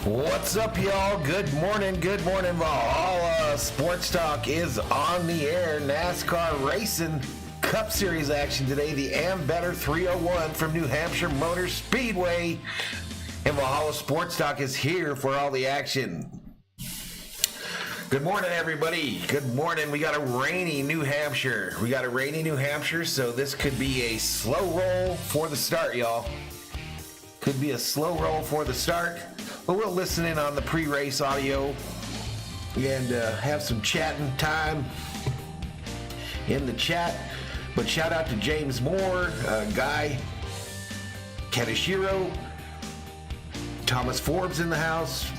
What's up, y'all? Good morning. Valhalla Sports Talk is on the air. NASCAR racing Cup Series action today. The Ambetter 301 from New Hampshire Motor Speedway. And Valhalla Sports Talk is here for all the action. Good morning, everybody. Good morning. We got a rainy New Hampshire. So this could be a slow roll for the start, y'all. Could be a slow roll for the start. But we'll listen in on the pre-race audio and have some chatting time in the chat. But shout out to James Moore, Guy Katashiro, Thomas Forbes in the house.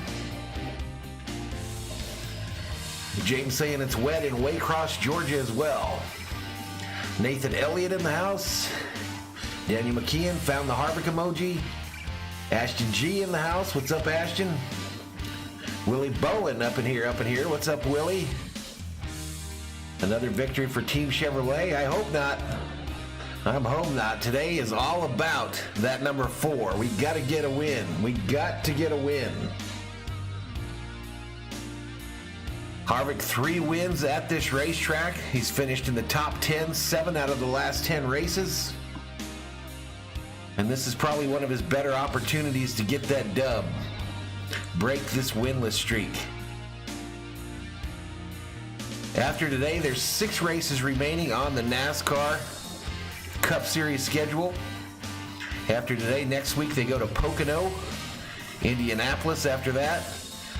James saying it's wet in Waycross, Georgia as well. Nathan Elliott in the house. Daniel McKeon found the Harvick emoji. Ashton G in the house. What's up, Ashton? Willie Bowen up in here. What's up, Willie? Another victory for Team Chevrolet? I hope not. I'm hoping not. Today is all about that number 4. We got to get a win. Harvick 3 wins at this racetrack. He's finished in the top 10, 7 out of the last 10 races. And this is probably one of his better opportunities to get that dub. Break this winless streak. After today, there's 6 races remaining on the NASCAR Cup Series schedule. After today, next week they go to Pocono, Indianapolis after that.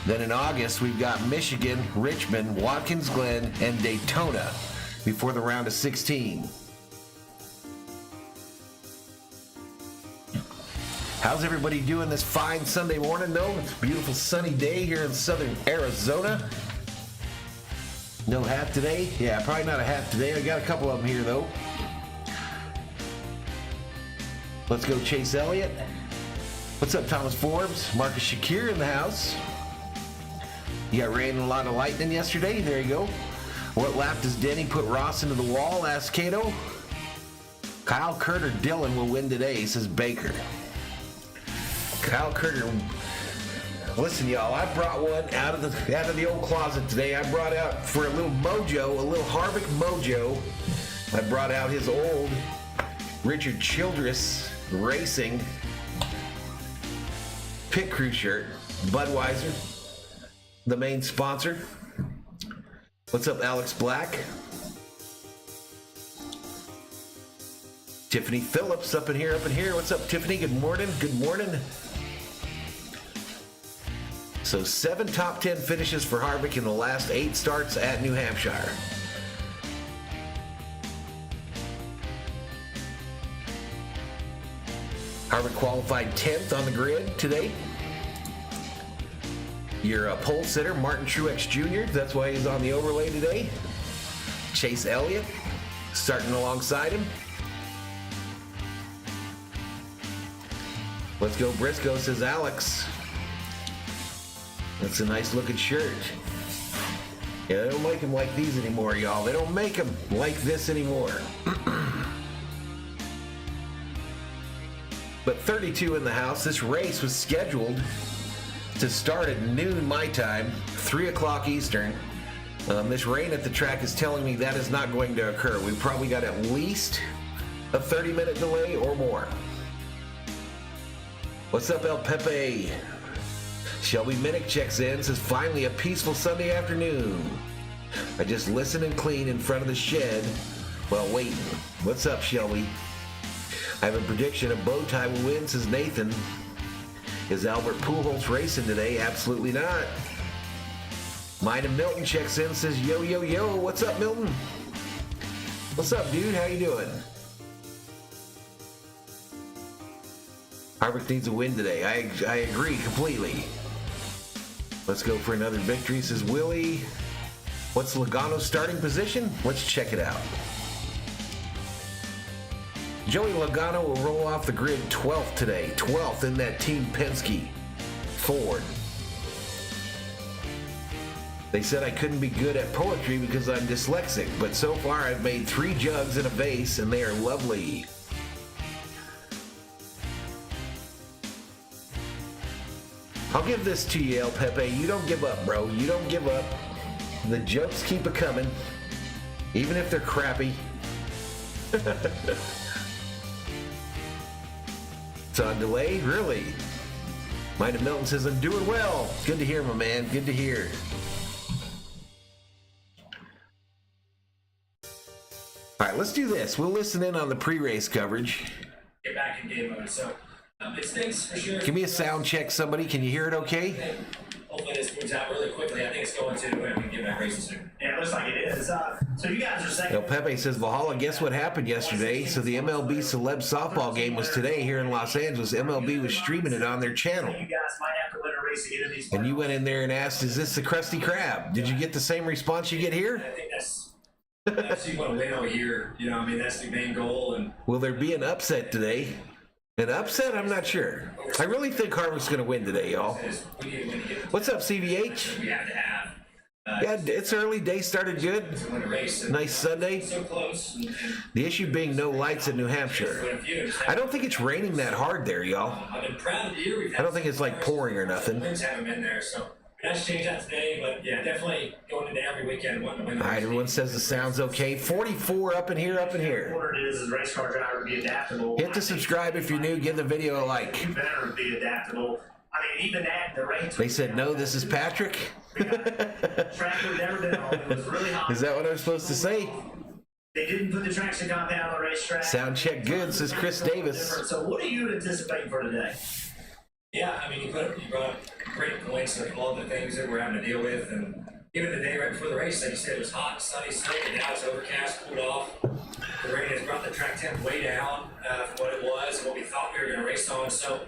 Then in August, we've got Michigan, Richmond, Watkins Glen, and Daytona before the round of 16. How's everybody doing this fine Sunday morning, though? It's a beautiful sunny day here in southern Arizona. No hat today? Yeah, probably not a hat today. I got a couple of them here, though. Let's go Chase Elliott. What's up, Thomas Forbes? Marcus Shakir in the house. You got rain and a lot of lightning yesterday. There you go. What lap does Denny put Ross into the wall? Asked Cato. Kyle Kurt or Dylan will win today, says Baker. Kyle Kurger, listen, y'all, I brought one out of the old closet today. I brought out for a little Harvick mojo. I brought out his old Richard Childress Racing pit crew shirt, Budweiser, the main sponsor. What's up, Alex Black? Tiffany Phillips up in here. What's up, Tiffany? Good morning. So 7 top 10 finishes for Harvick in the last 8 starts at New Hampshire. Harvick qualified 10th on the grid today. Your pole sitter, Martin Truex Jr., that's why he's on the overlay today. Chase Elliott starting alongside him. Let's go Briscoe, says Alex. That's a nice looking shirt. Yeah, they don't make them like these anymore, y'all. They don't make them like this anymore. But 32 in the house. This race was scheduled to start at noon my time, 3 o'clock Eastern. This rain at the track is telling me that is not going to occur. We've probably got at least a 30-minute delay or more. What's up, El Pepe? Shelby Minnick checks in, says, finally a peaceful Sunday afternoon. I just listen and clean in front of the shed while waiting. What's up, Shelby? I have a prediction, a bow tie will win, says Nathan. Is Albert Pujols racing today? Absolutely not. Mine and Milton checks in, says, yo. What's up, Milton? What's up, dude? How you doing? Harvick needs a win today. I agree completely. Let's go for another victory, says Willie. What's Logano's starting position? Let's check it out. Joey Logano will roll off the grid 12th today. 12th in that Team Penske Ford. They said I couldn't be good at poetry because I'm dyslexic, but so far I've made 3 jugs in a vase and they are lovely. I'll give this to you, El Pepe. You don't give up, bro. You don't give up. The jokes keep it coming, even if they're crappy. It's on delay? Really? Mind of Milton says, I'm doing well. Good to hear, my man. Good to hear. All right, let's do this. We'll listen in on the pre-race coverage. Get back in game mode. So, it stinks for sure. Give me a sound check, somebody. Can you hear it okay? Hopefully this moves out really quickly. I think it's going to, and we can get back racing soon. Yeah, it looks like it is. So you guys are second. El Pepe says, Valhalla, guess what happened yesterday? So the MLB Celeb softball game was today here in Los Angeles. MLB was streaming it on their channel. You guys might have to win a race to get in these. And you went in there and asked, is this the Krusty Krab? Did you get the same response you get here? I think that's you want to win all year. You know, I mean, that's the main goal. And will there be an upset today? An upset? I'm not sure. I really think Harvick's going to win today, y'all. What's up, CVH? We have to have. Yeah, it's early. Day started good. Nice Sunday. So close. The issue being no lights in New Hampshire. I don't think it's raining that hard there, y'all. I've been proud of the year. I don't think it's like pouring or nothing. Winds haven't been there, so that's changed that today. But yeah, definitely going into every weekend. All right, everyone says the sound's okay. 44 up in here, up in here. What it is race car driver to be adaptable. Hit the subscribe if you're new. Give the video a like. You better be adaptable. I mean, even at the race. They said no. This is Patrick. Track we've never been on. It was really hot. Is that what I'm supposed to say? They didn't put the traction compound on the racetrack. Sound check good, says Chris Davis. So what are you anticipating for today? Yeah, I mean, you brought up great points of all the things that we're having to deal with, and even the day right before the race, like you said, it was hot, sunny, slick, and now it's overcast, cooled off. The rain has brought the track temp way down from what it was and what we thought we were going to race on. So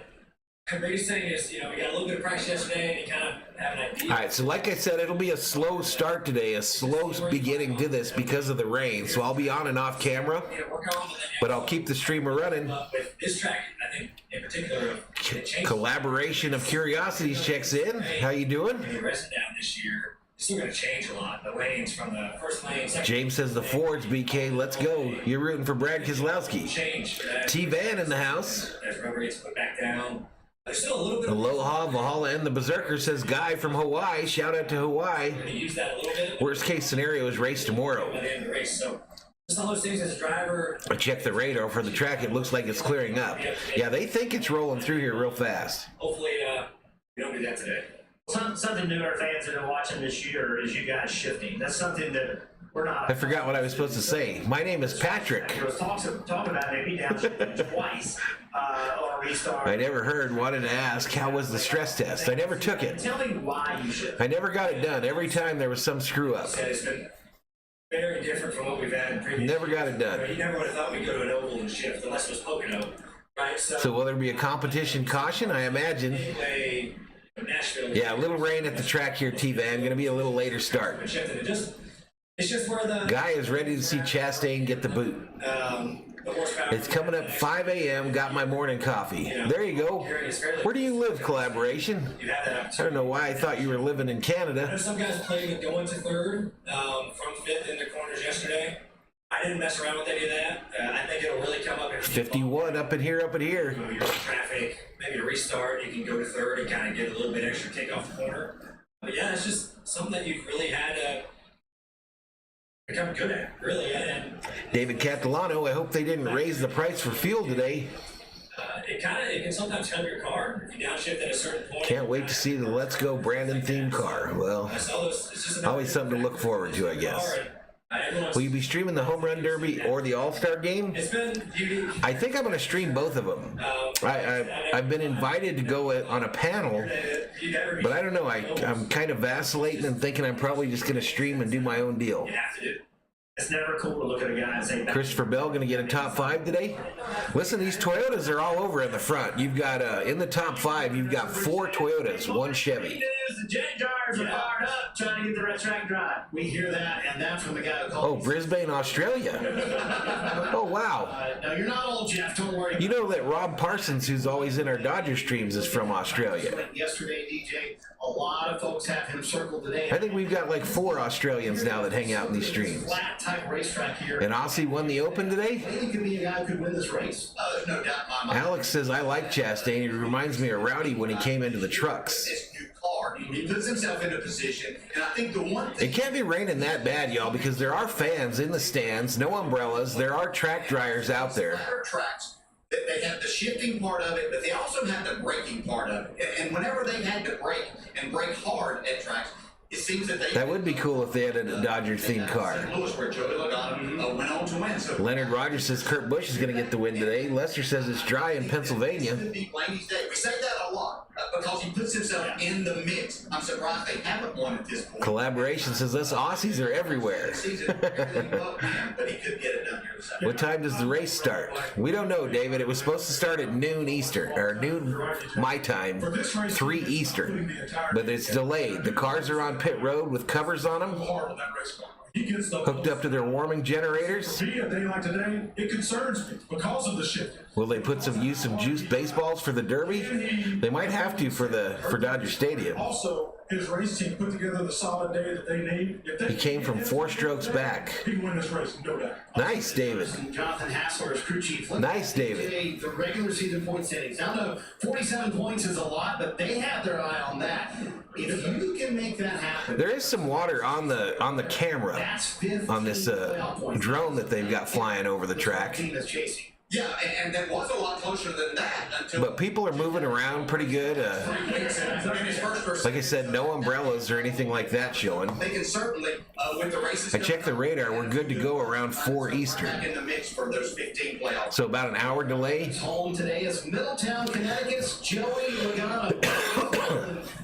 the biggest thing is, you know, we got a little bit of practice yesterday, and you kind of have an idea. All right, so like I said, it'll be a slow start today, a slow beginning to this because of the rain. So I'll be on and off camera, but I'll keep the streamer running. With this track, I think in particular, Collaboration of Curiosities checks in. How you doing? The rest down this year, it's still going to change a lot. The lanes from the first lane. James says the Fords, BK. Let's go. You're rooting for Brad Keselowski. T-Van in the house. As rubber gets put back down. There's still a little bit. Aloha, Valhalla, and the Berserker says Guy from Hawaii. Shout out to Hawaii. Use that a little bit. Worst case scenario is race tomorrow. By the end of the race, so just all those things as a driver. I checked the radar for the track. It looks like it's clearing up. Yeah, they think it's rolling through here real fast. Hopefully, we don't do that today. Something new our fans have been watching this year is you guys shifting. That's something that we're not. I forgot what I was supposed to say. My name is Patrick. There was talk about maybe downshifting twice on a restart. I never heard. Wanted to ask, how was the stress test? I never took it. Tell me why you should. I never got it done. Every time there was some screw up. It's been very different from what we've had in previous. Never got it done. You never would have thought we'd go to an oval and shift unless it was Pocono, right? So will there be a competition caution? I imagine. Yeah, a little rain at the track here, T-Van. Going to be a little later start. It's just where the Guy is ready to see Chastain get the boot. It's coming up 5 a.m. Got my morning coffee. There you go. Where do you live, Collaboration? I don't know why I thought you were living in Canada. Some guys played with going to third from fifth in the corners yesterday. I didn't mess around with any of that. I think it'll really come up in 51 up in here, up in here. You're in traffic, maybe a restart. You can go to third and kind of get a little bit extra kick off the corner. But yeah, it's just something that you've really had to become good at, really. And David Catalano, I hope they didn't raise the price for fuel today. It can sometimes help your car if you downshift at a certain point. Can't wait to see the Let's Go Brandon themed car. Well, always something to look forward to, I guess. Will you be streaming the Home Run Derby or the All-Star Game? I think I'm going to stream both of them. I've been invited to go on a panel, but I don't know. I'm kind of vacillating and thinking I'm probably just going to stream and do my own deal. It's never cool to look at a guy and say that. Christopher Bell going to get a top 5 today? Listen, these Toyotas are all over in the front. You've got, in the top 5, you've got 4 Toyotas, 1 Chevy. news. The jet dryers are fired up trying to get the track dry. We hear that, and that's from the guy who called. Oh, Brisbane, Australia. Oh, wow. No, you're not old, Jeff. Don't worry. You know that Rob Parsons, who's always in our Dodger streams, is from Australia. Yesterday, DJ, a lot of folks have him circled today. I think we've got like 4 Australians now that hang out in these streams. Flat type racetrack here. And Aussie won the Open today? I think he could be a guy who could win this race. There's no doubt in my mind. Alex says, I like Chastain. He reminds me of Rowdy when he came into the trucks. This new car, he puts himself into position, and I think the one thing... It can't be raining that bad, y'all, because there are fans in the stands, no umbrellas. There are track dryers out there. Tracks. They have the shifting part of it, but they also have the braking part of it. And whenever they've had to brake and brake hard at tracks, it seems that they... That would be cool if they had a Dodger-themed car. St. Louis, where Joey Logano went on to win. So Leonard Rogers says Kurt Busch is going to get the win today. Lester says it's dry in Pennsylvania. We say that a lot because he puts himself in the mix. I'm surprised they haven't won at this point. Collaboration says us Aussies are everywhere. But he could get it done here. What time does the race start? We don't know, David. It was supposed to start at noon Eastern, or noon my time, 3 Eastern. But it's delayed. The cars are on pit road with covers on them, hooked up to their warming generators. A day like today, it concerns me because of the shift. Will they put some use of juiced baseballs for the Derby? They might have to for Dodger Stadium. Also, his race team put together the solid day that they need. He came from 4 strokes back. He can win this race, no doubt. Nice, David. Jonathan Hassler is crew chief. Nice, David. The regular season point standings. Now, no, 47 points is a lot, but they have their eye on that. If you can make that happen, there is some water on the camera on this drone that they've got flying over the track. Yeah, and that was a lot closer than that until. But people are moving around pretty good. Like I said, no umbrellas or anything like that showing. They can certainly, with the races. I checked the radar. We're good to go around 4 Eastern. Back in the mix for those 15 playoffs. So about an hour delay. Home today is Middletown, Connecticut's Joey Logano.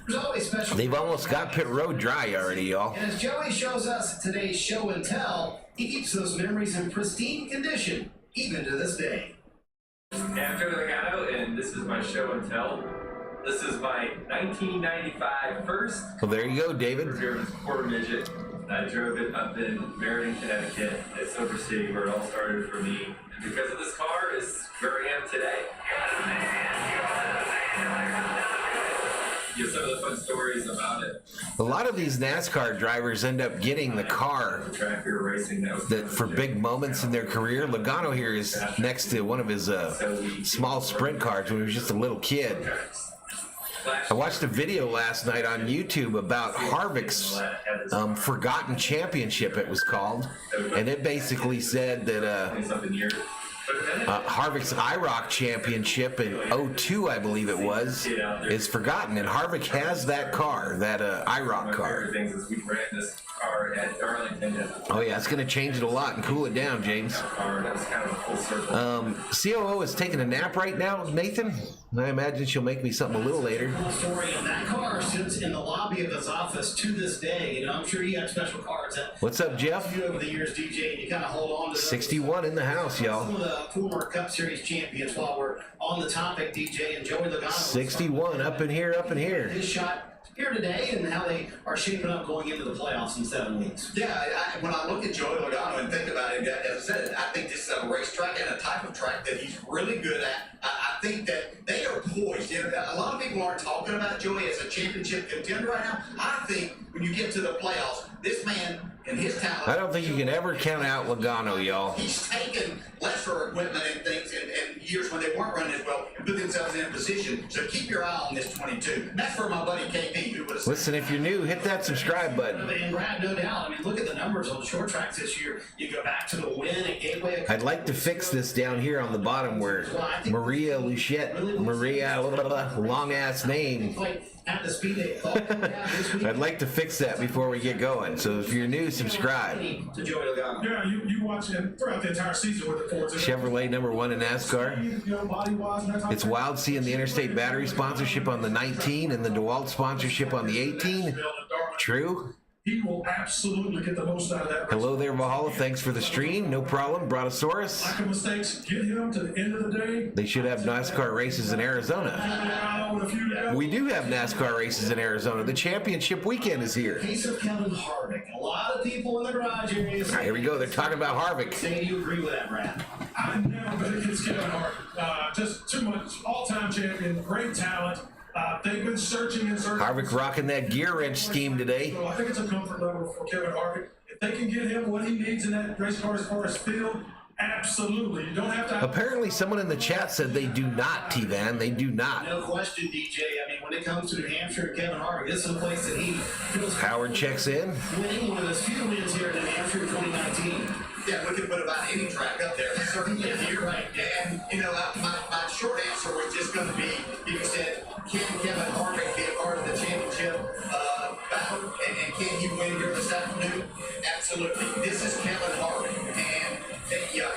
There's always special. They've almost got pit road dry already, y'all. And as Joey shows us today's show and tell, he keeps those memories in pristine condition, even to this day. Hey, I'm Joey Logano, and this is my show and tell. This is my 1995 first. Well, there you go, David. I drove this quarter midget. I drove it up in Meriden, Connecticut, at Silver City, where it all started for me. And because of this car, is where I am today. Give some of the fun stories about it. A lot of these NASCAR drivers end up getting the car Track we were racing that for big moments in their career. Logano here is next to one of his small sprint cars when he was just a little kid. I watched a video last night on YouTube about Harvick's Forgotten Championship, it was called. And it basically said that Harvick's IROC Championship in '02, I believe it was, is forgotten. And Harvick has that car, that IROC car. Oh, yeah, it's going to change it a lot and cool it down, James. COO is taking a nap right now, Nathan. I imagine she'll make me something a little later. Story, and that car sits in the lobby of his office to this day. You know, I'm sure you have special cards that. What's up, Jeff? You over the years, DJ, and you kind of hold on to those. 61 in the house, y'all. Some of the former Cup Series champions. While we're on the topic, DJ and Joey Logano. 61 up in here, up in here. His shot here today and how they are shaping up going into the playoffs in 7 weeks. Yeah, when I look at Joey Logano and think about it, as I said, I think this is a racetrack and a type of track that he's really good at. I think that they are poised. You know, a lot of people aren't talking about Joey as a championship contender right now. I think when you get to the playoffs, this man and his talent. I don't think you can ever count out Logano, y'all. He's taken lesser equipment and things and years when they weren't running as well and put themselves in a position. So keep your eye on this 22. That's for my buddy KP, who would have. Listen, if you're new, hit that subscribe button. And Brad, no doubt. I mean, look at the numbers on the short tracks this year. You go back to the win at Gateway. I'd like to fix this down here on the bottom where Maria Luchette, long ass name. At the Speedway. I'd like to fix that before we get going. So if you're new, subscribe. To Joey Logano. Yeah, you watch him throughout the entire season with the Fords. Chevrolet #1 in NASCAR. It's wild seeing the Interstate Battery sponsorship on the 19 and the DeWalt sponsorship on the 18. True. he will absolutely get the most out of that race. Hello there, Valhalla. Thanks for the stream. No problem. Brontosaurus. Lack of mistakes, get him to the end of the day. They should have NASCAR races in Arizona. We do have NASCAR races in Arizona. The championship weekend is here. Case of Kevin Harvick. A lot of people in the garage area. All right, here we go. They're talking about Harvick. Saying you agree with that, Brad? I never bet against Kevin Harvick. Just too much. All-time champion, great talent. They've been searching and searching. Harvick rocking that gear wrench scheme today. So I think it's a comfort level for Kevin Harvick. If they can get him what he needs in that race car as far as field, absolutely. You don't have to. Apparently, someone in the chat said they do not, T-Van. They do not. No question, DJ. I mean, when it comes to New Hampshire and Kevin Harvick, this is a place that he feels. Howard checks in. Winning one of his few wins here in New Hampshire 2019. Yeah, we could put about any track up there. Certainly, You're right. And, my short answer was just going to be, you said, can Kevin Harvick be a part of the championship battle? And can he win here this afternoon? Absolutely. This is Kevin Harvick. And,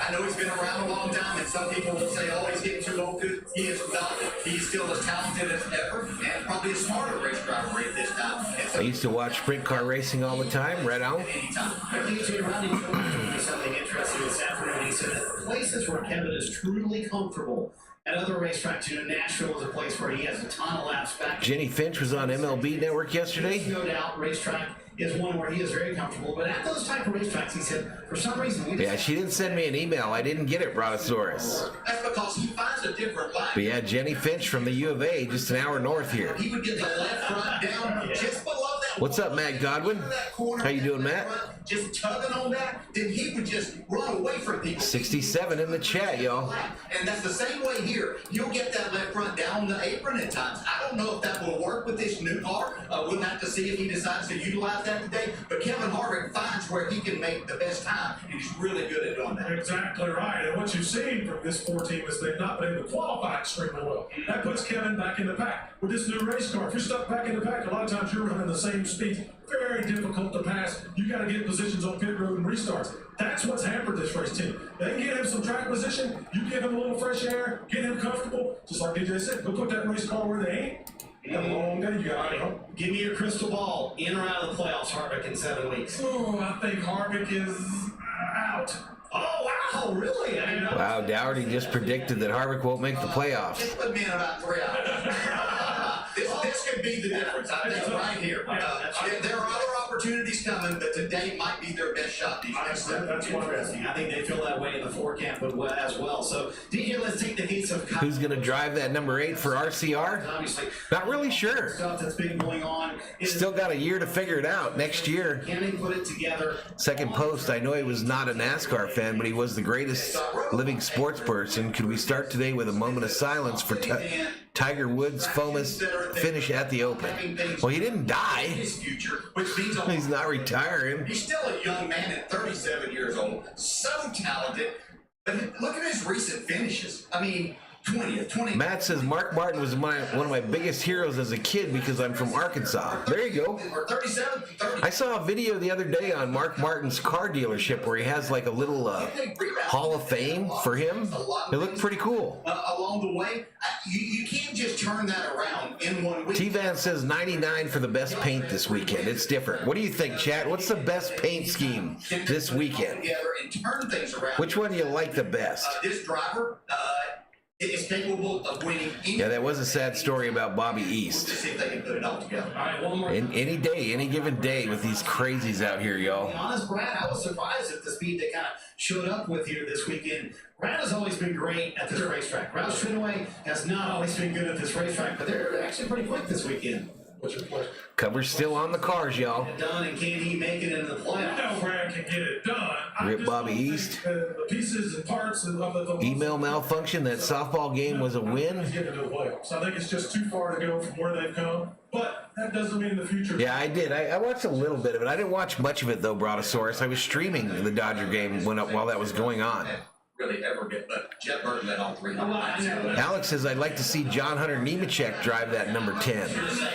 I know he's been around a long time, and some people will say, oh, he's getting too old. He is not. He's still as talented as ever, and probably a smarter race driver at this time. I used to watch sprint car racing all the time. Right on. Anytime. DJ Rodney told me something interesting this afternoon. He said that places where Kevin is truly comfortable at other racetracks, Nashville is a place where he has a ton of laps back. Jenny Finch was on MLB Network yesterday. No doubt, racetrack is one where he is very comfortable. But at those type of racetracks, he said, for some reason, Yeah, she didn't send me an email. I didn't get it, Brontosaurus. That's because he finds a different line. But yeah, Jenny Finch from the U of A, just an hour north here. He would get the left front down just below that. What's up, Matt Godwin? How you doing, Matt? Just tugging on that, then he would just run away from people. 67 in the chat, y'all. And that's the same way here. You'll get that left front down the apron at times. I don't know if that will work with this new car. We'll have to see if he decides to utilize that today. But Kevin Harvick finds where he can make the best time, and he's really good at doing that. Exactly right. And what you've seen from this 4 team is they've not been able to qualify extremely well. That puts Kevin back in the pack. With this new race car, if you're stuck back in the pack, a lot of times you're running the same speed. Very difficult to pass. You got to get positions on pit road and restarts. That's what's hampered this race team. They can get him some track position. You give him a little fresh air, get him comfortable. Just like DJ said, go put that race car where they ain't. You got a long day. You got to give me your crystal ball. In or out of the playoffs, Harvick, in 7 weeks. Oh, I think Harvick is out. Oh, wow, really? I mean, Wow, Dougherty just predicted that Harvick won't make the playoffs. Just put me in about 3 hours. This could be the difference. I think right here. There are other opportunities coming, but today might be their best shot. These next 7. That's interesting. I think they feel that way in the 4 camp as well. So, DJ, let's take the case of Who's going to drive that number 8 for RCR? Obviously, Not really sure. stuff that's been going on. Still got a year to figure it out. Next year. Can they put it together? Second post, I know he was not a NASCAR fan, but he was the greatest living sports person. Could we start today with a moment of silence for Tiger Woods' famous finish at the Open? Well, he didn't die. His future, which means He's not retiring. he's still a young man at 37 years old, so talented. But look at his recent finishes. I mean, 20th, 20th. Matt says Mark Martin was one of my biggest heroes as a kid because I'm from Arkansas. There you go. Or 37, 30. I saw a video the other day on Mark Martin's car dealership where he has like a little Hall of Fame for him. It looked pretty cool. Along the way, you can't just turn that around in 1 week. T-Van says 99 for the best paint this weekend. It's different. What do you think, chat? What's the best paint scheme this weekend? Together and turn things around. Which one do you like the best? This driver is capable of winning any. Yeah, that was a sad story about Bobby East. See if they can put it all together. All right, one more. Any day, any given day with these crazies out here, y'all. To be honest, Brad, I was surprised at the speed they kind of showed up with here this weekend. Brad has always been great at this racetrack. Roush Fenway has not always been good at this racetrack, but they're actually pretty quick this weekend. What's your question? Cover's still on the cars, y'all. Done, and can he make it into the playoffs? I know Brad can get it done. Rip Bobby East. The pieces and parts of the Email malfunction. That softball game was a win. Get into the playoffs. I think it's just too far to go from where they've come, but that doesn't mean in the future. Yeah, I did. I watched a little bit of it. I didn't watch much of it, though, Brontosaurus. I was streaming the Dodger game while that was going on. Really ever get, but Jeff Burton led all 3 Oh, I know. Alex says, I'd like to see John Hunter Nemechek drive that number 10.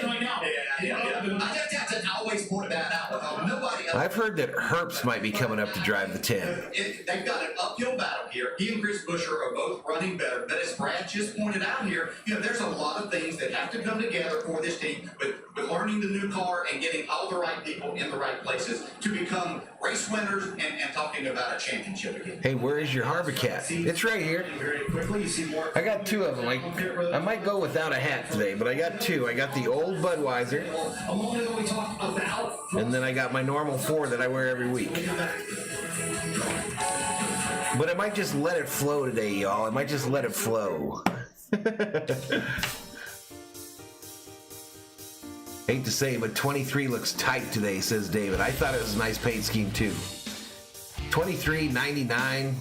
Right now. I always point that out. Nobody else. I've heard that Herbst might be coming up to drive the 10. They've got an uphill battle here. He and Chris Buescher are both running better. But as Brad just pointed out here, there's a lot of things that have to come together for this team. With Mark learning the new car and getting all the right people in the right places to become race winners and talking about a championship again. Hey, where is your Harvick hat? It's right here. Very quickly, you see more. I got two of them. I might go without a hat today, but I got two. I got the old Budweiser, A moment ago we talked about. and then I got my normal 4 that I wear every week. But I might just let it flow today, y'all. I might just let it flow. Hate to say, but 23 looks tight today, says David. I thought it was a nice paint scheme too. 23.99.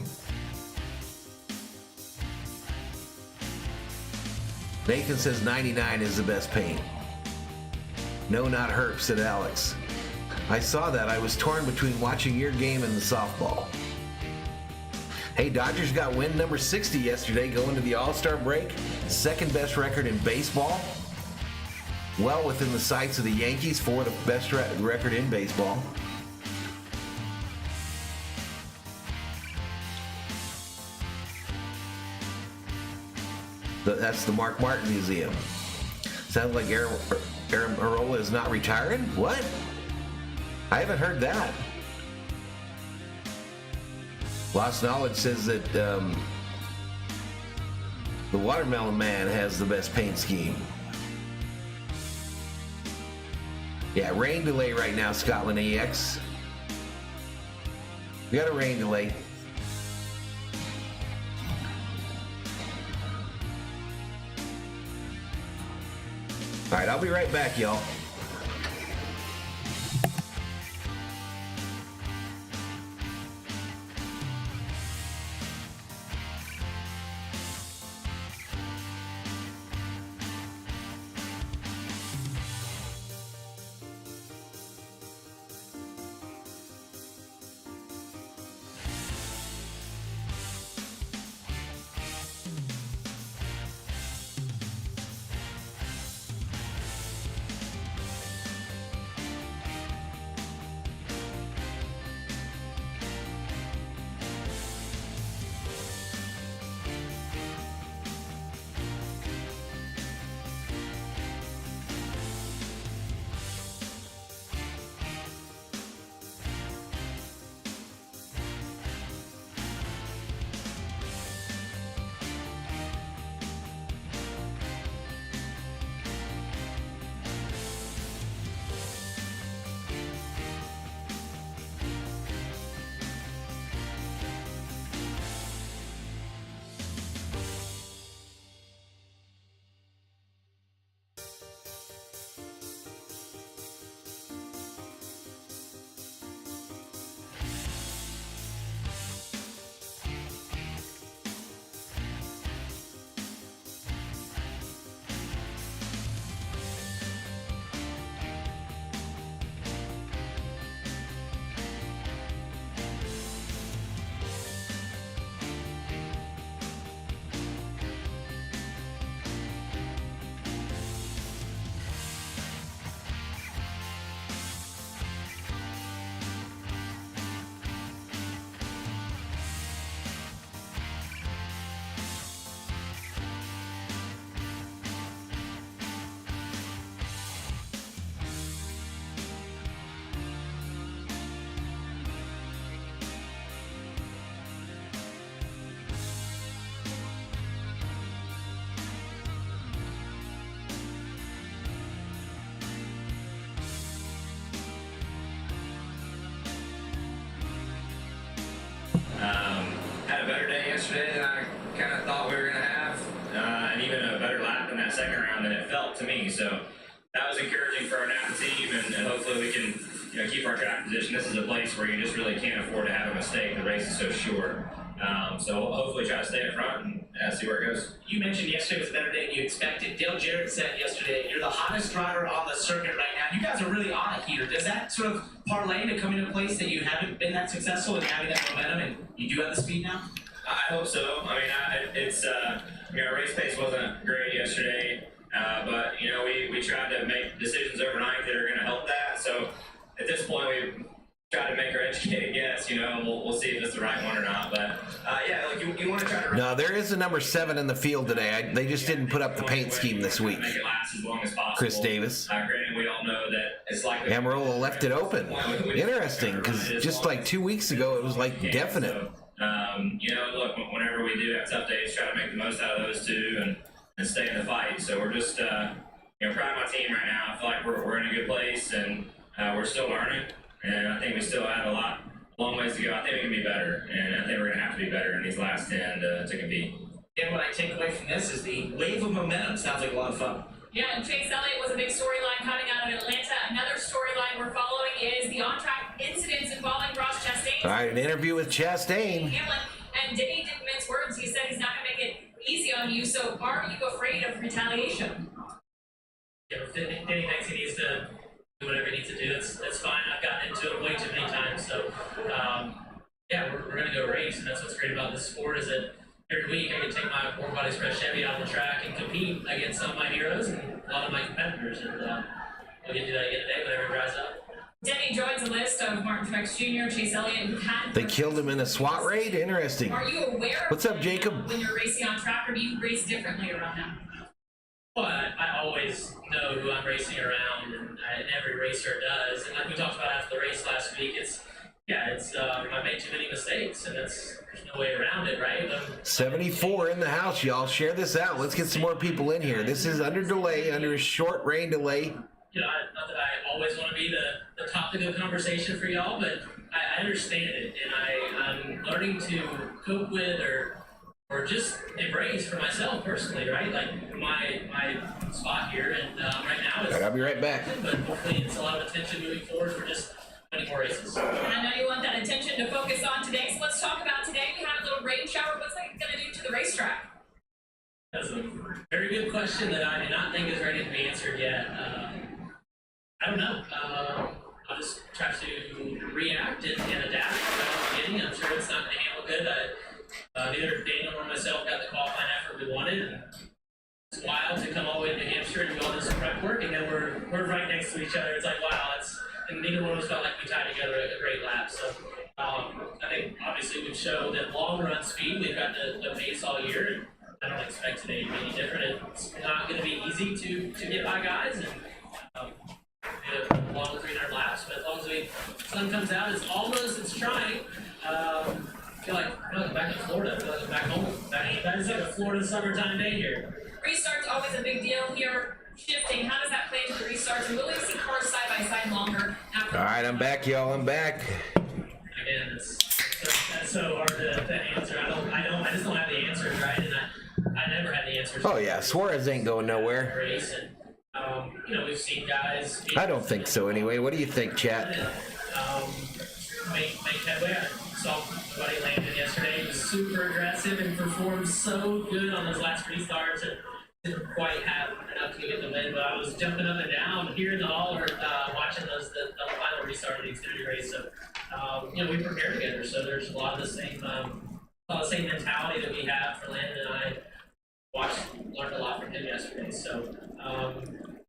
Nathan says 99 is the best paint. No, not Herp, said Alex. I saw that. I was torn between watching your game and the softball. Hey, Dodgers got win number 60 yesterday going to the All-Star break. Second best record in baseball. Well within the sights of the Yankees for the best record in baseball. That's the Mark Martin Museum. Sounds like Aaron Arola is not retiring? What? I haven't heard that. Lost Knowledge says that the Watermelon Man has the best paint scheme. Yeah, rain delay right now, Scotland AX. We got a rain delay. All right, I'll be right back, y'all. Had a better day yesterday than I kind of thought we were going to have, and even a better lap in that second round than it felt to me. So that was encouraging for our NAPA team, and hopefully we can keep our track position. This is a place where you just really can't afford to have a mistake. The race is so short. So hopefully try to stay in front and see where it goes. You mentioned yesterday was a better day than you expected. Dale Jarrett said yesterday, you're the hottest driver on the circuit right now. You guys are really on it here. Does that sort of parlay to come into a place that you haven't been that successful in having that momentum and you do have the speed now? I hope so. I mean, our race pace wasn't great yesterday, but we tried to make decisions overnight that are going to help that. So at this point, we try to make our educated guess. We'll see if it's the right one or not. But like you you want to try to No, there is a number 7 in the field today. They just didn't put up the paint scheme this week. make it last as long as possible. Chris Davis. Granted, we all know that it's like Amarillo left it open. Interesting, because just like 2 weeks ago, it was like definite. You know, look, whenever we do have tough days, try to make the most out of those two and stay in the fight. So we're just, you know, proud of my team right now. I feel like we're in a good place, and we're still learning. And I think we still have a long ways to go. I think we can be better, and I think we're going to have to be better in these last 10 to compete. And what I take away from this is the wave of momentum. Sounds like a lot of fun. Yeah, and Chase Elliott was a big storyline coming out of Atlanta. Another storyline we're following is the on-track incidents involving Ross Chastain. All right, an interview with Chastain. Hamlin, and Denny didn't mince words. He said he's not going to make it easy on you. So are you afraid of retaliation? Yeah, if Denny thinks he needs to do whatever he needs to do, that's fine. I've gotten into it way too many times. So, yeah, we're going to go race, and that's what's great about this sport is that every week I can take my Four Bodies Fresh Chevy out on the track and compete against some of my heroes and a lot of my competitors. And we'll get to that again today whenever it dries up. Denny joins a list of Martin Truex Jr., Chase Elliott, who had... They killed him in a SWAT raid? Interesting. Are you aware What's up, Jacob? when you're racing on track, or do you race differently around him? Well, I always know who I'm racing around, and every racer does. And like we talked about after the race last week, I made too many mistakes, and there's no way around it, right? 74 in the house, y'all. Share this out. Let's get some more people in here. This is under delay, under a short rain delay. You know, not that I always want to be the topic of conversation for y'all, but I understand it, and I'm learning to cope with or just embrace for myself personally, right? Like my spot here, and right now is. I'll be right back. But hopefully, it's a lot of attention moving forward for just many more races. And I know you want that attention to focus on today, so let's talk about today. We had a little rain shower. What's that going to do to the racetrack? That's a very good question that I do not think is ready to be answered yet. I don't know. I'll just try to react and adapt from the beginning. I'm sure it's not going to handle good. Neither Daniel nor myself got the qualifying effort we wanted. And it's wild to come all the way to New Hampshire and do all this prep work, and then we're right next to each other. It's like, wow, and neither one of us felt like we tied together a great lap. So I think obviously we've shown that long run speed, we've got the pace all year, and I don't expect today to be any different. It's not going to be easy to get by guys, and get a long 300 laps, but as long as the sun comes out, it's trying. I feel like I'm back in Florida. I feel like I'm back home. That is like a Florida summertime day here. Restart's always a big deal here. Shifting, how does that play into the restarts? And will we see cars side by side longer after? All right, I'm back, y'all. I'm back. Again, that's so hard to answer. I just don't have the answers, right? And I never had the answers. Oh, yeah. Suarez ain't going nowhere. Race and, you know, we've seen guys. I don't think so anyway. What do you think, chat? Make headway. I saw Buddy Landon yesterday. He was super aggressive and performed so good on those last restarts. And didn't quite have enough to get the win, but I was jumping up and down here in the hauler, watching the final restart of the Xfinity race. So, you know, we prepare together. So there's a lot of the same mentality that we have for Landon and I. Learned a lot from him yesterday. So,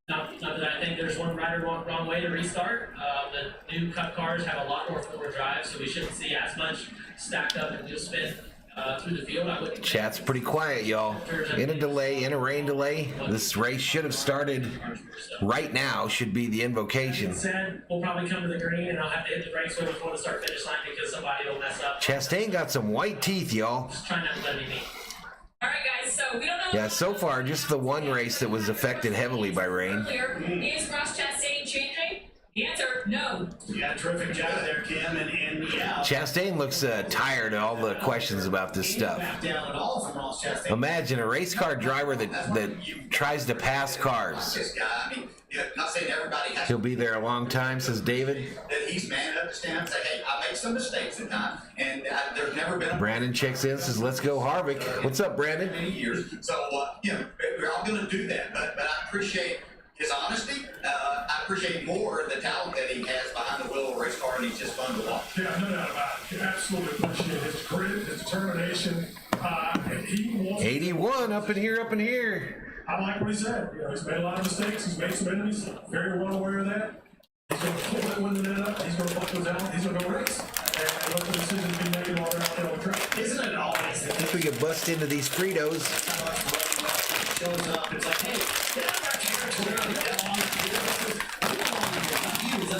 not that I think there's one right or wrong way to restart. The new Cup cars have a lot more forward drive, so we shouldn't see as much stacked up and just spin through the field. I wouldn't. Chat's pretty quiet, y'all. In a delay, in a rain delay. This race should have started right now, should be the invocation. Said, we'll probably come to the green, and I'll have to hit the brakes before the start finish line because somebody will mess up. Chastain got some white teeth, y'all. Just trying not to let me meet. All right, guys, so we don't know. Yeah, so far, just the one race that was affected heavily by rain. Is Ross Chastain changing? The answer, no. Yeah, terrific job there, Kim, and yeah. Chastain looks tired of all the questions about this stuff. Back down at all from Ross Chastain. Imagine a race car driver that tries to pass cars. This guy, I mean, not saying everybody has He'll be there a long time, says David. that he's man up to stand up and say, hey, I make some mistakes at times, and there's never been a Brandon checks in, says, let's go Harvick. What's up, Brandon? many years. So, you know, we're all going to do that, but I appreciate his honesty. I appreciate more the talent that he has behind the wheel of a race car, and he's just fun to watch. Yeah, no doubt about it. Absolutely appreciate his grit, his determination. And he wants 81 up in here. I like what he said. You know, he's made a lot of mistakes. He's made some enemies. Very well aware of that. He's going to pull that window net up. He's going to fuck those out. He's going to go race. and look for the decision to be making while they're out there on the track. Isn't it always that If we could bust into these Fritos. shows up? It's like, hey, get out of our territory. Get along with you.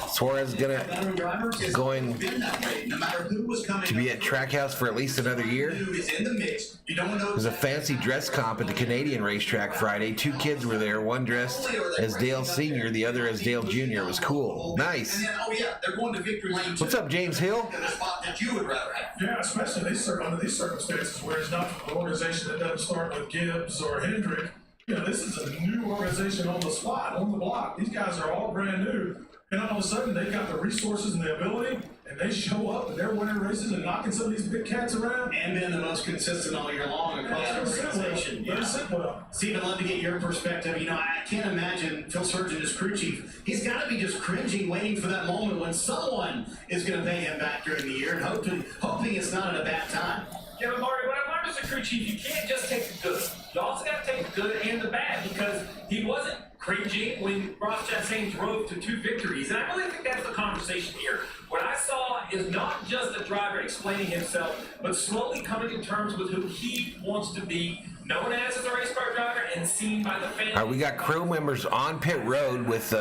Suarez going to be at Trackhouse for at least another year. There's a fancy dress comp at the Canadian racetrack Friday. 2 kids were there, one dressed as Dale Sr., the other as Dale Jr. It was cool. Nice. What's up, James Hill? Yeah, especially under these circumstances where it's not an organization that doesn't start with Gibbs or Hendrick. You know, this is a new organization on the spot, on the block. These guys are all brand new. And all of a sudden, they've got the resources and the ability, and they show up, and they're winning races and knocking some of these big cats around. And been the most consistent all year long across the organization. They sit well. Steve, I'd love to get your perspective. You know, I can't imagine Phil Surgeon as crew chief. He's got to be just cringing, waiting for that moment when someone is going to pay him back during the year, and hoping it's not at a bad time. Yeah, but Marty, what I learned as a crew chief, you can't just take the good. You also got to take the good and the bad, because he wasn't cringing when Ross Chastain drove to 2 victories. And I really think that's the conversation here. What I saw is not just a driver explaining himself, but slowly coming to terms with who he wants to be, known as a race car driver and seen by the fans. All right, we got crew members on pit road with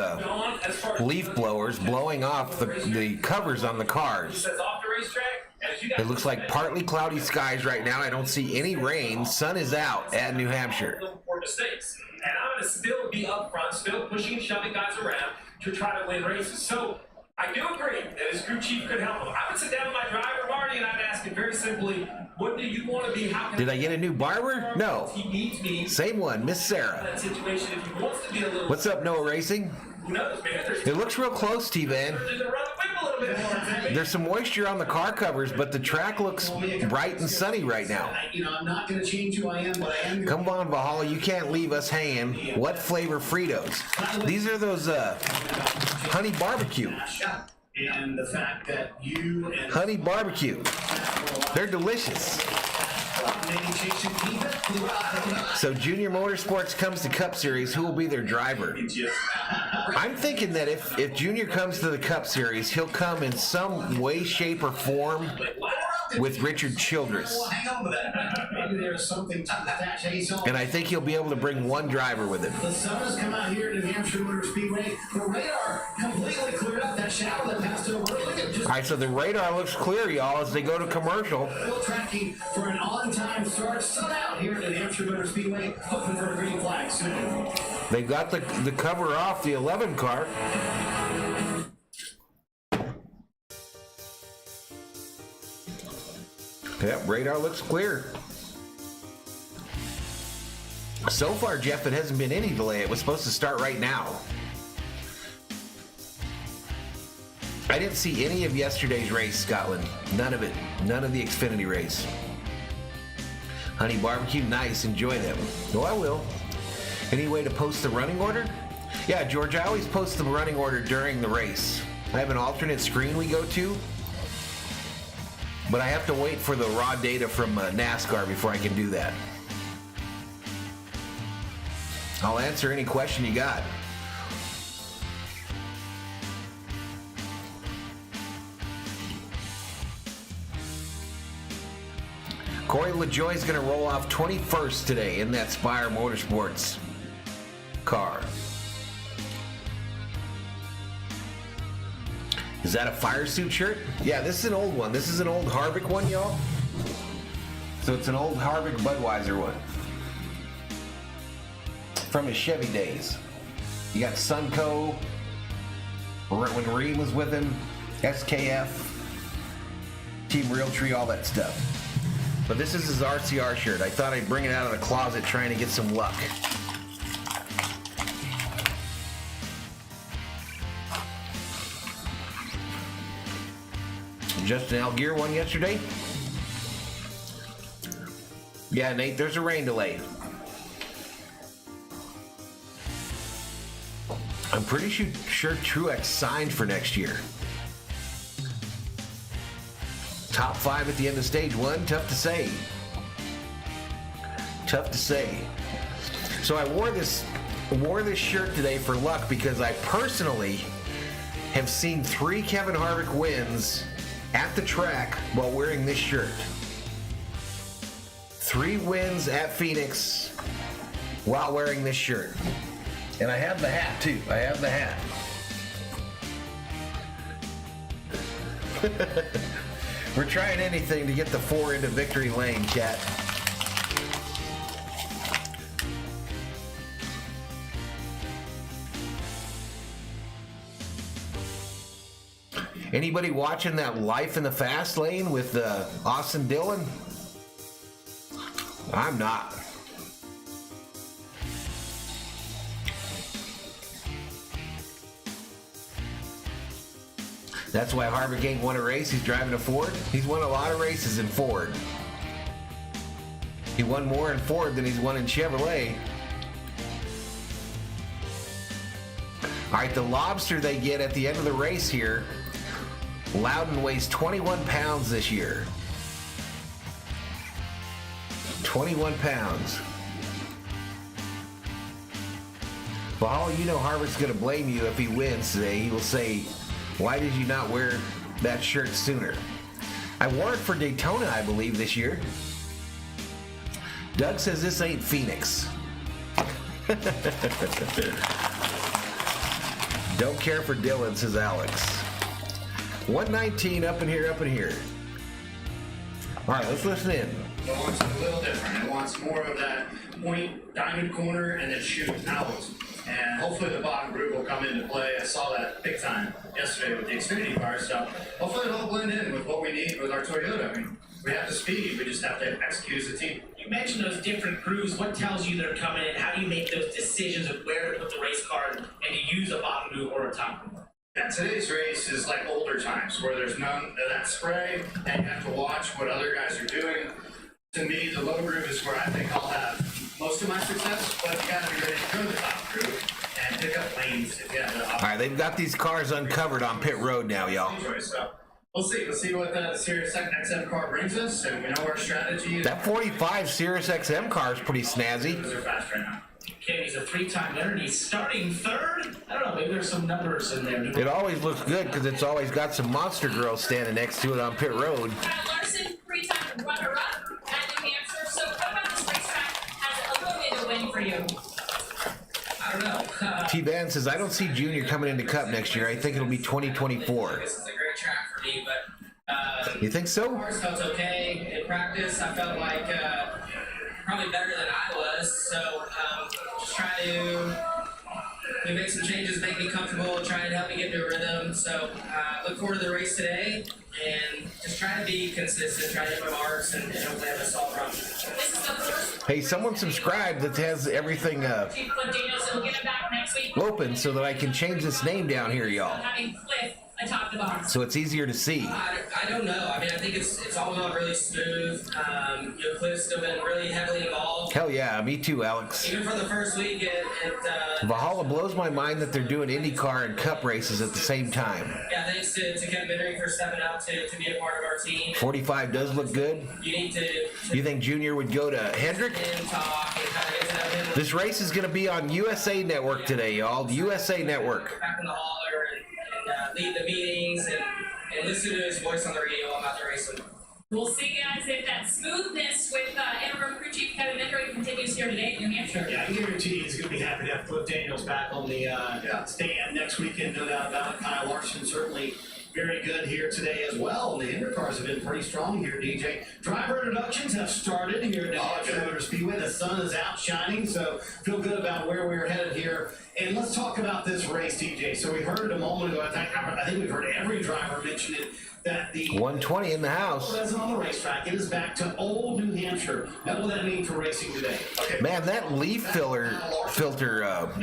leaf blowers blowing off the covers on the cars. Off the racetrack, It looks like partly cloudy skies right now. I don't see any rain. Sun is out at New Hampshire. For mistakes. And I'm going to still be up front, still pushing and shoving guys around to try to win races. So I do agree that his crew chief could help him. I would sit down with my driver, Marty, and I'd ask him very simply, what do you want to be? How can Did I get a new barber? No. He needs me. Same one, Miss Sarah. That situation, if he wants to be a little. What's up, Noah Racing? Who knows, man? It looks real close, T-Van. There's a run the whip a little bit more. There's some moisture on the car covers, but the track looks bright and sunny right now. You know, I'm not going to change who I am, but I am. Come on, Valhalla, you can't leave us hanging. What flavor Fritos? These are those honey barbecue. And the fact that you and Honey barbecue. They're delicious. So Junior Motorsports comes to Cup Series. Who will be their driver? I'm thinking that if Junior comes to the Cup Series, he'll come in some way, shape, or form with Richard Childress. Maybe there's something to that. And I think he'll be able to bring one driver with him. The sun has come out here to New Hampshire Motor Speedway. The radar completely cleared up. That shadow that passed over. Look at just All right, so the radar looks clear, y'all, as they go to commercial. still tracking for an on-time start. Sun out here at New Hampshire Motor Speedway. Hoping for a green flag soon. They've got the cover off the 11 car. Yep, radar looks clear. So far, Jeff, it hasn't been any delay. It was supposed to start right now. I didn't see any of yesterday's race, Scotland. None of it. None of the Xfinity race. Honey barbecue, nice. Enjoy them. No, I will. Any way to post the running order? Yeah, George, I always post the running order during the race. I have an alternate screen we go to, but I have to wait for the raw data from NASCAR before I can do that. I'll answer any question you got. Corey LaJoie is going to roll off 21st today in that Spire Motorsports car. Is that a fire suit shirt? Yeah, this is an old one. This is an old Harvick one, y'all. So it's an old Harvick Budweiser one. From his Chevy days. You got Sunco, when Reed was with him, SKF, Team Realtree, all that stuff. But this is his RCR shirt. I thought I'd bring it out of the closet trying to get some luck. Justin Algier won yesterday. Yeah, Nate, there's a rain delay. I'm pretty sure Truex signed for next year. Top 5 at the end of stage 1, tough to say. Tough to say. So I wore this shirt today for luck because I personally have seen 3 Kevin Harvick wins at the track while wearing this shirt. 3 wins at Phoenix while wearing this shirt. And I have the hat, too. I have the hat. We're trying anything to get the 4 into victory lane, chat. Anybody watching that Life in the Fast Lane with Austin Dillon? I'm not. That's why Harvick ain't won a race. He's driving a Ford. He's won a lot of races in Ford. He won more in Ford than he's won in Chevrolet. All right, the lobster they get at the end of the race here, Loudon weighs 21 pounds this year. 21 pounds. For all you know, Harvick's going to blame you if he wins today. He will say, why did you not wear that shirt sooner? I wore it for Daytona, I believe, this year. Doug says this ain't Phoenix. Don't care for Dylan, says Alex. 119 up in here, up in here. All right, let's listen in. It wants a little different. It wants more of that point, diamond corner, and then shoot out. And hopefully the bottom group will come into play. I saw that big time yesterday with the Xfinity cars. So hopefully it'll blend in with what we need with our Toyota. I mean, we have the speed. We just have to execute as a team. You mentioned those different crews. What tells you they're coming in? How do you make those decisions of where to put the race car and to use a bottom group or a top group? Yeah, today's race is like older times where there's none of that spray and you have to watch what other guys are doing. To me, the low group is where I think I'll have most of my success, but you got to be ready to go to the top group and pick up lanes if you have the option. All right, they've got these cars uncovered on pit road now, y'all. So we'll see. We'll see what the Sirius XM car brings us, and we know our strategy is. That 45 Sirius XM car is pretty snazzy. They're fast right now. Okay, he's a 3-time winner, and he's starting third. I don't know, maybe there's some numbers in there. It always looks good because it's always got some monster girls standing next to it on pit road. Kyle Larson, 3-time runner-up at New Hampshire. So what about this racetrack has a little bit of win for you? I don't know. T. Van says, I don't see Junior coming into Cup next year. I think it'll be 2024. This is a great track for me, but You think so? cars felt okay in practice. I felt like probably better than I was. So just try to make some changes, make me comfortable, try and help me get into a rhythm. So look forward to the race today and just try to be consistent, try to hit my marks, and hopefully have a solid run. This is the first. Hey, someone subscribe that has everything Cliff Daniels, he'll get him back next week. open so that I can change this name down here, y'all. Having Cliff atop the box. So it's easier to see. I don't know. I mean, I think it's all gone really smooth. Cliff's still been really heavily involved. Hell yeah, me too, Alex. Even for the first week, Valhalla blows my mind that they're doing IndyCar and Cup races at the same time. yeah, thanks to Kevin Bittering for stepping up to be a part of our team. 45 does look good. You need to You think Junior would go to Hendrick? and talk and kind of get to know him. This race is going to be on USA Network today, y'all. USA Network. Back in the hauler and lead the meetings and listen to his voice on the radio about the racing. We'll see, guys, if that smoothness with interim crew chief Kevin Bittering continues here today in New Hampshire. Yeah, I guarantee he's going to be happy to have Cliff Daniels back on the stand next weekend, no doubt about it. Kyle Larson certainly very good here today as well. The Hendrick cars have been pretty strong here, DJ. Driver introductions have started here at Hampshire Motor Speedway. The sun is out shining, so feel good about where we're headed here. And let's talk about this race, DJ. So we heard it a moment ago. I think we've heard every driver mention it, that the 120 in the house. That's on the racetrack. It is back to old New Hampshire. What will that mean for racing today? Okay. Man, that leaf filter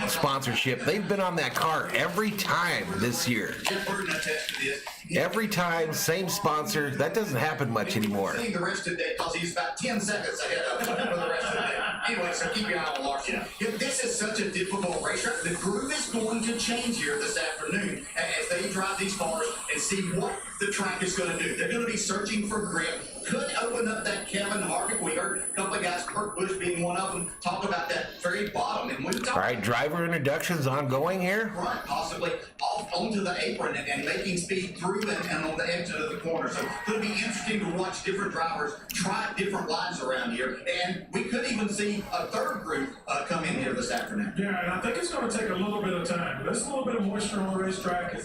sponsorship, they've been on that car every time this year. Jeff Burton attested to this. Every time, same sponsor. That doesn't happen much anymore. Seeing the rest of the day because he's about 10 seconds ahead of for the rest of the day. Anyway, so keep your eye on Larson. If this is such a difficult racetrack, the groove is going to change here this afternoon as they drive these cars and see what the track is going to do. They're going to be searching for grip. Could open up that Kevin Harvick. We heard a couple couple of guys, Kurt Busch being one of them, talk about that very bottom. And we talk All right, driver introductions ongoing here. front, possibly off onto the apron and making speed through and on the edge of the corner. So it'll be interesting to watch different drivers try different lines around here. And we could even see a third group come in here this afternoon. Yeah, and I think it's going to take a little bit of time. There's a little bit of moisture on the racetrack.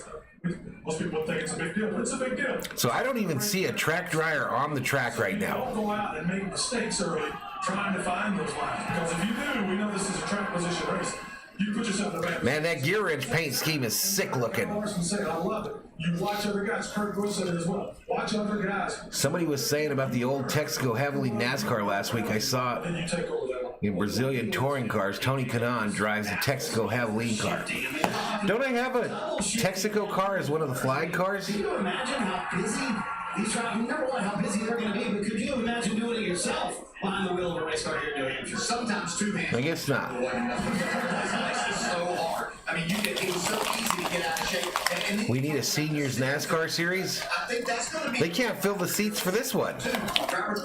Most people think it's a big deal, but it's a big deal. So I don't even see a track dryer on the track right now. Don't go out and make mistakes early trying to find those lines. Because if you do, we know this is a track position race. You put yourself in a bad Man, that gear wrench paint scheme is sick looking. Larson said, I love it. You watch other guys. Kurt Busch said it as well. Watch other guys. Somebody was saying about the old Texaco Heavily NASCAR last week. I saw it Then you take over that one. in Brazilian touring cars. Tony Kanaan drives the Texaco Heavily car. Don't I have a Texaco car as one of the flag cars? Can you imagine how busy these drivers, number one, how busy they're going to be, but could you imagine doing it yourself behind the wheel of a race car here in New Hampshire? Sometimes two hands. I guess not. It's so hard. I mean, it was so easy to get out of shape. And We need a seniors NASCAR series. I think that's going to be. They can't fill the seats for this one.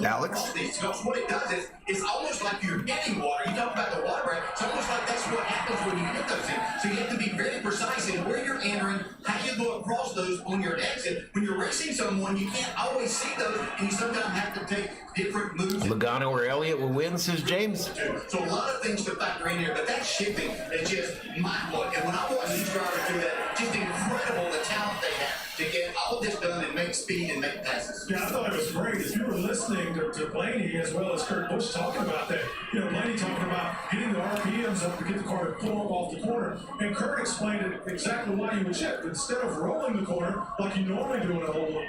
Alex? Because what it does is, it's almost like you're hitting water. You talk about the water break. It's almost like that's what happens when you hit those things. So you have to be very precise in where you're entering, how you go across those on your exit. When you're racing someone, you can't always see those, and you sometimes have to take different moves. Logano or Elliott will win, says James. So a lot of things to factor in here, but that shipping is just mind-blowing. And when I watch these drivers do that, just incredible the talent they have to get all this done and make speed and make passes. Yeah, I thought it was great. If you were listening to Blaney as well as Kurt Busch talking about that, Blaney talking about getting the RPMs up to get the car to pull up off the corner. And Kurt explained it exactly why you would chip. Instead of rolling the corner like you normally do in a whole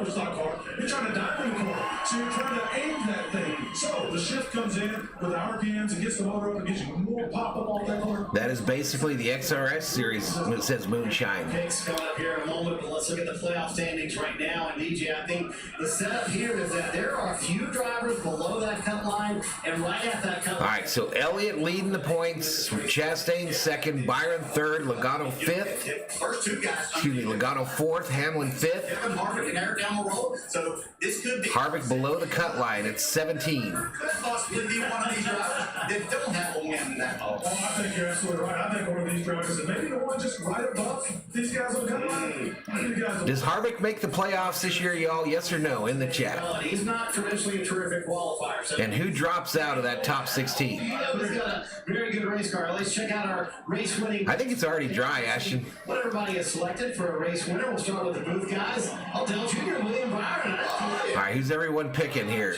stock car, you're trying to dive in the corner. So you're trying to aim that thing. So the shift comes in with the RPMs and gets the motor up and gets you more pop up off that corner. That is basically the XRS series when it says Moonshine. Picks coming up here in a moment, but let's look at the playoff standings right now. And DJ, I think the setup here is that there are a few drivers below that cut line and right at that cut All line. right, so Elliott leading the points, Chastain second, Byron third, Logano fifth. First two guys. Excuse me, Logano fourth, Hamlin fifth. Kevin Harvick and Eric down the road. So this could be. Harvick below the cut line at 17. Could possibly be one of these drivers that don't have a win in that ball. Oh, I think you're absolutely right. I think one of these drivers is maybe the one just right above these guys on the cut line. These guys Does Harvick make the playoffs this year, y'all? Yes or no in the chat? Well, he's not traditionally a terrific qualifier. So And who drops out of that top 16? he's got a very good race car. Let's check out our race winning. I think it's already dry, Ashton. What everybody has selected for a race winner. We'll start with the booth guys. I'll tell Junior William Byron. All right, who's everyone picking here?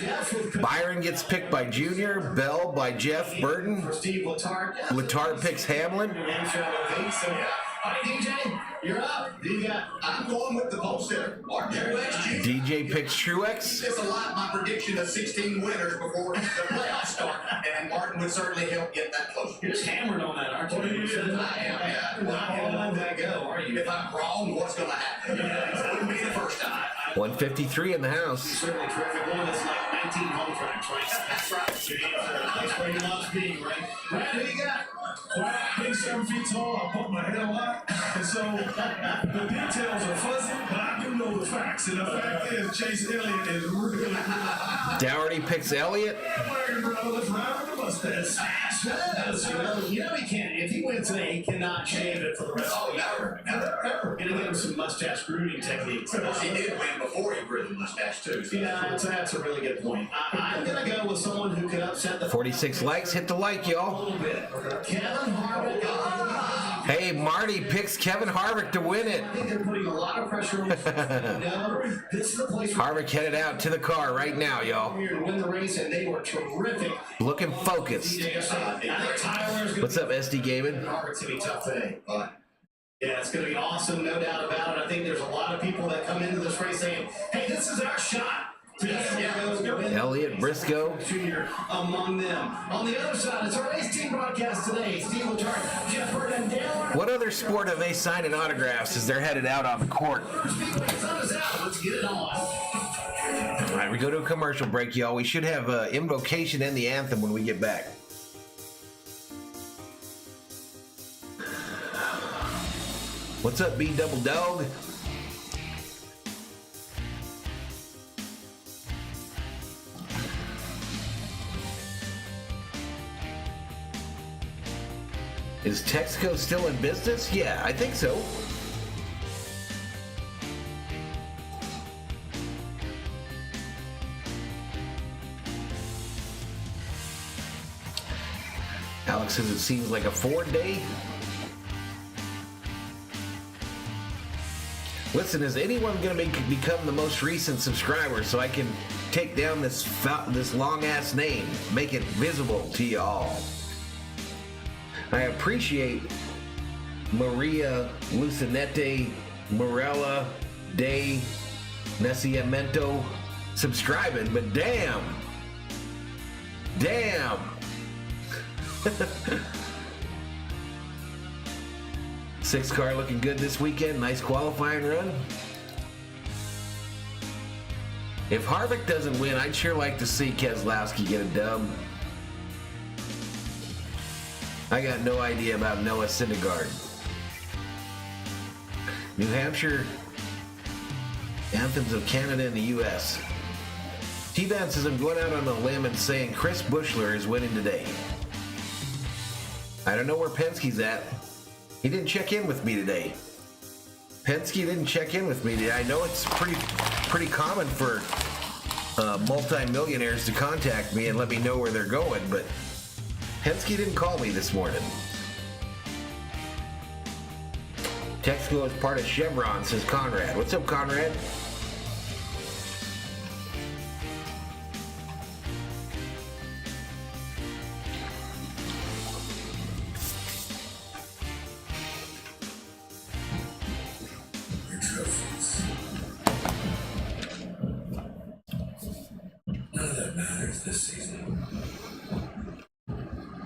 Byron gets picked by Junior, Bell by Jeff Burton. For Steve Letarte. Letarte picks Hamlin. New Hampshire, I think. So, all right, DJ, you're up. You got. I'm going with the pole sitter, Martin Truex Jr. DJ picks Truex. It's a lot, my prediction of 16 winners before the playoffs start, and Martin would certainly help get that closer. You're just hammered on that, aren't you? Oh, yeah. I am, yeah. You're not going to let that go, are you? If I'm wrong, what's going to happen? It wouldn't be the first time. 153 in the house. Certainly terrific. One that's like 19 home tracks, right? That's right. That's where he loves being, right? Brad, who you got? Well, being 7 feet tall, I bump my head a lot, and so the details are fuzzy, but I do know the facts. And the fact is, Chase Elliott is really good. Dougherty picks Elliott. Let's ride with the mustache. Yes, you know he can't. If he wins today, he cannot shave it for the rest of the year. Never. Gonna give him some mustache grooming techniques. He did win before he grew the mustache, too. So Yeah, that's a really good point. I'm gonna go with someone who could upset the 46 likes. Hit the like, a y'all. little bit. Kevin Harvick. Hey, Marty picks Kevin Harvick to win it. I think they're putting a lot of pressure on no, this is the place where Harvick headed out to the car right now, y'all. here to win the race, and they were terrific. Looking focused. I think Tyler's gonna What's up, SD Gaming? Harvick's gonna be tough today, but yeah, it's gonna be awesome, no doubt about it. I think there's a lot of people that come into this race saying, "Hey, this is our shot." Elliott, Briscoe. Junior among them. On the other side, it's our race team broadcast today. Steve Letarte, Jeff Burton, Dale. What other sport have they signing autographs as they're headed out on the court? Speedway, sun is out. Let's get it on. All right, we go to a commercial break, y'all. We should have Invocation and the Anthem when we get back. What's up, B Double Dog? Is Texaco still in business? Yeah, I think so. Alex says it seems like a Ford day. Listen, is anyone going to become the most recent subscriber so I can take down this long-ass name, make it visible to you all? I appreciate Maria Lucinete Morella de Nacimiento subscribing, but damn. Six car looking good this weekend. Nice qualifying run. If Harvick doesn't win, I'd sure like to see Keselowski get a dub. I got no idea about Noah Syndergaard. New Hampshire, Anthems of Canada and the U.S. T-Van says I'm going out on a limb and saying Chris Buechler is winning today. I don't know where Penske's at. He didn't check in with me today. Penske didn't check in with me today. I know it's pretty common for multi-millionaires to contact me and let me know where they're going, but Penske didn't call me this morning. Texaco is part of Chevron, says Conrad. What's up, Conrad? None of that matters this season.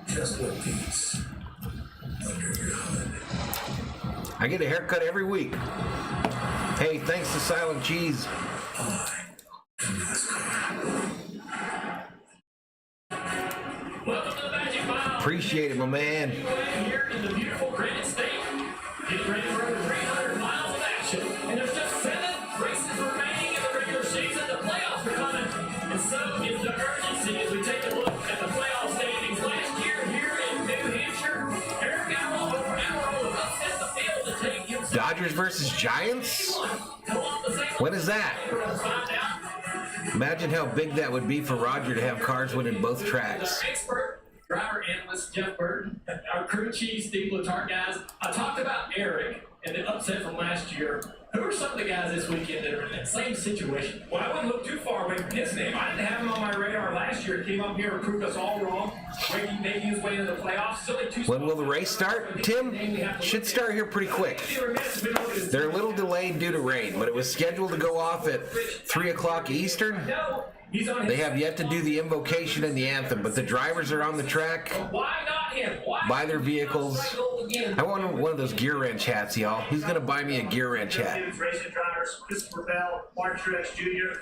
Just what beats under your hood. I get a haircut every week. Hey, thanks to Silent Cheese. I am Nascar. Welcome to the Magic Mile. Appreciate it, my man. Here in the beautiful Granite State. Getting ready for over 300 miles of action. And there's just 7 races remaining in the regular season. The playoffs are coming. And so is the urgency as we take a look at the playoff standings. Last year here in New Hampshire, Eric Allen over Amarillo upset the field to take himself. Dodgers versus Giants? When is that? Imagine how big that would be for Roger to have cars winning both tracks. Our expert driver analyst Jeff Burton, our crew chief Steve Letarte guys. I talked about Eric and the upset from last year. Who are some of the guys this weekend that are in that same situation? Well, I wouldn't look too far away from his name. I didn't have him on my radar last year. He came up here and proved us all wrong. Making his way into the playoffs. It's only 2 When will the race start, Tim? Should start here pretty quick. They're a little delayed due to rain, but it was scheduled to go off at 3 o'clock Eastern. They have yet to do the invocation and the anthem, but the drivers are on the track Why not him? Why by their vehicles. I want one of those gear wrench hats, y'all. Who's going to buy me a gear wrench hat? Racing drivers, Christopher Bell, Mark Truex Jr.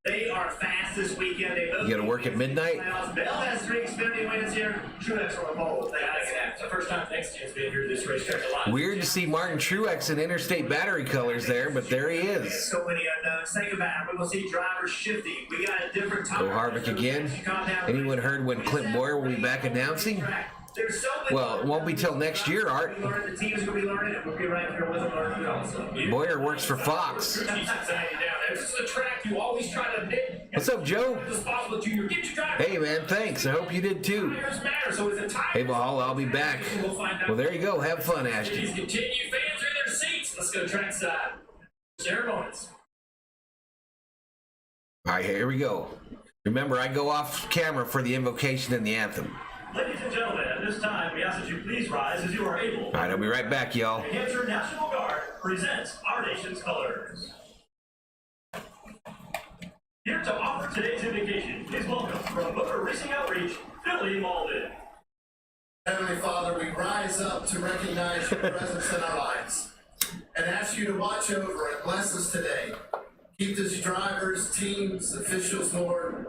They are fast this weekend. You got to work at midnight? Bell has 3 Xfinity wins here. Truex on the pole. It's the first time next year's been here to this racetrack a lot. Weird to see Martin Truex in Interstate Battery colors there, but there he is. So many unknowns. Think about it. We're going to see drivers shifting. We got a different time. Go Harvick again. Anyone heard when Clint Boyer will be back announcing? There's so many. Well, it won't be till next year, Art. The team's going to be learning, and we'll be right here with them learning also. Boyer works for Fox. This is a track you always try to admit. What's up, Joe? Hey, man, thanks. I hope you did too. Hey, Valhalla, I'll be back. Well, there you go. Have fun, Ashton. Continue fans in their seats. Let's go trackside. Ceremonies. All right, here we go. Remember, I go off camera for the invocation and the anthem. Ladies and gentlemen, at this time, we ask that you please rise as you are able. All right, I'll be right back, y'all. The Hampshire National Guard presents our nation's colors. Here to offer today's invocation, please welcome from Motor Racing Outreach, Billy Malden. Heavenly Father, we rise up to recognize your presence in our lives and ask you to watch over and bless us today. Keep these drivers, teams, officials, Lord.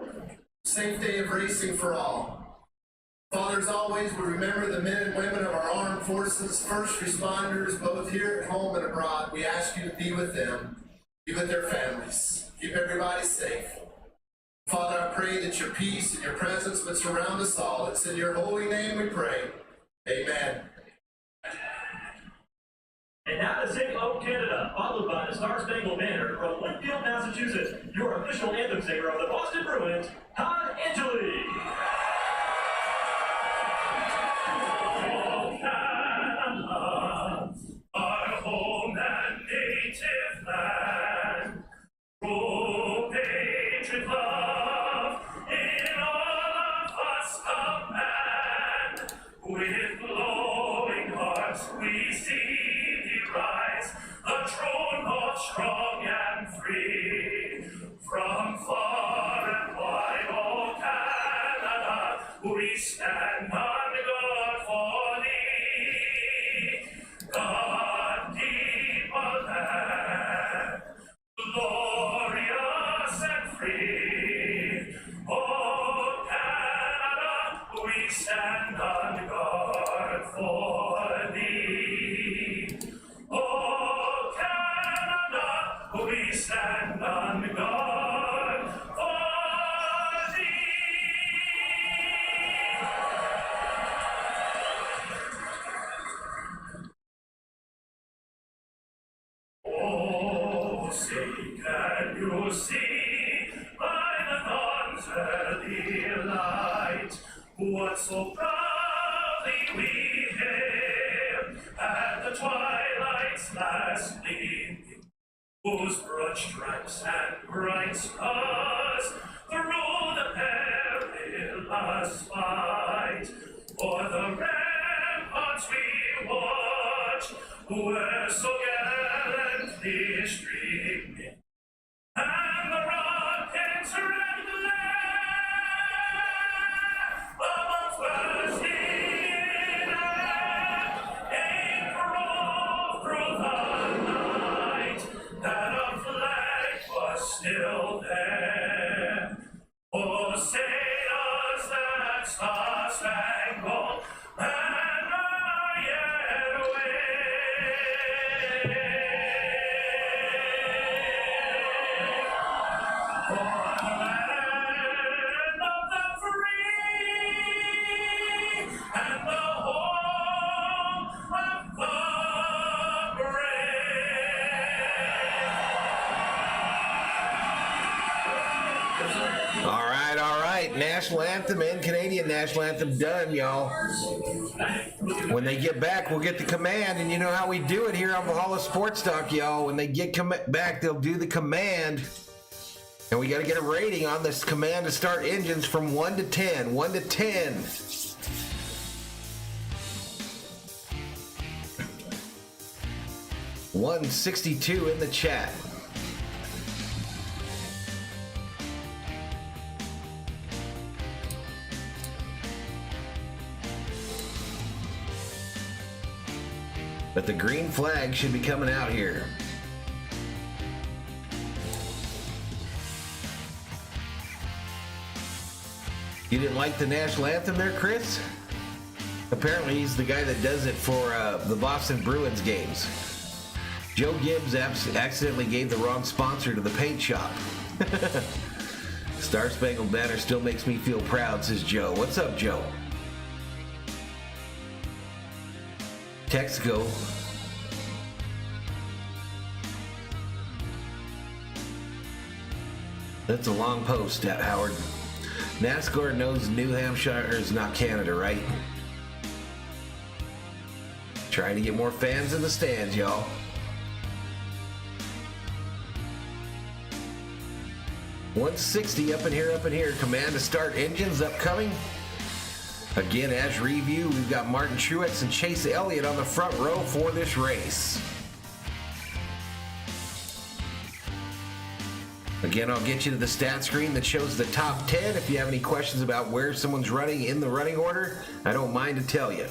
Safe day of racing for all. Father, as always, we remember the men and women of our armed forces, first responders, both here at home and abroad. We ask you to be with them, be with their families. Keep everybody safe. Father, I pray that your peace and your presence would surround us all. It's in your holy name we pray. Amen. now to Sing O Canada, followed by the Star Spangled Banner from Winfield, Massachusetts, your official anthem singer of the Boston Bruins, Todd Angeli. Oh, Canada, our home and native land, true patriot love in all of us command. With glowing hearts we see thee rise, the true north strong and free. From far and wide, oh Canada, we stand on guard for thee. God keep our land glorious and free. Oh Canada, we stand on guard for thee. Oh Canada, we stand on guard for thee. Oh, say, can you see by the dawn's early light what so proudly we hailed at the twilight's last gleaming, whose broad stripes and bright stars through the perilous fight for the ramparts we watch were so gallantly streaming, and the rockets red glare above bursting air, aim rolled through the night, that a flag was still there. Oh, sailors, that star-spangled banner yet wave. For the land of the free and the home of the brave. All right. National anthem and Canadian national anthem done, y'all. When they get back, we'll get the command, and you know how we do it here on Valhalla Sports Talk, y'all. When they get back, they'll do the command, and we got to get a rating on this command to start engines from 1 to 10. 1 to 10. $162 in the chat. But the green flag should be coming out here. You didn't like the national anthem there, Chris? Apparently he's the guy that does it for the Boston Bruins games. Joe Gibbs accidentally gave the wrong sponsor to the paint shop. Star Spangled Banner still makes me feel proud, says Joe. What's up, Joe? Texaco. That's a long post, Howard. NASCAR knows New Hampshire is not Canada, right? Trying to get more fans in the stands, y'all. $160 up in here. Command to start engines upcoming. Again, as review, we've got Martin Truex and Chase Elliott on the front row for this race. Again, I'll get you to the stat screen that shows the top 10. If you have any questions about where someone's running in the running order, I don't mind to tell you.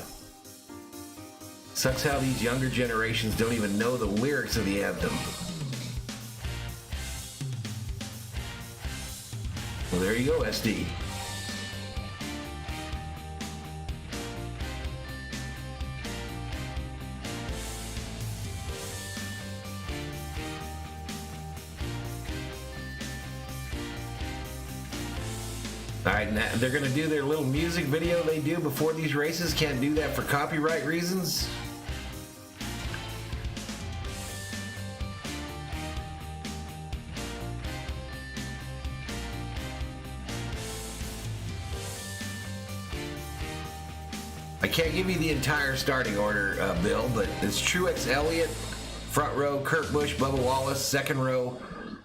Sucks how these younger generations don't even know the lyrics of the anthem. Well, there you go, SD. All right, now they're going to do their little music video they do before these races. Can't do that for copyright reasons. I can't give you the entire starting order, Bill, but it's Truex Elliott, front row, Kurt Busch, Bubba Wallace, second row,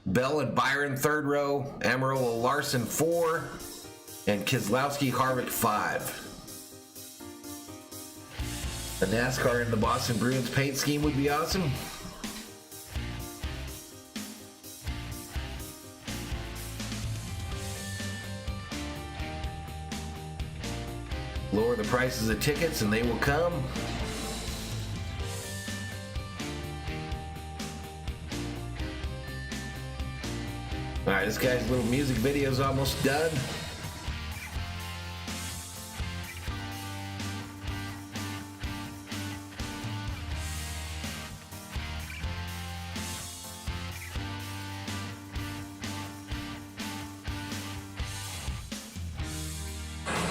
Bell and Byron, third row, Amarillo Larson, 4, and Keselowski Harvick, 5. A NASCAR in the Boston Bruins paint scheme would be awesome. Lower the prices of tickets and they will come. All right, this guy's little music video is almost done.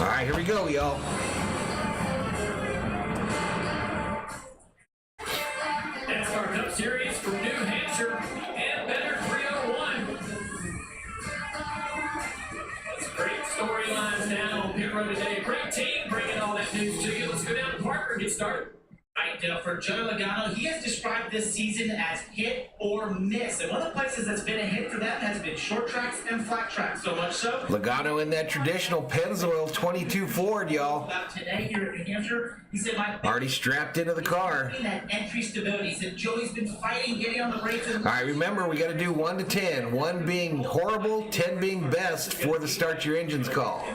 All right, here we go, y'all. NASCAR Cup Series from New Hampshire, Ambetter 301. That's great storylines down on pit road today. Great team bringing all that news to you. Let's go down to Parker and get started. Right, for Joe Logano, he has described this season as hit or miss. And one of the places that's been a hit for them has been short tracks and flat tracks. So much so. Logano in that traditional Pennzoil 22 Ford, y'all. About today here at New Hampshire, he said, already strapped into the car. That entry stability. He said Joey's been fighting, getting on the brakes. All right, remember, we got to do 1 to 10. 1 being horrible, 10 being best for the start your engines call.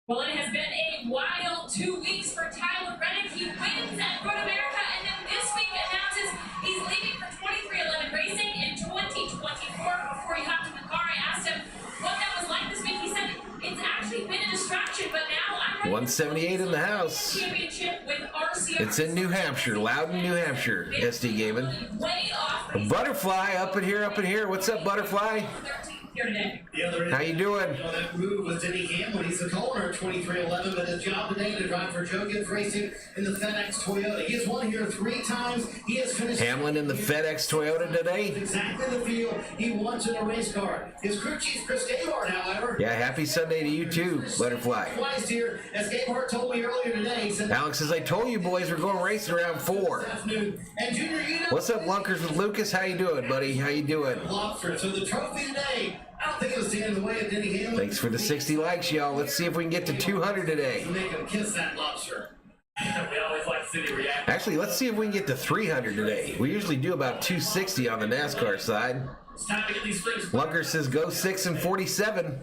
Well, it has been a wild 2 weeks for Tyler Reddick. He wins at Road America, and then this week announces he's leaving for 2311 Racing in 2024. Before he hopped in the car, I asked him what that was like this week. He said it's actually been a distraction, but now I'm ready 178 in the house. Championship with RCR. It's in New Hampshire, Loudon, New Hampshire. SD Gaiman. Way off. Butterfly up in here, up in here. What's up, Butterfly? 13th here today. The other end, How you doing? well, that move was Denny Hamlin. He's the co-owner of 2311, but his job today to drive for Joe Gibbs Racing in the FedEx Toyota. He has won here 3 times. He has finished Hamlin in the FedEx Toyota today. exactly the field he wants in a race car. His crew chief, Chris Gabehart, however, Yeah, happy Sunday to you too, Butterfly. twice here. As Gabehart told me earlier today, he said, Alex says, I told you boys we're going racing around 4. this afternoon. And Junior, you know, What's up, Lunkers with Lucas? How you doing, buddy? How you doing? lobster. So the trophy today, I don't think it was standing in the way of Denny Hamlin. Thanks for the 60 likes, y'all. Let's see if we can get to 200 today. Make him kiss that lobster. We always like to see the reaction. Actually, let's see if we can get to 300 today. We usually do about 260 on the NASCAR side. It's time to get these things. Lunker says go 6 and 47.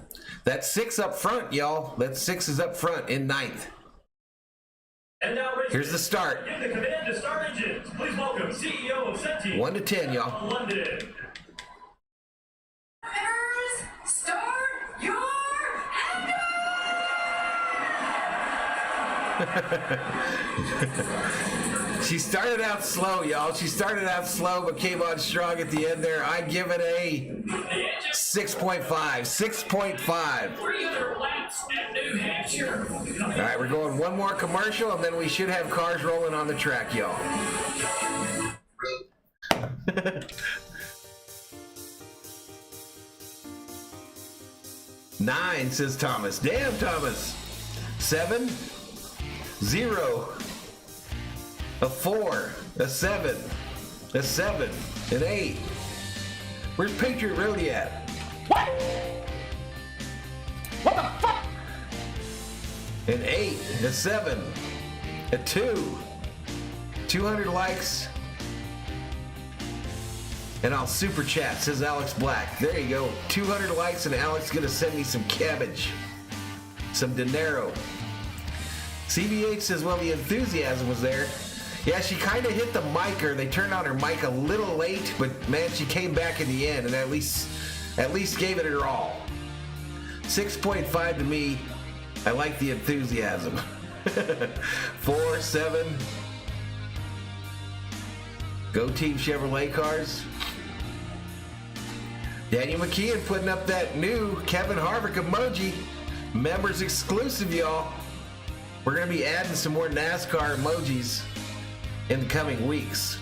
That's 6 up front, y'all. That 6 is up front in 9th. And now, Here's the start. Give the command to start engines. Please welcome CEO of Senti, 1 to 10, y'all. London. Start your She started out slow, y'all. She started out slow, but came on strong at the end there. I give it a 6.5. 6.5. 300 laps at New Hampshire. All right, we're going one more commercial, and then we should have cars rolling on the track, y'all. Nine, says Thomas. Damn, Thomas. 7, 0, a 4, a 7, a 7, an 8. Where's Patriot Roadie at? What? What the fuck? An 8, a 7, a 2, 200 likes, and I'll super chat, says Alex Black. There you go. 200 likes, and Alex is going to send me some cabbage, some dinero. CBH says, well, the enthusiasm was there. Yeah, she kind of hit the mic, or they turned on her mic a little late, but man, she came back in the end and at least gave it her all. 6.5 to me. I like the enthusiasm. 4, 7. Go Team Chevrolet cars. Daniel McKeon putting up that new Kevin Harvick emoji. Members exclusive, y'all. We're going to be adding some more NASCAR emojis in the coming weeks.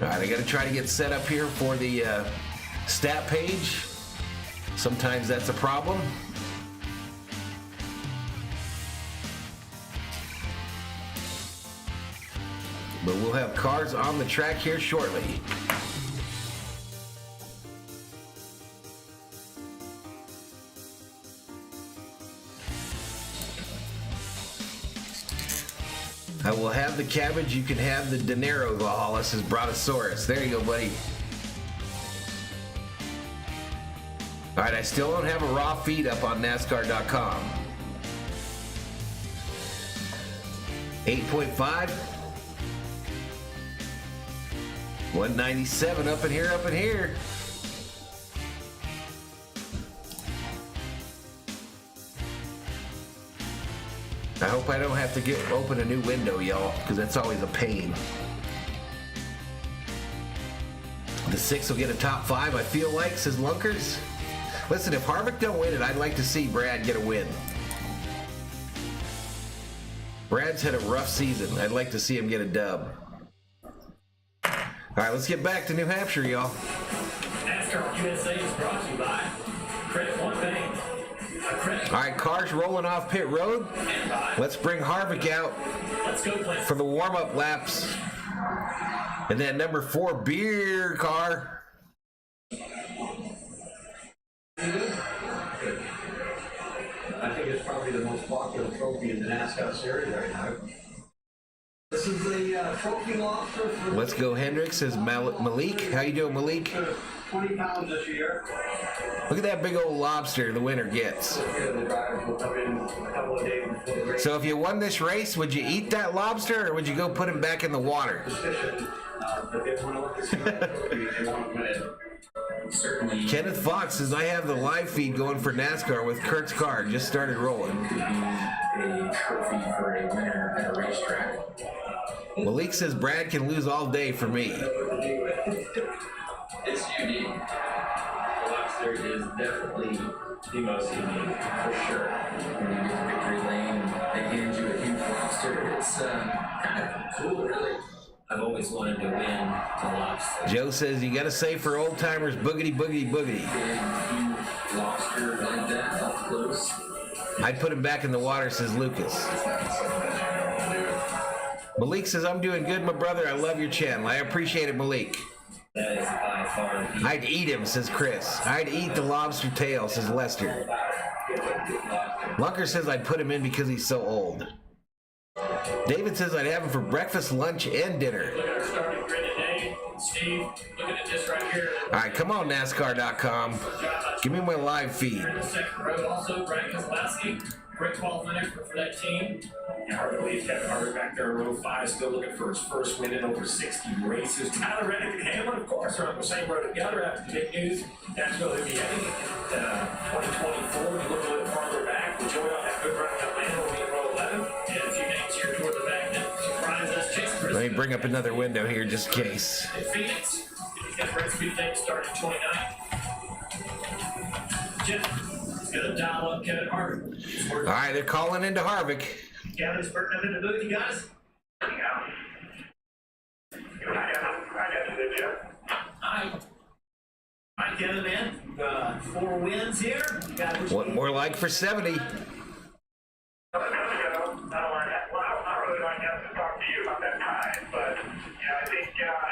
All right, I got to try to get set up here for the stat page. Sometimes that's a problem. but we'll have cars on the track here shortly. I will have the cabbage. You can have the dinero, Valhalla, says Brontosaurus. There you go, buddy. All right, I still don't have a raw feed up on NASCAR.com. 8.5. 197 up in here, up in here. I hope I don't have to open a new window, y'all, because that's always a pain. The 6 will get a top 5, I feel like, says Lunkers. Listen, if Harvick don't win it, I'd like to see Brad get a win. Brad's had a rough season. I'd like to see him get a dub. All right, let's get back to New Hampshire, y'all. NASCAR USA is brought to you by Credit One Bank. All right, cars rolling off pit road. Let's bring Harvick out for the warm-up laps. And then number 4 beer car. I think it's probably the most popular trophy in the NASCAR series right now. This is the trophy lobster for... Let's go, Hendricks, says Malik. How you doing, Malik? 20 pounds this year. Look at that big old lobster the winner gets. So if you won this race, would you eat that lobster or would you go put him back in the water? Kenneth Fox says, I have the live feed going for NASCAR with Kurt's car. Just started rolling. A trophy for a winner at a racetrack. Malik says Brad can lose all day for me. It's unique. The lobster is definitely the most unique, for sure. When you get victory lane and they hand you a huge lobster, it's kind of cool, really. I've always wanted to win the lobster. Joe says you gotta say for old timers, boogity boogity boogity. Big, huge lobster like that up close. I'd put him back in the water, says Lucas. Malik says, I'm doing good, my brother. I love your channel. I appreciate it, Malik. That is by far the I'd eat him, says Chris. I'd eat the lobster tail, says Lester. Lunker says I'd put him in because he's so old. David says I'd have him for breakfast, lunch, and dinner. Look at our starting grid today. Steve, looking at this right here. All right, come on, NASCAR.com. Give me my live feed. In the second row also, Brian Kozlowski. Great qualifying effort for that team. And hard to believe Kevin Harvick back there in row 5, still looking for his first win in over 60 races. Tyler Reddick and Hamlin, of course, are on the same road together after the big news. That's really be heading in 2024. When you look a little farther back, the Joy on that good run in Atlanta will be in row 11. And a few names here toward the back that surprise us. Chase Briscoe. Let me bring up another window here just in case. In Phoenix, he's got Brent Speed Day starting 29th. Jeff. Gonna dial up Kevin Harvick. All right, they're calling into Harvick. Kevin's burning up in the booth, you guys. I got you, Jeff. Hi, Kevin, man. 4 wins here. What more like for 70? I don't really like to talk to you about that time, but yeah, I think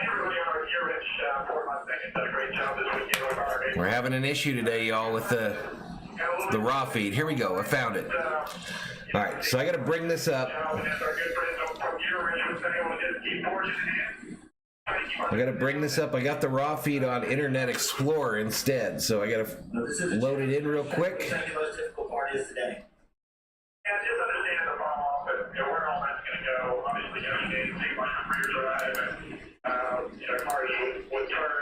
everybody on our year rich for my second did a great job this weekend with our game. We're having an issue today, y'all, with the raw feed. Here we go. I found it. All right, so I got to bring this up. I got to bring this up. I got the raw feed on Internet Explorer instead, so I got to load it in real quick. The second most difficult part is today. Yeah, just understand the fall off, but where all that's going to go. Obviously, you need to take much for your drive, and cars would turn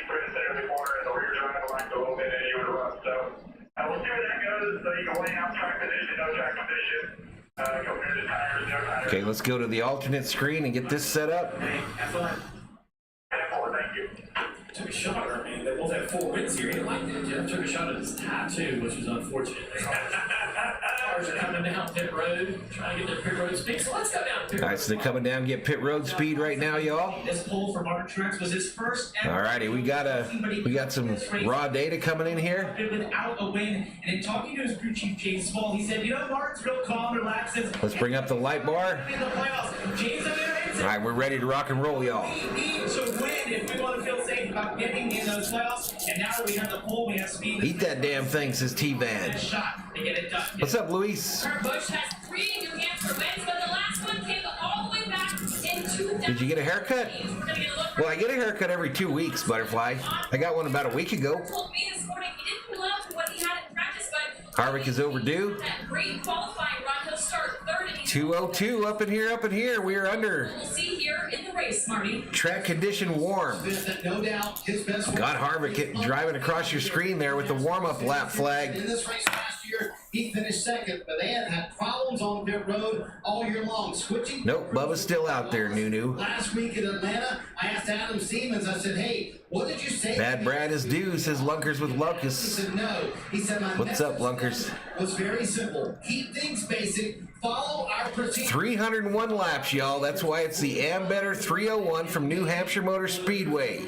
pretty there in the corner, and the rear drive might go a little bit, and you would run. So we'll see where that goes. So you can weigh out track position, no track position. Compare the tires, no tires. Okay, let's go to the alternate screen and get this set up. Hey, have fun. Thank you. Took a shot at me. They both had 4 wins here. He didn't like that. Jeff took a shot at his tattoo, which was unfortunate. drivers are coming down pit road, trying to get their pit road speed. So let's go down pit road. All right, so they're coming down, get pit road speed right now, y'all. This pole for Martin Truex was his first ever. All righty, we got some raw data coming in here. Without a win, and in talking to his crew chief James SKOL, he said, Martin's real calm, relaxed. Let's bring up the light bar. In the playoffs, James, All right, we're ready to rock and roll, y'all. we need to win if we want to feel safe about getting in those playoffs. And now that we have the pole, we have speed. Eat that damn thing, says T-Van. Shot to get it done. What's up, Luis? Kurt Busch has 3 New Hampshire wins, but the last one came all the way back in 2000. Did you get a haircut? We're gonna get a look. Well, I get a haircut every 2 weeks, Butterfly. I got one about a week ago. Told me this morning he didn't pull out what he had in practice, but Harvick is overdue. that great qualifying run, he'll start third, and he's 202 up in here. We are under. We'll see here in the race, Marty. Track condition warm. No doubt his best. Got Harvick driving across your screen there with the warm-up lap flag. In this race last year, he finished second, but they had problems on pit road all year long. Switching. Nope, Bubba's still out there, Nunu. Last week in Atlanta, I asked Adam Stevens, I said, hey, what did you say? Bad Brad is due, says Lunkers with He Locusts. said, no. He said, my What's up, message Lunkers? was very simple. Keep things basic. Follow our procedure. 301 laps, y'all. That's why it's the Ambetter 301 from New Hampshire Motor Speedway.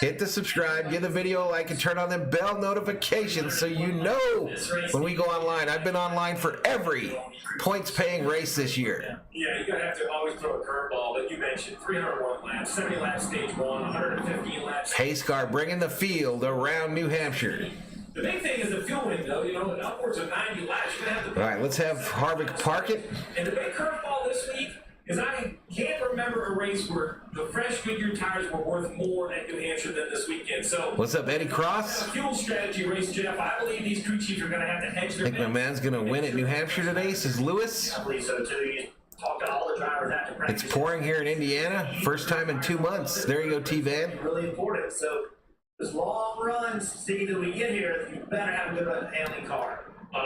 Hit the subscribe, give the video a like, and turn on them bell notifications so you know when we go online. I've been online for every points-paying race this year. Yeah, you're gonna have to always throw a curveball, but you mentioned 301 laps, 70 laps stage 1, 115 laps. Pace car bringing the field around New Hampshire. The big thing is the fuel window, upwards of 90 laps. You're gonna have to. All right, let's have Harvick park it. And the big curveball this week is I can't remember a race where the fresh Goodyear tires were worth more at New Hampshire than this weekend. So What's up, Eddie Cross? fuel strategy race, Jeff. I believe these crew chiefs are going to have to hedge I their think my man's going to win at New Hampshire today, says Lewis. I believe so too. You talk to all the drivers after practice. It's pouring here in Indiana. First time in 2 months. There you go, T-Van. Really important. So this long runs, see that we get here, you better have a good handling car.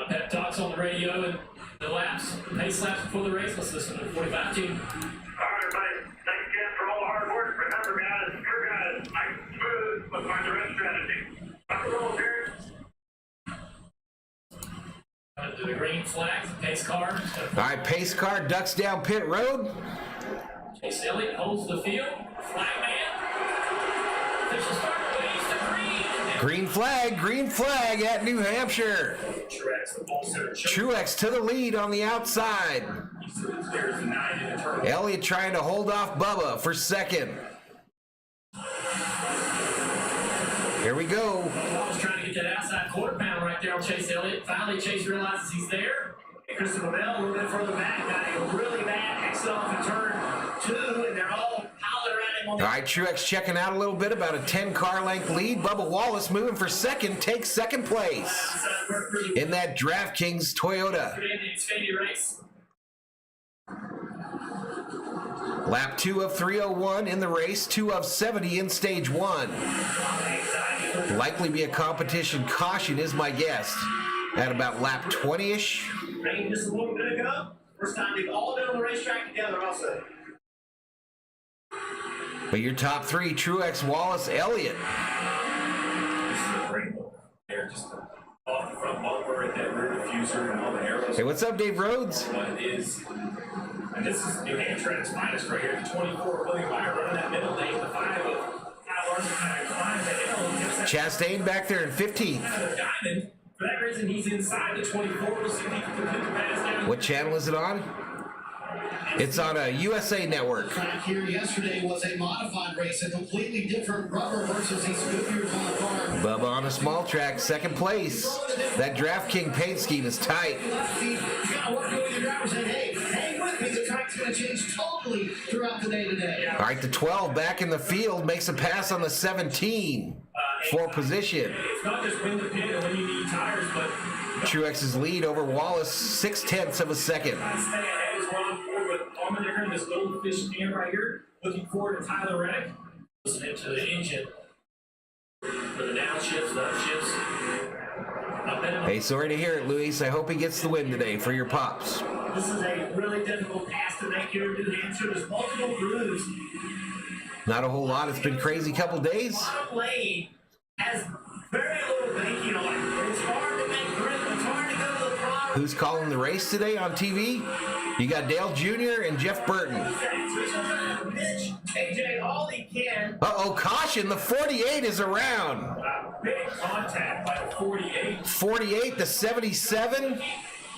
Pep talks on the radio and the laps, pace laps before the race. Let's listen to the 45 team. All right, everybody. Thanks again for all the hard work. Remember, guys, your guys, like smooth, but find the rest strategy. Rock and roll, Terry. To the green flag, pace car. All right, pace car ducks down pit road. Chase Elliott holds the field. Flag man. Official start, waves to Green flag at New Hampshire. Truex, the pole sitter. Truex to the lead on the outside. There's 9 in the turn. Elliott trying to hold off Bubba for second. Here we go. Ball's trying to get that outside quarter pound right there on Chase Elliott. Finally, Chase realizes he's there. And Christopher Bell a little bit further back. Got a really bad exit off in turn 2, and they're all hollering at him on All the right, Truex checking out a little bit, about a 10-car length lead. Bubba Wallace moving for second, takes second place outside. in that DraftKings Toyota. Xfinity race. Lap 2 of 301 in the race, 2 of 70 in stage 1. Likely be a competition caution is my guess at about lap 20-ish. Rain just a little bit ago. First time they've all been on the racetrack together also. But your top 3, Truex, Wallace, Elliott. This is a great one. They're just off the front bumper and that rear diffuser and all the arrows. Hey, what's up, Dave Rhodes? What it is. And this is New Hampshire at its finest right here. The 24 William Byron running that middle lane. The 5 of Kyle Larson kind of climbs that hill. Chastain back there in 15th. Diamond. For that reason, he's inside the 24. We'll see if he can complete the pass down. What channel is it on? It's on a USA Network. Track here yesterday was a modified race, a completely different rubber versus these Goodyears on the car. Bubba on a small track, second place. That DraftKings paint scheme is tight. You gotta work with your drivers and hey, hang with me. The track's gonna change totally throughout the day today. All right, the 12 back in the field makes a pass on the 17 for position. It's not just win the pit and when you need tires, but Truex's lead over Wallace, 0.6 of a second. stay ahead is one forward with Allmendinger in this goldfish can right here. Looking forward to Tyler Reddick. Listening to the engine for the downshifts, the upshifts. Hey, sorry to hear it, Luis. I hope he gets the win today for your pops. This is a really difficult pass to make here in New Hampshire. There's multiple grooves. Not a whole lot. It's been crazy couple days. Bottom lane has very little banking on it. It's hard to make grip. It's hard to go to the throttle Who's calling the race today on TV? You got Dale Jr. and Jeff Burton. AJ, all he can. Uh-oh, caution. The 48 is around. Big contact by the 48. 48, the 77,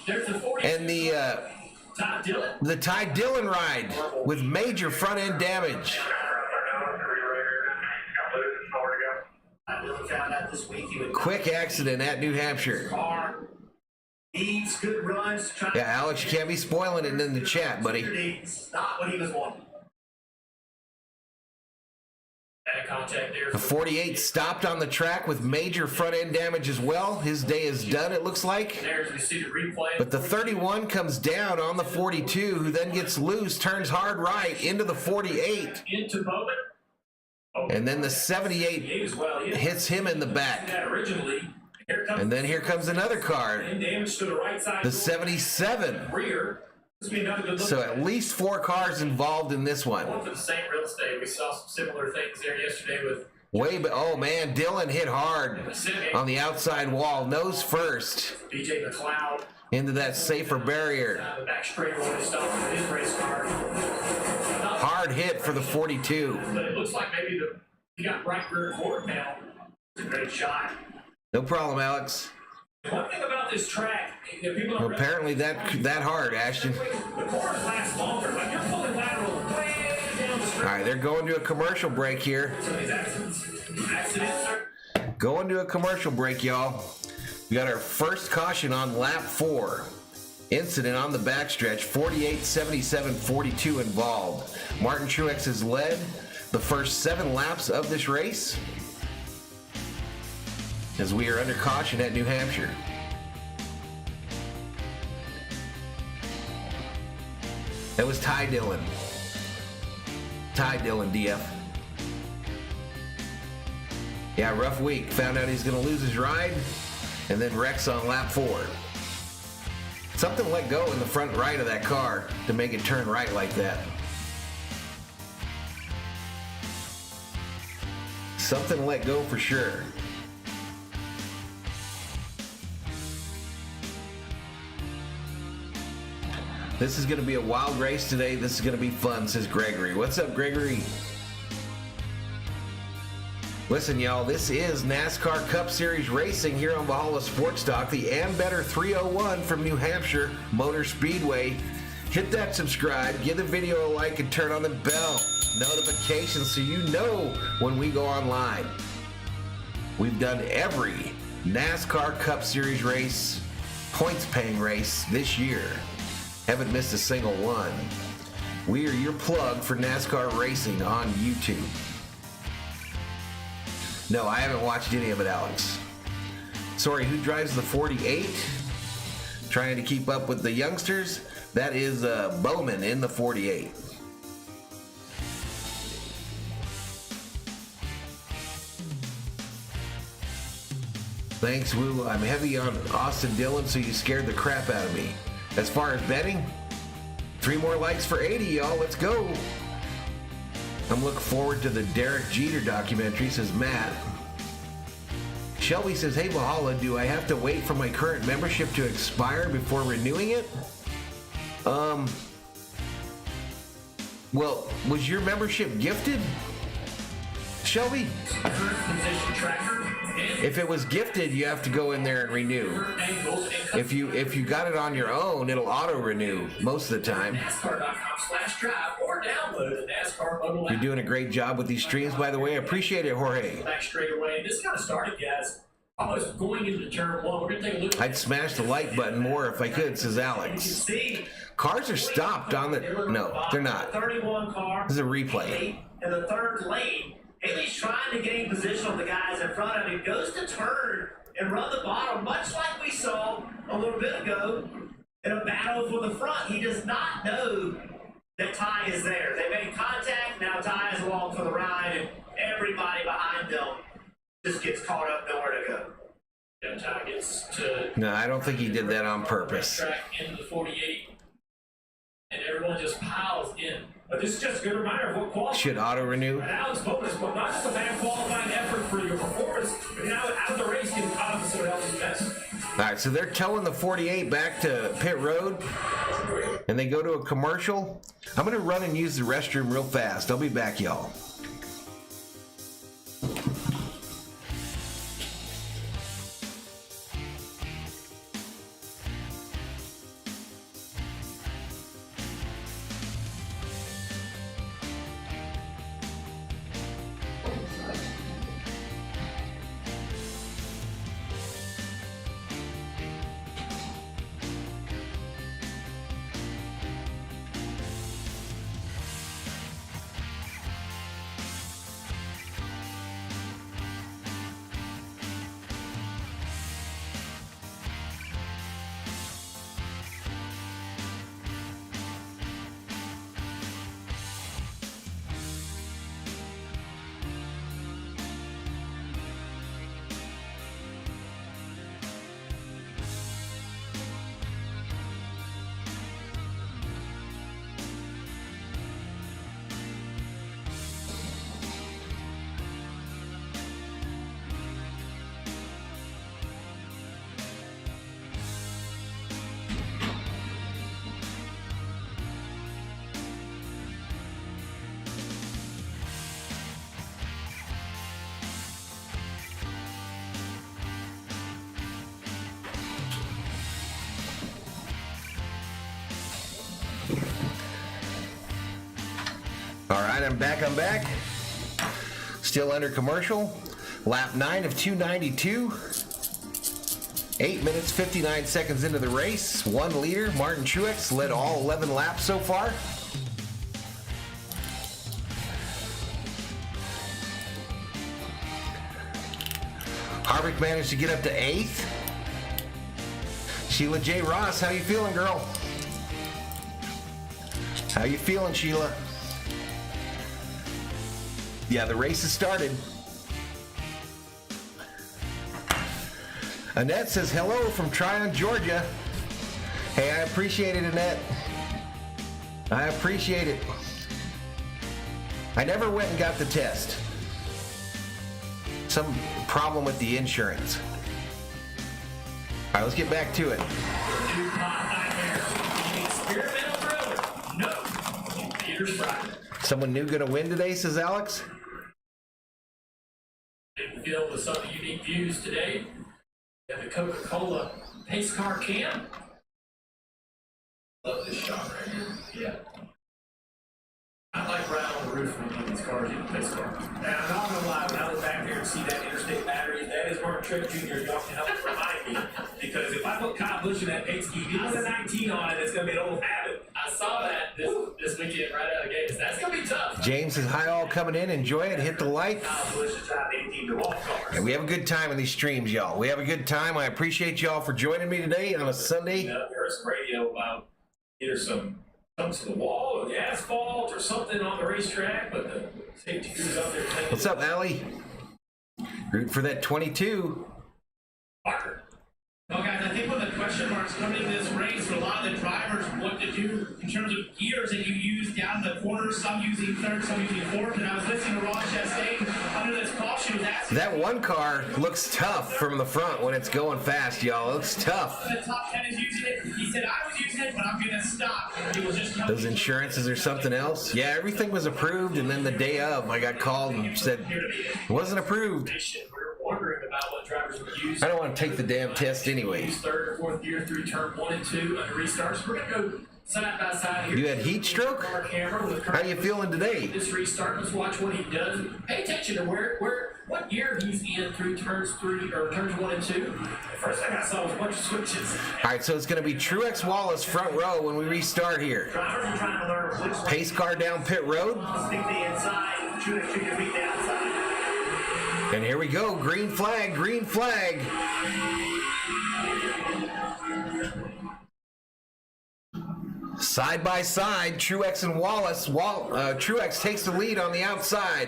There's the 40. and the Ty Dillon ride with major front end damage. Found out this week he would Quick accident at New Hampshire. needs good runs. Yeah, Alex, you can't be spoiling it in the chat, buddy. It's not what he was wanting. Bad contact there. The 48 stopped on the track with major front end damage as well. His day is done, it looks like. There's we see the replay. But the 31 comes down on the 42, who then gets loose, turns hard right into the 48. Into Bowman. And then the 78 as well. He hits him in the back. that originally. Here comes And then here comes another car, and damage to the right side. the 77. Rear. This will be another good look. So at least 4 cars involved in this one. Going for the same real estate. We saw some similar things there yesterday with Oh man, Dillon hit hard on the outside wall, nose first, BJ McLeod. into that safer barrier. The back straightaway stop for his race car. Hard hit for the 42. But it looks like maybe he got right rear forward now. It's a great shot. No problem, Alex. One thing about this track, that people Well, don't apparently that hard, Ashton. the cars last longer. Like you're pulling lateral way down the All straight. right, they're going to a commercial break here. Some of these accidents are Going to a commercial break, y'all. We got our first caution on lap 4. Incident on the backstretch, 48, 77, 42 involved. Martin Truex has led the first 7 laps of this race as we are under caution at New Hampshire. That was Ty Dillon. Ty Dillon, DF. Yeah, rough week. Found out he's going to lose his ride and then wrecks on lap 4. Something let go in the front right of that car to make it turn right like that. Something let go for sure. This is going to be a wild race today. This is going to be fun, says Gregory. What's up, Gregory? Listen, y'all, this is NASCAR Cup Series racing here on Valhalla Sports Talk, the Ambetter 301 from New Hampshire Motor Speedway. Hit that subscribe, give the video a like, and turn on the bell notifications so you know when we go online. We've done every NASCAR Cup Series race, points-paying race this year. Haven't missed a single one. We are your plug for NASCAR racing on YouTube. No, I haven't watched any of it, Alex. Sorry, who drives the 48? Trying to keep up with the youngsters? That is Bowman in the 48. Thanks, Woo. I'm heavy on Austin Dillon, so you scared the crap out of me. As far as betting, 3 more likes for 80, y'all. Let's go. I'm looking forward to the Derek Jeter documentary, says Matt. Shelby says, hey, Valhalla, do I have to wait for my current membership to expire before renewing it? Well, was your membership gifted, Shelby? current position tracker. If it was gifted, you have to go in there and renew. Angles and If you got it on your own, it'll auto-renew most of the time. NASCAR.com/drive or download the NASCAR mobile You're app. doing a great job with these streams, by the way. I appreciate it, Jorge. Back straight away. This kind of started, guys. Almost going into turn 1. We're going to take a look. I'd smash the like button more if I could, says You can Alex. see. Cars are stopped on the... No, they're not. 31 car. This is a replay. In the third lane, Haley's trying to gain position on the guys in front of him. Goes to turn and run the bottom, much like we saw a little bit ago in a battle for the front. He does not know that Ty is there. They made contact. Now Ty is along for the ride, and everybody behind them just gets caught up, nowhere to go. Yeah, Ty gets to No, I don't think he did that on purpose. track into the 48. And everyone just piles in. But this is just a good reminder of what qualifying. Should auto renew. And Alex bonus, but not just a bad qualifying effort for your performance, but now out of the race getting caught up with someone else's best. All right, so they're towing the 48 back to pit road, and they go to a commercial. I'm going to run and use the restroom real fast. I'll be back, y'all. All right, I'm back. Still under commercial. Lap 9 of 292. 8 minutes, 59 seconds into the race. 1 leader, Martin Truex, led all 11 laps so far. Harvick managed to get up to 8th. Sheila J. Ross, how you feeling, girl? How you feeling, Sheila? Yeah, the race has started. Annette says hello from Tryon, Georgia. Hey, I appreciate it, Annette. I appreciate it. I never went and got the test. Some problem with the insurance. All right, let's get back to it. Someone new gonna win today, says Alex. Filled with some unique views today. We have the Coca-Cola pace car can. Love this shot right here. Yeah. I like right on the roof when you get these cars in the pace car. And I'm not gonna lie, when I look back there and see that interstate battery, that is Martin Truex Jr. y'all can help remind me. Because if I put Kyle Busch in that pace ski, he has a 19 on it, it's gonna be an old habit. I saw that this weekend right out of the gate. That's gonna be tough. James says hi all coming in, enjoy it, hit the like. Kyle Busch is driving 18 to walk cars. And we have a good time in these streams, y'all. We have a good time. I appreciate y'all for joining me today on a Sunday. There's some radio about either some comes to the wall or the asphalt or something on the racetrack, but the safety crews out there. What's up, Allie? Root for that 22. Parker. Well, guys, I think one of the question marks coming into this race for a lot of the drivers, what to do in terms of gears that you use down the corners, some using third, some using fourth. And I was listening to Ross Chastain under this caution. He was asking. That one car looks tough from the front when it's going fast, y'all. It looks tough. The top 10 is using it. He said, I was using it, but I'm going to stop. He was just Those insurances or something else? Yeah, everything was approved, and then the day of, I got called and said it wasn't approved. We're wondering about what drivers would use. I don't want to take the damn test anyway. Use third or fourth gear through turn 1 and 2 under restarts. We're going to go side by side here. You had heat stroke? How you feeling today? This restart, let's watch what he does. Pay attention to what gear he's in through turns 1 and 2. The first thing I saw was a bunch of switches. All right, so it's going to be Truex Wallace front row when we restart here. Drivers are trying to learn which Pace car down pit road. stick the inside, Truex Jr. beat the outside. And here we go, green flag, green flag. Side by side, Truex and Wallace. Truex takes the lead on the outside.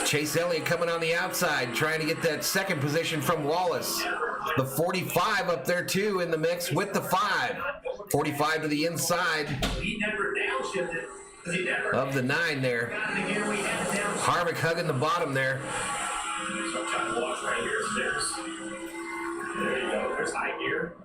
Chase Elliott coming on the outside, trying to get that second position from Wallace. The 45 up there too in the mix with the 5. 45 to the inside He never downshifted because he never of the 9 there. got in the gear. We had to downshift. Harvick hugging the bottom there. So I'm trying to watch right here. There you go. There's high gear.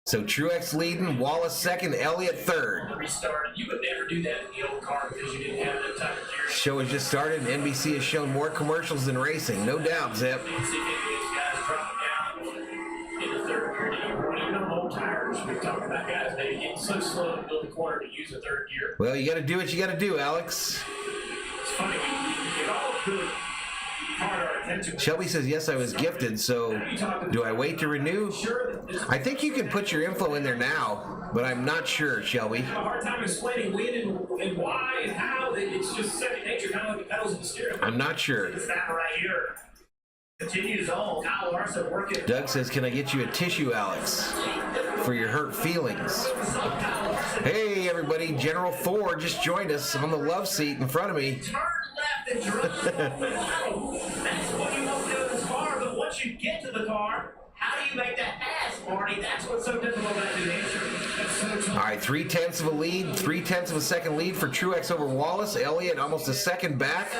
So Truex leading, Wallace second, Elliott third. Restart. You would never do that in the old car because you didn't have that type of gear. Show has just started, and NBC has shown more commercials than racing. No doubt, Zip. You see maybe these guys dropping down in the third gear. Even on old tires, we've talked about guys maybe getting so slow to build the corner to use a third gear. Well, you got to do what you got to do, Alex. It's funny, we get all good hard our attention. Shelby says, yes, I was gifted, so do I wait to renew? I think you can put your info in there now, but I'm not sure, Shelby. I have a hard time explaining when and why and how. It's just second nature, kind of like the pedals and the steering wheel. I'm not sure. It's that right here. Continues on. Kyle Larson working. Doug says, can I get you a tissue, Alex, for your hurt feelings? Hey, everybody, General Thor just joined us on the love seat in front of me. Turn left and drive. That's what you want to do in this car, but once you get to the car, how do you make that pass, Marty? That's what's so difficult about New Hampshire. That's so tough. All right, 3/10 of a lead, 3/10 of a second lead for Truex over Wallace. Elliott almost a second back.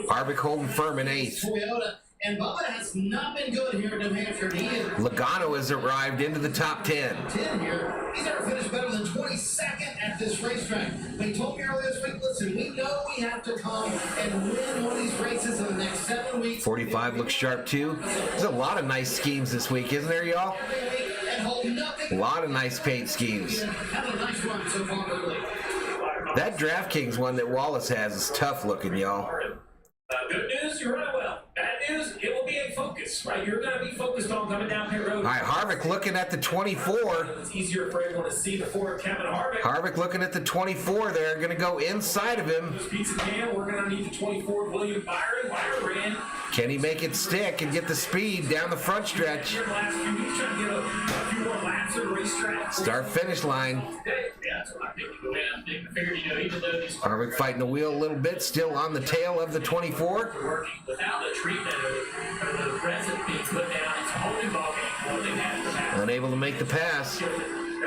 Harvick holding firm in 8th. Toyota. And Bubba has not been good here in New Hampshire. He is Logano has arrived into the top 10. 10 here. He's never finished better than 22nd at this racetrack. But he told me earlier this week, listen, we know we have to come and win one of these races in the next 7 weeks. 45 looks sharp too. There's a lot of nice schemes this week, isn't there, y'all? And hold nothing. A lot of nice paint schemes. Having a nice run so far early. That DraftKings one that Wallace has is tough looking, y'all. Good news, you're running well. Bad news, it will be a focus, right? You're going to be focused on coming down pit road. All right, Harvick looking at the 24. It's easier for everyone to see the forward Kevin Harvick. Harvick looking at the 24 there, going to go inside of him. Pizza Can, we're going to need the 24 William Byron. Byron ran Can he make it stick and get the speed down the front stretch? here the last few weeks, trying to get a few more laps of the racetrack. Start finish line. Yeah, that's what I think. I figured, even though these Harvick fighting the wheel a little bit, still on the tail of the 24. working without the treatment or the resin being put down, it's a whole new ballgame. One thing has to happen. Unable to make the pass.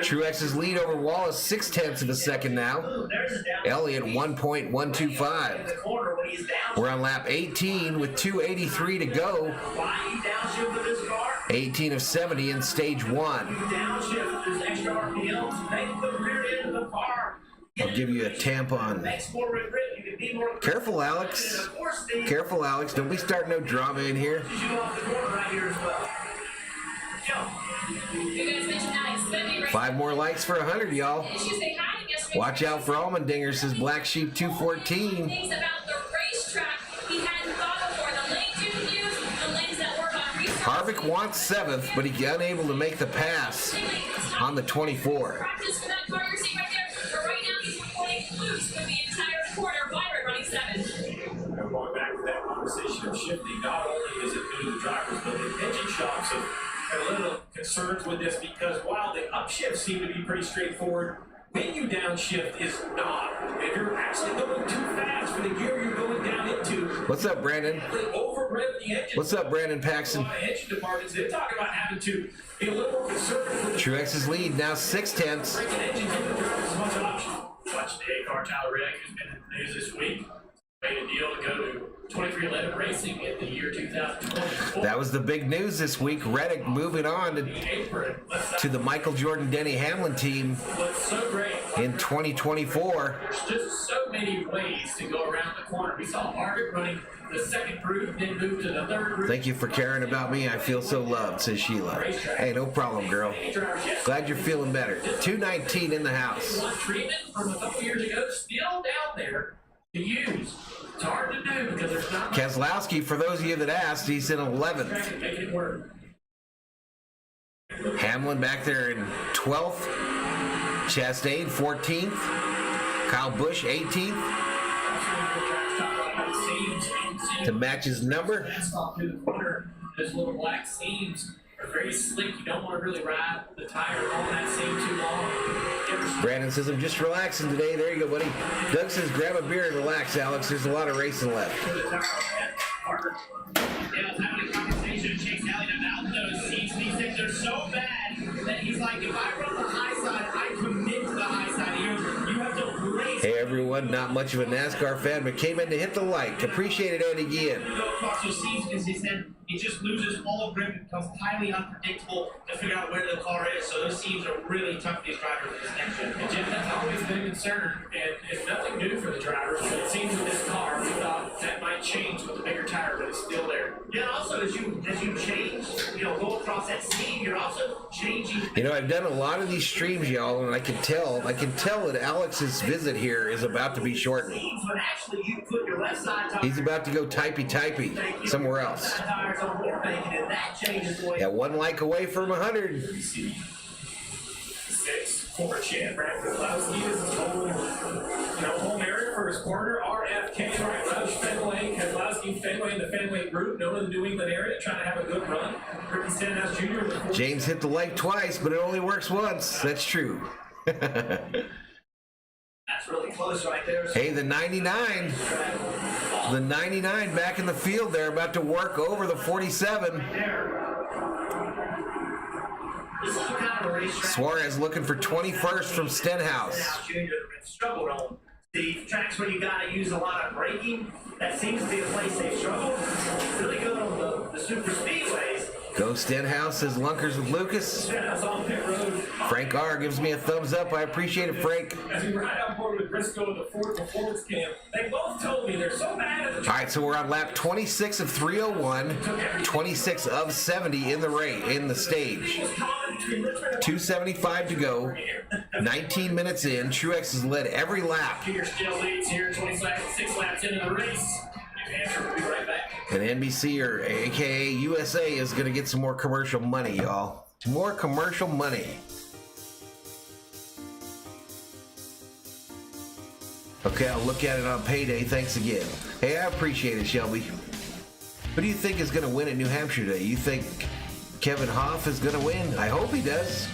Truex's lead over Wallace, 0.6 of a second now. There's a down. Elliott, in 1.125. the corner when he's down. We're on lap 18 with 2:83 to go. Why you downshift with this car? 18 of 70 in stage 1. Downshift. There's extra RPMs. Make the rear end of the car. I'll give you a tampon. Makes more grip. You can be more. Careful, Alex. And of course, Steve, Careful, Alex. Don't be starting no drama in here. you off the corner right here as well. Joe. You guys mentioned Alex Bentley right 5 more likes for 100, y'all. Issues they had yesterday. Watch out for Allmendinger, says Black Sheep 214. Things about the racetrack he hadn't thought before. The lanes you can use, the lanes that work on restart. Harvick wants 7th, but he's unable to make the pass on the 24. Practice for that car you're seeing right there. But right now he's reporting loose for the entire quarter. Byron running 7th. Going back to that conversation of shifting, not only is it new to the drivers, but the engine shops have a little concerns with this because while the upshifts seem to be pretty straightforward, when you downshift is not. If you're actually going too fast for the gear you're going down into, What's up, Brandon? overrev the engine. What's up, Brandon Paxson? A lot of engine departments, they're talking about having to be a little more conservative with the Truex's lead now 0.6. breaking engines into the drivers as much an option. Watch the car Tyler Reddick, who's been in the news this week, made a deal to go to 2311 Racing in the year 2024. That was the big news this week. Reddick moving on to the Michael Jordan Denny Hamlin team What's so great, in 2024. there's just so many ways to go around the corner. We saw Harvick running the second group, then move to the third group. Thank you for caring about me. I feel so loved, says Sheila. Hey, no problem, girl. Glad you're feeling better. 219 in the house. One treatment from a couple years ago still down there to use. It's hard to do because there's not much Keselowski, for those of you that asked, he's in 11th. making it work. Hamlin back there in 12th. Chastain 14th. Kyle Busch 18th to match his number. Off through the corner, those little black seams are very slick. You don't want to really ride the tire on that seam too long. Brandon says, I'm just relaxing today. There you go, buddy. Doug says, grab a beer and relax, Alex. There's a lot of racing left. Yeah, I was having a conversation with Chase Elliott about those seams. These things are so bad that he's like, if I run the high everyone. Not much of a NASCAR fan, but came in to hit the like. Appreciate it, Andy Guillen. Go across those seams because he said he just loses all grip and becomes highly unpredictable to figure out where the car is. So those seams are really tough for these drivers in this next gen. And Jeff, that's always been a concern, and it's nothing new for the drivers, but it seems with this car, we thought that might change with the bigger tire, but it's still there. Yeah, also as you change, go across that seam, you're also changing. I've done a lot of these streams, y'all, and I can tell that Alex's visit here is about to be shortened. When actually you put your left side tire. He's about to go typey somewhere else. Tires on more bacon, and that changes the way. Yeah, 1 like away from 100. 6, former champ Brad Keselowski is a home area for his partner, RFK, right? Roush Fenway, Keselowski, Fenway, and the Fenway group, known in the New England area, trying to have a good run. Ricky Stenhouse Jr. with James hit the like twice, but it only works once. That's true. That's really close right there. Hey, the 99. The 99 back in the field there, about to work over the 47. This is the kind of racetrack. Suarez looking for 21st from Stenhouse. Jr. struggled on. The tracks where you got to use a lot of braking, that seems to be a place they've struggled. Really good on the super speedways. Go Stenhouse, says Lunkers with Lucas. Stenhouse on pit road. Frank R gives me a thumbs up. I appreciate it, Frank. As we ride on board with Briscoe in the Ford Performance Camp, they both told me they're so mad at the All right, so we're on lap 26 of 301, 26 of 70 in the stage. 275 to go, 19 minutes in. Truex has led every lap. Peter still leads here, 6 laps into the race. New Hampshire will be right back. And NBC, or AKA USA, is going to get some more commercial money, y'all. More commercial money. Okay, I'll look at it on payday. Thanks again. Hey, I appreciate it, Shelby. Who do you think is going to win at New Hampshire today? You think Kevin Hoff is going to win? I hope he does.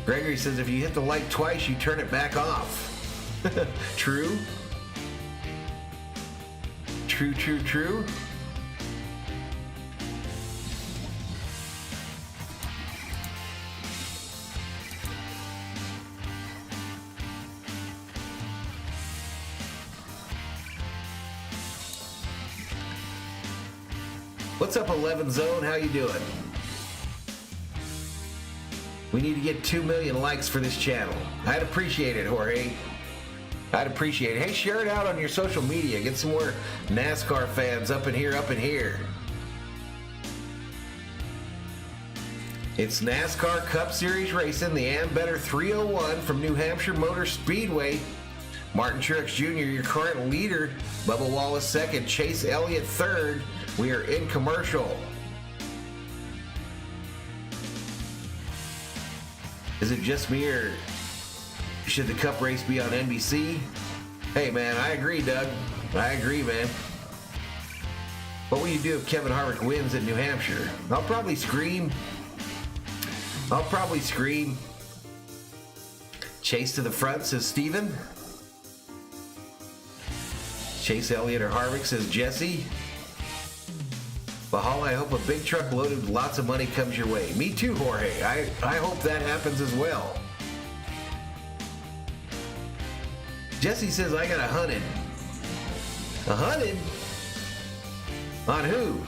Gregory says if you hit the like twice, you turn it back off. True. True. What's up, 11 Zone? How you doing? We need to get 2 million likes for this channel. I'd appreciate it, Jorge. I'd appreciate it. Hey, share it out on your social media. Get some more NASCAR fans up in here. It's NASCAR Cup Series racing, the Ambetter 301 from New Hampshire Motor Speedway. Martin Truex Jr., your current leader. Bubba Wallace second. Chase Elliott third. We are in commercial. Is it just me, or should the Cup race be on NBC? Hey, man, I agree, Doug. I agree, man. What will you do if Kevin Harvick wins at New Hampshire? I'll probably scream. Chase to the front, says Steven. Chase Elliott or Harvick, says Jesse. Valhalla, I hope a big truck loaded with lots of money comes your way. Me too, Jorge. I hope that happens as well. Jesse says I got 100. 100? On who?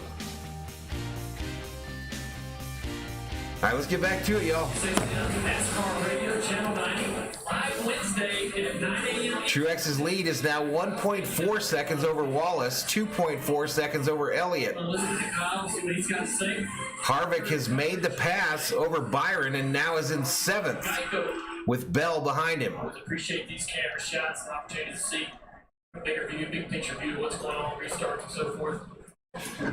All right, let's get back to it, y'all. NASCAR Radio, Channel 90, live Wednesday at 9 a.m. Truex's lead is now 1.4 seconds over Wallace, 2.4 seconds over Elliott. Listen to Kyle, see what he's got to say. Harvick has made the pass over Byron and now is in 7th with Bell behind him. Appreciate these camera shots and opportunity to see a bigger view, big picture view of what's going on, restarts and so forth.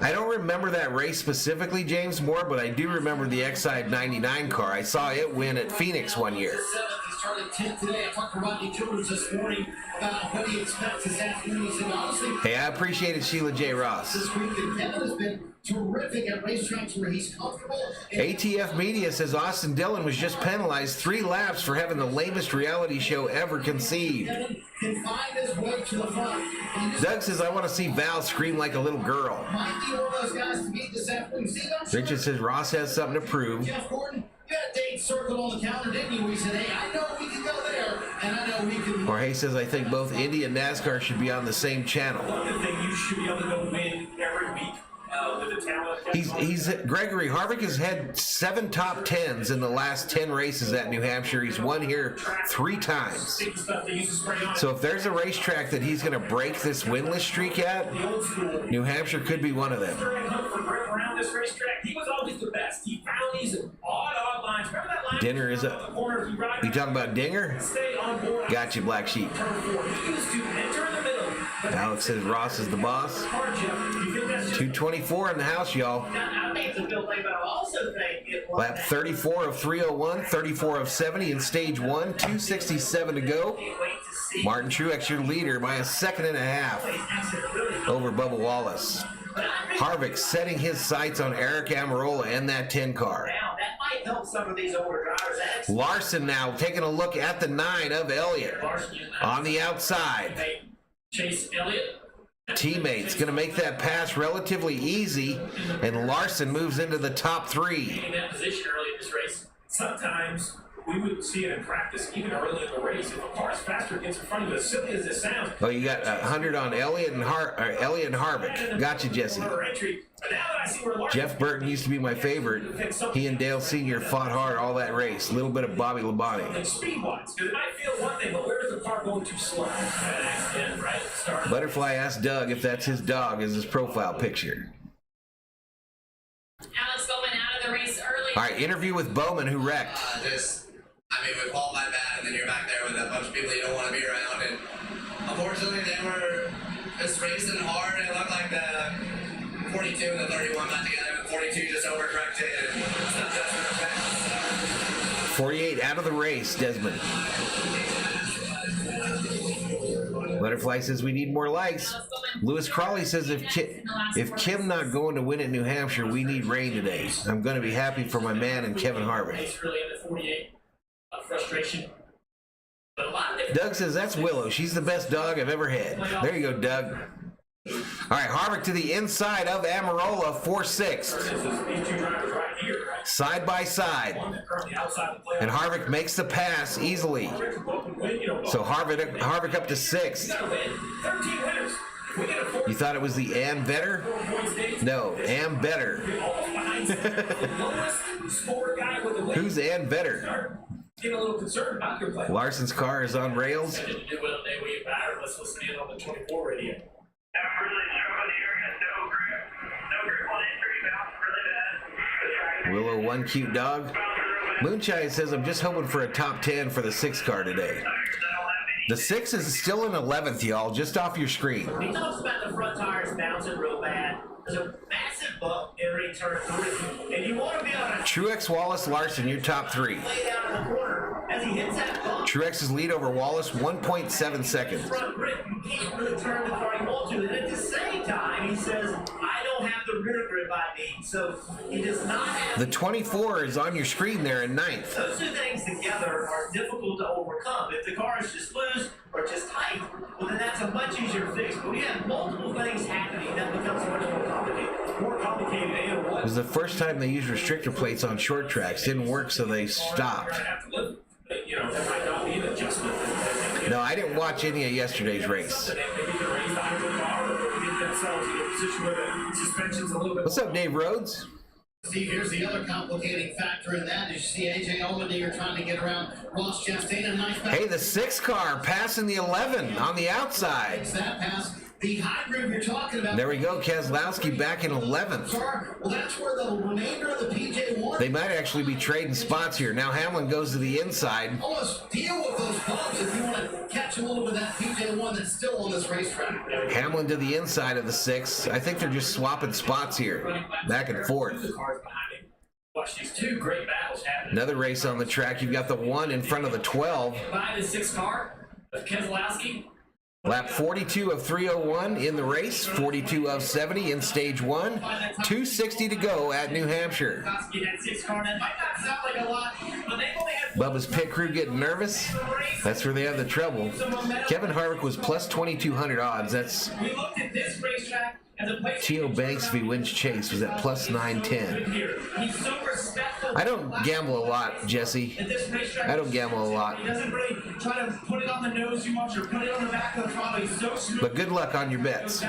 I don't remember that race specifically, James Moore, but I do remember the Exide 99 car. I saw it win at Phoenix one year. He started 10th today. I talked to Rodney Childers this morning about what he expects this afternoon. He said, honestly, Hey, I appreciate it, Sheila J. Ross. this week that Kevin has been terrific at racetracks where he's comfortable. ATF Media says Austin Dillon was just penalized 3 laps for having the lamest reality show ever conceived. Kevin can find his way to the front. And he Doug says, I want to see Val scream like a little girl. might be one of those guys to beat this afternoon. See, I'm sure Richard says Ross has something to prove. Jeff Gordon, you had a date circled on the calendar, didn't you? We said, hey, I know we can go there. And I know he can. Jorge says, I think both Indy and NASCAR should be on the same channel. One thing you should be able to go win every week with the talent. He's Gregory Harvick has had 7 top 10s in the last 10 races at New Hampshire. He's won here 3 times. So if there's a racetrack that he's going to break this winless streak at, New Hampshire could be one of them. Around this racetrack, he was always the best. He found these odd lines. Remember that line? Dinner is up. You talking about Dinger? Stay on board. Got you, Black Sheep. He used to enter in the middle. Alex says Ross is the boss. 224 in the house, y'all. Lap 34 of 301, 34 of 70 in stage 1, 267 to go. Martin Truex, your leader, by a second and a half over Bubba Wallace. Harvick setting his sights on Eric Almirola and that 10 car. That might help some of these older drivers. Larson now taking a look at the 9 of Elliott on the outside. Chase Elliott. Teammates going to make that pass relatively easy, and Larson moves into the top 3. In that position early in this race. Sometimes we would see it in practice, even early in the race. If a car is faster, gets in front of you, as silly as it sounds. Oh, you got 100 on Elliott and Harvick. Gotcha, Jesse. Jeff Burton used to be my favorite. He and Dale Sr. fought hard all that race. A little bit of Bobby Labonte. Speed-wise, because it might feel one thing, but where is the car going too slow? Butterfly asked Doug if that's his dog as his profile picture. Alex Bowman out of the race early. All right, interview with Bowman, who wrecked. We qualified bad, and then you're back there with a bunch of people you don't want to be around. And unfortunately, they were just racing hard. It looked like the 42 and the 31 got together, and the 42 just overcorrected. And it's not just for effect. 48 out of the race, Desmond. Butterfly says we need more lights. Lewis Crawley says if Kim not going to win at New Hampshire, we need rain today. I'm going to be happy for my man and Kevin Harvick. Frustration. Doug says that's Willow. She's the best dog I've ever had. There you go, Doug. All right, Harvick to the inside of Almirola, 4-6. Side by side. And Harvick makes the pass easily. So Harvick up to 6th. You thought it was the Ambetter? No, Ambetter. Who's Ambetter? Getting a little concerned about your play. Larson's car is on rails. Let's listen in on the 24 radio. I'm really struggling here. No grip on entry. Really bad. Willow, one cute dog. Moonshine says, I'm just hoping for a top 10 for the 6 car today. The 6 is still in 11th, y'all, just off your screen. He talks about the front tires bouncing real bad. There's a massive bump entering turn 3, and you want to be able to Truex, Wallace, Larson, your top 3. lay down in the corner as he hits that bump. Truex's lead over Wallace, 1.7 seconds. Front grip, you can't really turn the car you want to. And at the same time, he says, I don't have the rear grip I need. So he does not have. The 24 is on your screen there in 9th. Those two things together are difficult to overcome. If the car is just loose or just tight, well, then that's a much easier fix. But we have multiple things happening, that becomes much more complicated. More complicated and It what? was the first time they used restrictor plates on short tracks. Didn't work, so they stopped. You know, there might not be an adjustment. No, I didn't watch any of yesterday's race. Maybe they raise the idle bar or get themselves in a position where the suspension's a little bit. What's up, Dave Rhodes? Steve, here's the other complicating factor in that. As you see AJ Allmendinger trying to get around Ross Chastain. A nice Hey, the 6 car passing the 11 on the outside. that pass. The high groove you're talking about. There we go, Keselowski back in 11th. Well, that's where the remainder of the PJ1. They might actually be trading spots here. Now Hamlin goes to the inside. Almost deal with those bumps if you want to catch a little bit of that PJ1 that's still on this racetrack. Hamlin to the inside of the 6. I think they're just swapping spots here, back and forth. Watch these two great battles happening. Another race on the track. You've got the 1 in front of the 12. By the 6 car of Keselowski. Lap 42 of 301 in the race, 42 of 70 in stage 1, 260 to go at New Hampshire. That 6 car, that might not sound like a lot, but they've only had Bubba's pit crew getting nervous. That's where they have the trouble. Kevin Harvick was plus 2,200 odds. That's we looked at this racetrack, and Tio Banks, if he wins Chase, was at plus 910. He's so respectful. I don't gamble a lot, Jesse. I don't gamble a lot. He doesn't really try to put it on the nose too much or put it on the back of the throttle. He's so smooth. But good luck on your bets.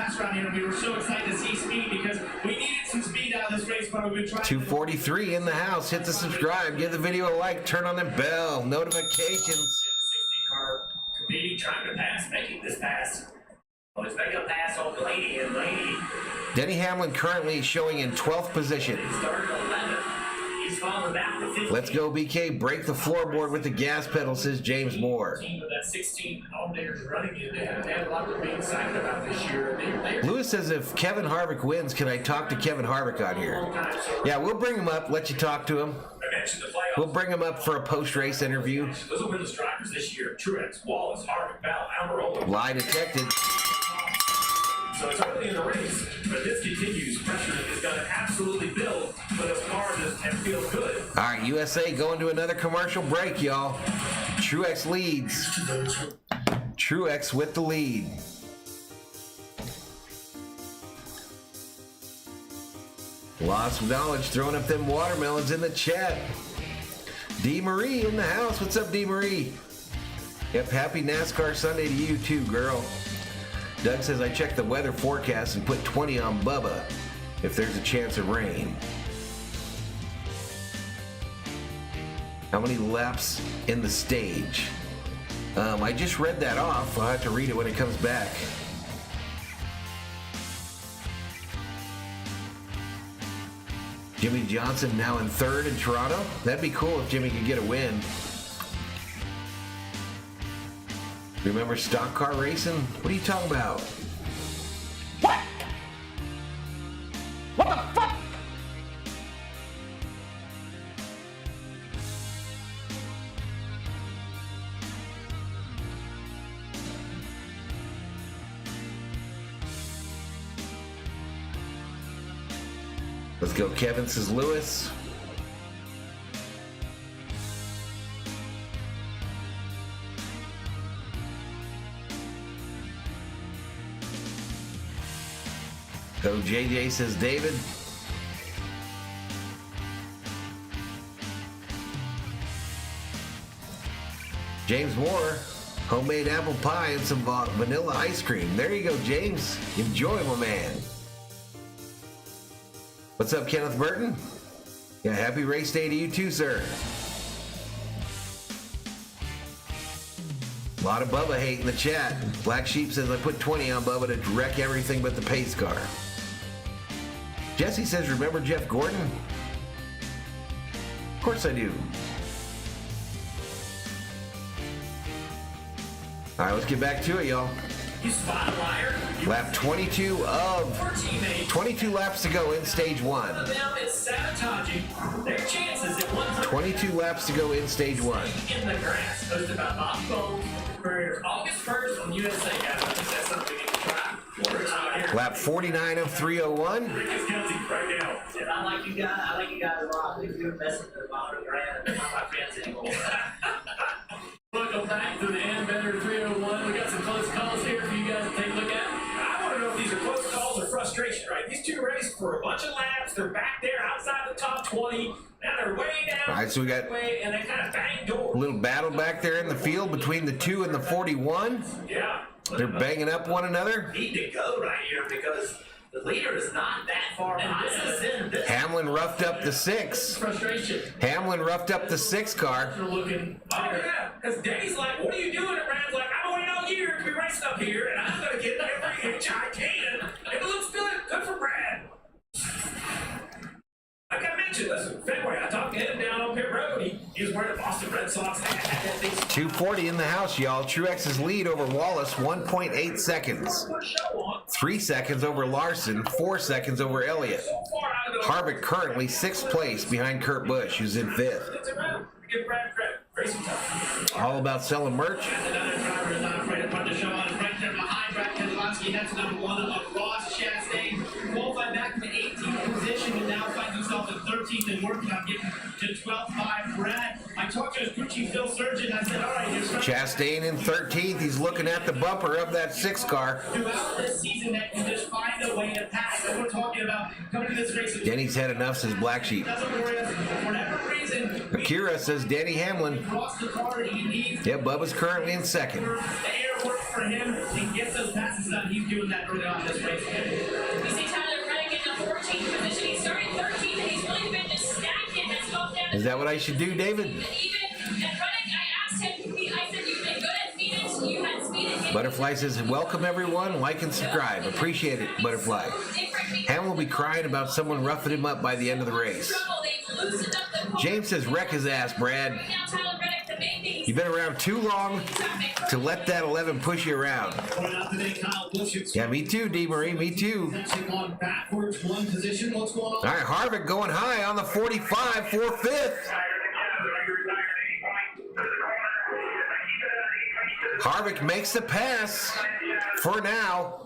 We were so excited to see speed because we needed some speed out of this race, but we've been trying. 243 in the house. Hit the subscribe. Give the video a like. Turn on the bell. Notifications. Car competing, trying to pass, making this pass. Well, he's making a pass on Blaney, and Blaney Denny Hamlin currently showing in 12th position. started 11. He's falling back to 15. Let's go, BK. Break the floorboard with the gas pedal, says James Moore. Team with that 16 Almdayers running in there. They had a lot to be excited about this year. Lewis says if Kevin Harvick wins, can I talk to Kevin Harvick on here? Yeah, we'll bring him up, let you talk to him. I mentioned the playoffs. We'll bring him up for a post-race interview. Those will be the drivers this year. Truex, Wallace, Harvick, Bell, Almirola. Lie detected. So it's early in the race, but this continues. Pressure is going to absolutely build for those cars and feels good. All right, USA going to another commercial break, y'all. Truex leads. Truex with the lead. Lots of knowledge throwing up them watermelons in the chat. D. Marie in the house. What's up, D. Marie? Yep, happy NASCAR Sunday to you too, girl. Doug says, I checked the weather forecast and put 20 on Bubba if there's a chance of rain. How many laps in the stage? I just read that off. I'll have to read it when it comes back. Jimmy Johnson now in third in Toronto. That'd be cool if Jimmy could get a win. Remember stock car racing? What are you talking about? What? What the fuck? Let's go, Kevin, says Lewis. Go, JJ, says David. James Moore, homemade apple pie and some vanilla ice cream. There you go, James. Enjoy, my man. What's up, Kenneth Burton? Yeah, happy race day to you too, sir. A lot of Bubba hate in the chat. Black Sheep says I put 20 on Bubba to wreck everything but the pace car. Jesse says, remember Jeff Gordon? Of course I do. All right, let's get back to it, y'all. You spot a liar. Lap 22 of 22 laps to go in stage one. Them is sabotaging their chances at 22 laps to go in stage one. in the grass. Hosted by Bob Bones for August 1st on USA, guys. I think that's something we need to try. Lap 49 of 301. Rick is guilty right now. And I like you guys a lot. If you're messing with the modern brand, I'm not my friends anymore. Welcome back to the Ambetter 301. We got some close calls here for you guys to take a look at. I want to know if these are close calls or frustration, right? These two raced for a bunch of laps. They're back there outside the top 20. Now they're way down. All right, so we got and they kind of banged doors. a little battle back there in the field between the 2 and the 41. Yeah. They're banging up one another. Need to go right here because the leader is not that far behind. Hamlin roughed up the 6. Frustration. Hamlin roughed up the 6 car. They're looking. Oh yeah, because Danny's like, "What are you doing?" And Brad's like, "I'm waiting all year to be racing up here, and I'm gonna get every inch I can." And it looks good. Good for Brad. I gotta mention, listen, Fenway, I talked to him down on pit road. He was wearing a Boston Red Sox hat. 240 in the house, y'all. Truex's lead over Wallace, 1.8 seconds. 3 seconds over Larson, 4 seconds over Elliott. Harvick currently 6th place behind Kurt Busch, who's in 5th. Give Brad credit. Racing time. All about selling merch. Another driver is not afraid to put the show on. Right there behind Brad Keselowski. That's number 1 of Ross Chastain. Qualified back to the 18th position and now finds himself in 13th and working on getting to 12th by Brad. I talked to his crew chief, Phil Surgeon. I said, all right, there's Chastain in 13th. He's looking at the bumper of that 6 car. Throughout this season, that can just find a way to pass. And we're talking about coming to this race. Denny's had enough, says Black Sheep. Doesn't worry us. For whatever reason, Akira says Danny Hamlin. cross the car he needs. Yeah, Bubba's currently in 2nd. The air works for him and gets those passes done. He's doing that early on in this race. You see Tyler Reddick in the 14th position. He started 13th, and he's really been just stacking his stuff down. Is that what I should do, David? Even at Reddick, I asked him, I said, you've been good at Phoenix, you had speed at Butterfly says, welcome everyone, like and subscribe. Appreciate it, Butterfly. Ham will be crying about someone roughing him up by the end of the race. James says, wreck his ass, Brad. You've been around too long to let that 11 push you around. Yeah, me too, D. Marie, me too. On backwards one position. What's going on? All right, Harvick going high on the 45 for 5th. Harvick makes the pass for now.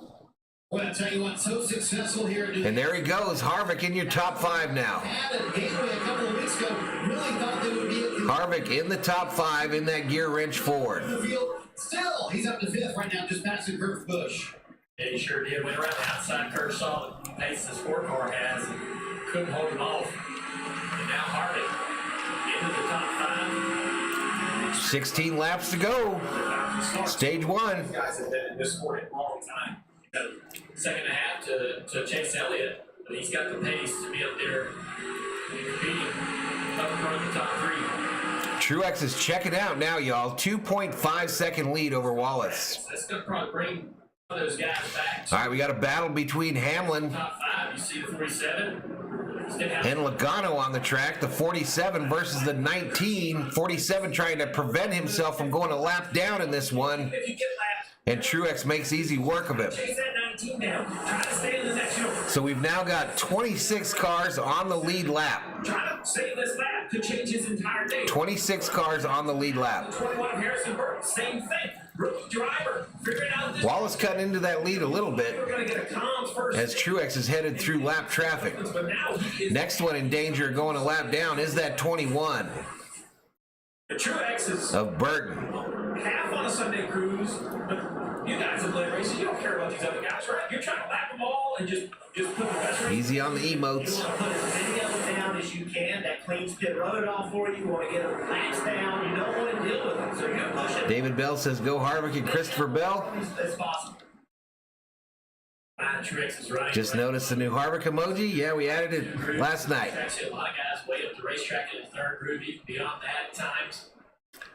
Well, I tell you what, so successful here at New And there he goes, Harvick in your top 5 now. Had a gateway a couple of weeks ago. Really thought they would be at Harvick in the top 5 in that gear wrench Ford. the field. Still, he's up to 5th right now, just passing Kurt Busch. Yeah, he sure did. Went around the outside curve, saw the pace the sport car has, and couldn't hold him off. And now Harvick into the top 5. 16 laps to go. Stage 1. Guys have been in this sport a long time. Got a second and a half to Chase Elliott, but he's got the pace to be up there and competing up in front of the top 3. Truex is checking out now, y'all. 2.5 second lead over Wallace. That's going to probably bring one of those guys back to All right, we got a battle between Hamlin top 5. You see the 47. and Logano on the track. The 47 versus the 19. 47 trying to prevent himself from going a lap down in this one. If you get lapped, And Truex makes easy work of him. chase that 19 down. Try to stay in the next show. So we've now got 26 cars on the lead lap. Try to stay in this lap could change his entire day. 26 cars on the lead lap. 21 of Harrison Burke, same thing. Rookie driver, figuring out this. Wallace cutting into that lead a little bit We're going to get a comms first. as Truex is headed through lap traffic. But now he is. Next one in danger of going a lap down is that 21 The Truex is of Burton. half on a Sunday cruise, but you guys have played races. You don't care about these other guys, right? You're trying to lap them all and just put the best race. Easy on the You emotes. want to put as many of them down as you can. That cleans pit road off for you. You want to get them laps down. You don't want to deal with them. So you're pushing David Bell says go Harvick and Christopher Bell. as possible. Truex is right. Just noticed the new Harvick emoji. Yeah, we added it last night. Actually, a lot of guys way up the racetrack in the third groove, even beyond that at times.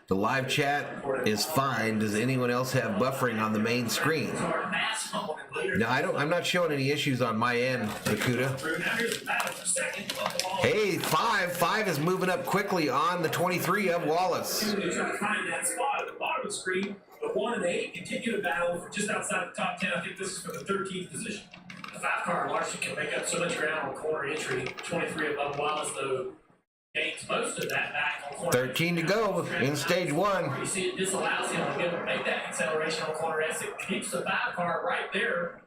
The live chat is fine. Does anyone else have buffering on the main screen? Our mass home and leader. No, I'm not showing any issues on my end, Bakuda. Now here's the battle for second. Hey, 5 is moving up quickly on the 23 of Wallace. You're trying to find that spot at the bottom of the screen. The 1 and 8 continue to battle for just outside the top 10. I think this is for the 13th position. The 5-car Larson can make up so much ground on corner entry. 23 above Wallace, though, gains most of that back on corner. 13 to go in stage 1. You see, it disallows him to be able to make that acceleration on corner S. It keeps the 5-car right there.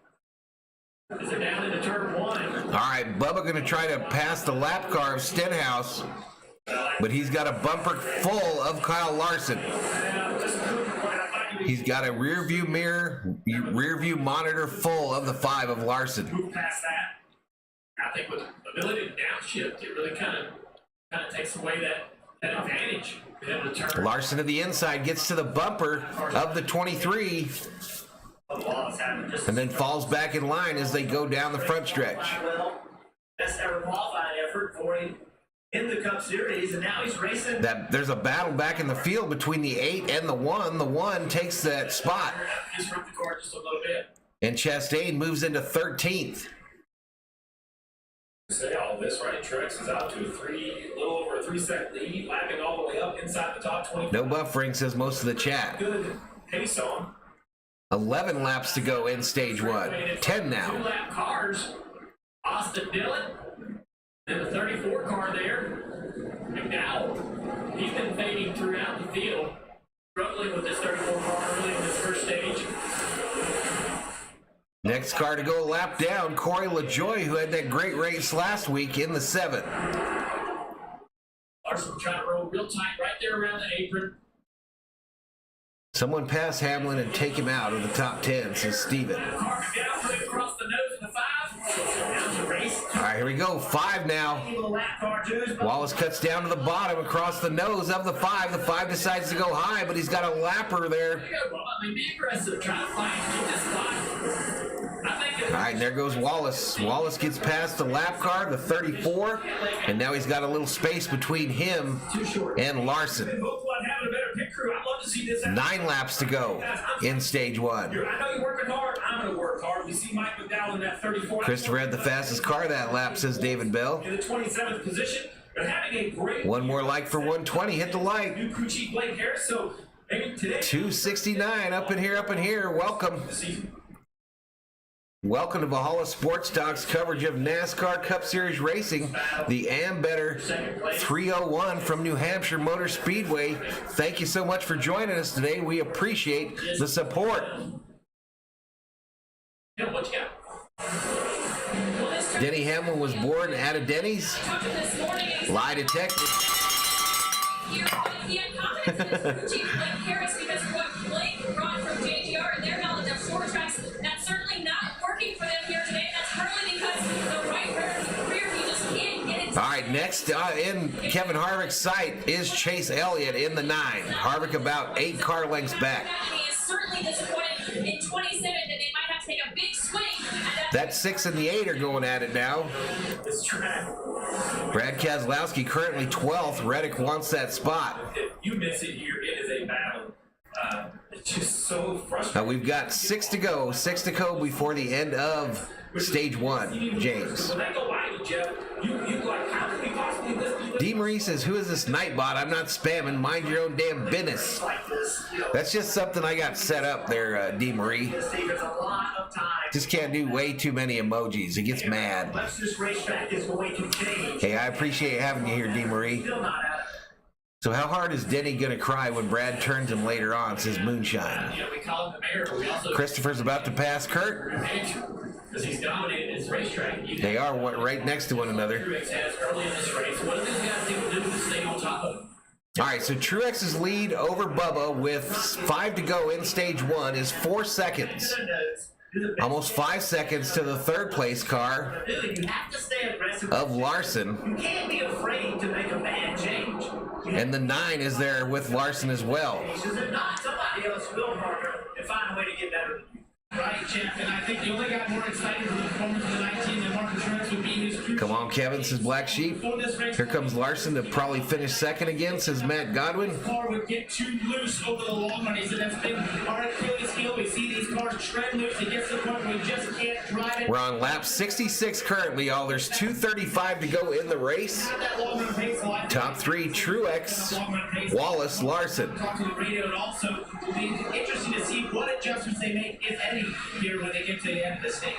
As they're down into turn 1. All right, Bubba going to try to pass the lap car of Stenhouse, but he's got a bumper full of Kyle Larson. He's got a rear view monitor full of the 5 of Larson. Move past that. I think with the ability to downshift, it really kind of takes away that advantage. Being able to turn. Larson to the inside gets to the bumper of the 23 and then falls back in line as they go down the front stretch. Well, best ever qualifying effort for him in the Cup Series, and now he's racing. There's a battle back in the field between the 8 and the 1. The 1 takes that spot, Disrupt the car just a little bit. and Chastain moves into 13th. Say all this, right? Truex is out to a little over a 3-second lead, lapping all the way up inside the top 20. No buffering, says most of the chat. Good pace on. 11 laps to go in stage 1. 10 now. 2-lap cars. Austin Dillon. And the 34 car there. McDowell. He's been fading throughout the field. Struggling with this 34 car early in this first stage. Next car to go a lap down, Corey LaJoie, who had that great race last week in the 7. Larson trying to roll real tight right there around the apron. Someone pass Hamlin and take him out of the top 10, says Steven. Harvick down, put it across the nose of the 5. Down the race. All right, here we go. 5 now. Wallace cuts down to the bottom across the nose of the 5. The 5 decides to go high, but he's got a lapper there. I mean, be aggressive. Try to fight. Keep this spot. All right, and there goes Wallace. Wallace gets past the lap car, the 34, and now he's got a little space between him and Larson. 9 laps to go in stage 1. I know you're working hard. I'm going to work hard. We see Mike McDowell in that 34. Christopher had the fastest car that lap, says David Bell. In the 27th position, but having a great One more like for 120. Hit the light. new crew chief Blake Harris. So maybe today 269 up in here. Welcome. Welcome to Valhalla Sports Talk's coverage of NASCAR Cup Series racing, the Ambetter 301 from New Hampshire Motor Speedway. Thank you so much for joining us today. We appreciate the support. Yeah, what you got? Denny Hamlin was born at a Denny's. Lie detected. He had confidence in his chief Blake Harris because what Blake brought from JGR and their knowledge of short tracks, that's certainly not working for them here today. That's partly because the right rear he just can't get it. All right, next in Kevin Harvick's sight is Chase Elliott in the 9. Harvick about 8 car lengths back. And he is certainly disappointed in 27 that they might have to take a big swing. That 6 and the 8 are going at it now. this track. Brad Keselowski currently 12th. Reddick wants that spot. If you miss it here, it is a battle. It's just so frustrating. We've got 6 to go. 6 to go before the end of stage 1, James. When they go by you, Jeff, you like, how could we possibly miss this? D. Marie says, who is this Nightbot? I'm not spamming. Mind your own damn business. That's just something I got set up there, D. Marie. There's a lot of time. Just can't do way too many emojis. It gets mad. This racetrack is going to change. Hey, I appreciate having you here, D. Marie. Still not at it. So how hard is Denny going to cry when Brad turns him later on, says Moonshine. You know, we call him the mayor, but we also Christopher's about to pass Kurt. because he's dominated his racetrack. They are right next to one another. Truex has early in this race. What do these guys need to do to stay on top of him? All right, so Truex's lead over Bubba with 5 to go in stage 1 is 4 seconds. Almost 5 seconds to the 3rd place car You have to stay aggressive. of Larson. You can't be afraid to make a bad change. And the 9 is there with Larson as well. If not, somebody else will, Parker, and find a way to get better than you. Right, Jeff, and I think the only guy more excited for the performance of the 19 than Martin Truex would be his crew. Come on, Kevin, says Black Sheep. Here comes Larson to probably finish 2nd again, says Matt Godwin. The car would get too loose over the long run. He said that's been our Achilles heel. We see these cars shred loose. It gets to the point where we just can't drive it. We're on lap 66 currently, y'all. There's 2:35 to go in the race. That long run pace, so I think Top 3, Truex, Wallace, Larson. talk to the radio, and also will be interesting to see what adjustments they make, if any, here when they get to the end of the stage.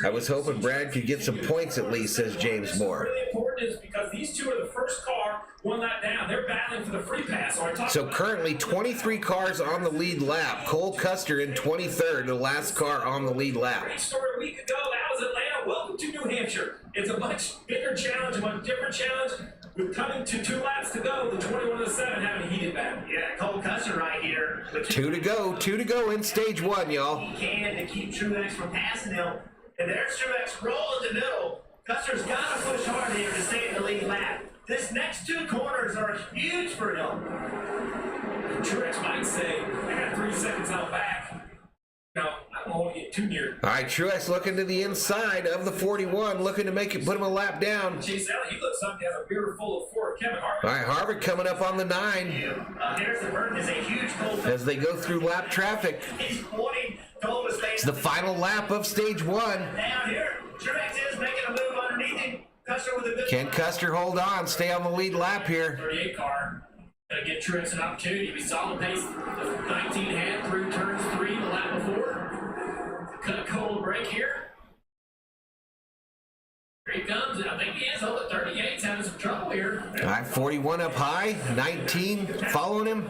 I was hoping Brad could get some points at least, says James Moore. Really important is because these two are the first car one lap down. They're battling for the free pass. So currently 23 cars on the lead lap. Cole Custer in 23rd, the last car on the lead lap. Great story a week ago. That was Atlanta. Welcome to New Hampshire. It's a much bigger challenge, a much different challenge. With coming to 2 laps to go, the 21 to 7 having a heated battle. Yeah, Cole Custer right here. 2 to go in stage 1, y'all. He can to keep Truex from passing him. And there's Truex roll in the middle. Custer's got to push hard here to stay in the lead lap. This next 2 corners are huge for him. Truex might say, I got 3 seconds out back. No, I don't want to get too near. All right, Truex looking to the inside of the 41, looking to make it, put him a lap down. Chase Elliott, he looks like he has a beer full of 4 of Kevin Harvick. All right, Harvick coming up on the 9 Harrison Burton is a huge Cole. as they go through lap traffic. He's pointing. Cole is It's the final lap of stage 1. down here. Truex is making a move underneath him. Custer with a good. Can Custer hold on, stay on the lead lap here? 38 car. Gonna give Truex an opportunity. We saw the pace the 19 had through turns 3 the lap before. Cut a cold break here. Here he comes, and I think he is over 38's having some trouble here. All right, 41 up high, 19 following him.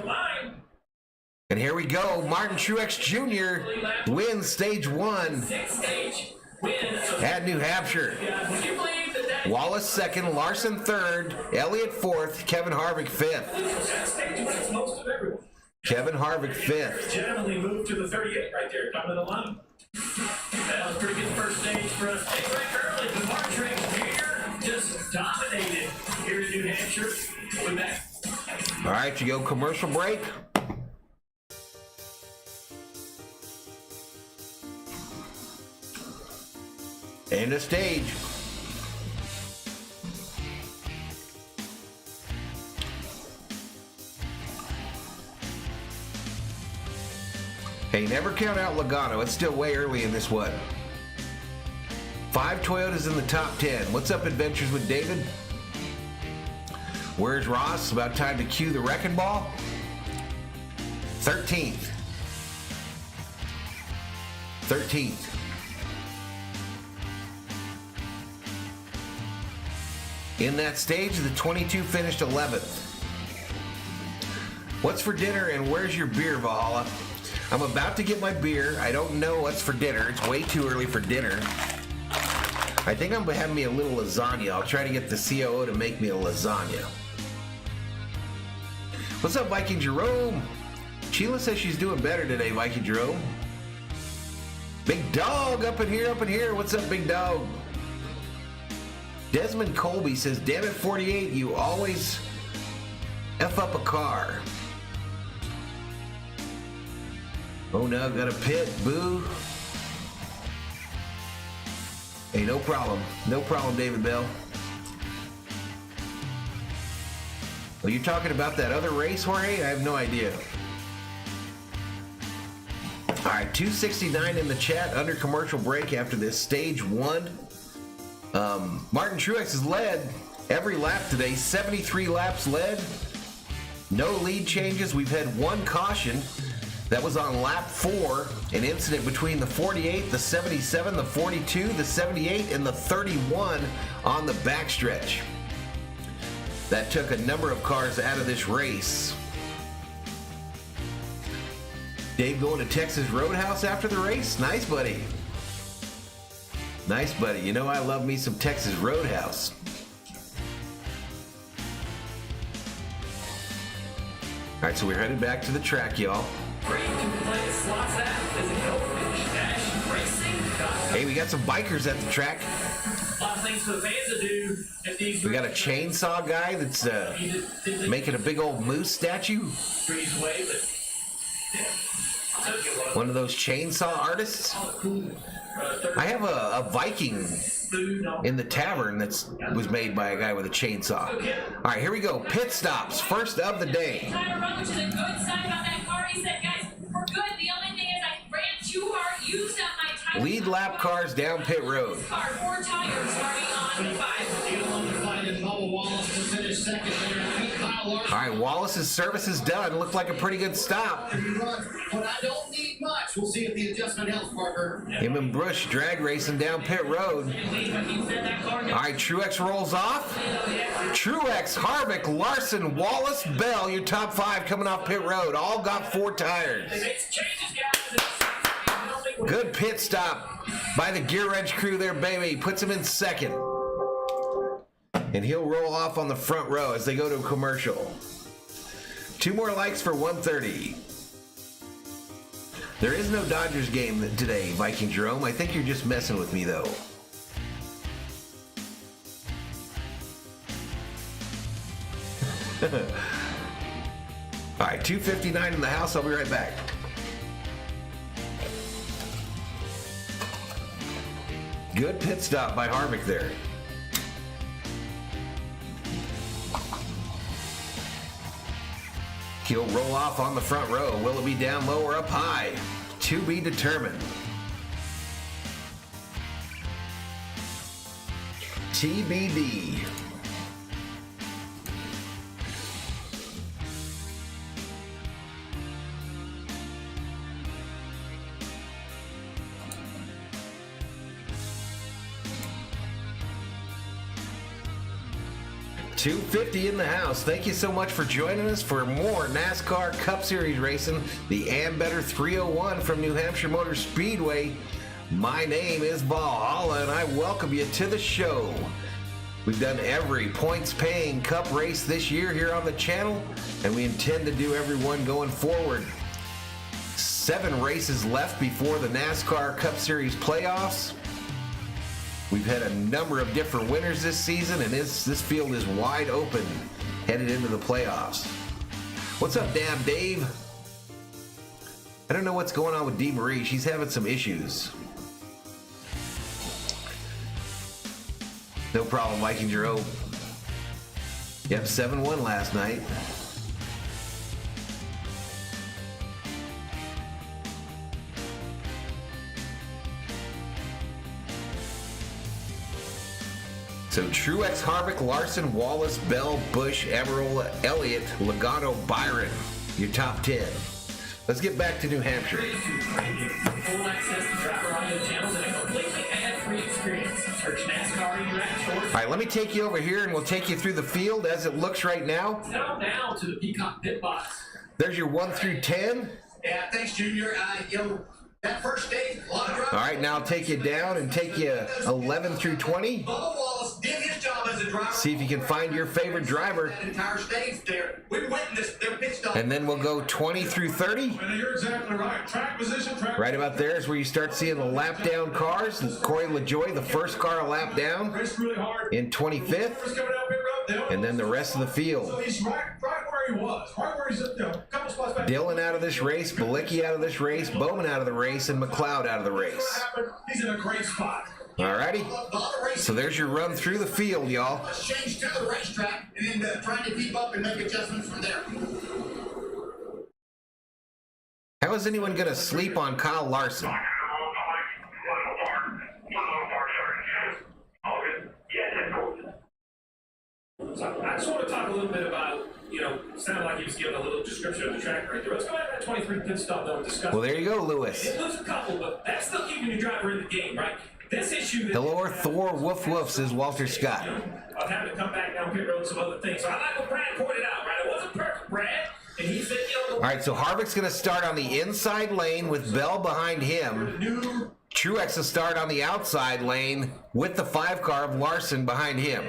And here we go, Martin Truex Jr. wins stage 1 Sixth stage win. So, at New Hampshire. would you believe that Wallace 2nd, Larson 3rd, Elliott 4th, Kevin Harvick 5th. That stage wins most of everyone. Kevin Harvick 5th. Gentlemanly move to the 38 right there, coming to the line. That was a pretty good first stage for us. Hey, right early, the Martrix here just dominated here in New Hampshire. We'll be back. All right, you go commercial break. End of stage. Hey, never count out Logano. It's still way early in this one. 5 Toyotas in the top 10. What's up, Adventures with David? Where's Ross? About time to cue the wrecking ball. 13th. 13th. In that stage, the 22 finished 11th. What's for dinner and where's your beer, Valhalla? I'm about to get my beer. I don't know what's for dinner. It's way too early for dinner. I think I'm having me a little lasagna. I'll try to get the COO to make me a lasagna. What's up, Viking Jerome? Sheila says she's doing better today, Viking Jerome. Big dog up in here. What's up, big dog? Desmond Colby says, damn it, 48, you always F up a car. Oh no, got a pit, boo. Hey, no problem. No problem, David Bell. Are you talking about that other race, Jorge? I have no idea. All right, 269 in the chat under commercial break after this stage 1. Martin Truex has led every lap today, 73 laps led. No lead changes. We've had one caution. That was on lap 4, an incident between the 48, the 77, the 42, the 78, and the 31 on the backstretch. That took a number of cars out of this race. Dave going to Texas Roadhouse after the race? Nice, buddy. Nice, buddy. You know I love me some Texas Roadhouse. All right, so we're headed back to the track, y'all. Hey, we got some bikers at the track. A lot of things for the fans to do. We got a chainsaw guy that's making a big old moose statue. One of those chainsaw artists. I have a Viking in the tavern that was made by a guy with a chainsaw. All right, here we go. Pit stops, first of the day. Tyler Roach is a good sign about that car. He said, guys, we're good. The only thing is I ran too hard, used up my tires. Lead lap cars down pit road. Car, 4 tires starting on 5. All right, Wallace's service is done. Looked like a pretty good stop. But I don't need much. We'll see if the adjustment helps, Parker. Him and Bush drag racing down pit road. All right, Truex rolls off. Truex, Harvick, Larson, Wallace, Bell, your top 5 coming off pit road. All got 4 tires. Good pit stop by the Gear Wrench crew there, baby. Puts him in second. And he'll roll off on the front row as they go to a commercial. 2 more likes for 130. There is no Dodgers game today, Viking Jerome. I think you're just messing with me, though. All right, 259 in the house. I'll be right back. Good pit stop by Harvick there. He'll roll off on the front row. Will it be down low or up high? To be determined. TBD. $250 in the house. Thank you so much for joining us for more NASCAR Cup Series racing. The Ambetter 301 from New Hampshire Motor Speedway. My name is Valhalla, and I welcome you to the show. We've done every points-paying Cup race this year here on the channel, and we intend to do every one going forward. 7 races left before the NASCAR Cup Series playoffs. We've had a number of different winners this season, and this field is wide open headed into the playoffs. What's up, Damn Dave? I don't know what's going on with Dee Marie. She's having some issues. No problem, Vikings are open. Yep, 7-1 last night. So Truex, Harvick, Larson, Wallace, Bell, Busch, Emerald, Elliott, Logano, Byron. Your top 10. Let's get back to New Hampshire. Full access to driver audio channels and a completely ad-free experience. Search NASCAR in your app store. All right, let me take you over here and we'll take you through the field as it looks right now. Now down to the Peacock pit box. There's your 1 through 10. Yeah, thanks, Junior. That first stage, a lot of drivers. All right, now I'll take you down and take you 11 through 20. Bubba Wallace did his job as a driver. See if you can find your favorite driver. That entire stage there. We witnessed their pit stop. And then we'll go 20 through 30. And you're exactly right. Track position, track Right about there is where you start seeing the lap down cars. Corey LaJoie, the first car a lap down raced really hard. in 25th. First coming out pit road, And then the rest of the So field. he's right where he was. Right where he's a couple spots back. Dillon out of this race, Balicki out of this race, Bowman out of the race, and McLeod out of the race. He's in a great spot. Alrighty. So there's your run through the field, y'all. Let's change to the racetrack and then trying to keep up and make adjustments from there. How is anyone going to sleep on Kyle Larson? So I just want to talk a little bit about, sounded like he was giving a little description of the track right there. Let's go back to that 23 pit stop that we discussed. Well, there you go, Lewis. It lose a couple, but that's still keeping the driver in the game, right? This issue that Hello, Thor, woof woof, says Walter Scott. of having to come back down pit road and some other things. So I like what Brad pointed out, right? It wasn't perfect, Brad. And he said, All right, so Harvick's going to start on the inside lane with Bell behind him. Truex will start on the outside lane with the 5 car of Larson behind him.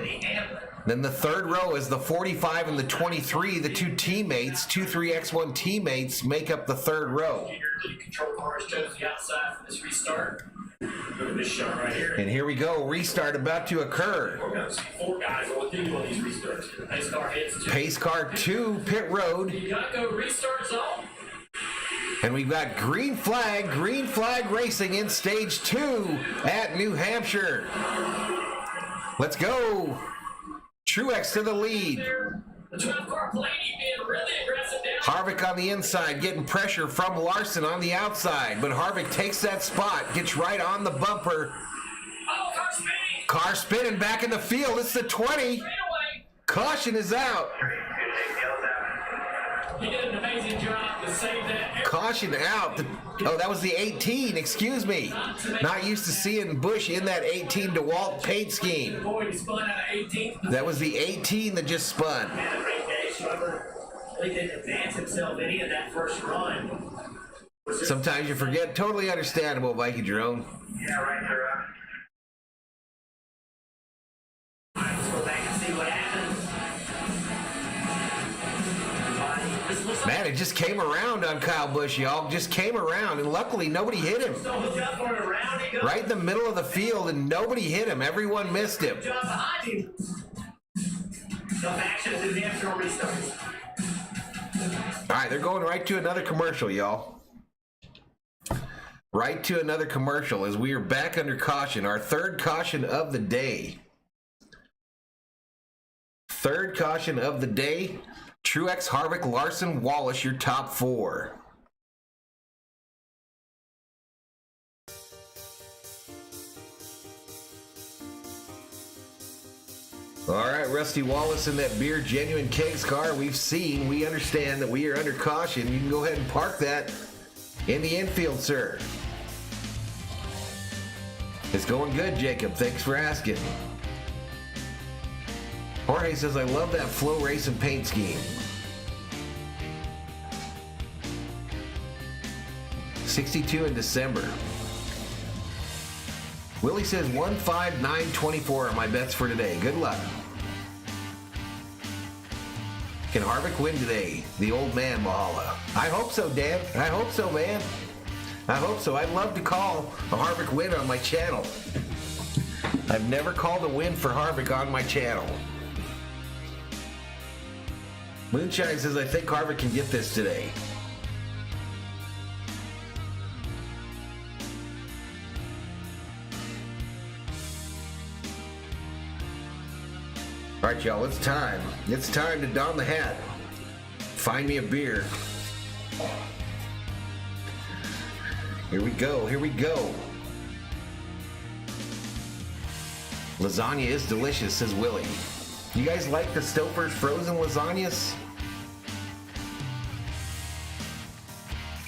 Then the third row is the 45 and the 23. The 2 teammates, 2-3-X1 teammates, make up the third row. The control car is chose the outside for this restart. look at this shot right here. And here we go. Restart about to occur. We're going to see 4 guys on what they do on these restarts. Pace car hits 2. Pace car 2, pit road. You got to go restart zone. And we've got green flag racing in stage 2 at New Hampshire. Let's go. Truex to the lead. The 12 car Blaney being really aggressive down. Harvick on the inside, getting pressure from Larson on the outside. But Harvick takes that spot, gets right on the bumper. Oh, car spinning. Car spinning back in the field. It's the 20. Straight away. Caution is out. He did an amazing job to save that. Caution out. Oh, that was the 18. Excuse me. Not used to seeing Busch in that 18 DeWalt paint scheme. Boy, he spun out of 18th. That was the 18 that just spun. Had a great day. Schreiber really didn't advance himself any of that first run. Sometimes you forget. Totally understandable, Viking Jerome. Yeah, right there. All right, let's go back and see what happens. Man, it just came around on Kyle Busch, y'all. Just came around, and luckily nobody hit him. So look up for it around he goes. Right in the middle of the field, and nobody hit him. Everyone missed him. Job behind him. Enough action to the Hampshire restarts. All right, they're going right to another commercial, y'all. Right to another commercial as we are back under caution. Our third caution of the day. Third caution of the day. Truex, Harvick, Larson, Wallace, your top 4. All right, Rusty Wallace in that Beer Genuine Kegs car. We understand that we are under caution. You can go ahead and park that in the infield, sir. It's going good, Jacob. Thanks for asking. Jorge says, I love that Flow Racing paint scheme. 62 in December. Willie says 15924 are my bets for today. Good luck. Can Harvick win today? The old man, Valhalla. I hope so, Dan. I hope so, man. I hope so. I'd love to call a Harvick win on my channel. I've never called a win for Harvick on my channel. Moonshine says, I think Harvick can get this today. All right, y'all, it's time. It's time to don the hat. Find me a beer. Here we go. Here we go. Lasagna is delicious, says Willie. You guys like the Stouffer's frozen lasagnas?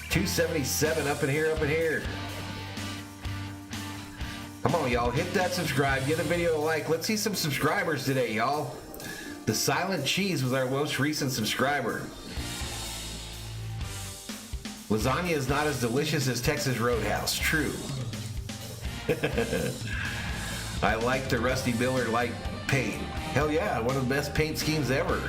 277 up in here, up in here. Come on, y'all. Hit that subscribe. Give the video a like. Let's see some subscribers today, y'all. The Silent Cheese was our most recent subscriber. Lasagna is not as delicious as Texas Roadhouse. True. I like the Rusty Miller light paint. Hell yeah, one of the best paint schemes ever.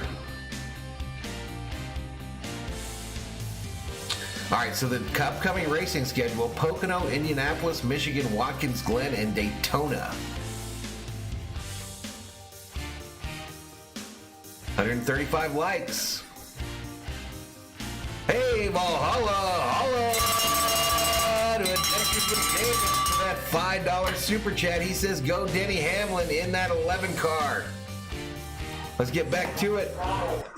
All right, so the upcoming racing schedule: Pocono, Indianapolis, Michigan, Watkins Glen, and Daytona. 135 likes. Hey, Valhalla, holla to Adventures with David for that $5 super chat. He says, go Denny Hamlin in that 11 car. Let's get back to it.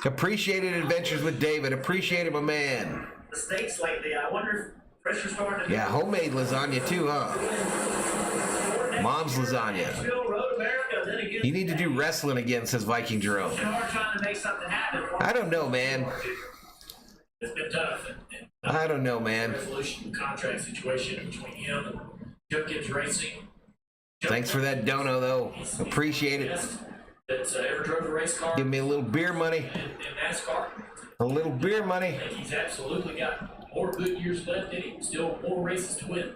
Appreciated Adventures with David. Appreciate it, my man. Mistakes lately. I wonder if pressure's starting to... Yeah, homemade lasagna too, huh? Mom's lasagna. You need to do wrestling again, says Viking Jerome. Trying to make something happen. I don't know, man. It's been tough. I don't know, man. Resolution contract situation between him and Jokins Racing. Thanks for that dono, though. Appreciate it. That's ever drove a race car. Give me a little beer money. In NASCAR. A little beer money. I think he's absolutely got more good years left in him. Still more races to win.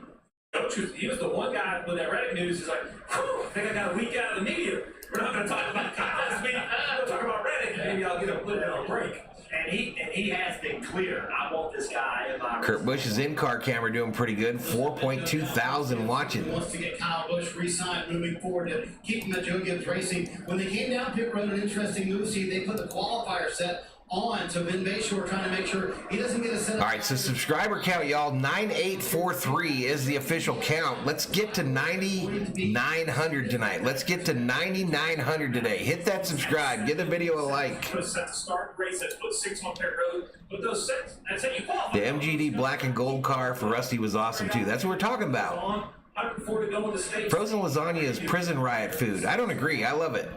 No truth. He was the one guy with that Reddit news is like, whew, I think I got a week out of the media. We're not going to talk about contest meeting. We'll talk about Reddit. Maybe I'll get a little bit of a break. And he has been clear. I want this guy in my... Kurt Busch's in-car camera doing pretty good. 4.2 thousand watching. Wants to get Kyle Busch re-signed moving forward to keep him at Joe Gibbs Racing. When they came down pit road, an interesting move. See, they put the qualifier set on to Ben Bayshore, trying to make sure he doesn't get a set. All right, so subscriber count, y'all, 9843 is the official count. Let's get to 9,900 tonight. Let's get to 9,900 today. Hit that subscribe. Give the video a like. Put a set to start race. That's put 6 on pit road. Put those sets. That's how you qualify. The MGD black and gold car for Rusty was awesome too. That's what we're talking about. I prefer to go in the States. Frozen lasagna is prison riot food. I don't agree. I love it.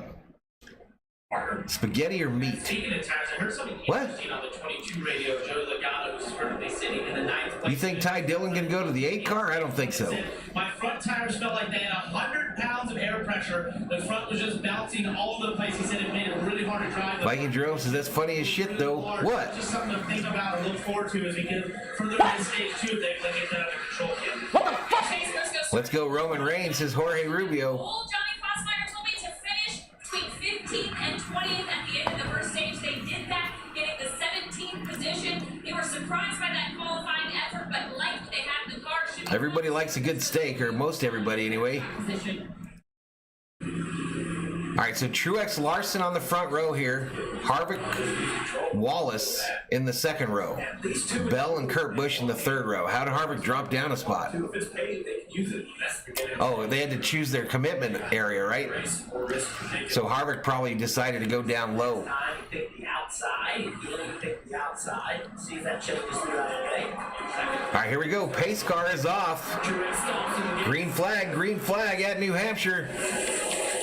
Spaghetti or meat? Speaking of tires, I heard something interesting on the 22 radio. Joey Logano, who's currently sitting in the 9th place. You think Ty Dillon can go to the 8 car? I don't think so. My front tires felt like they had 100 pounds of air pressure. The front was just bouncing all over the place. He said it made it really hard to drive. Viking Jerome says that's funny as shit, though. What? Just something to think about and look forward to as we get further into stage 2 if they get that under control again. What the fuck? Let's go Roman Reigns, says Jorge Rubio. Old Johnny Fossmeyer told me to finish between 15th and 20th at the end of the first stage. They did that, getting the 17th position. They were surprised by that qualifying effort, but liked what they had in the car. Everybody likes a good steak, or most everybody anyway. All right, so Truex Larson on the front row here. Harvick, Wallace in the second row. Bell and Kurt Busch in the third row. How did Harvick drop down a spot? Oh, they had to choose their commitment area, right? So Harvick probably decided to go down low. All right, here we go. Pace car is off. Green flag at New Hampshire.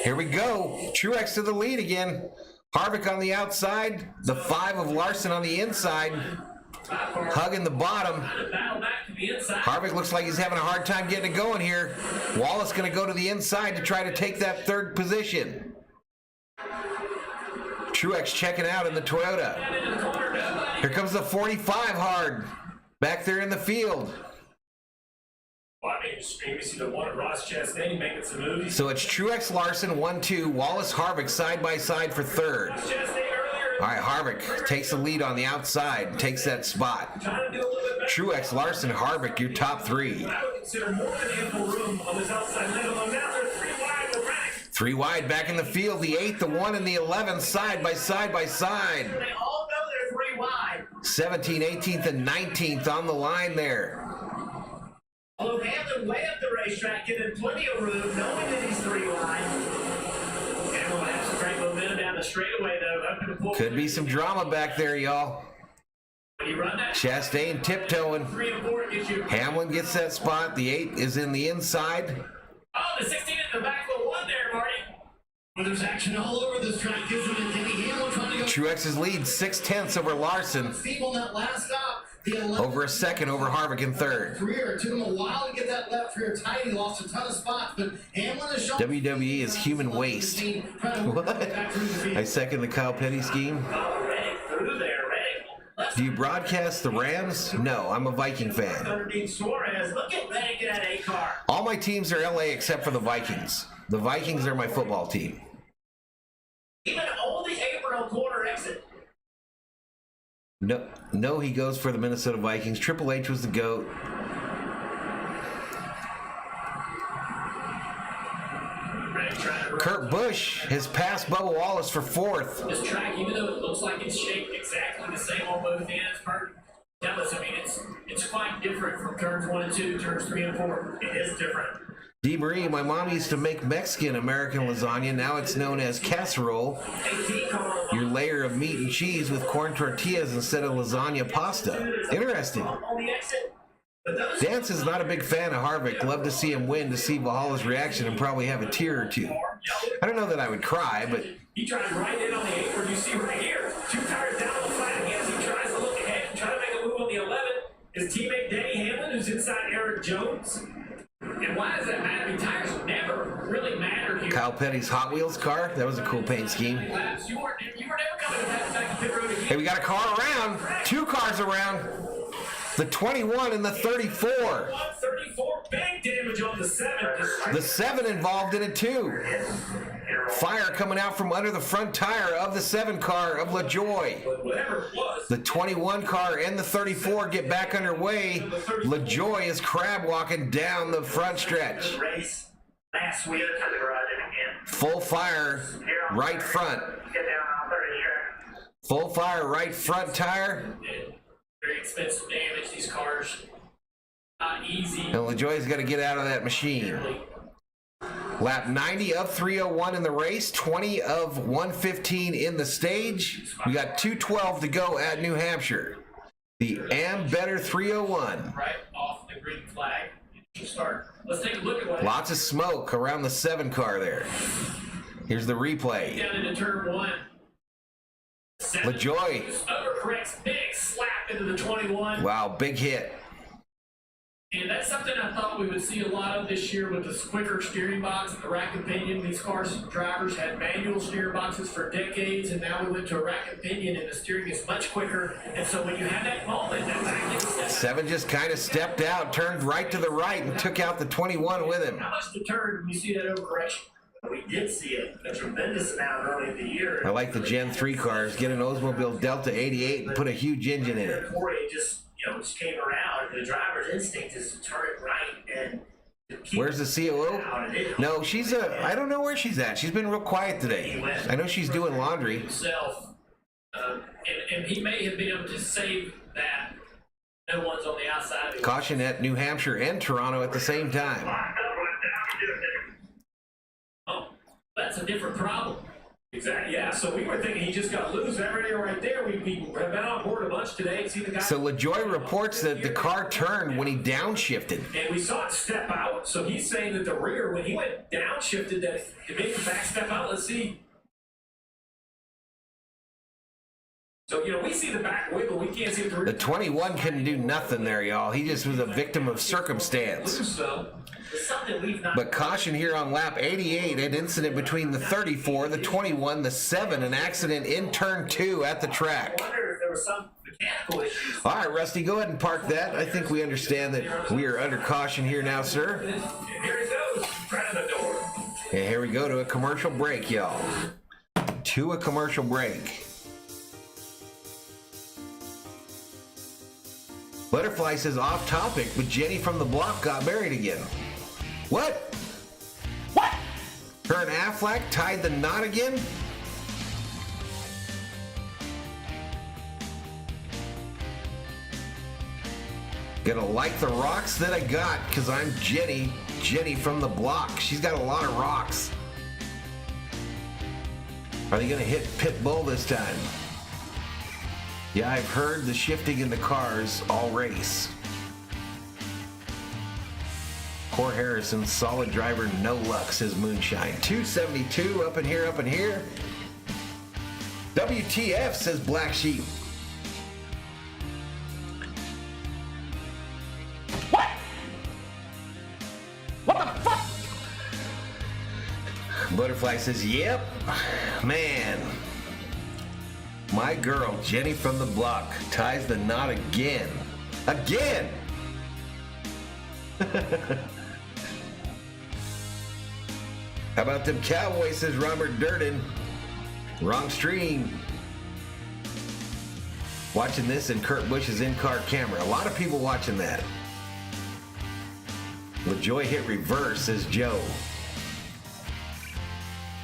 Here we go. Truex to the lead again. Harvick on the outside. The 5 of Larson on the inside. Hugging the bottom. Harvick looks like he's having a hard time getting it going here. Wallace going to go to the inside to try to take that third position. Truex checking out in the Toyota. Here comes the 45 hard. Back there in the field. Well, I mean, you see the one at Ross Chastain making some moves. So it's Truex Larson 1-2, Wallace Harvick side by side for third. Ross Chastain earlier. All right, Harvick takes the lead on the outside, takes that spot. Trying to do a little bit better. Truex, Larson, Harvick, your top three. I would consider more than ample room on this outside lane. Although now they're 3 wide with Reddick. 3 wide back in the field, the 8th, the 1, and the 11th, side by side by side. They all know they're 3 wide. 17th, 18th, and 19th on the line there. Although Hamlin way up the racetrack, giving plenty of room, knowing that he's 3 wide. And we'll have some great momentum down the straightaway, though. Up to the pole. Could be some drama back there, y'all. When you run that Chastain tiptoeing. 3 and 4, it gives you. Hamlin gets that spot. The 8 is in the inside. Oh, the 16 in the back of the 1 there, Marty. Well, there's action all over this track. Gives him a Denny Hamlin trying to go. Truex's lead 6/10 over Larson. Steve on that last stop. The 11th Over a second over Harvick in third. career. It took him a while to get that left rear tight. He lost a ton of spots, but Hamlin has shown. WWE is human waste. What? I second the Kyle Petty scheme. Oh, Reddick through there, Reddick. Do you broadcast the Rams? No, I'm a Viking fan. Underneath Suarez. Look at Reddick in that A car. All my teams are LA except for the Vikings. The Vikings are my football team. Even only April corner exit. No, he goes for the Minnesota Vikings. Triple H was the GOAT. Reddick trying to Kurt Busch has passed Bubba Wallace for 4th. this track, even though it looks like it's shaped exactly the same on both ends, tell us, I mean, it's quite different from turns 1 and 2, turns 3 and 4. It is different. Dee Marie, my mom used to make Mexican American lasagna. Now it's known as casserole. Your layer of meat and cheese with corn tortillas instead of lasagna pasta. Interesting. On the exit. But those Dance is not a big fan of Harvick. Love to see him win to see Valhalla's reaction and probably have a tear or two. I don't know that I would cry, but he tried right in on the 8, you see right here. 2 tires down on the flat again as he tries to look ahead and try to make a move on the 11. His teammate Denny Hamlin, who's inside Eric Jones. And why does that matter? I mean, tires never really matter here. Kyle Petty's Hot Wheels car, that was a cool paint scheme. You were never coming to that back to pit road again. Hey, we got a car around. 2 cars around. The 21 and the 34. 134, big damage on the 7. The 7 involved in it too. Fire coming out from under the front tire of the 7 car of LaJoy. Whatever it was. The 21 car and the 34 get back underway. LaJoy is crab walking down the front stretch. Race last week. Full fire right front. Full fire right front tire. Very expensive damage. These cars, not easy. And LaJoy's got to get out of that machine. Lap 90 of 301 in the race, 20 of 115 in the stage. We got 2:12 to go at New Hampshire. The Ambetter 301. Right off the green flag. Start. Let's take a look at what Lots of smoke around the 7 car there. Here's the replay. down into turn 1. LaJoy. Overcorrects, big slap into the 21. Wow, big hit. And that's something I thought we would see a lot of this year with this quicker steering box. The rack and pinion, these cars, drivers had manual steering boxes for decades, and now we went to a rack and pinion, and the steering is much quicker. And so when you have that moment, that back end step, 7 just kind of stepped out, turned right to the right, and took out the 21 with him. how much to turn when you see that overcorrection? We did see a tremendous amount early in the year. I like the Gen 3 cars. Get an Oldsmobile Delta 88 and put a huge engine in it. Before it just came around, the driver's instinct is to turn it right and keep Where's the COO? No, she's I don't know where she's at. She's been real quiet today. I know she's doing laundry. himself, and he may have been able to save that. No one's on the outside. Caution at New Hampshire and Toronto at the same time. Oh, that's a different problem. Exactly. Yeah. So we were thinking he just got loose. That radio right there. We've been on board a bunch today. See the guy. So LaJoy reports that the car turned when he downshifted. And we saw it step out. So he's saying that the rear, when he went downshifted, that it made the back step out. Let's see. So, we see the back wiggle. We can't see the rear. The 21 couldn't do nothing there, y'all. He just was a victim of circumstance. Loose, though. It's something we've not. But caution here on lap 88, an incident between the 34, the 21, the 7, an accident in turn 2 at the track. I wonder if there was some mechanical issues. All right, Rusty, go ahead and park that. I think we understand that we are under caution here now, sir. Here it goes, right in the door. And here we go to a commercial break, y'all. To a commercial break. Butterfly says off topic, but Jenny from the block got married again. What? What? Her and Affleck tied the knot again? Gonna like the rocks that I got because I'm Jenny from the block. She's got a lot of rocks. Are they gonna hit Pitbull this time? Yeah, I've heard the shifting in the cars all race. Core Harrison, solid driver, no luck, says Moonshine. 272 up in here, up in here. WTF, says Black Sheep. What? What the fuck? Butterfly says, yep, man. My girl, Jenny from the block, ties the knot again. Again! How about them Cowboys, says Robert Durden. Wrong stream. Watching this in Kurt Busch's in-car camera. A lot of people watching that. LaJoy hit reverse, says Joe.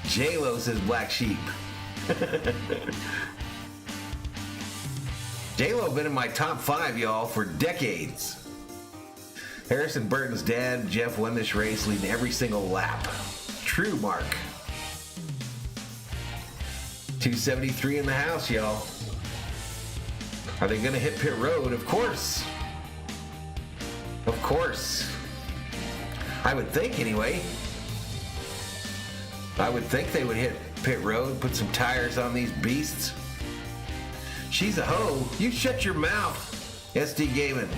J-Lo, says Black Sheep. J-Lo been in my top 5, y'all, for decades. Harrison Burton's dad, Jeff, won this race, leading every single lap. True, Mark. 273 in the house, y'all. Are they going to hit pit road? Of course. Of course. I would think, anyway. I would think they would hit pit road, put some tires on these beasts. She's a hoe. You shut your mouth, SD Gaiman.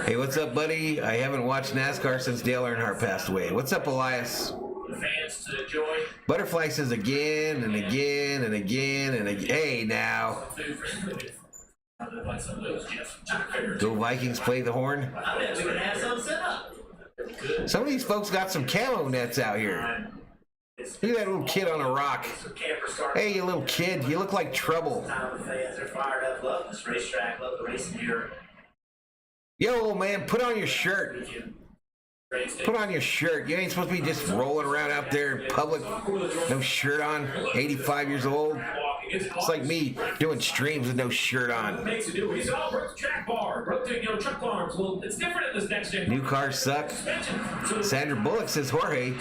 Hey, what's up, buddy? I haven't watched NASCAR since Dale Earnhardt passed away. What's up, Elias? Fans to enjoy. Butterfly says again and again and again and again. Hey, now. Go Vikings, play the horn. I bet we can have some set up. Some of these folks got some camo nets out here. Look at that little kid on a rock. Hey, you little kid, you look like trouble. Fans are fired up, love this racetrack, love the racing here. Yo, old man, put on your shirt. Put on your shirt. You ain't supposed to be just rolling around out there in public, no shirt on, 85 years old. It's like me doing streams with no shirt on. Makes it do. He's all broke the track bar, broke the truck arms. Well, it's different in this next gen. New cars suck. Sandra Bullock says Jorge.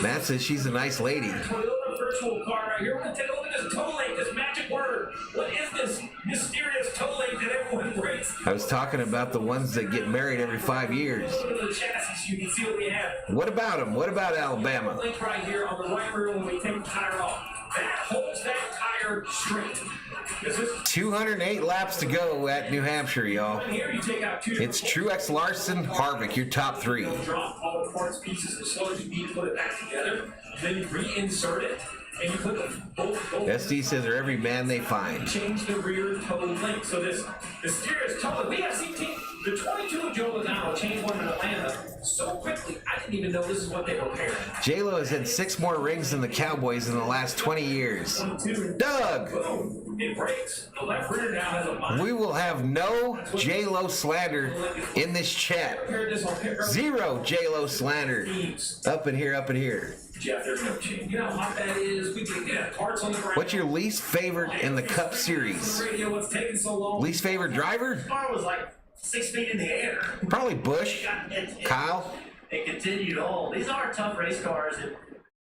Matt says she's a nice lady. Toyota virtual car right here. We're gonna take a look at this toe link, this magic word. What is this mysterious toe link that everyone breaks? I was talking about the ones that get married every 5 years. Look at the chassis. You can see what we have. What about them? What about Alabama? Link right here on the right rear when we take the tire off. That holds that tire straight. 208 laps to go at New Hampshire, y'all. It's Truex, Larson, Harvick, your top 3. Drop all the parts, pieces, as slow as you need to put it back together. Then you reinsert it, and you put the both. SD says they're every man they find. Change the rear toe link. So this mysterious toe link. We have seen the 22 of Joe Logano change one in Atlanta so quickly. I didn't even know this is what they were pairing. J-Lo has had 6 more rings than the Cowboys in the last 20 years. Doug! Boom. It breaks. The left rear now has a We will have no J-Lo slander in this chat. 0 J-Lo slander. Up in here, up in here. Jeff, there's no change. You know how hot that is? We can get parts on the ground. What's your least favorite in the Cup Series? What's taking so long? Least favorite driver? The car was like 6 feet in the air. Probably Busch. Kyle? It continued on. These are tough race cars.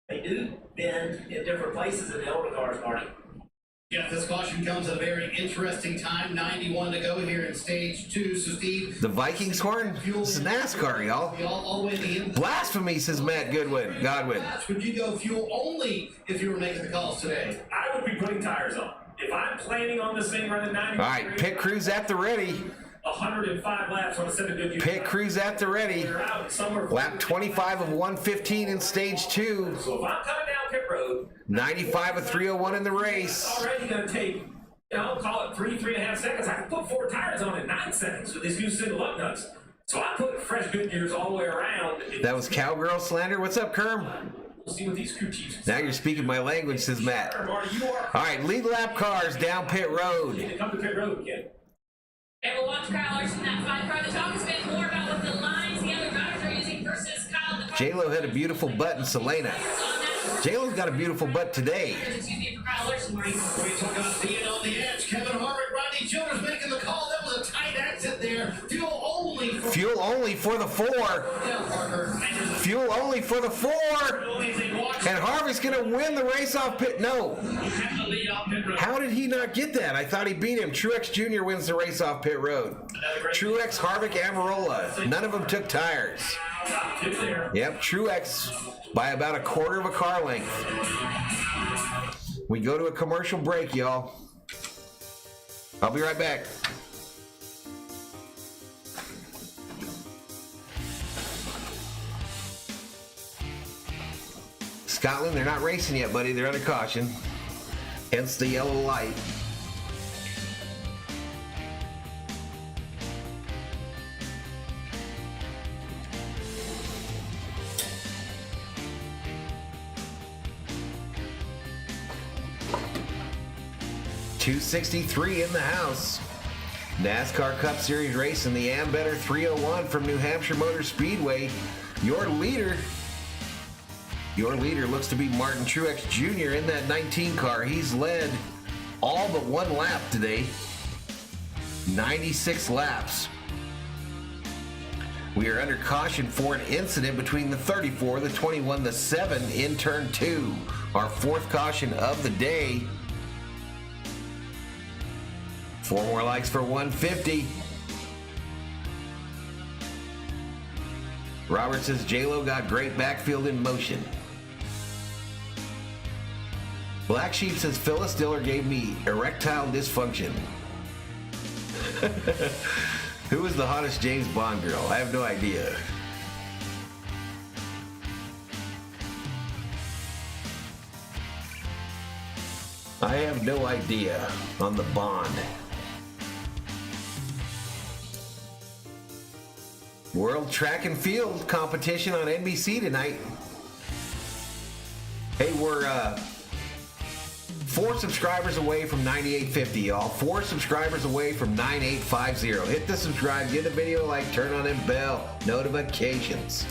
They do bend in different places in the older cars, Marty. Yeah, this caution comes at a very interesting time. 91 to go here in stage 2. So, Steve. The Vikings horn? This is NASCAR, y'all. All the way to the end. Blasphemy, says Matt Godwin. Would you go fuel only if you were making the calls today? I would be putting tires on. If I'm planning on this thing running 90. All right, pit crew's at the ready. 105 laps on a 7 good. Pit crews at the ready. Lap 25 of 115 in stage 2. So if I'm coming down pit road, 95 of 301 in the race. already going to take, call it 3.5 seconds. I can put 4 tires on in 9 seconds with these new single up nuts. So I put fresh good gears all the way around. That was cowgirl slander. What's up, Kerm? We'll see what these crew chiefs. Now you're speaking my language, says Matt. All right, lead lap cars down pit road. Come to pit road, kid. And we'll watch Kyle Larson, that 5 car. The talk has been more about what the lines the other drivers are using versus Kyle. The J-Lo had a beautiful butt in Selena. J-Lo's got a beautiful butt today. for Kyle Larson, Marty. We took off being on the edge. Kevin Harvick, Rodney Childers making the call. That was a tight exit there. Fuel only for Fuel only for the 4. Fuel only for the 4. And Harvick's going to win the race off pit. No. How did he not get that? I thought he beat him. Truex Jr. wins the race off pit road. Truex, Harvick, Amarola. None of them took tires. Yep, Truex by about a quarter of a car length. We go to a commercial break, y'all. I'll be right back. Scotland, they're not racing yet, buddy. They're under caution. Hence the yellow light. .263 in the house. NASCAR Cup Series race in the Ambetter 301 from New Hampshire Motor Speedway. Your leader looks to be Martin Truex Jr. in that 19 car. He's led all but 1 lap today. 96 laps. We are under caution for an incident between the 34, the 21, the 7 in turn 2. Our 4th caution of the day. 4 more likes for 150. Robert says J-Lo got great backfield in motion. Black Sheep says Phyllis Diller gave me erectile dysfunction. Who is the hottest James Bond girl? I have no idea. I have no idea on the Bond. World Track and Field competition on NBC tonight. Hey, we're 4 subscribers away from 9850, y'all. 4 subscribers away from 9850. Hit the subscribe, give the video a like, turn on them bell notifications.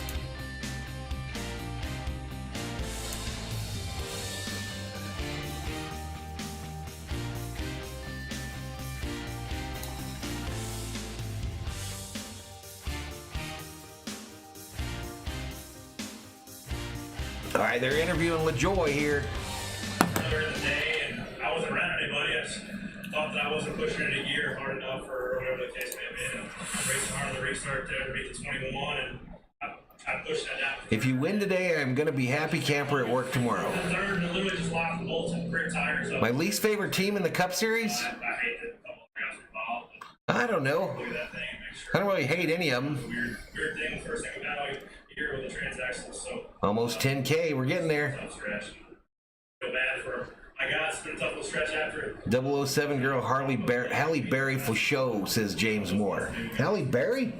All right, they're interviewing LaJoy here. Earlier in the day, and I wasn't around anybody. I just thought that I wasn't pushing it a year hard enough, or whatever the case may have been. And racing hard on the restart to beat the 21, and I pushed that down. If you win today, I'm going to be happy camper at work tomorrow. The third, and literally just lost the bolts and rear tires. My least favorite team in the Cup Series? I hate that a couple of guys were involved. I don't know. Look at that thing and make sure. I don't really hate any of them. Weird thing. The first thing we got all year with the transaxles, so. Almost 10K. We're getting there. Tough stretch. Feel bad for my guys. It's been a tough little stretch after it. 007 girl Halle Berry for show, says James Moore. Halle Berry?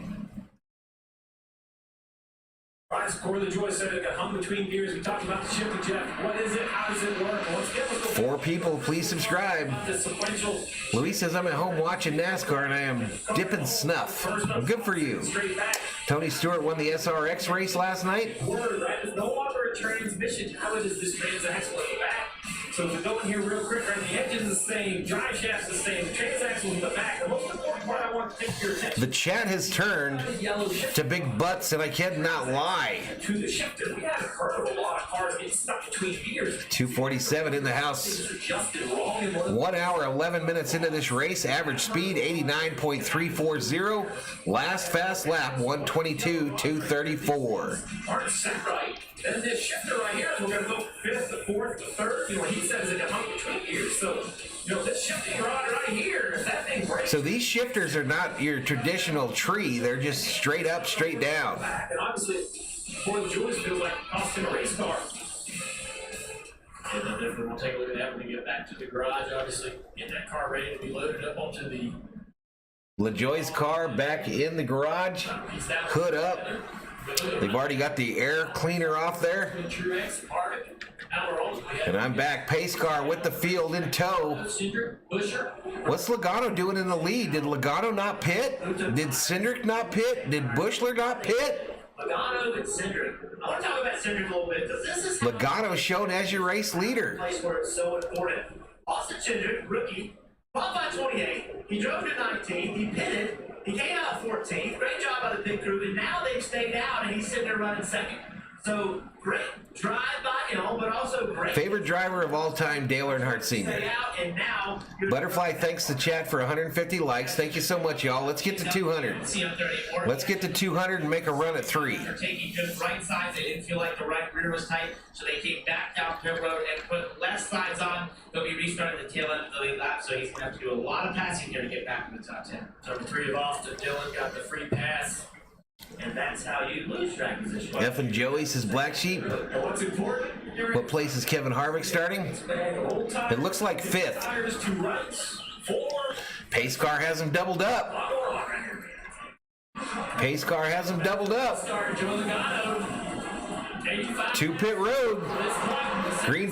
Right, Corey LaJoy said it got hung between gears. We talked about the shifting, Jeff. What is it? How does it work? Let's get with the 4 people, please subscribe. the sequential Luis says I'm at home watching NASCAR and I am dipping snuff. Well, good for you. straight back. Tony Stewart won the SRX race last night. Word, right? There's no longer a transmission. How is this transaxle in the back? So if we go in here real quick, right, the engine's the same, drive shaft's the same, the transaxle's in the back. The most important part I want to take your attention The chat has turned yellow shift to big butts and I cannot lie. to the shifter. We haven't heard of a lot of cars getting stuck between gears. 247 in the house. Things are adjusted wrong and one 1 hour, 11 minutes into this race. Average speed, 89.340. Last fast lap, 122.234. aren't set right. Then this shifter right here, we're going to go 5th fifth, the fourth, the third. He says it a hump between gears. So, this shifting rod right here, if that thing breaks. So these shifters are not your traditional tree. They're just straight up, straight down. And obviously, for the Julius feels like costing a race car. And then definitely we'll take a look at that when we get back to the garage. Obviously, get that car ready to be loaded up onto the LaJoy's car back in the garage, hood up. They've already got the air cleaner off there. Truex, Harvick, Almirola. And I'm back. Pace car with the field in tow. Cindric, Busher. What's Logano doing in the lead? Did Logano not pit? Did Cindric not pit? Did Bushler not pit? Logano and Cindric. I want to talk about Cindric a little bit because this is Logano shown as your race leader. place where it's so important. Austin Cindric, rookie, qualified 28. He drove to 19. He pitted. He came out 14th. Great job by the pit crew. And now they've stayed out, and he's sitting there running second. So great drive by him, but also great. Favorite driver of all time, Dale Earnhardt Sr. Stay out, and now Butterfly thanks the chat for 150 likes. Thank you so much, y'all. Let's get to 200. see up there anymore. Let's get to 200 and make a run at 3. They're taking good right sides. They didn't feel like the right rear was tight, so they came back down pit road and put left sides on. They'll be restarting the tail end of the lead lap, so he's going to have to do a lot of passing here to get back in the top 10. Number 3 of Austin Dillon got the free pass, and that's how you lose track position. F and Joey says Black Sheep. And what's important, What place is Kevin Harvick starting? It looks like 5th. tires to rights. 4. Pace car has him doubled up. Pace car has him doubled up. Start Joe Logano. 85. To pit road. Green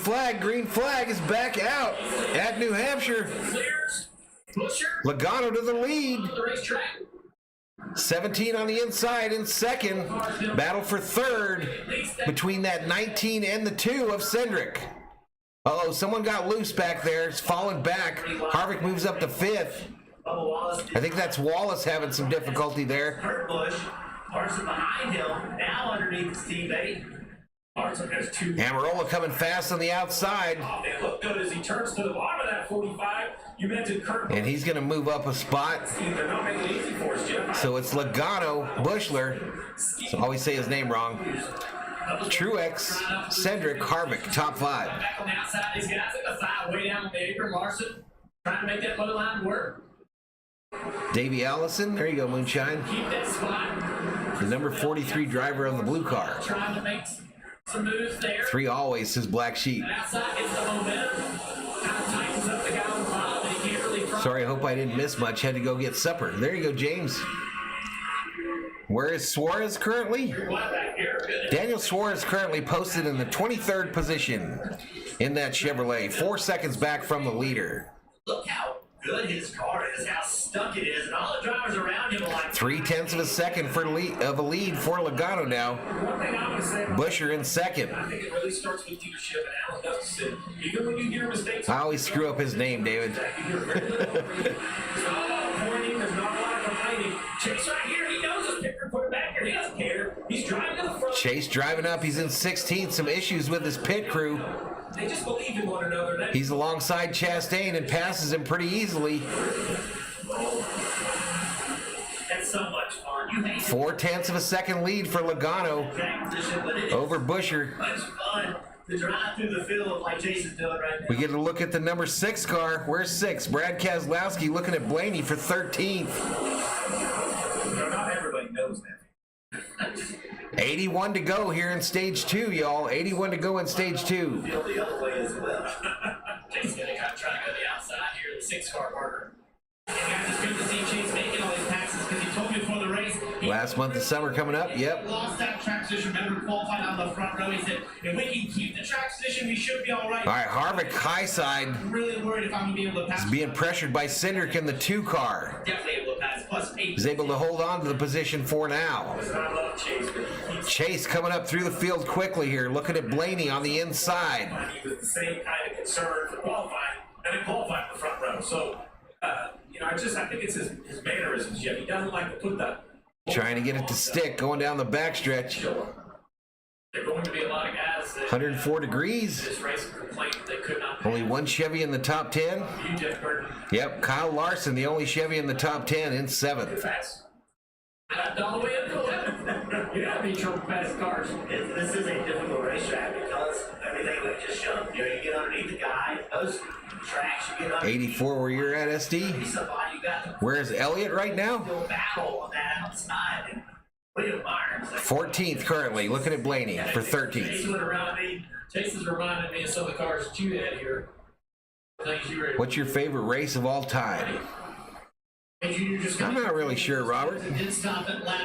flag is back out at New Hampshire. Clears. Busher. Logano to the lead. The racetrack. 17 on the inside in second. Battle for third between that 19 and the 2 of Cindric. Uh-oh, someone got loose back there. It's falling back. Harvick moves up to 5th. Bubba Wallace. I think that's Wallace having some difficulty there. Kurt Busch. Carson behind him. Now underneath his teammate. Carson has 2. Amarola coming fast on the outside. Oh, man, look good as he turns to the bottom of that 45. You mentioned Kurt. And he's going to move up a spot. They're not making it easy for us, Jim. So it's Logano, Bushler. So always say his name wrong. Truex, Cindric, Harvick, top 5. Back on the outside, these guys at the side, way down the apron. Larson trying to make that low line work. Davey Allison, there you go, Moonshine. Keep that spot. The number 43 driver on the blue car. Trying to make some moves there. 3 always, says Black Sheep. And outside gets the momentum. Kind of tightens up the guy on the bottom, but he can't really front. Sorry, I hope I didn't miss much. Had to go get supper. There you go, James. Where is Suarez currently? Back here. Good. Daniel Suarez currently posted in the 23rd position in that Chevrolet, 4 seconds back from the leader. Look how good his car is, how stuck it is, and all the drivers around him are like 0.3 of a second for a lead for Logano now. One thing I'm going to say, Busher in second. I think it really starts with leadership, and Alan does it. Even when you hear mistakes, I always screw up his name, David. you hear very little. There's not a lot of pointing, there's not a lot of complaining. Chase right here, he knows his picker put it back here. He doesn't care. He's driving to the front. Chase driving up. He's in 16th. Some issues with his pit crew. They just believe in one another. That He's alongside Chastain and passes him pretty easily. that's so much fun. You hate 0.4 of a second lead for Logano track position, but it is over Busher. much fun to drive through the field like Jason's doing right now. We get a look at the number 6 car. Where's 6? Brad Keselowski looking at Blaney for 13th. not everybody knows that. 81 to go here in stage 2, y'all. 81 to go in stage 2. Feel the other way as well. Jason's gonna kind of try to go the outside here, the 6-car marker. And guys, it's good to see Chase making all these passes because he told me before the race. Last month of summer coming up. Yep. Lost that track position, remember qualified on the front row. He said, if we can keep the track position, we should be all right. All right, Harvick high side I'm really worried if I'm going to be able to pass. is being pressured by Cindric in the 2 car. Definitely able to pass. Plus 8. He's able to hold on to the position for now. I love Chase, but he keeps Chase coming up through the field quickly here, looking at Blaney on the inside. He was the same kind of concern for qualifying, and it qualified in the front row. So, I think it's his mannerisms. Yet he doesn't like to put the Trying to get it to stick, going down the backstretch. There are going to be a lot of guys that 104 degrees. this race complained that they could not. Only 1 Chevy in the top 10. You, Jeff Burton, Yep, Kyle Larson, the only Chevy in the top 10 in 7th. fast. All the way up to 11. You got to be trouble fast cars. This is a difficult racetrack because everything we just showed You know, you get underneath the guy, those tracks, you get underneath. 84 where you're at, SD. He's somebody you got to Where's Elliott right now? battle on that outside. And William Myers. 14th currently. Looking at Blaney for 13th. Chase went around me. Chase has reminded me of some of the cars that you had here. Things you were. What's your favorite race of all time? I'm not really sure, Robert.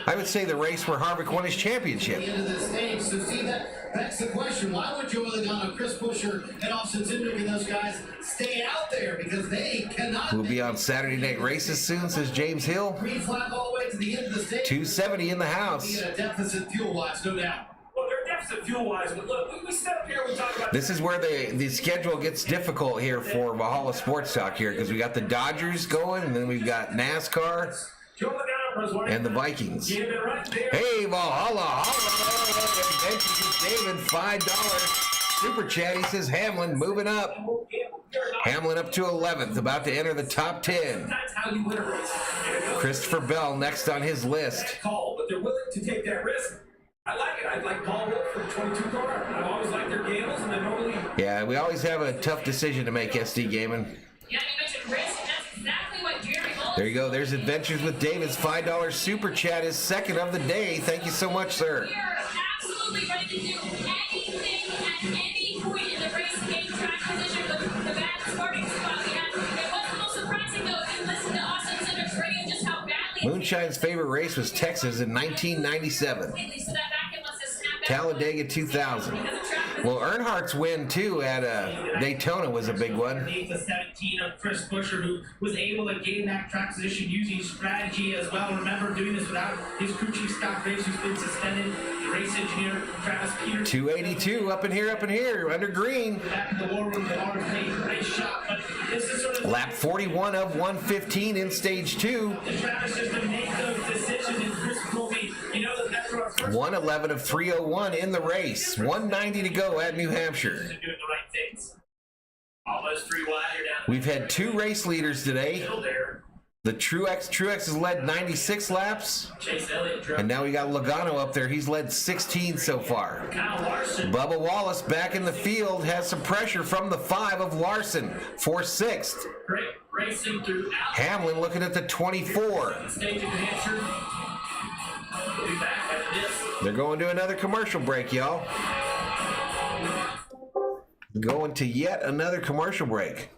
I would say the race where Harvick won his championship. End of this stage. So see that's the question. Why would Joey Logano, Chris Buescher, and Austin Cindric and those guys stay out there? Because they cannot. We'll be on Saturday Night Races soon, says James Hill. Green flag all the way to the end of the stage. 270 in the house. Be at a deficit fuel-wise, no doubt. Well, they're deficit fuel-wise, but look, we step up here, we talk about. This is where the schedule gets difficult here for Valhalla Sports Talk here, because we got the Dodgers going, and then we've got NASCAR and the Vikings. Hey, Valhalla! David, $5 super chat. He says Hamlin moving up. Hamlin up to 11th, about to enter the top 10. That's how you win a race. Christopher Bell next on his list. Call, but they're willing to take that risk. I like it. I like Paul Wolf for the 22 car. I've always liked their gambles, and they normally. Yeah, we always have a tough decision to make, SD Gaming. Yeah, you mentioned racing. That's exactly what Jeremy Mullins. There you go. There's Adventures with David's $5 super chat, is second of the day. Thank you so much, sir. We are absolutely ready to do anything at any point in the race to gain track position with the bad starting spot we had. It was a little surprising, though, if you listen to Austin Cindric's radio, just how badly. Moonshine's favorite race was Texas in 1997. So that vacuum must have snapped back. Talladega 2000. Well, Earnhardt's win, too, at Daytona was a big one. Underneath the 17 of Chris Buescher, who was able to gain that track position using strategy as well. Remember, doing this without his crew chief Scott Graves, who's been suspended. The race engineer Travis Peters. 282 up in here, under green. Back in the war room, the Lawrence made a great shot, but this is sort of Lap 41 of 115 in stage 2. Travis just to make those decisions, and Chris told me, you know, that's our first 111 of 301 in the race. 190 to go at New Hampshire. doing the right things. Almost 3 wide, you're down. We've had 2 race leaders today. Still there. The Truex has led 96 laps. Chase Elliott drove. And now we got Logano up there. He's led 16 so far. Kyle Larson. Bubba Wallace back in the field has some pressure from the 5 of Larson for 6th. Great racing throughout Hamlin looking at the 24. the stage of New Hampshire. We'll be back after this. They're going to another commercial break, y'all. Going to yet another commercial break.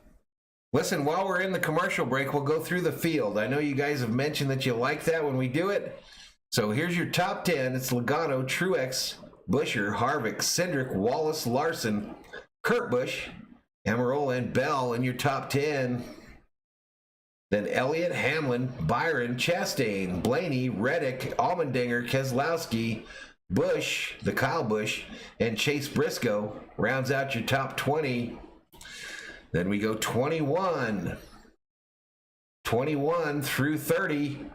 Listen, while we're in the commercial break, we'll go through the field. I know you guys have mentioned that you like that when we do it. So here's your top 10. It's Logano, Truex, Buescher, Harvick, Cindric, Wallace, Larson, Kurt Busch, Amarola, and Bell in your top 10. Then Elliott, Hamlin, Byron, Chastain, Blaney, Reddick, Allmendinger, Keselowski, Busch, the Kyle Busch, and Chase Briscoe rounds out your top 20. Then we go 21 through 30.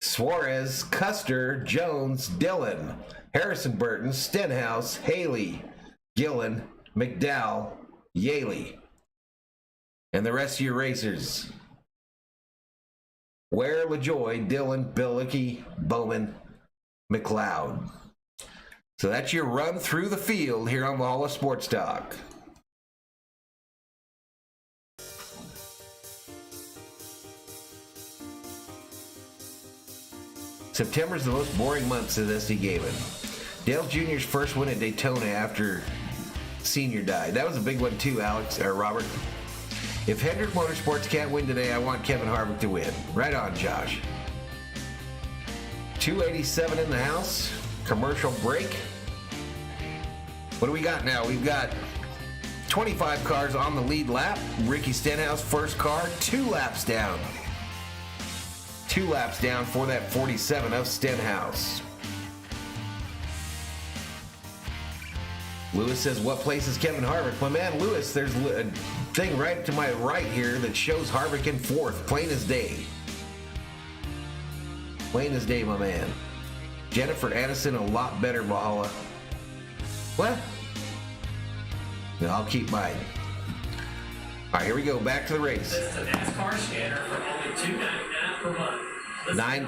Suarez, Custer, Jones, Dillon, Harrison Burton, Stenhouse, Haley, Gillen, McDowell, Yaley. And the rest of your racers: Ware, LaJoy, Dillon, Bilicki, Bowman, McLeod. So that's your run through the field here on Valhalla Sports Talk. September's the most boring month, says SD Gavin. Dale Jr.'s first win at Daytona after Senior died. That was a big one too, Robert. If Hendrick Motorsports can't win today, I want Kevin Harvick to win. Right on, Josh. 287 in the house. Commercial break. What do we got now? We've got 25 cars on the lead lap. Ricky Stenhouse, first car, 2 laps down. 2 laps down for that 47 of Stenhouse. Lewis says, what place is Kevin Harvick? My man Lewis, there's a thing right to my right here that shows Harvick in 4th. Plain as day. Plain as day, my man. Jennifer Addison, a lot better, Valhalla. What? No, I'll keep mine. All right, here we go. Back to the race. This is a NASCAR scanner for only $2.99 per month.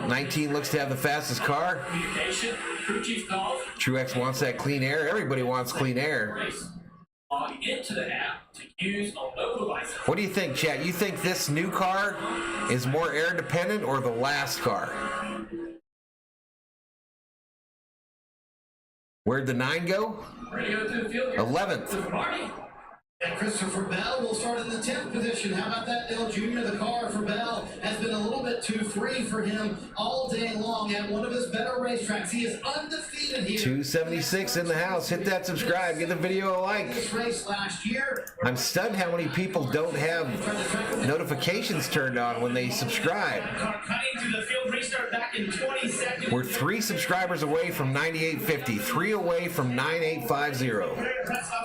19 looks to have the fastest car. Communication, crew chief calls. Truex wants that clean air. Everybody wants clean air. Race. Log into the app to use on mobile devices. What do you think, Chad? You think this new car is more air dependent or the last car? Where'd the 9 go? Ready to go through the field here. 11th. Marty. And Christopher Bell will start in the 10th position. How about that, Dale Jr.? The car for Bell has been a little bit too free for him all day long at one of his better racetracks. He is undefeated here. 276 in the house. Hit that subscribe. Give the video a like. This race last year. I'm stunned how many people don't have notifications turned on when they subscribe. Car cutting to the field restart back in 20 seconds. We're 3 subscribers away from 9850, 3 away from 9850.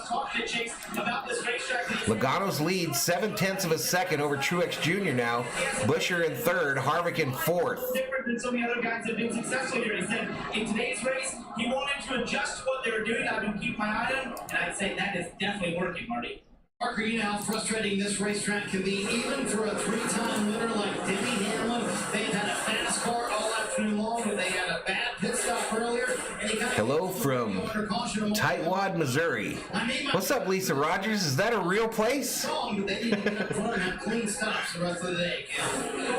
Talking to Chase about this racetrack. Logano's lead 0.7 of a second over Truex Jr. now. Busher in 3rd, Harvick in 4th. Different than some of the other guys that have been successful here. He said in today's race, he wanted to adjust to what they were doing. I've been keeping my eye on him, and I'd say that is definitely working, Marty. Parker, you know how frustrating this racetrack can be, even for a 3-time winner like Denny Hamlin. They had a fast car all afternoon long, and they had a bad pit stop earlier. And he got Hello from Tightwad, Missouri. What's up, Lisa Rogers? Is that a real place? But they need to get up front and have clean stops the rest of the day.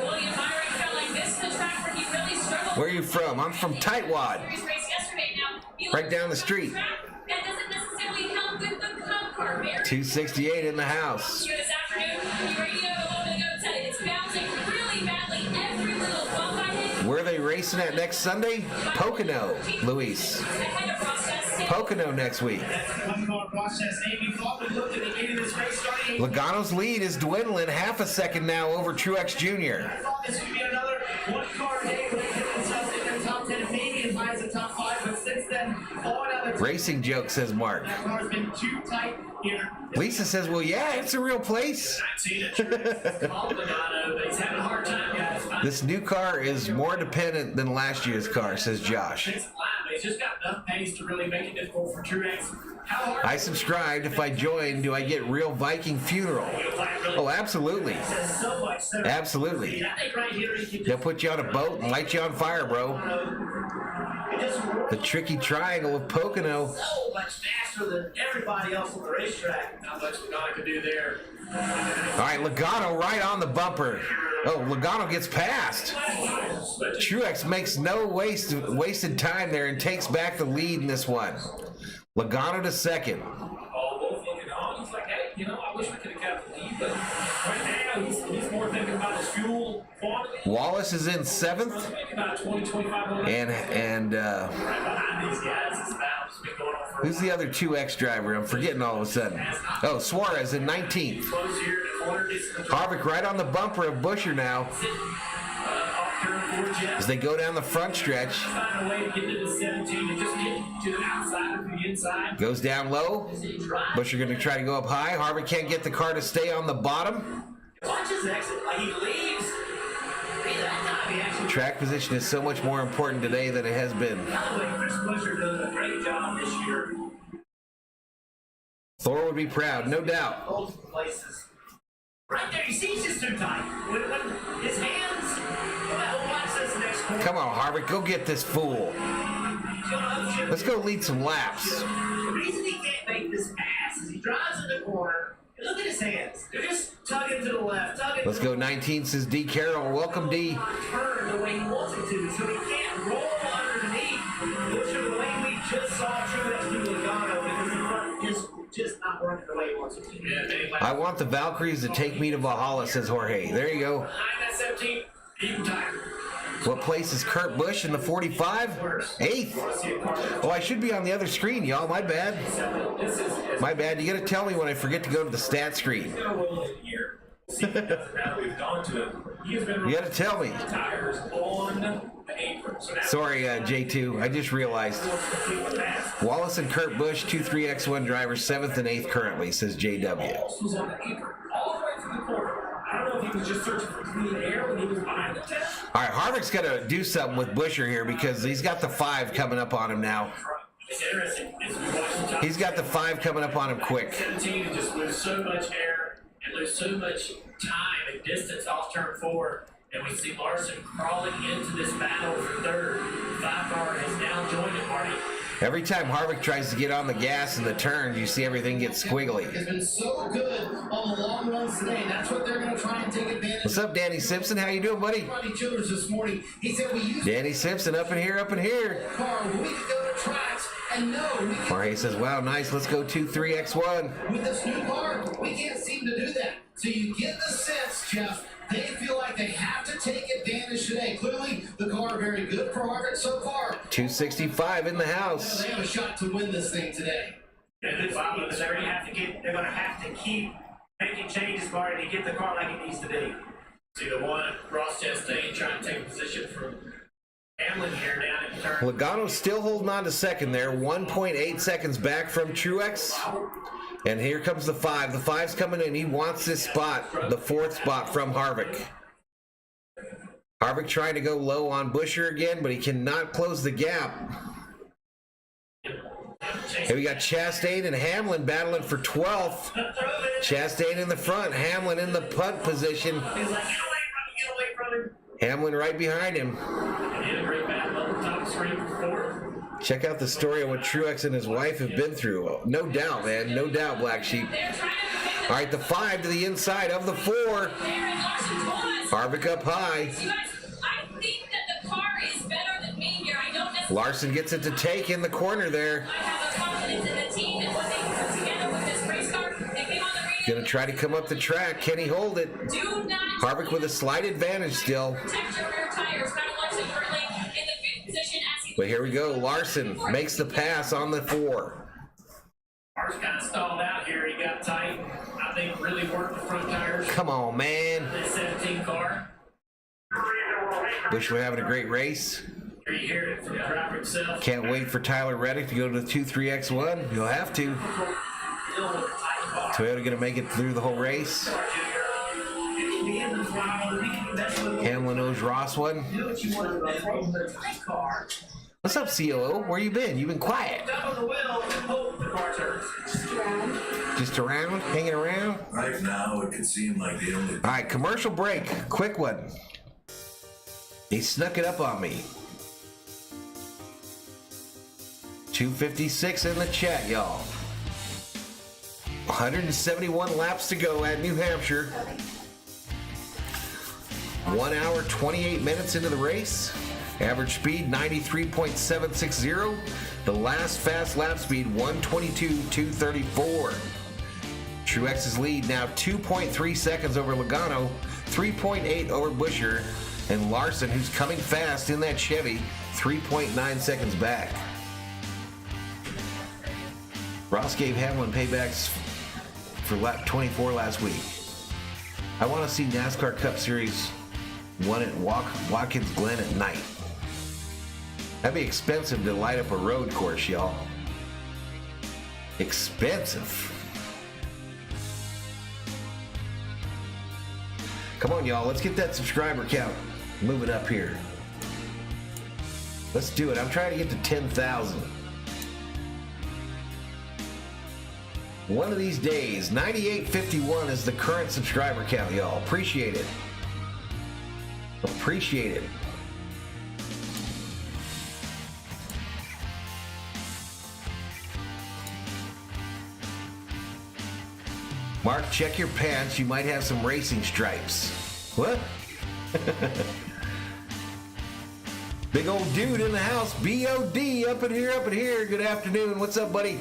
William Byron felt like this is the track where he really struggled. Where are you from? I'm from Tightwad. His race yesterday now. He Right down the street. That doesn't necessarily help with the cup car. 268 in the house. Here this afternoon, you radio a little bit ago said it's bouncing really badly. Every little bump I hit. Where are they racing at next Sunday? Pocono, Luis. Ahead of process. Pocono next week. One car process. Amy thought we looked at the beginning of this race starting. Logano's lead is dwindling 0.5 second now over Truex Jr. I thought this would be another one-car day where they hit themselves in the top 10, maybe as high as the top 5, but since then, all out of Racing joke, says Mark. that car's been too tight here. Lisa says, well, yeah, it's a real place. I've seen it. Called Logano, but he's having a hard time, guys. This new car is more dependent than last year's car, says Josh. It's flat, but he's just got enough pace to really make it difficult for Truex. How hard I subscribed. If I join, do I get real Viking funeral? Oh, absolutely. says so much. So Absolutely. I think right here he can They'll just put you on a boat and light you on fire, bro. it just works The tricky triangle of Pocono. so much faster than everybody else on the racetrack. Not much Logano could do there. All right, Logano right on the bumper. Oh, Logano gets past. Truex makes no wasted time there and takes back the lead in this one. Logano to 2nd. All both looking on. He's like, hey, I wish we could have kept the lead, but right now he's more thinking about his fuel quantity. Wallace is in 7th. Maybe about 20-25 minutes. And Right behind these guys, this battle's been going on for who's the other 2X driver? I'm forgetting all of a sudden. Oh, Suarez in 19th. close here. The corner gets the Harvick right on the bumper of Busher now off turn for Jeff. as they go down the front stretch. Find a way to get to the 17 and just get to the outside of the inside. Goes down low. Busher going to try to go up high. Harvick can't get the car to stay on the bottom. Watch his exit. Like he leaves. That time he actually. Track position is so much more important today than it has been. By the way, Chris Busher does a great job this year. Thor would be proud, no doubt. Both places. Right there, you see he's just too tight. When his hands. Well, watch this next corner. Come on, Harvick, go get this fool. Let's go lead some laps. The reason he can't make this pass is he drives in the corner. And look at his hands. They're just tugging to the left, tugging. Let's go 19, says D. Carroll. Welcome, D. Turn the way he wants it to, so he can't roll underneath. Which is the way we just saw Truex do Logano because the front is just not working the way he wants it to. Yeah, I want the Valkyries to take me to Valhalla, says Jorge. There you go. behind that 17, even tighter. What place is Kurt Busch in the 45? 8th. Oh, I should be on the other screen, y'all. My bad. My bad. You got to tell me when I forget to go to the stat screen. See, now we've gone to it. He has been You got to tell me. tires on the apron. So now Sorry, J2. I just realized. Wallace and Kurt Busch, 2-3X1 drivers, 7th and 8th currently, says JW. was on the apron all the way from the corner. I don't know if he was just searching for clean air when he was behind the tent. All right, Harvick's got to do something with Busher here because he's got the 5 coming up on him now. It's interesting. As we watch the top He's got the 5 coming up on him quick. 17 and just lose so much air and lose so much time and distance off turn 4. And we see Larson crawling into this battle for 3rd. 5 car has now joined it, Marty. Every time Harvick tries to get on the gas in the turns, you see everything get squiggly. Has been so good on the long runs today. That's what they're going to try and take advantage. What's up, Danny Simpson? How you doing, buddy? Rodney Childers this morning. He said we used Danny Simpson, up in here, up in here. car where we could go to tracks and no, we can, Jorge says, wow, nice. Let's go 2-3-X1. with this new car, we can't seem to do that. So you get the sense, Jeff, they feel like they have to take advantage today. Clearly, the car very good for Harvick so far. 265 in the house. They have a shot to win this thing today. And this is they're gonna have to keep making changes for it to get the car like it needs to be. See the one Ross Chastain trying to take a position from Hamlin here down in turn. Logano's still holding on to second there, 1.8 seconds back from Truex. And here comes the 5. The 5's coming in. He wants this spot, the 4th spot from Harvick. Harvick trying to go low on Buescher again, but he cannot close the gap. Here we got Chastain and Hamlin battling for 12th. Chastain in the front, Hamlin in the punt position. He's like, get away from him. Hamlin right behind him. And a great battle up the top screen for 4th. Check out the story of what Truex and his wife have been through. No doubt, man. No doubt, Black Sheep. All right, the 5 to the inside of the 4. Harvick up high. You guys, I think that the car is better than me here. I don't necessarily. Larson gets it to take in the corner there. I have a confidence in the team and what they can put together with this race car. They came on the radio. Gonna try to come up the track. Can he hold it? Do not. Harvick with a slight advantage still. Protect your rear tires. Kyle Larson currently in the 5th position as he. But here we go. Larson makes the pass on the 4. Car's kind of stalled out here. He got tight. I think really worked the front tires. Come on, man. This 17 car. Wish we're having a great race. Here you hear it from the driver himself. Can't wait for Tyler Reddick to go to the 2-3-X1. You'll have to. Toyota gonna make it through the whole race. Hamlin owes Ross one. What's up, COO? Where you been? You been quiet. Just around? Hanging around? Right now, it could seem like the only. All right, commercial break. Quick one. He snuck it up on me. 2:56 in the chat, y'all. 171 laps to go at New Hampshire. 1 hour, 28 minutes into the race. Average speed 93.760. The last fast lap speed 122.234. Truex's lead now 2.3 seconds over Logano, 3.8 over Buescher, and Larson, who's coming fast in that Chevy, 3.9 seconds back. Ross gave Hamlin paybacks for lap 24 last week. I want to see NASCAR Cup Series 1 at Watkins Glen at night. That'd be expensive to light up a road course, y'all. Expensive. Come on, y'all. Let's get that subscriber count moving up here. Let's do it. I'm trying to get to 10,000. One of these days. 9851 is the current subscriber count, y'all. Appreciate it. Appreciate it. Mark, check your pants. You might have some racing stripes. What? Big old dude in the house. B.O.D. Up in here, up in here. Good afternoon. What's up, buddy?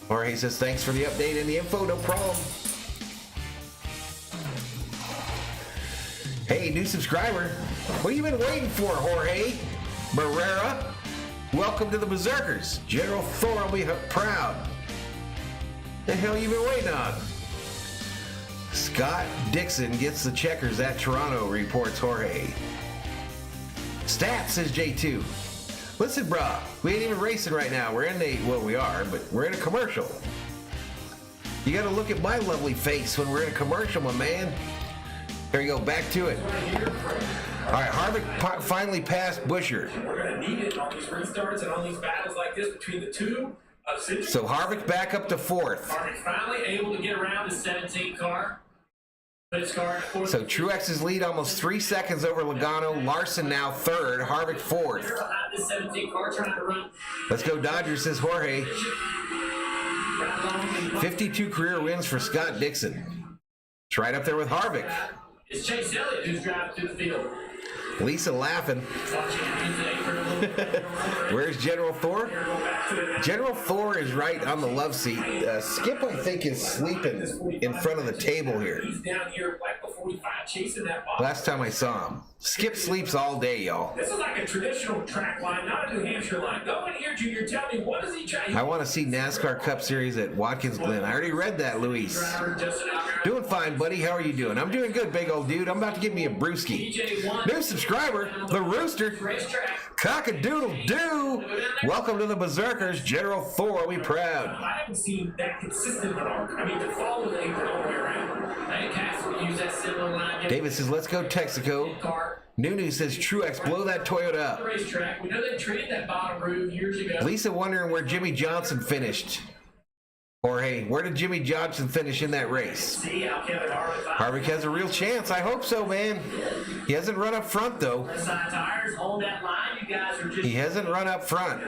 Jorge says, thanks for the update and the info. No problem. Hey, new subscriber. What have you been waiting for, Jorge? Barrera. Welcome to the Berserkers. General Thor will be proud. The hell you been waiting on? Scott Dixon gets the checkers at Toronto, reports Jorge. Stats, says J2. Listen, brah, we ain't even racing right now. We're in we are, but we're in a commercial. You gotta look at my lovely face when we're in a commercial, my man. Here you go, back to it. All right, Harvick finally passed Buescher. We're gonna need it on these restarts and on these battles like this between the two. So Harvick back up to 4th. Harvick finally able to get around the 17 car. So Truex's lead almost 3 seconds over Logano. Larson now 3rd. Harvick 4th. this 17 car trying to run. Let's go Dodgers, says Jorge. 52 career wins for Scott Dixon. It's right up there with Harvick. It's Chase Elliott who's driving through the field. Lisa laughing. Where's General Thor? General Thor is right on the love seat. Skip, I think, is sleeping in front of the table here. He's down here like the 45 chasing that ball. Last time I saw him. Skip sleeps all day, y'all. This is like a traditional track line, not a New Hampshire line. Go in here, Junior. Tell me, what is he trying? I want to see NASCAR Cup Series at Watkins Glen. I already read that, Luis. Doing fine, buddy. How are you doing? I'm doing good, big old dude. I'm about to give me a brewski. New subscriber, the Rooster. Cock-a-doodle-doo. Welcome to the Berserkers. General Thor, we proud. I haven't seen that consistent arc. I mean, to follow the thing all the way around. David says, let's go Texaco. Nunu says, Truex, blow that Toyota up. We know they traded that bottom room years ago. Lisa wondering where Jimmy Johnson finished. Or, hey, where did Jimmy Johnson finish in that race? Harvick has a real chance. I hope so, man. He hasn't run up front, though. He hasn't run up front.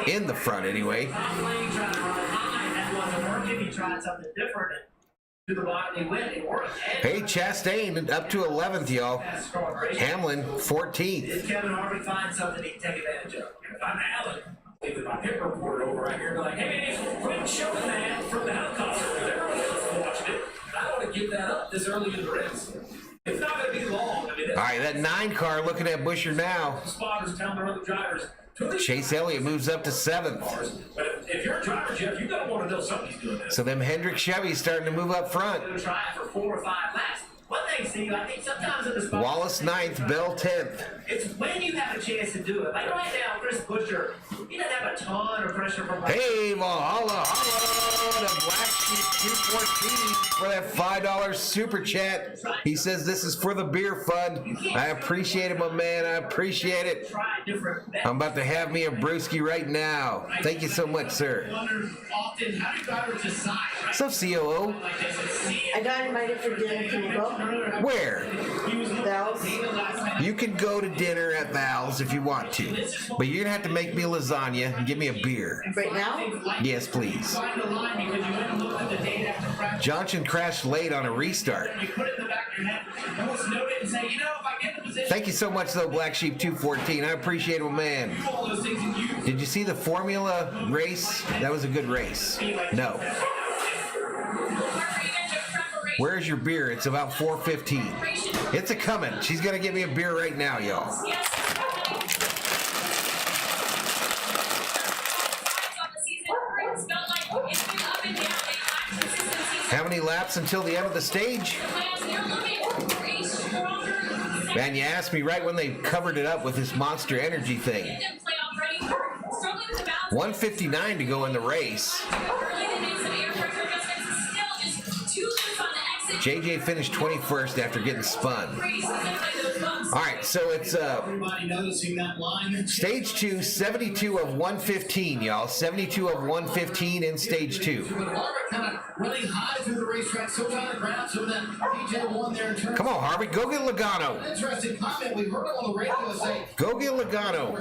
In the front, anyway. He tried something different. To the bottom, he went. It worked. Hey, Chastain up to 11th, y'all. Hamlin 14th. Did Kevin Harvick find something he can take advantage of? If I'm Alan, leave my pit reporter over right here, be like, hey, quit showing that from the helicopter because everyone else is watching it. I don't want to give that up this early in the race. It's not going to be long. I mean, all right, that 9 car looking at Busher now. Spotters telling their other drivers. Chase Elliott moves up to 7th. But if you're a driver, Jeff, you're going to want to know somebody's doing this. So them Hendrick Chevys starting to move up front. Try it for 4 or 5 laps. One thing, Steve, I think sometimes in the spot, Wallace 9th, Bell 10th. it's when you have a chance to do it. Like right now, Chris Buescher, he doesn't have a ton of pressure from. Hey, Valhalla, holla, the Black Sheep 214 for that $5 super chat. He says this is for the beer fund. I appreciate it, my man. I appreciate it. I'm about to have me a brewski right now. Thank you so much, sir. Often, how do drivers decide? What's up, COO? I got invited for dinner. Can you go? Where? Val's. You can go to dinner at Val's if you want to, but you're gonna have to make me a lasagna and give me a beer. Right now? Yes, please. Johnson crashed late on a restart. Thank you so much, though, Black Sheep 214. I appreciate it, man. Did you see the Formula race? That was a good race. No. Where's your beer? It's about 4:15. It's a coming. She's gonna get me a beer right now, y'all. How many laps until the end of the stage? Man, you asked me right when they covered it up with this Monster Energy thing. 1:59 to go in the race. JJ finished 21st after getting spun. All right, so it's stage 2, 72 of 115, y'all. 72 of 115 in stage 2. Running high through the racetrack, so trying to grab some of that DJ1 there in turn. Come on, Harvick, go get Logano. Interesting comment. We heard him on the radio say, go get Logano.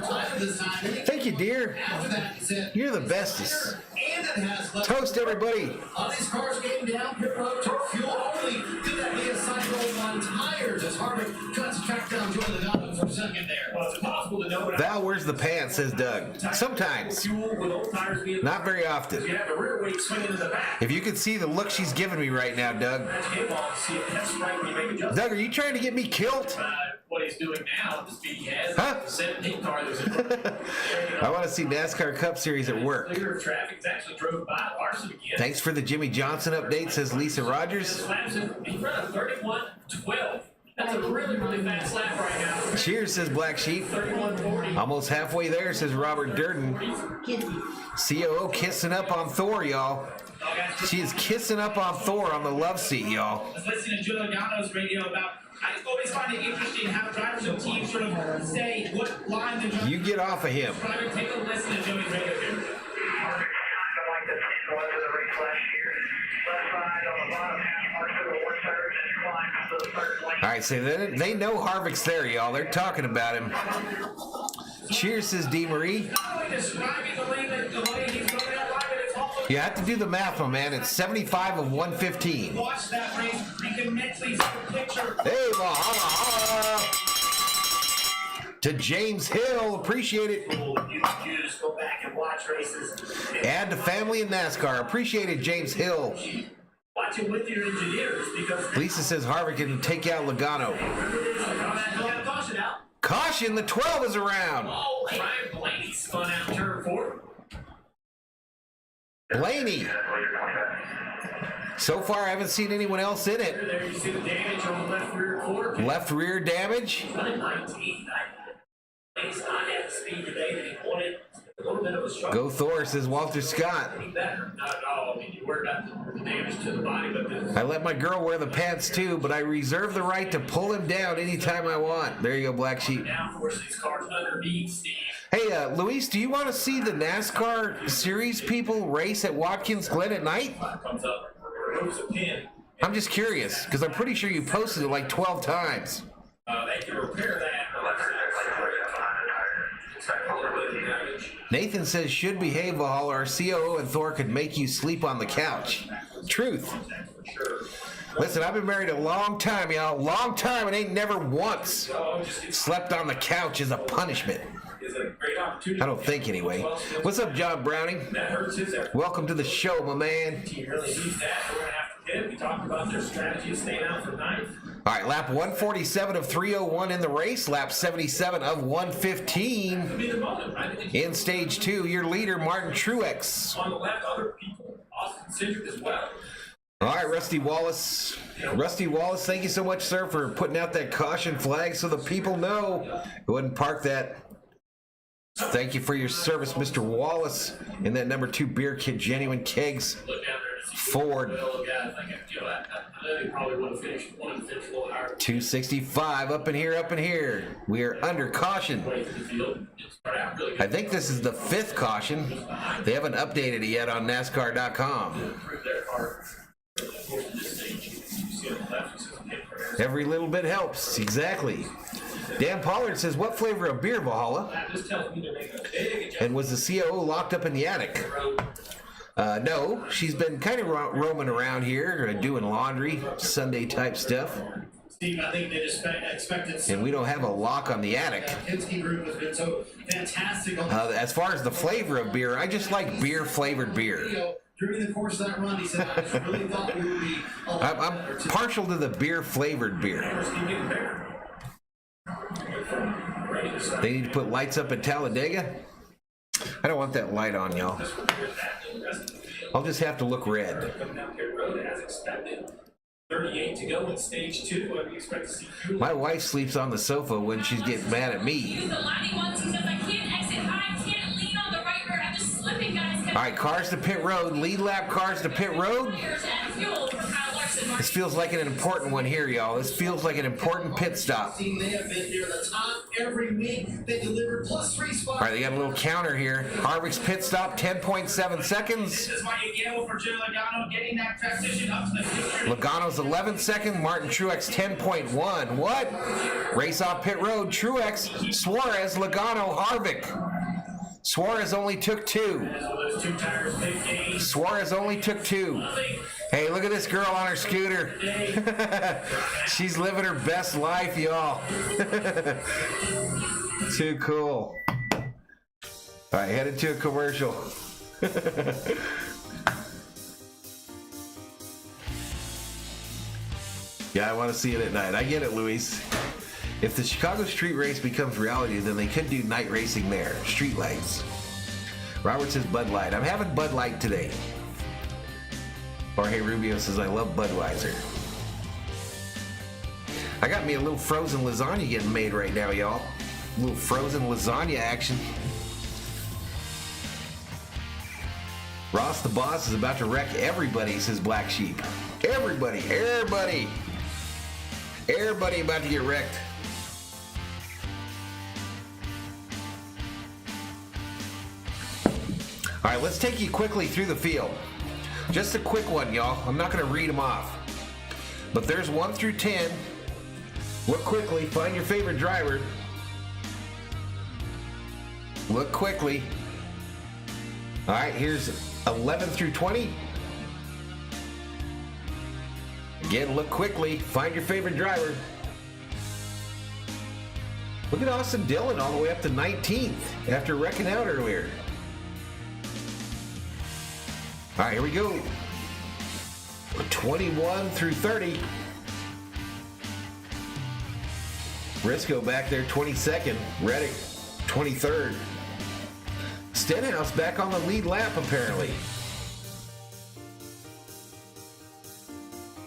Thank you, dear. After that, he said, you're the bestest. And it has left. Toast, everybody. On these cars came down, pit road to fuel only. Could that be a cycle on tires as Harvick tries to track down Joey Logano for a second there? Well, it's impossible to know. Val, where's the pants, says Doug. Sometimes. Not very often. You have the rear weight swinging in the back. If you could see the look she's giving me right now, Doug. Doug, are you trying to get me killed? What he's doing now, the speed he has. Huh? 17 car. I want to see NASCAR Cup Series at work. Clear traffic actually drove by Larson again. Thanks for the Jimmy Johnson update, says Lisa Rogers. He ran a 31:12. That's a really, really fast lap right now. Cheers, says Black Sheep. Almost halfway there, says Robert Durden. COO kissing up on Thor, y'all. She is kissing up on Thor on the love seat, y'all. I was listening to Joe Logano's radio about. I always find it interesting how drivers and teams sort of say what line the driver. You get off of him. Driver, take a listen to Joey's radio here. All right, right, so they know Harvick's there, y'all. They're talking about him. Cheers, says D. Marie. You have to do the math, my man. It's 75 of 115. Watch that race. You can mentally see the picture. Hey, Valhalla. To James Hill. Appreciate it. You just go back and watch races. Add to family and NASCAR. Appreciate it, James Hill. Watch it with your engineers because Lisa says Harvick can take out Logano. caution out. Caution, the 12 is around. Oh, Ryan Blaney spun out turn 4. Blaney. So far, I haven't seen anyone else in it. There you see the damage on the left rear quarter. Left rear damage. Running 19. He's not at the speed today that he wanted. A little bit of a struggle. Go Thor, says Walter Scott. Better. Not at all. I mean, you worry about the damage to the body, but the I let my girl wear the pants too, but I reserve the right to pull him down anytime I want. There you go, Black Sheep. downforce these cars underneath, Steve. Hey, Luis, do you want to see the NASCAR series people race at Watkins Glen at night? Comes up, removes a pin. I'm just curious, because I'm pretty sure you posted it like 12 times. They can repair that. Nathan says, should behave, Valhalla. Our COO and Thor could make you sleep on the couch. Truth. Listen, I've been married a long time, y'all. Long time, and ain't never once slept on the couch as a punishment. I don't think, anyway. What's up, John Browning? Welcome to the show, my man. Really needs that. We're going to have to hit. We talked about their strategy of staying out for ninth. All right, lap 147 of 301 in the race. Lap 77 of 115 in stage 2. Your leader, Martin Truex. On the left, other people, Austin Cindric as well. All right, Rusty Wallace. Rusty Wallace, thank you so much, sir, for putting out that caution flag so the people know. Go ahead and park that. Thank you for your service, Mr. Wallace. And that number 2 beer kit, Genuine Kegs. Ford. 265 up in here. We are under caution. I think this is the 5th caution. They haven't updated it yet on NASCAR.com. Every little bit helps. Exactly. Dan Pollard says, what flavor of beer, Valhalla? And was the COO locked up in the attic? No, she's been kind of roaming around here, doing laundry, Sunday type stuff. Steve, I think they just expected. And we don't have a lock on the attic. Kinsky group has been so fantastic. As far as the flavor of beer, I just like beer flavored beer. During the course of that run, he said, I just really thought we would be. I'm partial to the beer flavored beer. They need to put lights up at Talladega. I don't want that light on, y'all. I'll just have to look red. 38 to go in stage 2. What do you expect to see? My wife sleeps on the sofa when she's getting mad at me. The lighting ones, he says, I can't exit high, can't lean on the right rear. I'm just slipping, guys. All right, cars to pit road. Lead lap cars to pit road. This feels like an important one here, y'all. This feels like an important pit stop. They have been near the top every week. They delivered plus 3 spots. All right, they got a little counter here. Harvick's pit stop, 10.7 seconds. This is why you gamble for Joe Logano getting that transition up to the future. Logano's 11th second. Martin Truex 10.1. What? Race off pit road. Truex, Suarez, Logano, Harvick. Suarez only took 2. Suarez only took 2. Hey, look at this girl on her scooter. She's living her best life, y'all. Too cool. All right, headed to a commercial. Yeah, I want to see it at night. I get it, Luis. If the Chicago street race becomes reality, then they could do night racing there. Street lights. Robert says Bud Light. I'm having Bud Light today. Jorge Rubio says I love Budweiser. I got me a little frozen lasagna getting made right now, y'all. A little frozen lasagna action. Ross the Boss is about to wreck everybody, says Black Sheep. Everybody about to get wrecked. All right, let's take you quickly through the field. Just a quick one, y'all. I'm not going to read them off. But there's 1 through 10. Look quickly. Find your favorite driver. Look quickly. All right, here's 11 through 20. Again, look quickly. Find your favorite driver. Look at Austin Dillon all the way up to 19th after wrecking out earlier. All right, here we go. 21 through 30. Briscoe back there, 22nd. Reddick, 23rd. Stenhouse back on the lead lap, apparently.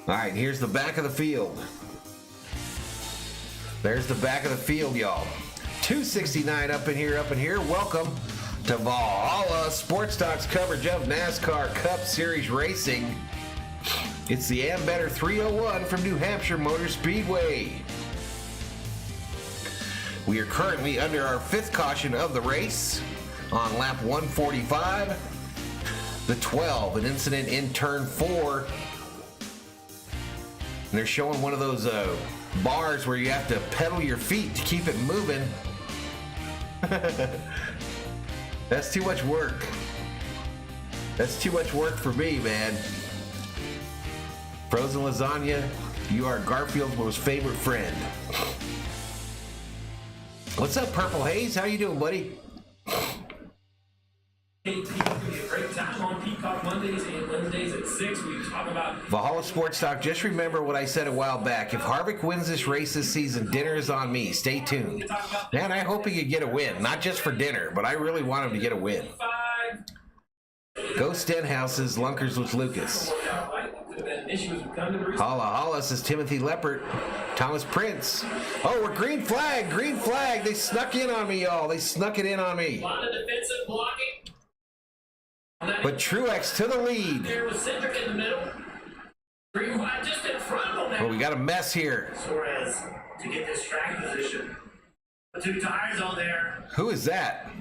All right, here's the back of the field. There's the back of the field, y'all. 269 up in here. Welcome to Valhalla Sports Talk's coverage of NASCAR Cup Series racing. It's the Ambetter 301 from New Hampshire Motor Speedway. We are currently under our 5th caution of the race on lap 145. The 12, an incident in turn 4. And they're showing one of those bars where you have to pedal your feet to keep it moving. That's too much work. That's too much work for me, man. Frozen lasagna, you are Garfield's most favorite friend. What's up, Purple Haze? How you doing, buddy? Hey, Pete, it's going to be a great time on Peacock Mondays and Wednesdays at 6. We talk about Valhalla Sports Talk. Just remember what I said a while back. If Harvick wins this race this season, dinner is on me. Stay tuned. Man, I hope he could get a win. Not just for dinner, but I really want him to get a win. Go Stenhouse's Lunkers with Lucas. Holla holla, says Timothy Leppert. Thomas Prince. Oh, we're green flag. Green flag. They snuck in on me, y'all. They snuck it in on me. A lot of defensive blocking. But Truex to the lead. There was Cedric in the middle. Green flag just in front of him now. Oh, we got a mess here. Suarez to get this track position. The 2 tires on there. Who is that?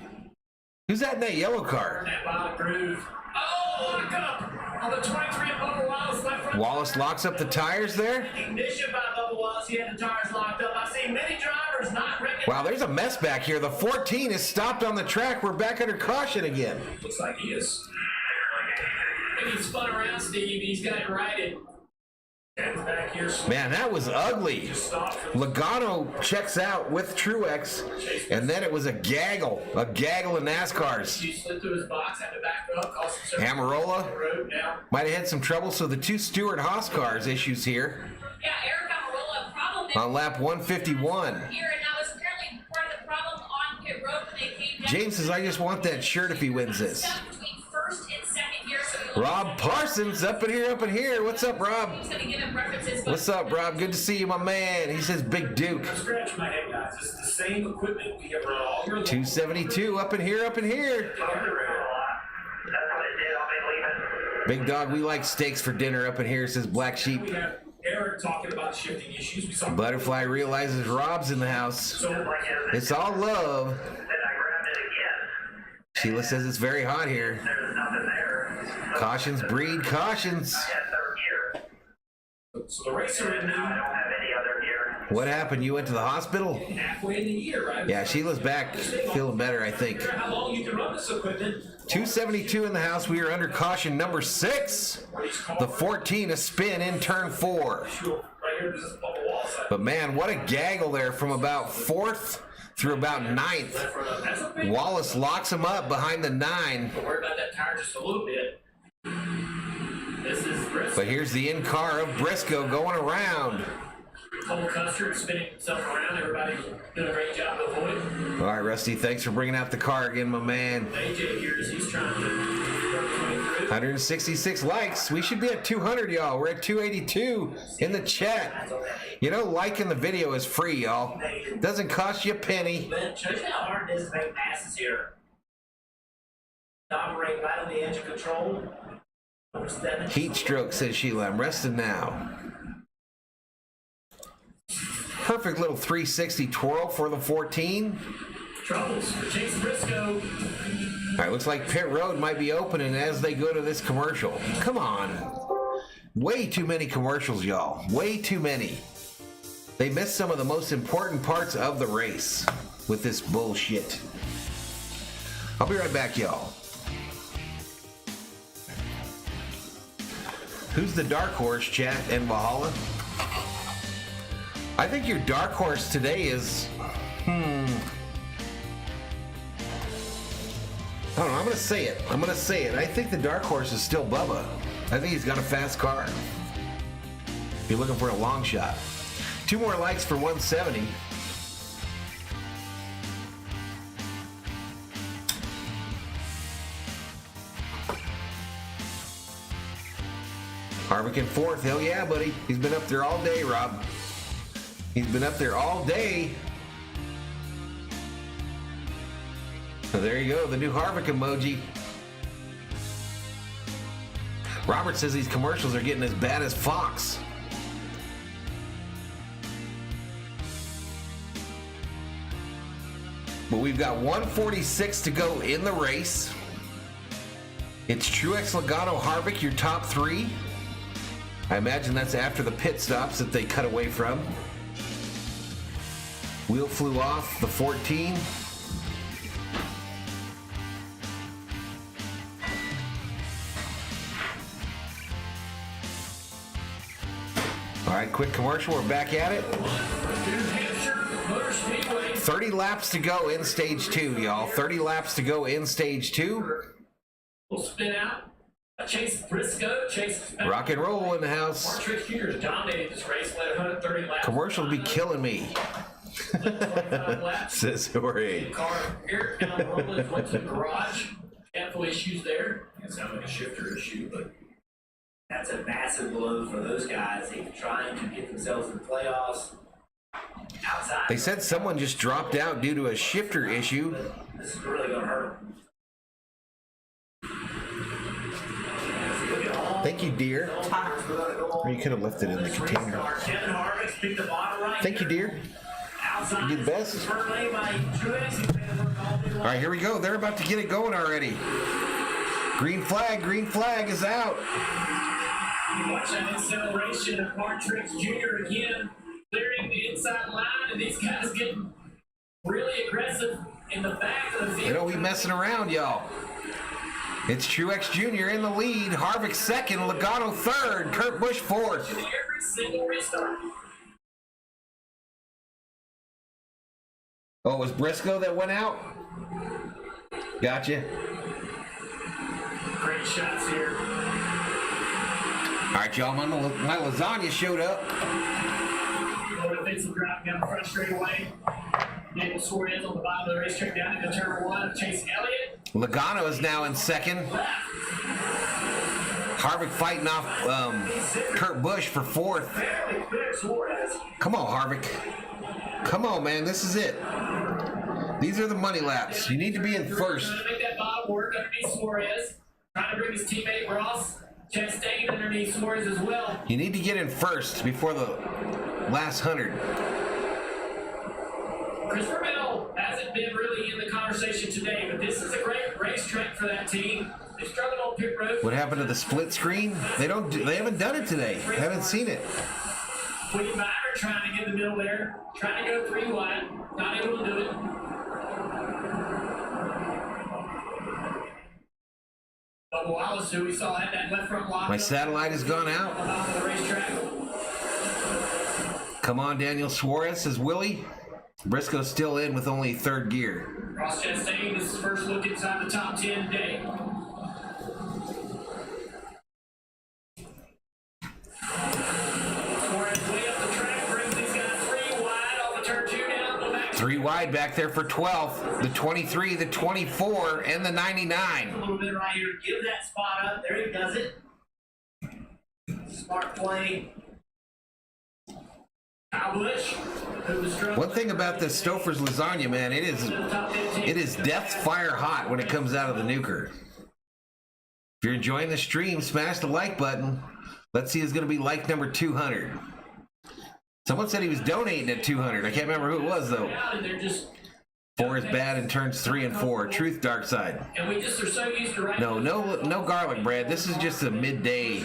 Who's that in that yellow car? That bottom groove. Oh, lock up on the 23 of Bubba Wallace left front. Wallace locks up the tires there. Ignition by Bubba Wallace. He had the tires locked up. I've seen many drivers not recognized. Wow, there's a mess back here. The 14 is stopped on the track. We're back under caution again. looks like he is. He spun around, Steve. He's got it righted. Ken's back here. Man, that was ugly. Logano checks out with Truex, and then it was a gaggle of NASCARs. He slid through his box, had to back up, cost him Amarola road now. might have had some trouble, so the 2 Stewart-Haas cars issues here Yeah, Eric Amarola, problem on lap 151. here, and that was apparently part of the problem on pit road when they came down. James says, I just want that shirt if he wins this. Stuck between first and second gear, so he Rob Parsons up in here. What's up, Rob? He's gonna give him references, but What's up, Rob? Good to see you, my man. He says Big Duke. Scratch my head, guys. It's the same equipment we have run all year long. 272 up in here. Big dog, we like steaks for dinner up in here, says Black Sheep. We have Eric talking about shifting issues. We saw Butterfly realizes Rob's in the house. so It's all love. Sheila says it's very hot here. Cautions breed cautions. So the racer in now What happened? You went to the hospital? halfway in the year, right? Yeah, Sheila's back, feeling better, I think. How long you can run this equipment? 272 in the house. We are under caution number 6. The 14 a spin in turn 4. Right here, this is Bubba Wallace. But man, what a gaggle there from about 4th through about 9th. Wallace locks him up behind the 9. Don't worry about that tire just a little bit. This is Briscoe. But here's the in-car of Briscoe going around. Cole Custer spinning himself around. Everybody doing a great job of avoiding. All right, Rusty, thanks for bringing out the car again, my man. AJ here as he's trying to work 166 likes. We should be at 200, y'all. We're at 282 in the chat. You know, liking the video is free, y'all. Doesn't cost you a penny. But shows you how hard it is to make passes here. Operate right on the edge of control. Heat stroke, says Sheila. I'm resting now. Perfect little 360 twirl for the 14. Troubles for Chase Briscoe. All right, looks like pit road might be opening as they go to this commercial. Come on. Way too many commercials, y'all. Way too many. They missed some of the most important parts of the race with this bullshit. I'll be right back, y'all. Who's the dark horse, chat and Valhalla? I think your dark horse today is, I don't know, I'm going to say it. I think the dark horse is still Bubba. I think he's got a fast car. If you're looking for a long shot. 2 more likes for 170. Harvick in 4th. Hell yeah, buddy. He's been up there all day, Rob. He's been up there all day. So there you go, the new Harvick emoji. Robert says these commercials are getting as bad as Fox. But we've got 146 to go in the race. It's Truex, Logano, Harvick, your top 3. I imagine that's after the pit stops that they cut away from. Wheel flew off, the 14. All right, quick commercial. We're back at it. 30 laps to go in stage 2, y'all. 30 laps to go in stage 2. We'll spin out. Chase Briscoe, Rock and roll in the house. Mark Jr. has dominated this race, led 130 laps. Commercial be killing me. Says Jorge. Car here, down Robles, went to the garage. Handful issues there. It sounded like a shifter issue, but that's a massive blow for those guys. They're trying to get themselves in the playoffs. Outside. They said someone just dropped out due to a shifter issue. This is really going to hurt them. Thank you, dear. Or you could have left it in the container. Thank you, dear. You did the best. All right, here we go. They're about to get it going already. Green flag is out. You watch that acceleration of Martrix Jr. again, clearing the inside line, and these guys getting really aggressive in the back of the field. They don't be messing around, y'all. It's Truex Jr. in the lead. Harvick 2nd, Logano 3rd, Kurt Busch 4th. Every single restart. Oh, it was Briscoe that went out? Gotcha. Great shots here. All right, y'all, my lasagna showed up. Defensive drop down the front straightaway. Daniel Suarez on the bottom of the racetrack down into turn 1. Chase Elliott. Logano is now in 2nd. Harvick fighting off Kurt Busch for 4th. Come on, Harvick. Come on, man. This is it. These are the money laps. You need to be in 1st. Trying to make that bottom work underneath Suarez. Trying to bring his teammate Ross Chastain underneath Suarez as well. You need to get in 1st before the last 100. Christopher Bell hasn't been really in the conversation today, but this is a great racetrack for that team. They struggled on pit road. What happened to the split screen? They haven't done it today. I haven't seen it. William Byron trying to get the middle there, trying to go 3 wide, not able to do it. Bubba Wallace, who we saw had that left front lock. My satellite has gone out. On the racetrack. Come on, Daniel Suarez, says Willie. Briscoe's still in with only 3rd gear. Ross Chastain, this is his first look inside the top 10 today. Suarez way up the track, brings these guys 3 wide off the turn 2 down. Go back 3 wide back there for 12th. The 23, the 24, and the 99. a little bit right here. Give that spot up. There he does it. Smart play. Kyle Busch, who was struggling. One thing about this Stouffer's lasagna, man, it is death fire hot when it comes out of the nuker. If you're enjoying the stream, smash the like button. Let's see who's going to be like number 200. Someone said he was donating at 200. I can't remember who it was, though. And they're just 4 is bad and turns 3 and 4. Truth, dark side. And we just are so used to right. No garlic bread. This is just a midday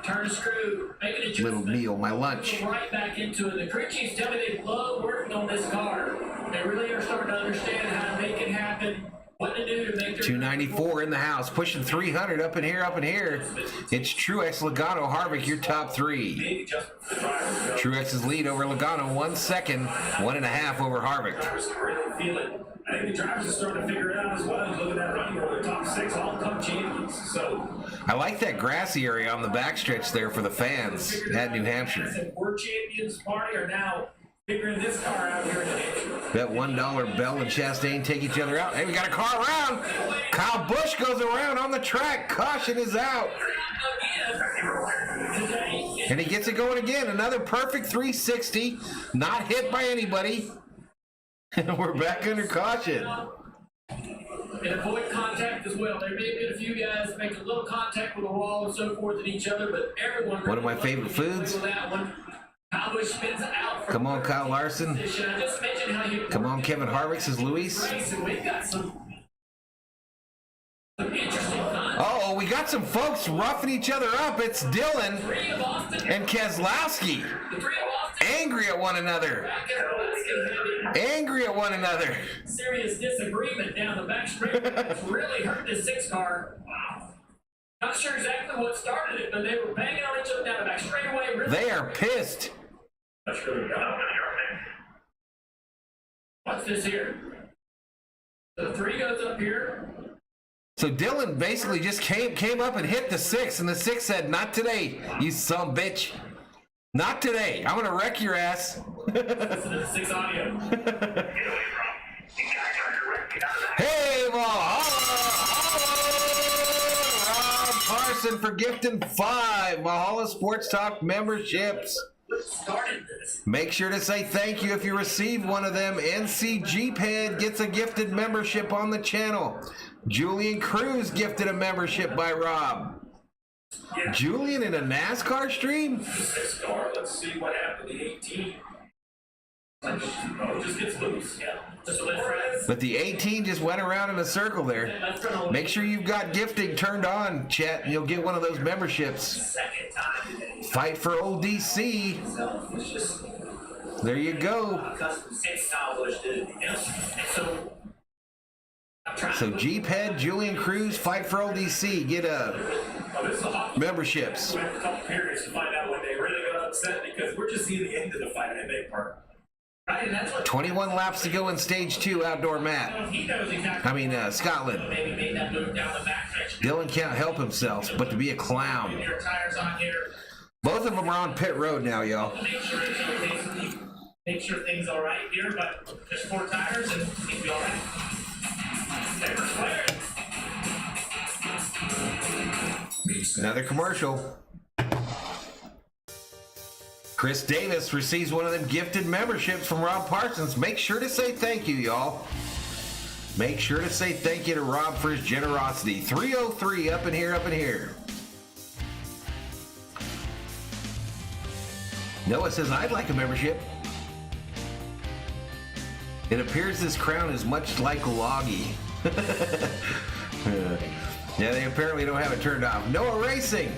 Turn a screw, make an adjustment. little meal, my lunch. Right back into it. The crew chiefs tell me they love working on this car. They really are starting to understand how to make it happen. What to do to make their 294 in the house, pushing 300 up in here. It's Truex, Logano, Harvick, your top 3. big adjustment for the driver. Truex's lead over Logano, 1 second, 1.5 over Harvick. Drivers can really feel it. I think the drivers are starting to figure it out as well. Look at that running order, top 6, all Cup champions. So I like that grassy area on the backstretch there for the fans at New Hampshire. We're champions party are now figuring this car out here in New Hampshire. Bet $1 Bell and Chastain take each other out. Hey, we got a car around. Kyle Busch goes around on the track. Caution is out. And he gets it going again. Another perfect 360. Not hit by anybody. And we're back under caution. And avoid contact as well. There may have been a few guys make a little contact with the wall and so forth and each other, but everyone. One of my favorite foods. That one. Kyle Busch spins out. Come on, Kyle Larson. I just mentioned how you. Come on, Kevin Harvick, says Luis. We've got some interesting content. Oh, we got some folks roughing each other up. It's Dylan and Keselowski. Angry at one another. Serious disagreement down the back straight. It's really hurt this 6 car. Not sure exactly what started it, but they were banging on each other down the back straightaway. Really. They are pissed. What's this here? The 3 goes up here. So Dylan basically just came up and hit the 6, and the 6 said, "Not today, you son of a bitch. Not today. I'm gonna wreck your ass." Listen to the 6 audio. Hey, Rob Parson for gifting 5 Valhalla Sports Talk memberships. What started this? Make sure to say thank you if you receive one of them. NC Jeephead gets a gifted membership on the channel. Julian Cruz gifted a membership by Rob. Yeah. Julian in a NASCAR stream? 6 car. Let's see what happened to the 18. Oh, it just gets loose. Yeah. Just let it. But the 18 just went around in a circle there. Make sure you've got gifting turned on, chat, and you'll get one of those memberships. Second time today. Fight for old DC. There you go. It's Busch did it. So So Jeephead, Julian Cruz, Fight for old DC. Get memberships. We have a couple periods to find out when they really got upset because we're just seeing the end of the fight in that part. Right, and that's what 21 laps to go in stage 2 outdoor mat. he knows exactly. Scotland. Maybe made that move down the backstretch. Dylan can't help himself but to be a clown. Your tires on here. Both of them are on pit road now, y'all. Make sure things all right here, but there's 4 tires and he'll be all right. Never swear. Another commercial. Chris Davis receives one of them gifted memberships from Rob Parsons. Make sure to say thank you, y'all. Make sure to say thank you to Rob for his generosity. 303 up in here. Noah says, I'd like a membership. It appears this crown is much like Loggy. Yeah, they apparently don't have it turned off. Noah Racing.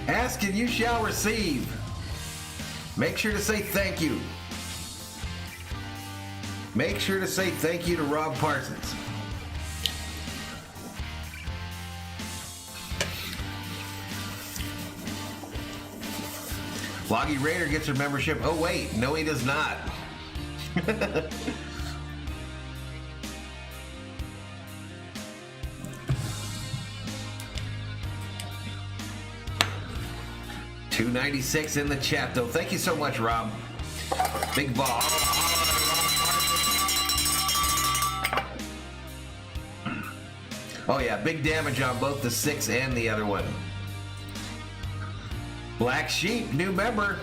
Ask and you shall receive. Make sure to say thank you. Make sure to say thank you to Rob Parsons. Loggy Raider gets her membership. Oh wait, no he does not. $2.96 in the chat though. Thank you so much, Rob. Big ball. Oh yeah, big damage on both the 6 and the other one. Black Sheep, new member.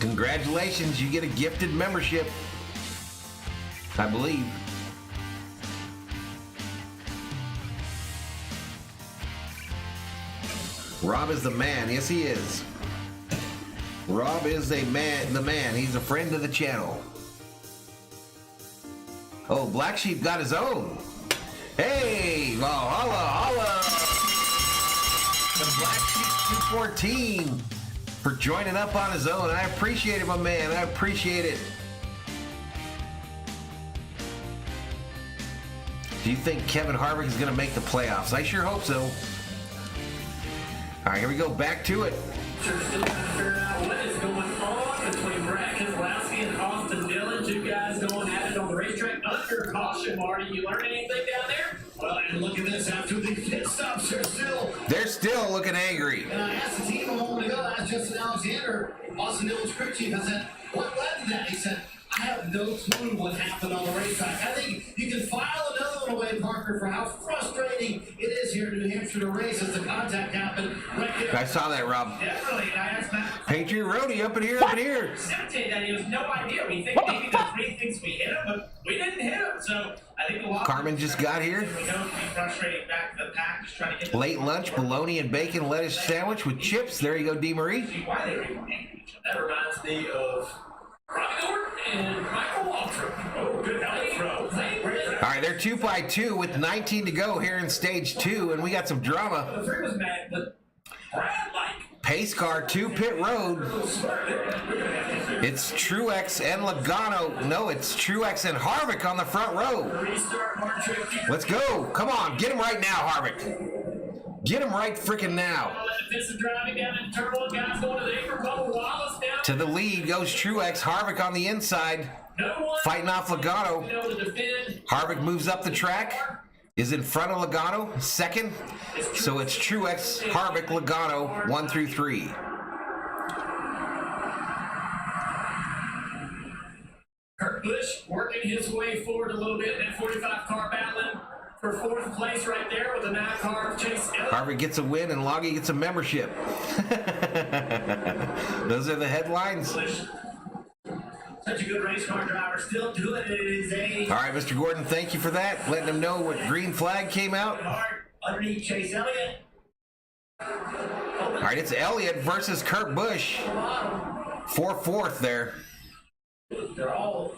Congratulations, you get a gifted membership, I believe. Rob is the man. Yes, he is. Rob is the man. He's a friend of the channel. Oh, Black Sheep got his own. Hey, Valhalla. The Black Sheep 214 for joining up on his own. I appreciate it, my man. I appreciate it. Do you think Kevin Harvick is going to make the playoffs? I sure hope so. All right, here we go. Back to it. Still trying to figure out what is going on between Brad Keselowski and Austin Dillon. Two guys going at it on the racetrack under caution. Marty, you learn anything down there? Well, and look at this. After the pit stops, they're still looking angry. And I asked the team a moment ago, I asked Justin Alexander, Austin Dillon's crew chief, I said, what led to that? He said, I have no clue what happened on the racetrack. I think you can file another one away, Parker, for how frustrating it is here in New Hampshire to race as the contact happened right there. I saw that, Rob. Yeah, really. And I asked Matt. Patriot Roadie up in here. I said that he has no idea. We think maybe the three things we hit him, but we didn't hit him. So I think a lot. Carmen just got here. We don't be frustrating back to the pack, just trying to get Late lunch, bologna and bacon lettuce sandwich with chips. There you go, D. Marie. why they were angry. That reminds me of Robbie Gordon and Michael Waltrip. Oh, good throw. All right, they're 2x2 with 19 to go here in stage 2, and we got some drama. The three was mad, but Brad, Pace car to pit road. It's Truex and Logano. No, it's Truex and Harvick on the front row. Let's go. Come on, get him right now, Harvick. Get him right freaking now. To the lead goes Truex. Harvick on the inside, fighting off Logano. Harvick moves up the track. Is in front of Logano, second. So it's Truex, Harvick, Logano, 1 through 3. Kurt Busch working his way forward a little bit in that 45 car battling for fourth place right there with a 9-car Chase Elliott. Harvick gets a win and Loggy gets a membership. Those are the headlines. Such a good race car driver, still doing it at his age. All right, Mr. Gordon, thank you for that. Letting him know what green flag came out. Underneath Chase Elliott. All right, it's Elliott versus Kurt Busch. 4-4 there. They're all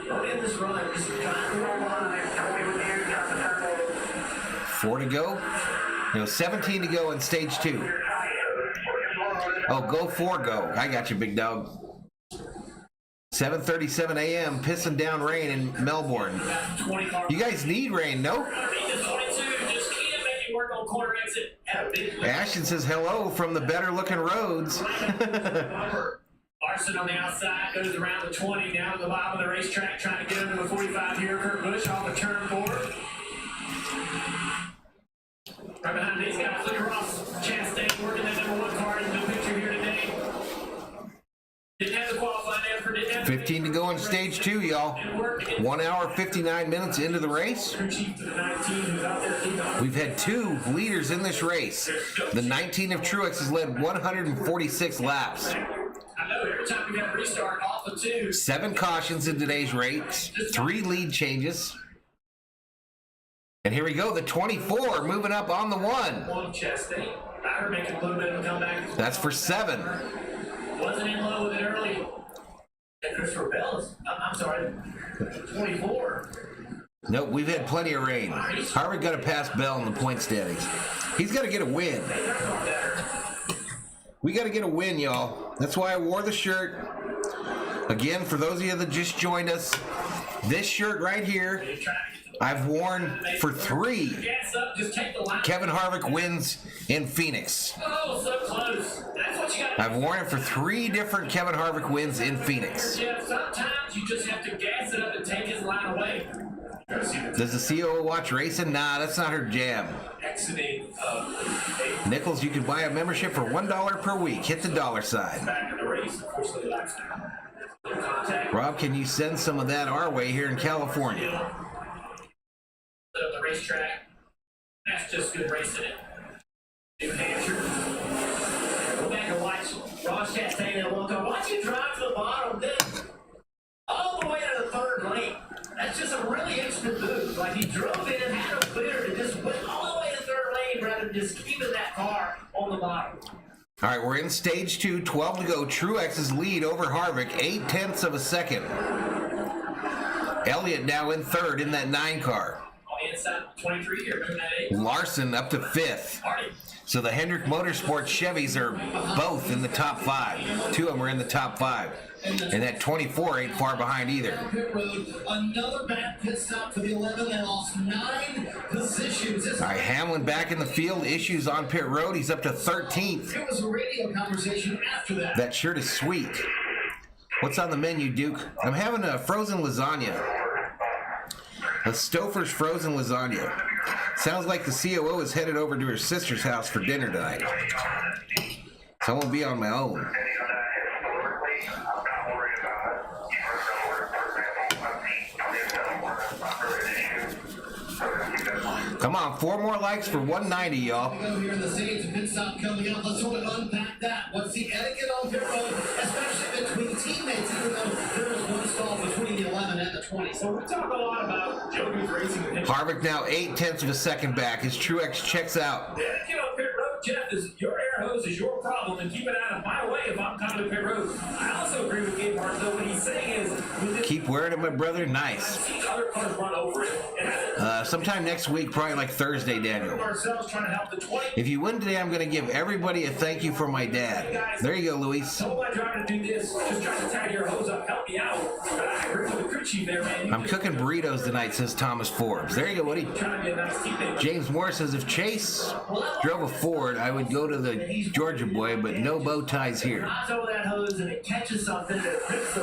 in this run. Just trying to run line. 4 to go. No, 17 to go in stage 2. Oh, go 4, go. I got you, big dog. 7:37 a.m. pissing down rain in Melbourne. You guys need rain, no? Ashton says hello from the better looking roads. Larson on the outside goes around the 20 down to the bottom of the racetrack trying to get under the 45 here. Kurt Busch off the turn 4. Right behind these guys, look at Ross Chastain working that number 1 car in the picture here today. Didn't have the qualifying effort. 15 to go in stage 2, y'all. 1 hour, 59 minutes into the race. We've had 2 leaders in this race. The 19 of Truex has led 146 laps. I know, every time we got a restart off of 2. 7 cautions in today's race. 3 lead changes. And here we go, the 24 moving up on the 1. One Chastain. Bauer making a little bit of a comeback. That's for 7. Wasn't in low with it early. And Christopher Bell is, I'm sorry, 24. Nope, we've had plenty of rain. Harvick got to pass Bell in the point standings. He's got to get a win. We got to get a win, y'all. That's why I wore the shirt. Again, for those of you that just joined us, this shirt right here, I've worn for 3 Kevin Harvick wins in Phoenix. Oh, so close. That's what you got. I've worn it for 3 different Kevin Harvick wins in Phoenix. Sometimes you just have to gas it up and take his line away. Does the COO watch racing? Nah, that's not her jam. Exiting Nichols, you can buy a membership for $1 per week. Hit the dollar sign. back in the race, of course, they laps down. Contact. Rob, can you send some of that our way here in California? The racetrack. That's just good racing it. New Hampshire. Go back and watch Ross Chastain and one car. Watch him drive to the bottom, then all the way to the 3rd lane. That's just a really instant move. Like he drove in, had a clear, and just went all the way to 3rd lane rather than just keeping that car on the bottom. All right, we're in stage 2, 12 to go. Truex's lead over Harvick, 0.8 of a second. Elliott now in third in that 9 car. On the inside, 23 here, moving at 8. Larson up to 5th. So the Hendrick Motorsports Chevys are both in the top 5. 2 of them are in the top 5. And that 24 ain't far behind either. Pit road, another bad pit stop for the 11. They lost 9 positions. All right, Hamlin back in the field. Issues on pit road. He's up to 13th. There was a radio conversation after that. That shirt is sweet. What's on the menu, Duke? I'm having a frozen lasagna. A Stouffer's frozen lasagna. Sounds like the COO is headed over to her sister's house for dinner tonight. So I won't be on my own. Come on, 4 more likes for 190, y'all. Go here in the stage, pit stop coming up. Let's sort of unpack that. What's the etiquette on pit road, especially between teammates, even though there is one stall between the 11 and the 20. So we talk a lot about Joe Booth racing. Harvick now 0.8 of a second back. His Truex checks out. The etiquette on pit road, Jeff, is your air hose is your problem, and keep it out of my way if I'm coming to pit road. I also agree with Gabe Hart, though. What he's saying is, keep wearing it, my brother. Nice. I've seen other cars run over it, and sometime next week, probably like Thursday, Daniel. ourselves trying to help the 20. If you win today, I'm going to give everybody a thank you for my dad. There you go, Luis. Told my driver to do this, just trying to tie your hose up, help me out. But I agree with the crew chief there, man. I'm cooking burritos tonight, says Thomas Forbes. There you go, Woody. Trying to be a nice teammate. James Moore says, if Chase drove a Ford, I would go to the Georgia boy, but no bow ties here. Drives over that hose and it catches something and it rips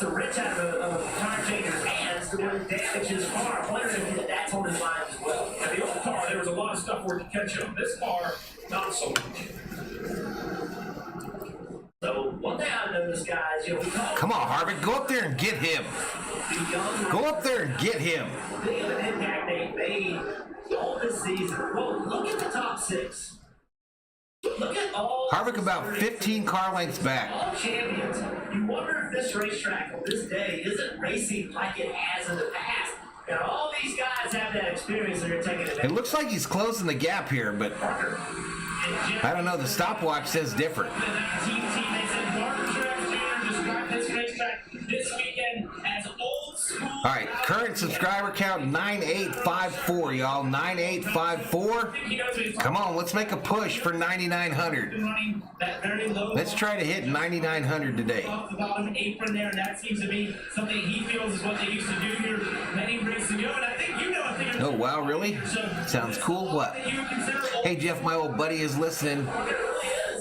the wrench out of the tire changer's hands to where it damages his car. I'm wondering if that's on his mind as well. In the old car, there was a lot of stuff for it to catch on. This car, not so much. So one thing I've noticed, guys, we call Come on, Harvick, go up there and get him. the young Go up there and get him. big of an impact they made all this season. Well, look at the top 6. Look at all Harvick about 15 car lengths back. all champions. You wonder if this racetrack on this day isn't racing like it has in the past. And all these guys have that experience that are taking it. It looks like he's closing the gap here, but I don't know. The stopwatch says different. The 19 teammates in Barber Track Jr. described this racetrack this weekend as old school. All right, current subscriber count 9854, y'all. 9854. Come on, let's make a push for 9,900. Let's try to hit 9,900 today. Off the bottom apron there, and that seems to be something he feels is what they used to do here many races ago. And I think you know a thing or two. Oh, wow, really? Sounds cool. What? Hey, Jeff, my old buddy is listening,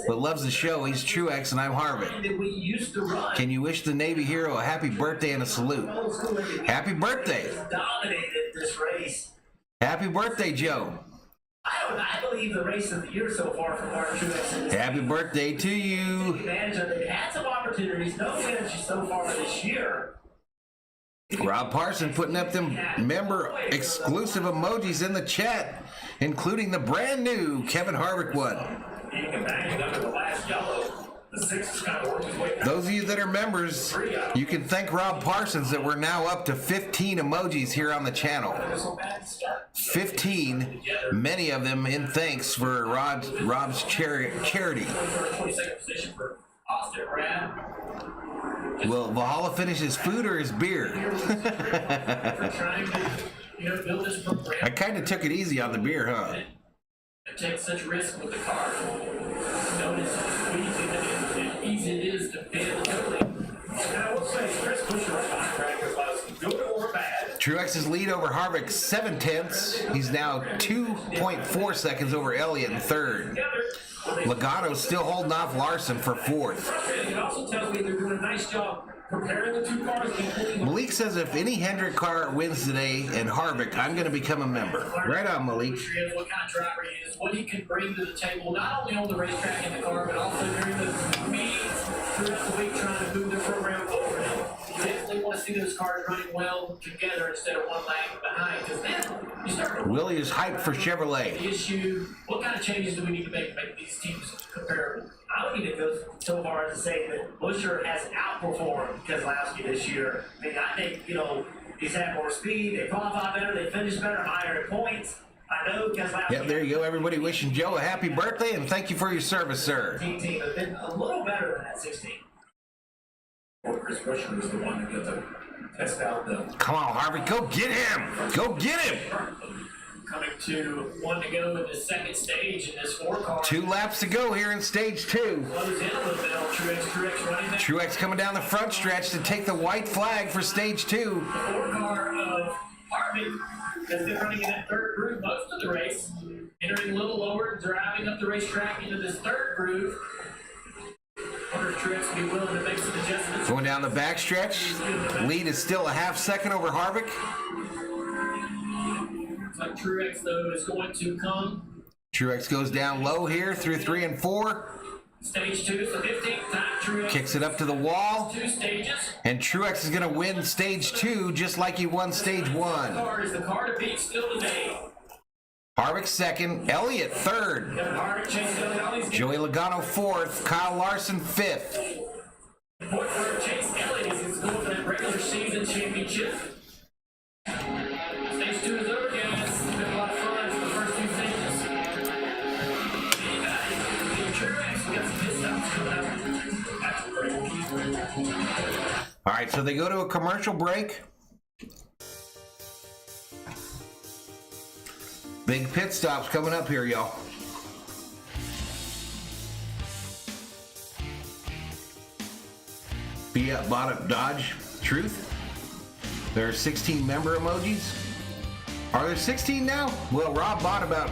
but loves the show. He's Truex, and I'm Harvick. that we used to run. Can you wish the Navy hero a happy birthday and a salute? Happy birthday. Dominated this race. Happy birthday, Joe. I believe the race of the year so far for Mark Truex. Happy birthday to you. Advantage of it. Had some opportunities, no finishes so far this year. Rob Parson putting up them member exclusive emojis in the chat, including the brand new Kevin Harvick one. Eating a bag under the last yellow. The 6 is kind of working his way back. Those of you that are members, you can thank Rob Parsons that we're now up to 15 emojis here on the channel. 15, many of them in thanks for Rob's charity. 22nd position for Austin Brad. Will Valhalla finish his food or his beer? For trying to, build this program. I kind of took it easy on the beer, huh? And take such risk with the car. Notice how easy it is to build. And I will say, Chris Buescher on contract was good or bad. Truex's lead over Harvick 0.7. He's now 2.4 seconds over Elliott in third. Logano's still holding off Larson for fourth. It also tells me they're doing a nice job preparing the 2 cars. Malik says if any Hendrick car wins today and Harvick, I'm going to become a member. Right on, Malik. What kind of driver he is, what he can bring to the table, not only on the racetrack in the car, but also during the meetings throughout the week trying to move their program forward. You definitely want to see those cars running well together instead of one lagging behind, because then you start to Willie is hyped for Chevrolet. the issue, what kind of changes do we need to make these teams comparable? I don't need to go so far as to say that Buescher has outperformed Keselowski this year. I mean, I think, he's had more speed, they qualify better, they finish better, higher in points. I know Keselowski. Yep, there you go. Everybody wishing Joe a happy birthday and thank you for your service, sir. Team have been a little better than that 16. Or Chris Buescher was the one that got the Test out the Come on, Harvick, go get him! Go get him! coming to one to go in the second stage in this 4-car. 2 laps to go here in stage 2. Slows in a little bit on Truex running that. Truex coming down the front stretch to take the white flag for stage 2. The 4-car of Harvick has been running in that third groove most of the race. Entering a little lower, driving up the racetrack into this third groove. Wonder if Truex will be willing to make some adjustments. Going down the back stretch. Lead is still a half second over Harvick. Looks like Truex, though, is going to come. Truex goes down low here through 3 and 4. Stage 2, so 15th time Truex. Kicks it up to the wall. 2 stages. And Truex is going to win stage 2 just like he won stage 1. Car is the car to beat still today. Harvick second. Elliott third. Kevin Harvick chasing Elliott's Joey Logano fourth. Kyle Larson fifth. point for Chase Elliott is going for that regular season championship. Stage 2 is over, guys. It's been a lot of fun for the first 2 stages. Truex, we got some pit stops coming up. All right, so they go to a commercial break. Big pit stops coming up here, y'all. Be up, bottom, Dodge, Truth. There are 16 member emojis. Are there 16 now? Well, Rob bought about,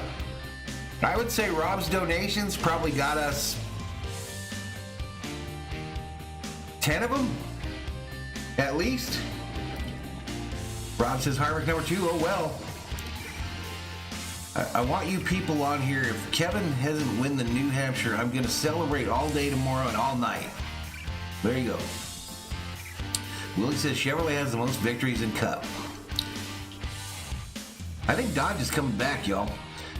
I would say Rob's donations probably got us 10 of them, at least. Rob says Harvick number 2, oh well. I want you people on here. If Kevin hasn't win the New Hampshire, I'm going to celebrate all day tomorrow and all night. There you go. Willie says Chevrolet has the most victories in Cup. I think Dodge is coming back, y'all.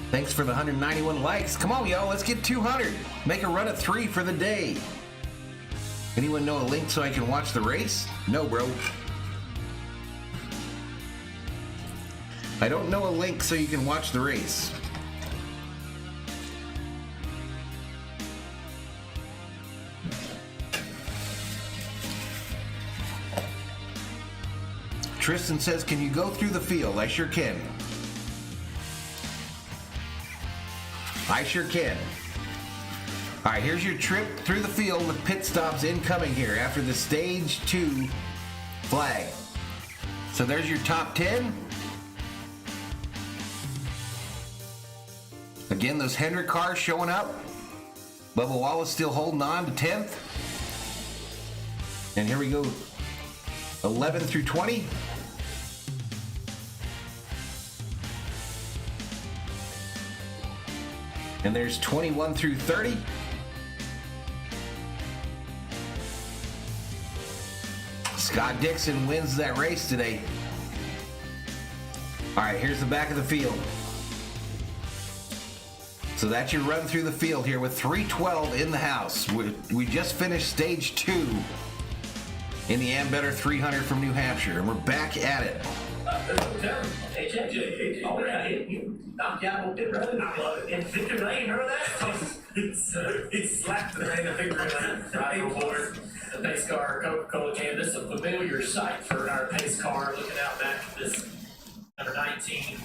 Thanks for the 191 likes. Come on, y'all. Let's get 200. Make a run at 3 for the day. Anyone know a link so I can watch the race? No, bro. I don't know a link so you can watch the race. Tristan says, can you go through the field? I sure can. I sure can. All right, here's your trip through the field with pit stops incoming here after the stage 2 flag. So there's your top 10. Again, those Hendrick cars showing up. Bubba Wallace still holding on to 10th. And here we go, 11 through 20. And there's 21 through 30. Scott Dixon wins that race today. All right, here's the back of the field. So that's your run through the field here with 312 in the house. We just finished stage 2 in the Ambetter 300 from New Hampshire, and we're back at it. AJ, oh yeah, he knocked out on pit road in victory lane, remember that? He slapped the lane in victory lane. Right aboard the pace car, Coca-Cola can. This is a familiar sight for our pace car. Looking out back at this number 19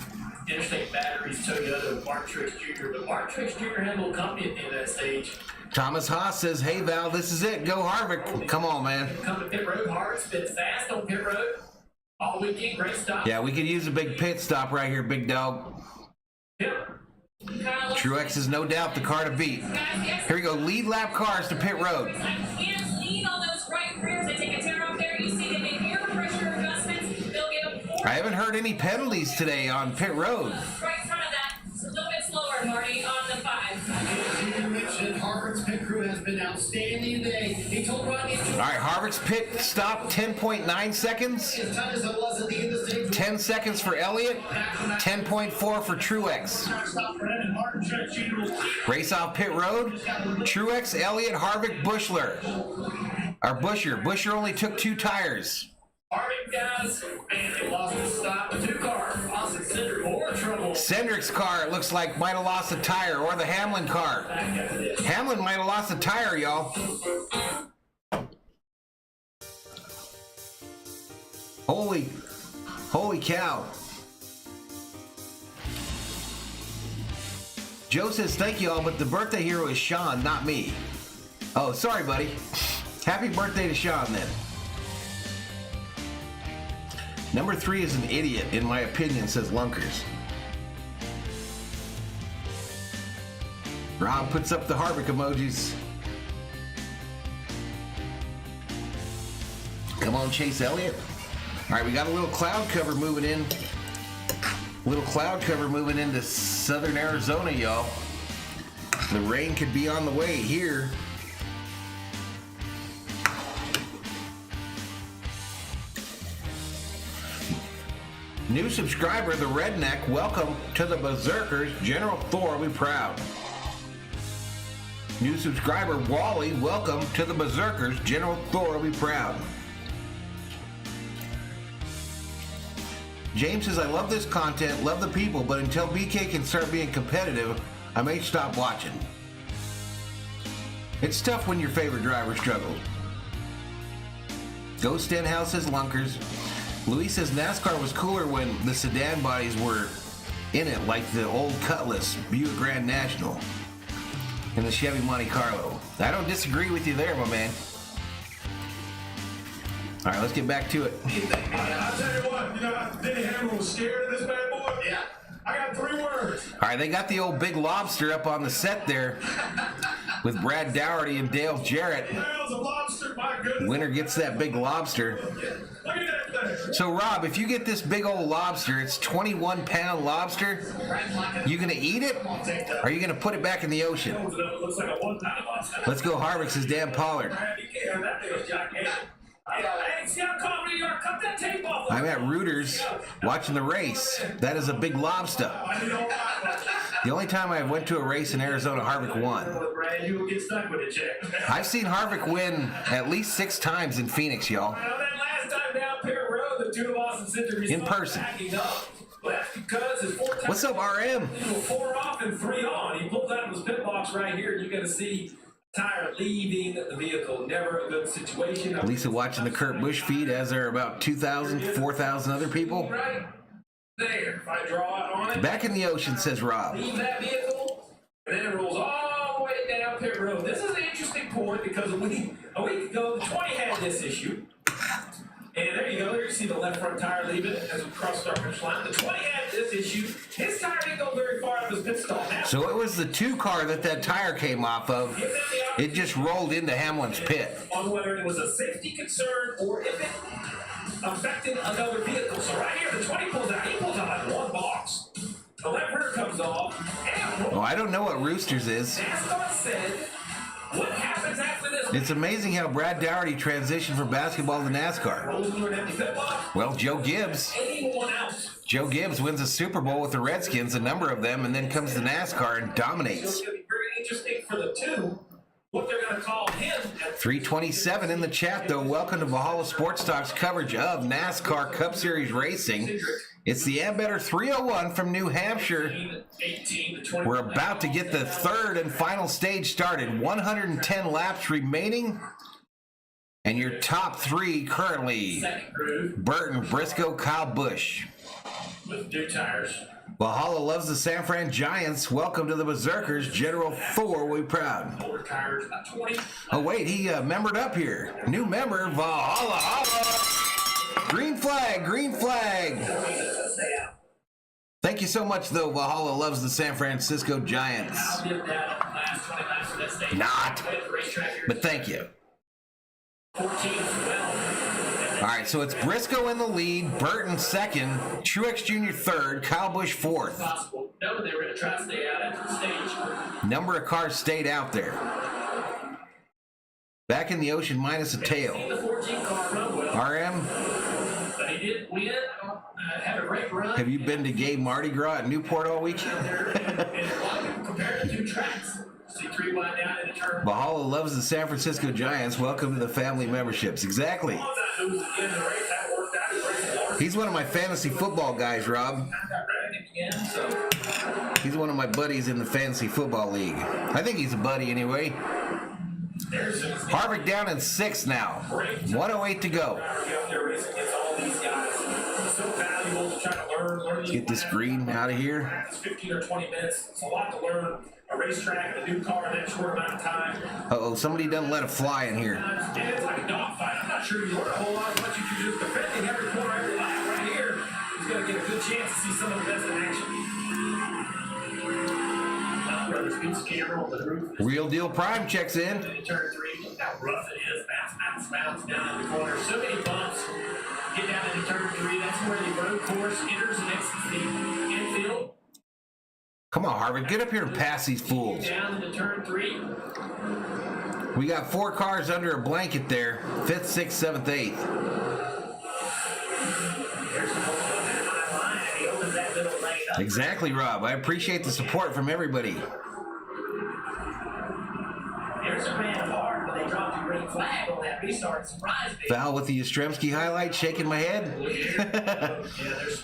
Interstate Batteries Toyota with Mark Trix Jr. But Mark Trix Jr. had a little company at the end of that stage. Thomas Haas says, hey Val, this is it. Go Harvick. Come on, man. Come to pit road hard, spin fast on pit road. All weekend, great stop. Yeah, we could use a big pit stop right here, big dog. Yep. Truex is no doubt the car to beat. Here we go, lead lap cars to pit road. I can't lean on those right rears. They take a tear off there. You see they make air pressure adjustments. They'll give them 4. I haven't heard any penalties today on pit road. Right in front of that. It's a little bit slower, Marty, on the 5. You mentioned Harvick's pit crew has been outstanding today. He told Rodney. All right, Harvick's pit stop, 10.9 seconds. As tight as it was at the end of the stage. 10 seconds for Elliott, 10.4 for Truex. Race off pit road, Truex, Elliott, Harvick, Bushler. Or Busher. Busher only took 2 tires. Harvick guys, man, they lost the stop. The 2 car, Austin Cindric, more trouble. Cindric's car, it looks like, might have lost a tire, or the Hamlin car. Hamlin might have lost a tire, y'all. Holy cow. Joe says, thank you all, but the birthday hero is Sean, not me. Oh, sorry, buddy. Happy birthday to Sean, then. Number 3 is an idiot, in my opinion, says Lunkers. Rob puts up the Harvick emojis. Come on, Chase Elliott. All right, we got a little cloud cover moving in. Little cloud cover moving into southern Arizona, y'all. The rain could be on the way here. New subscriber, the Redneck, welcome to the Berserkers. General Thor, we proud. New subscriber, Wally, welcome to the Berserkers. General Thor, we proud. James says, I love this content, love the people, but until BK can start being competitive, I may stop watching. It's tough when your favorite driver struggles. Ghost Stenhouse says Lunkers. Luis says NASCAR was cooler when the sedan bodies were in it, like the old Cutlass, Buick Grand National, and the Chevy Monte Carlo. I don't disagree with you there, my man. All right, let's get back to it. I'll tell you what, Denny Hamlin was scared of this bad boy. Yeah. I got 3 words. All right, they got the old Big Lobster up on the set there with Brad Dougherty and Dale Jarrett. Miles of lobster, my goodness. Winner gets that big lobster. Look at that thing. So, Rob, if you get this big old lobster, it's 21-pound lobster, you going to eat it? Or are you going to put it back in the ocean? It looks like a 1-pound lobster. Let's go Harvick, says Dan Pollard. That thing was gigantic. Hey, see how confident you are? Cut that tape off. I'm at Reuters watching the race. That is a big lobster. The only time I went to a race in Arizona, Harvick won. Brad, you will get stuck with it, Jack. I've seen Harvick win at least 6 times in Phoenix, y'all. That last time down Pitt Road, the 2 of Austin Center In person. up. Well, that's because his 4 times. What's up, RM? He was 4 off and 3 on. He pulls out of his pit box right here, and you got to see tire leaving the vehicle. Never a good situation. Lisa watching the Kurt Busch feed, as there are about 2,000, 4,000 other people. Right there. If I draw it on it. Back in the ocean, says Rob. Leave that vehicle, and then it rolls all the way down Pit Road. This is an interesting point because a week ago, the 20 had this issue. And there you go. There you see the left front tire leave it as we cross our finish line. The 20 had this issue. His tire didn't go very far out of his pit stop. Now, So it was the 2 car that tire came off of. It just rolled into Hamlin's pit. on whether it was a safety concern or if it affected another vehicle. So right here, the 20 pulls out. He pulls out like 1 box. The left rear comes off. And Oh, I don't know what Roosters is. NASCAR said, what happens after this? It's amazing how Brad Dougherty transitioned from basketball to NASCAR. Rolls into an empty pit box. Well, Joe Gibbs. 81 out. Joe Gibbs wins a Super Bowl with the Redskins, a number of them, and then comes to NASCAR and So dominates. it's going to be very interesting for the 2, what they're going to call him. 327 in the chat, though. Welcome to Valhalla Sports Talk's coverage of NASCAR Cup Series racing. It's the Ambetter 301 from New Hampshire. 18 to 20. We're about to get the 3rd and final stage started. 110 laps remaining. And your top 3 currently, Second groove Burton, Briscoe, Kyle Busch. with new tires. Valhalla loves the San Fran Giants. Welcome to the Berserkers. General Thor, we proud. 4 tires, about 20. Oh, wait, he membered up here. New member, Valhalla. Holla. Green flag, green flag. Thank you so much, though. Valhalla loves the San Francisco Giants. I'll give that last 20 laps of that stage. Not. Racetrack here. But thank you. 14 as well. All right, so it's Briscoe in the lead, Burton second, Truex Jr. third, Kyle Busch fourth. Possible. No, they were going to try to stay out after the stage. Number of cars stayed out there. Back in the ocean minus a tail. The 14 car run well, RM, but he did win. Had a great run. have you been to Gay Mardi Gras at Newport all weekend? And a lot of people compare the 2 tracks. See 3 wide down in the turn. Valhalla loves the San Francisco Giants. Welcome to the family memberships. Exactly. All that news at the end of the race, that worked out. He raced hard. He's one of my fantasy football guys, Rob. Got Reddick again, so He's one of my buddies in the fantasy football league. I think he's a buddy anyway. there's Harvick down in 6th now. 108 to go. out there racing against all these guys. just trying to learn. Let's get this green out of here. Practice 15 or 20 minutes. It's a lot to learn. A racetrack and a new car in that short amount of time. Uh-oh, somebody doesn't let a fly in here. And it's like a dogfight. I'm not sure you learn a whole lot as much as you just defending every corner, every lap right here. He's going to get a good chance to see some of the best in action. Real Deal Prime checks in. Turn 3, look how rough it is. Bounce down in the corner. So many bumps. Get down into turn 3. That's where the road course enters and exits the infield. Come on, Harvick, get up here and pass these fools. Down into turn 3. We got 4 cars under a blanket there. 5th, 6th, 7th, 8th. There's the ball on that high line, and he opens that middle lane up. Exactly, Rob. I appreciate the support from everybody. There's a ran hard, but they dropped a green flag on that restart. Surprise me. Val with the Yastrzemski highlight, shaking my head.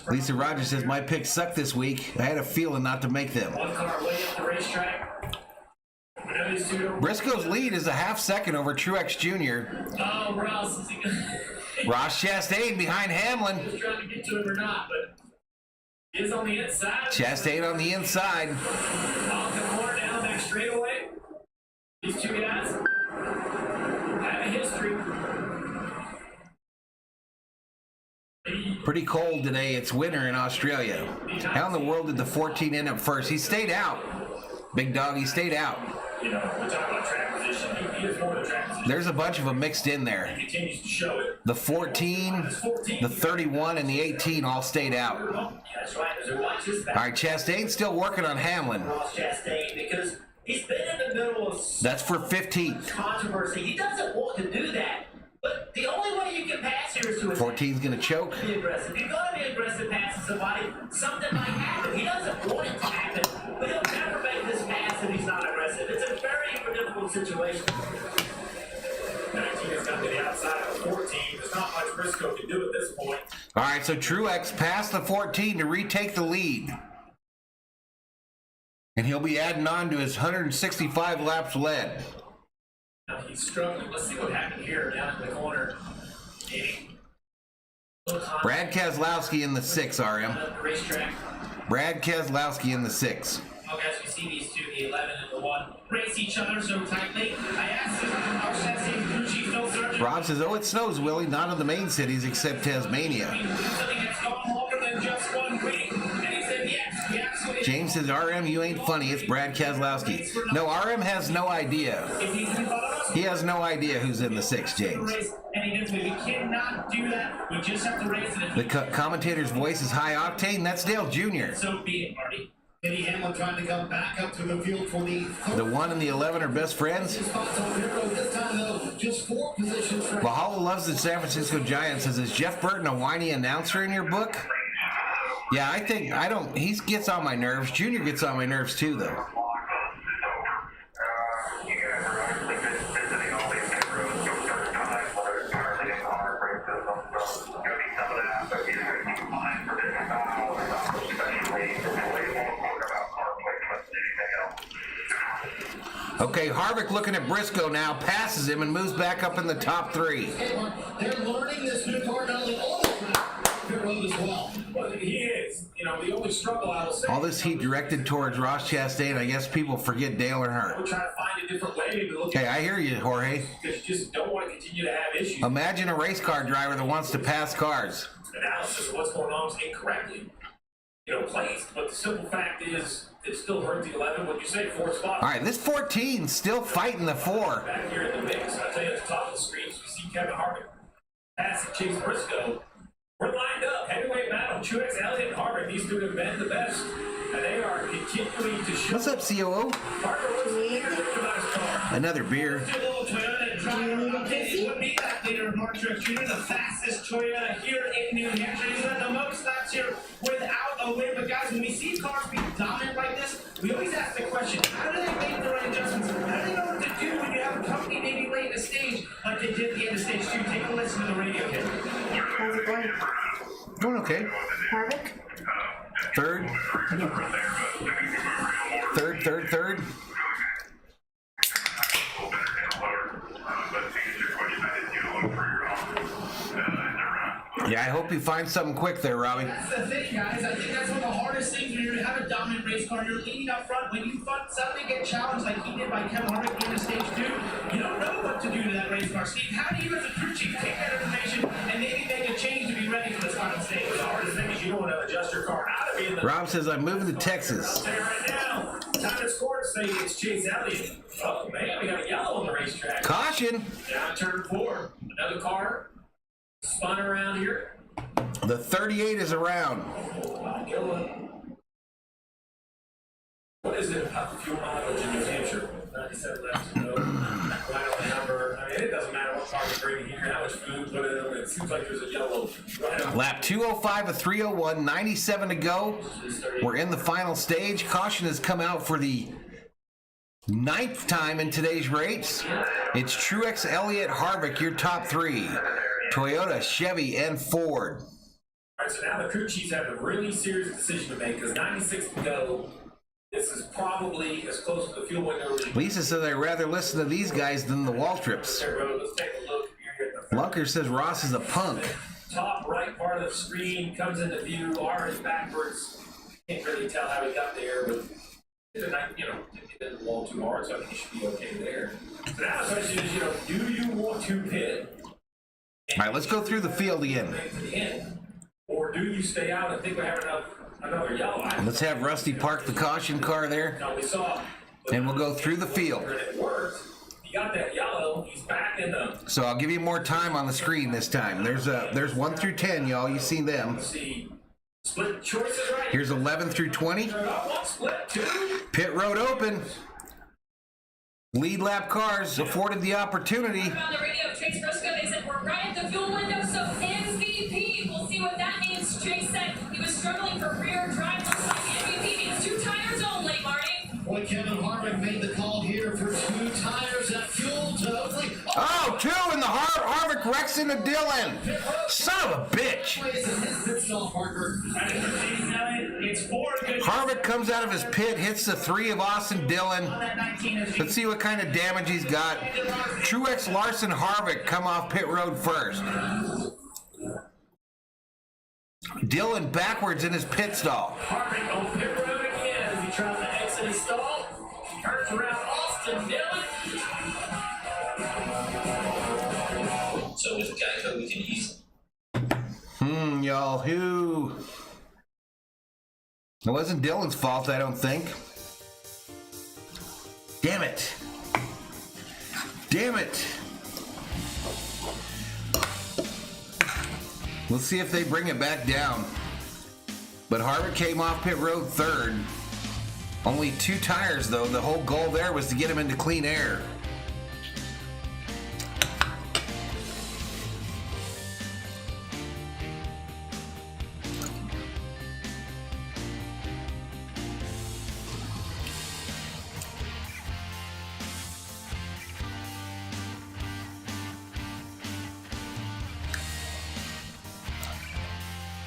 Lisa Rogers says, my picks suck this week. I had a feeling not to make them. One car way up the racetrack. Briscoe's lead is a half second over Truex Jr. Oh, Ross, is he gonna... Ross Chastain behind Hamlin. Just trying to get to him or not, but he is on the inside. Chastain on the inside. Off the corner down back straightaway. These two guys have a history. Pretty cold today. It's winter in Australia. How in the world did the 14 end up first? He stayed out. Big dog, he stayed out. You know, we're talking about track position. He is more than track position. There's a bunch of them mixed in there. He continues to show it. The 14, the 31, and the 18 all stayed out. Oh, yeah, that's right. There's a watch this back. All right, Chastain's still working on Hamlin. Ross Chastain, because he's been in the middle of That's for 15th. controversy. He doesn't want to do that. But the only way you can pass here is to attack. 14's going to choke. Be aggressive. You're going to be aggressive passing somebody. Something might happen. He doesn't want it to happen, but he'll never make this pass if he's not aggressive. It's a very difficult situation. 19 has got to the outside of 14. There's not much Briscoe can do at this point. All right, so Truex passed the 14 to retake the lead. And he'll be adding on to his 165 laps led. Now he's struggling. Let's see what happened here down in the corner. Brad Keselowski in the 6, RM. Racetrack. Brad Keselowski in the 6. Oh, guys, we see these two, the 11 and the 1, race each other so tightly. I asked our Chastain crew chief Phil Surgeon. Rob says, oh, it snows, Willie. Not in the main cities except Tasmania. Something that's gone longer than just 1 week. And he said, yes, we absolutely. James says, RM, you ain't funny. It's Brad Keselowski. No, RM has no idea. He has no idea who's in the 6, James. And we cannot do that. We just have to race it. The commentator's voice is high octane. That's Dale Jr. So be it, Marty. Eddie Hamlin trying to come back up to the field for the The 1 and the 11 are best friends. spots on pit road. This time, though, just 4 positions for Valhalla loves the San Francisco Giants. Says, is Jeff Burton a whiny announcer in your book? Yeah, he gets on my nerves. Junior gets on my nerves too, though. Okay, Harvick looking at Briscoe now, passes him and moves back up in the top 3. They're learning this new car not only on the track, pit road as well. Well, he is. You know, the only struggle I will say. All this heat directed towards Ross Chastain. I guess people forget Dale Earnhardt. We'll try to find a different way to look Hey, I hear you, Jorge. because you just don't want to continue to have issues. Imagine a race car driver that wants to pass cars. Analysis of what's going on is incorrectly, placed. But the simple fact is, it still hurt the 11. What you say, 4 spots. All right, this 14's still fighting the 4. Back here in the mix. I tell you, at the top of the screen, we see Kevin Harvick passing Chase Briscoe. We're lined up. Heavyweight battle. Truex, Elliott, and Harvick. These two have been the best, and they are continuing to show. What's up, COO? Parker Wilson about his car. Another beer. Would be that leader of Mark Truex Jr., the fastest Toyota here in New Hampshire. He's had the most laps here without a win. But guys, when we see cars be dominant like this, we always ask the question, how do they make the right adjustments? How do they know what to do when you have a company maybe late in the stage like they did at the end of stage 2? Take a listen to the radio here. How's it going? Doing okay. Harvick? Third. Yeah, I hope you find something quick there, Robbie. That's the thing, guys. I think that's one of the hardest things when you have a dominant race car. You're leading up front. When you suddenly get challenged like he did by Kevin Harvick into stage 2, you don't know what to do to that race car. Steve, how do you as a crew chief take that information and maybe make a change to be ready for this final stage? The hardest thing is you don't want to adjust your car out of being the. Rob says, I'm moving to Texas. I'll tell you right now, time to score to say it's Chase Elliott. Oh man, we got a yellow on the racetrack. Caution. Down turn 4. Another car spun around here. The 38 is around. What is it about the fuel mileage in New Hampshire? 97 laps to go. Right on the number. I mean, it doesn't matter what car you're bringing here, how much food put in them. It seems like there's a yellow right on. Lap 205 of 301, 97 to go. We're in the final stage. Caution has come out for the 9th time in today's race. It's Truex, Elliott, Harvick, your top 3. Toyota, Chevy, and Ford. All right, so now the crew chiefs have a really serious decision to make because 96 to go. This is probably as close to the fuel window as you can. Lisa says I'd rather listen to these guys than the Waltrips. Let's take a look here at the Lunker says Ross is a punk. top right part of the screen comes into view. R is backwards. Can't really tell how he got there, but didn't hit the wall too hard, so I think he should be okay there. So now the question is, do you want to pit? All right, let's go through the field again. To the end, or do you stay out and think we have another yellow? Let's have Rusty park the caution car there, Now we saw, and we'll go through the field. and it worked. He got that yellow. He's back in the. So I'll give you more time on the screen this time. There's 1 through 10, y'all. You see them. Let's see. Split choices right. Here's 11 through 20. One split, 2. Pit road open. Lead lap cars afforded the opportunity. On the radio, Chase Briscoe, they said we're right at the fuel window, so MVP. We'll see what that means. Chase said he was struggling for rear drive. Looks like MVP means 2 tires only, Marty. Boy, Kevin Harvick made the call here for 2 tires at fuel to hopefully. Oh, 2 in the Harvick wrecks into Dylan. Son of a bitch. His pit stop, Parker. It's 4 good. Harvick comes out of his pit, hits the 3 of Austin Dillon. That 19 is Let's see what kind of damage he's got. Truex, Larson, Harvick come off pit road first. Dillon backwards in his pit stall. Harvick on pit road again as he tries to exit his stall. Turns around Austin Dillon. So with Geico, we can use. Y'all, who? It wasn't Dillon's fault, I don't think. Damn it. Damn it. Let's see if they bring it back down. But Harvick came off pit road 3rd. Only 2 tires, though. The whole goal there was to get him into clean air.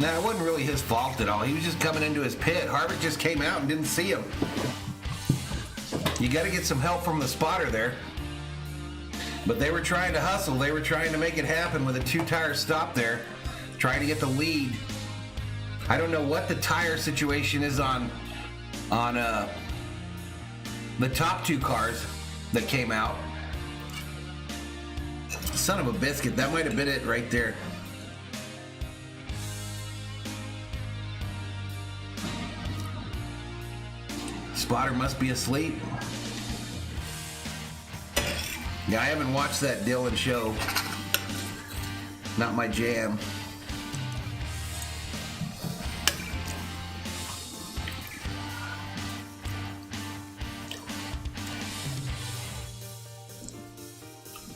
Now, it wasn't really his fault at all. He was just coming into his pit. Harvick just came out and didn't see him. You got to get some help from the spotter there. But they were trying to hustle. They were trying to make it happen with a 2-tire stop there, trying to get the lead. I don't know what the tire situation is on the top 2 cars that came out. Son of a biscuit. That might have been it right there. Spotter must be asleep. Yeah, I haven't watched that Dillon show. Not my jam.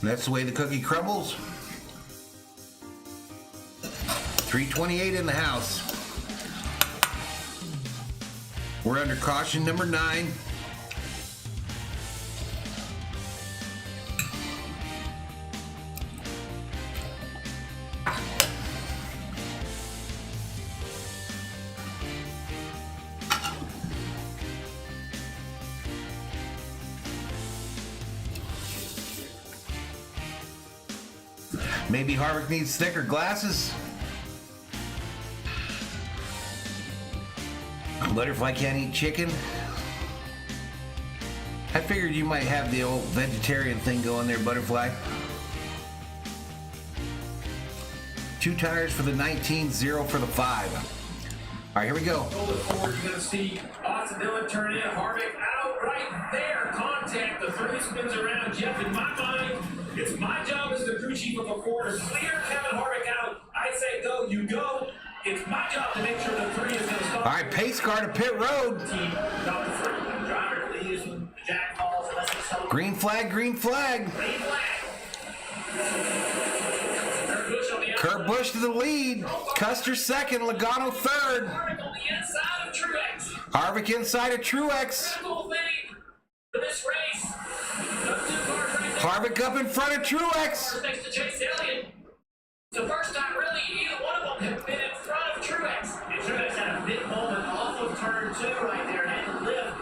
That's the way the cookie crumbles. 328 in the house. We're under caution number 9. Maybe Harvick needs thicker glasses. Butterfly can't eat chicken. I figured you might have the old vegetarian thing going there, Butterfly. 2 tires for the 19, 0 for the 5. All right, here we go. Hold it forward. You're going to see Austin Dillon turn in. Harvick out right there. Contact. The 3 spins around. Jeff, in my mind, it's my job as the crew chief of a Ford to clear Kevin Harvick out. I say go, you go. It's my job to make sure the 3 is going to stop. All right, pace car to pit road. Team number 3. Driver leaves when Jack falls. Green flag, green flag. Green flag. Kurt Busch to the lead. Custer second, Logano third. Harvick on the inside of Truex. Harvick inside of Truex. Critical thing for this race. Those 2 cars right there. Harvick up in front of Truex. Next to Chase Elliott. It's the first time really either one of them have been in front of Truex. And Truex had a big moment off of turn 2 right there and had to lift.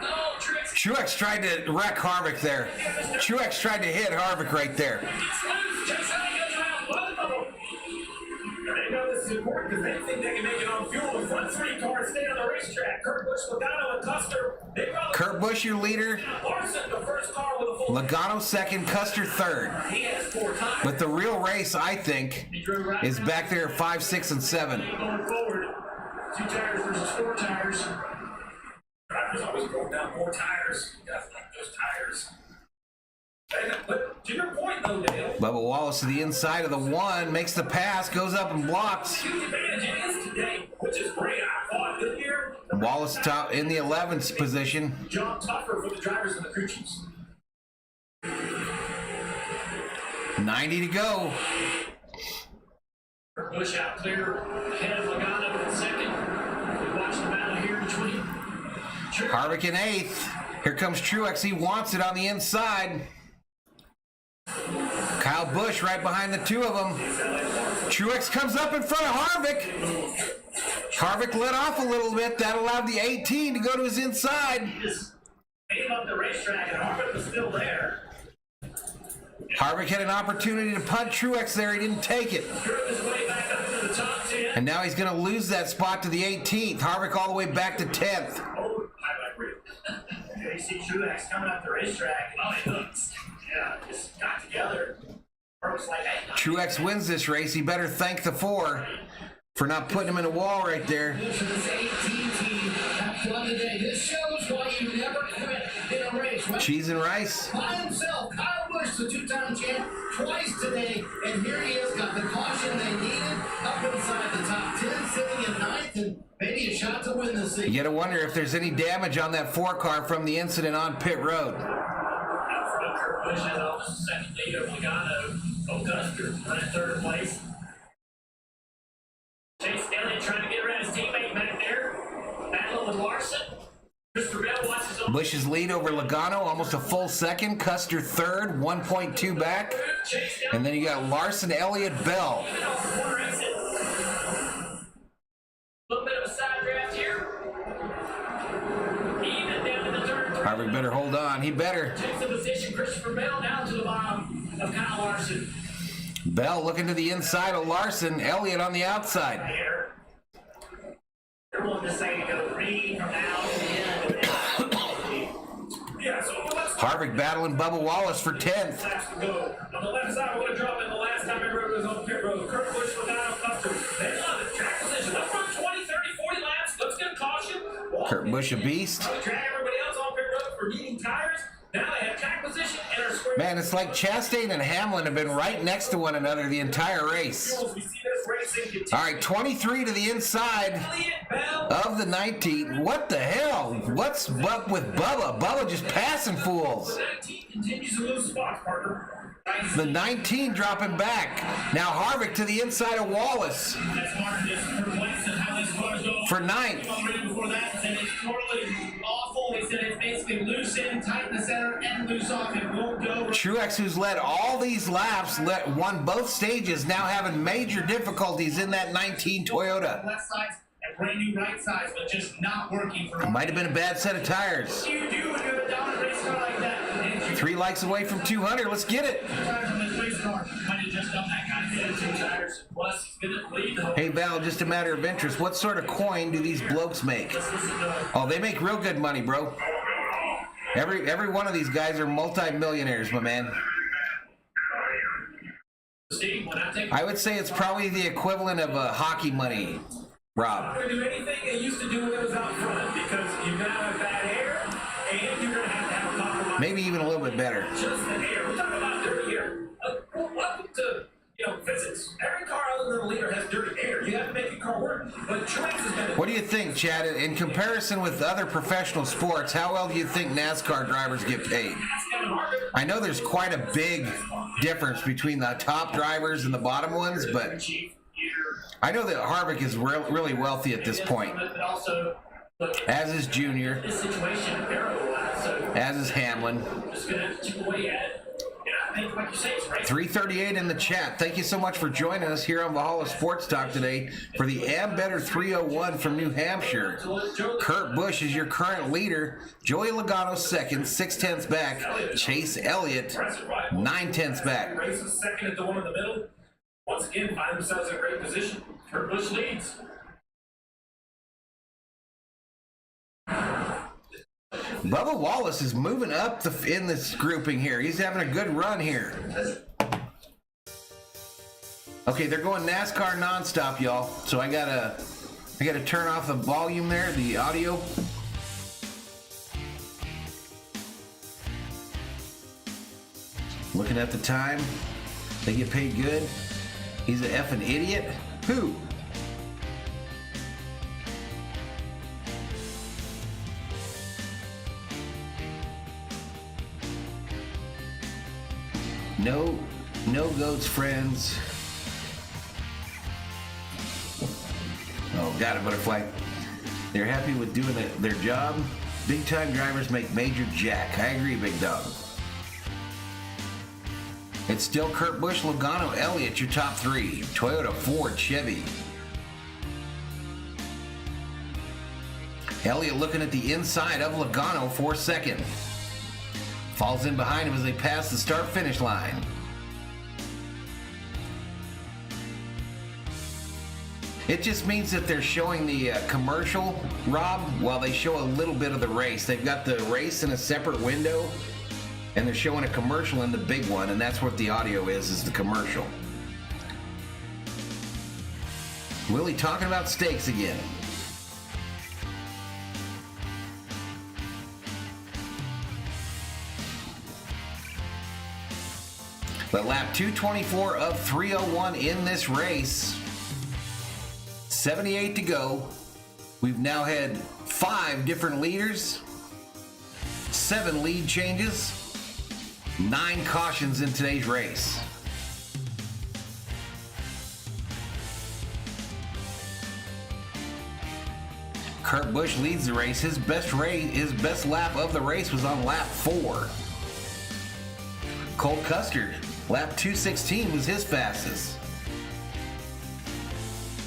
No, Truex. Truex tried to wreck Harvick there. Truex tried to hit Harvick right there. Gets loose. Chase Elliott goes around both of them. And they know this is important because they think they can make it on fuel. The front 3 cars stay on the racetrack. Kurt Busch, Logano, and Custer. They probably Kurt Busch, your leader. Larson, the first car with a full. Logano second, Custer third. He has 4 tires. But the real race, I think, is back there at 5, 6, and 7. Going forward, 2 tires versus 4 tires. Drivers always going down 4 tires. You guys like those tires. But to your point, though, Dale. Bubba Wallace to the inside of the 1, makes the pass, goes up and blocks. Huge advantage it is today, which is great. I thought good here. Wallace top in the 11th position. Job tougher for the drivers and the crew chiefs. 90 to go. Busch out clear ahead of Logano in second. We watch the battle here between Harvick in 8th. Here comes Truex. He wants it on the inside. Kyle Busch right behind the 2 of them. Truex comes up in front of Harvick. Harvick let off a little bit. That allowed the 18 to go to his inside. He just came up the racetrack and Harvick was still there. Harvick had an opportunity to punt Truex there. He didn't take it. Drove his way back up to the top 10. And now he's going to lose that spot to the 18th. Harvick all the way back to 10th. Oh, highlight reel. You see Truex coming up the racetrack and all he looks. Yeah, just got together. Works like, hey, Truex wins this race. He better thank the 4 for not putting him in a wall right there. This 18 team have done today. This shows why you never quit in a race. Right? Cheese and rice. By himself, Kyle Busch, the 2-time champ, twice today, and here he is, got the caution they needed, up inside the top 10, sitting in 9th, and maybe a shot to win this season. You gotta wonder if there's any damage on that 4 car from the incident on pit road. out front, Kurt Busch has almost a second lead over Logano. Custer running 3rd place. Chase Elliott trying to get around his teammate back there. Battling with Larson. Christopher Bell watches on. Busch's lead over Logano, almost a full second. Custer 3rd, 1.2 back. And then you got Larson, Elliott, Bell. Even off the corner exit. Little bit of a side draft here. Even down in the turn. Harvick better hold on. He better. Takes the position. Christopher Bell down to the bottom of Kyle Larson. Bell looking to the inside of Larson. Elliott on the outside. Here. They're willing to say to go 3 from now to the end. Yeah, so let's Harvick battling Bubba Wallace for 10th. laps to go. On the left side, we're going to drop in the last time everybody was on pit road. Kurt Busch, Logano, Custer. They love it. Track position. Up front 20, 30, 40 laps. Let's get caution. Kurt Busch a beast. Drag everybody else on pit road for needing tires. Now they have track position and are square. Man, it's like Chastain and Hamlin have been right next to one another the entire race. We see this racing continue. All right, 23 to the inside Elliott, Bell. of the 19. What the hell? What's up with Bubba? Bubba just passing fools. 19 continues to lose spots, partner. The 19 dropping back. Now Harvick to the inside of Wallace That's hard to just perplex and how these cars go. for 9th. Already before that said it's totally awful. They said it's basically loose in, tight in the center, and loose off. It won't go. Truex, who's led all these laps, won both stages, now having major difficulties in that 19 Toyota. Left sides and brand new right sides, but just not working for him. Might have been a bad set of tires. What do you do when you have a dominant race car like that? 3 likes away from 200. Let's get it. Hey, Val, just a matter of interest. What sort of coin do these blokes make? Oh, they make real good money, bro. Every one of these guys are multi-millionaires, my man. I would say it's probably the equivalent of hockey money, Rob. You're going to do anything they used to do when it was out front because you're going to have bad air and you're going to have a compromise. Maybe even a little bit better. Just the air. We're talking about dirty air. Welcome to, physics. Every car other than a liter has dirty air. You have to make your car work. But choice is going to... What do you think, Chad? In comparison with other professional sports, how well do you think NASCAR drivers get paid? I know there's quite a big difference between the top drivers and the bottom ones, but I know that Harvick is really wealthy at this point. As is Junior. As is Hamlin. 338 in the chat. Thank you so much for joining us here on Valhalla Sports Talk today for the Ambetter 301 from New Hampshire. Kurt Busch is your current leader. Joey Logano second, 6/10 back. Chase Elliott, 9/10 back. Races second at the one in the middle. Once again, find themselves in a great position. Kurt Busch leads. Bubba Wallace is moving up in this grouping here. He's having a good run here. Okay, they're going NASCAR nonstop, y'all. So I gotta turn off the volume there, the audio. Looking at the time, they get paid good. He's an effing idiot. Who? No goats, friends. Oh, got it, butterfly. They're happy with doing their job. Big time drivers make major jack. I agree, big dog. It's still Kurt Busch, Logano, Elliott, your top 3. Toyota, Ford, Chevy. Elliott looking at the inside of Logano for second. Falls in behind him as they pass the start-finish line. It just means that they're showing the commercial, Rob, while they show a little bit of the race. They've got the race in a separate window, and they're showing a commercial in the big one, and that's what the audio is the commercial. Willie talking about steaks again. But lap 224 of 301 in this race. 78 to go. We've now had 5 different leaders, 7 lead changes, 9 cautions in today's race. Kurt Busch leads the race. His best lap of the race was on lap 4. Cole Custer, lap 216 was his fastest.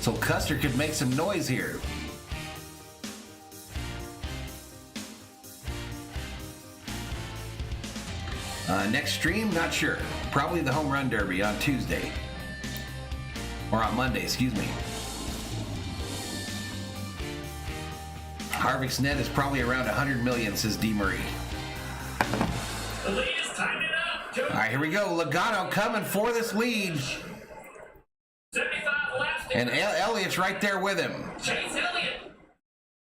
So Custer could make some noise here. Next stream, not sure. Probably the Home Run Derby on Tuesday. Or on Monday, excuse me. Harvick's net is probably around 100 million, says D. Murray. The lead is timing up. All right, here we go. Logano coming for this lead. 75 left. And Elliott's right there with him. Chase Elliott.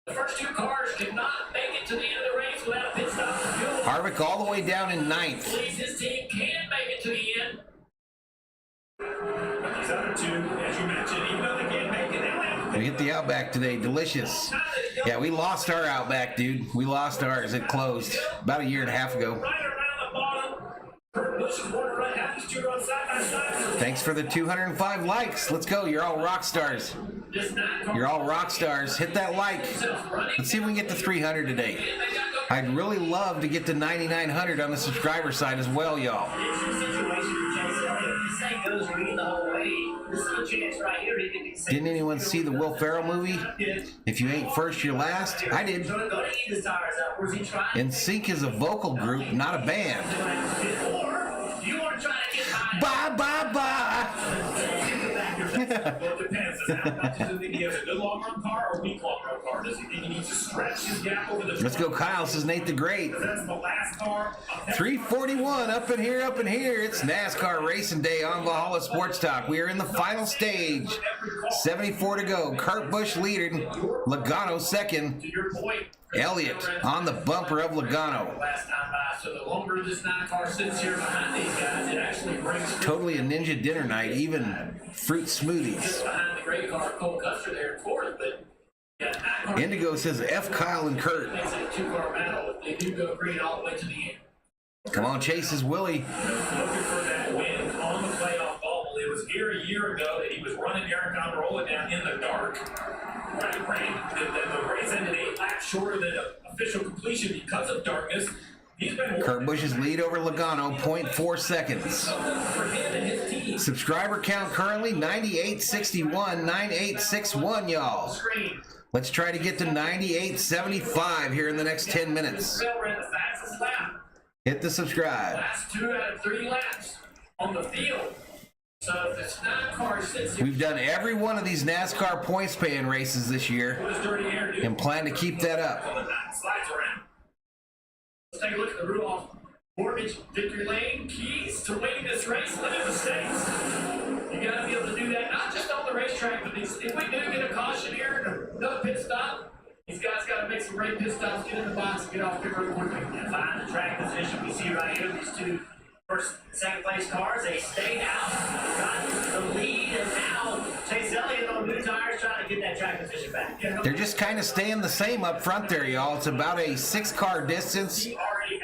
The first 2 cars did not make it to the end of the race without a pit stop for fuel. Harvick all the way down in 9th. Believes his team can make it to the end. But these other 2, as you mentioned, even though they can't make it, they'll have to We hit the Outback today. Delicious. Yeah, we lost our Outback, dude. We lost ours. It closed about a year and a half ago. right around the bottom. Kurt Busch is one right half these 2 run side by side. Thanks for the 205 likes. Let's go. You're all rock stars. You're all rock stars. Hit that like. Let's see if we can get to 300 today. I'd really love to get to 9,900 on the subscriber side as well, y'all. Didn't anyone see the Will Ferrell movie? If you ain't first, you're last. I did. NSYNC is a vocal group, not a band. Bye, bye, bye. Well, it depends. How much does he think he has a good long-run car or weak long-run car? Does he think he needs to stretch his gap over the Let's go, Kyle, says Nate the Great. That's the last car. 341, up in here, up in here. It's NASCAR Racing Day on Valhalla Sports Talk. We are in the final stage. 74 to go. Kurt Busch leading. Logano second. To your point, Elliott on the bumper of Logano. last time by, so the longer this car sits here behind these guys, it actually brings Totally a ninja dinner night, even fruit smoothies. behind the great car, Cole Custer there in fourth, but yeah, NASCAR Indigo says F Kyle and Kurt. makes it a two-car battle if they do go green all the way to the end. Come on, Chase's Willie. Looking for that win on the playoff bubble. It was here a year ago that he was running Eric Almirola down in the dark. The race ended 8 laps shorter than official completion because of darkness. He's been Kurt Busch's lead over Logano, 0.4 seconds. for him and his team. Subscriber count currently 9861, 9861, y'all. Screen. Let's try to get to 9875 here in the next 10 minutes. Bell ran the fastest lap. Hit the subscribe. Last 2 out of 3 laps on the field. So if it's not car sits here We've done every one of these NASCAR points span races this year with his dirty hair, dude. and plan to keep that up. On the 9 slides around. Let's take a look at the Rudolph Mortgage Victory Lane keys to winning this race. Limit mistakes. You got to be able to do that, not just on the racetrack, but if we do get a caution here and another pit stop, these guys got to make some great pit stops, get in the box, and get off pit road quickly. And find the track position we see right here. These two first and second place cars, they stayed out, got the lead, and now Chase Elliott on new tires trying to get that track position back. They're just kind of staying the same up front there, y'all. It's about a 6-car distance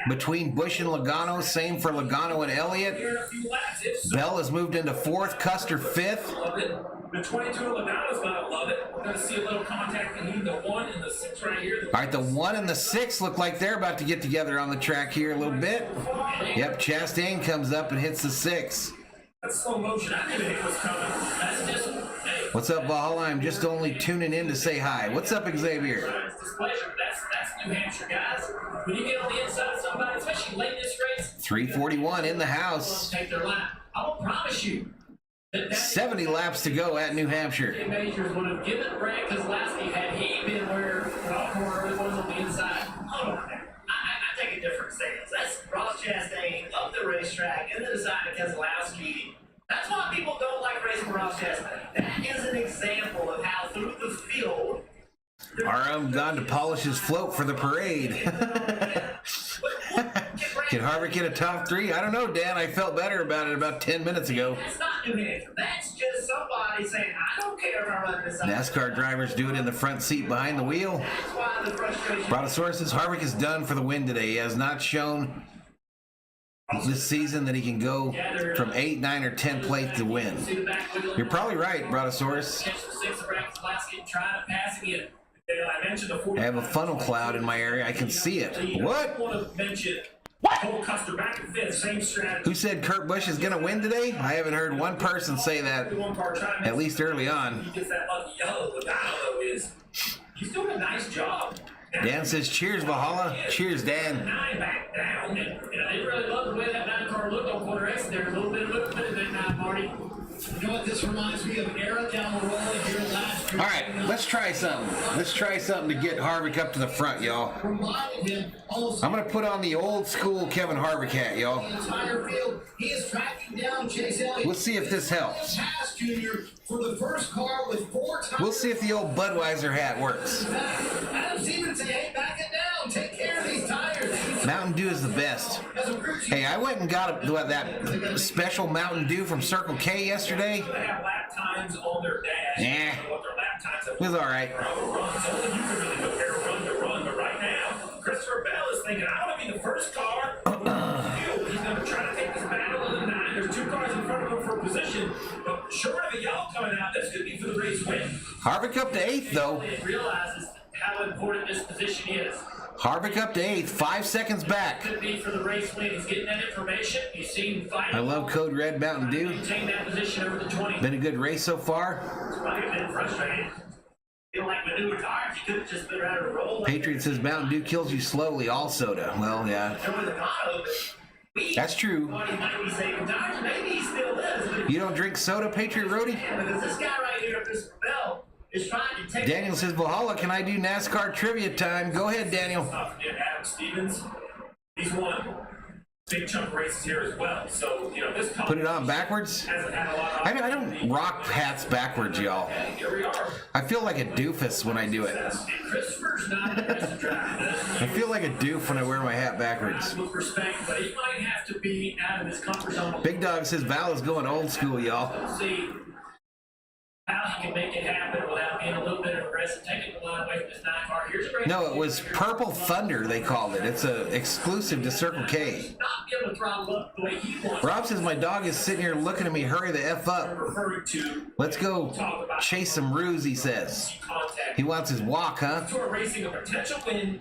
between Busch and Logano. Same for Logano and Elliott. Here in a few laps, if so, Bell has moved into 4th, Custer 5th. love it. The 22 of Logano's gonna love it. We're gonna see a little contact between the 1 and the 6 right here. All right, the 1 and the 6 look like they're about to get together on the track here a little bit. Yep, Chastain comes up and hits the 6. That's slow motion. I knew the hit was coming. That's just, hey, What's up, Valhalla? I'm just only tuning in to say hi. What's up, Xavier? it's displeasure. That's New Hampshire, guys. When you get on the inside of somebody, especially late in this race, 341 in the they'll house. take their lap. I will promise you that 70 laps to go at New Hampshire. Majors would have given Brad Keselowski had he been where Alcorn really was on the inside. Hold on there. I take a different stance. That's Ross Chastain up the racetrack and then decided Keselowski. That's why people don't like racing for Ross Chastain. That is an example of how through the field. RM gone to polish his float for the parade. Can Harvick get a top 3? I don't know, Dan. I felt better about it about 10 minutes ago. That's not New Hampshire. That's just somebody saying, I don't care if I run this. NASCAR drivers do it in the front seat behind the wheel. That's why the frustration. Brontosaurus says Harvick is done for the win today. He has not shown this season that he can go from 8, 9, or 10 plate to win. You're probably right, Brontosaurus. I mentioned the I have a funnel cloud in my area. I can see it. What? I want to mention Cole Custer back in 5th, same strategy. Who said Kurt Busch is going to win today? I haven't heard one person say that, One car trying to at least early on. he gets that lucky yellow. Logano is he's doing a nice job. Dan says, cheers, Valhalla. Cheers, Dan. 9 back down, and they really love the way that 9-car looked on quarter X. There's a little bit of movement in that 9, Marty. You know what this reminds me of? Eric Almirola here last year. All right, let's try something. Let's try something to get Harvick up to the front, y'all. Reminded him almost I'm going to put on the old school Kevin Harvick hat, y'all. the entire field. He is tracking down Chase Elliott. Let's see if this helps. Pass Junior for the first car with 4 times. We'll see if the old Budweiser hat works. Adam Stevens say, hey, back it down. Take care of these tires. Mountain Dew is the best. As a crew chief, Hey, I went and got that special Mountain Dew from Circle K yesterday. They have lap times on their dash. Yeah. What their lap times have It was all right. runs. Only you can really compare run to run. But right now, Christopher Bell is thinking, I want to be the first car. He's going to try to take this battle of the 9. There's 2 cars in front of him for position. But short of a yellow coming out, that's going to be for the race win. Harvick up to 8th, though. It realizes how important this position is. Harvick up to 8th, 5 seconds back. Could be for the race win. He's getting that information. You've seen five. I love Code Red Mountain Dew. Maintain that position over the 20. Been a good race so far. It's probably a bit frustrating. Feel like manure tires. You could have just been out of roll. Patriot says Mountain Dew kills you slowly, all soda. Well, yeah. That's true. He might be saving tires. Maybe he still is. But You don't drink soda, Patriot Roadie? because this guy right here, Christopher Bell, is trying to take. Daniel says, Valhalla, can I do NASCAR trivia time? Go ahead, Daniel. Adam Stevens, he's won big chunk of races here as well. So, you know, this Put it on backwards? hasn't had a lot of. I don't rock hats backwards, y'all. Here we are. I feel like a doofus when I do it. And Christopher's not the best driver. I feel like a doof when I wear my hat backwards. With respect, but he might have to be out of his comfort zone. Big Dog says Val is going old school, y'all. Let's see how he can make it happen without being a little bit aggressive, taking the line away from his 9 car. Here's a great. No, it was Purple Thunder, they called it. It's a exclusive to Circle K. Not be able to throttle up the way he wants. Rob says my dog is sitting here looking at me. Hurry the F up. Referring to Let's go chase some ruse, he says. contact. He wants his walk, huh? Tour racing a potential win.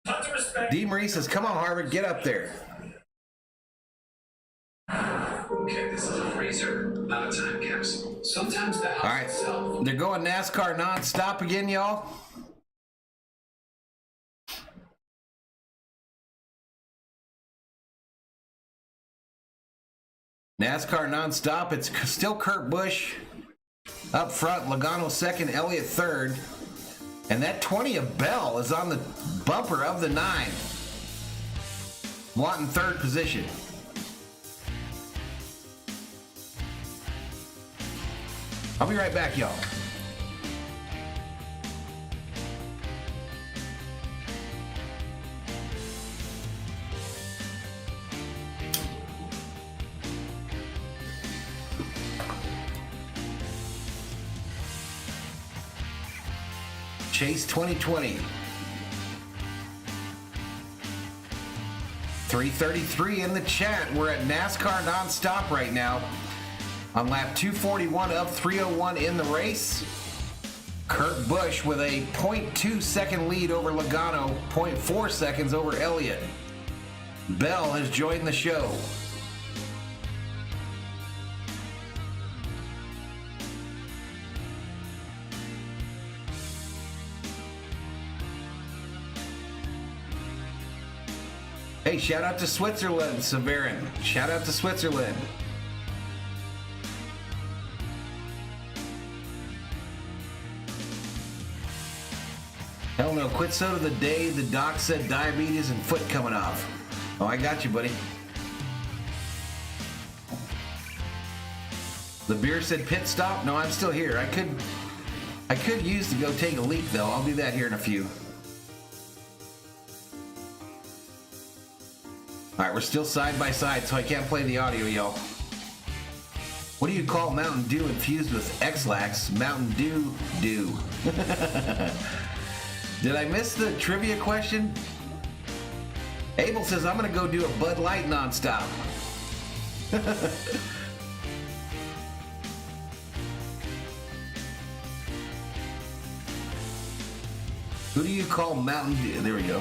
Tons of respect. D. Marie says, come on, Harvick, get up there. Okay, this is a razor, not a time capsule. Sometimes the house All right, itself. they're going NASCAR nonstop again, y'all. NASCAR nonstop. It's still Kurt Busch up front, Logano second, Elliott third. And that 20 of Bell is on the bumper of the 9. Watt in third position. I'll be right back, y'all. Chase 2020. 333 in the chat. We're at NASCAR nonstop right now. On lap 241 of 301 in the race. Kurt Busch with a 0.2 second lead over Logano, 0.4 seconds over Elliott. Bell has joined the show. Hey, shout out to Switzerland, Severin. Shout out to Switzerland. Hell no, quit soda the day the doc said diabetes and foot coming off. Oh, I got you, buddy. The beer said pit stop. No, I'm still here. I could use to go take a leak though. I'll do that here in a few. All right, we're still side by side, so I can't play the audio, y'all. What do you call Mountain Dew infused with X-Lax? Mountain Dew Dew. Did I miss the trivia question? Abel says I'm gonna go do a Bud Light nonstop. Who do you call Mountain Dew? There we go.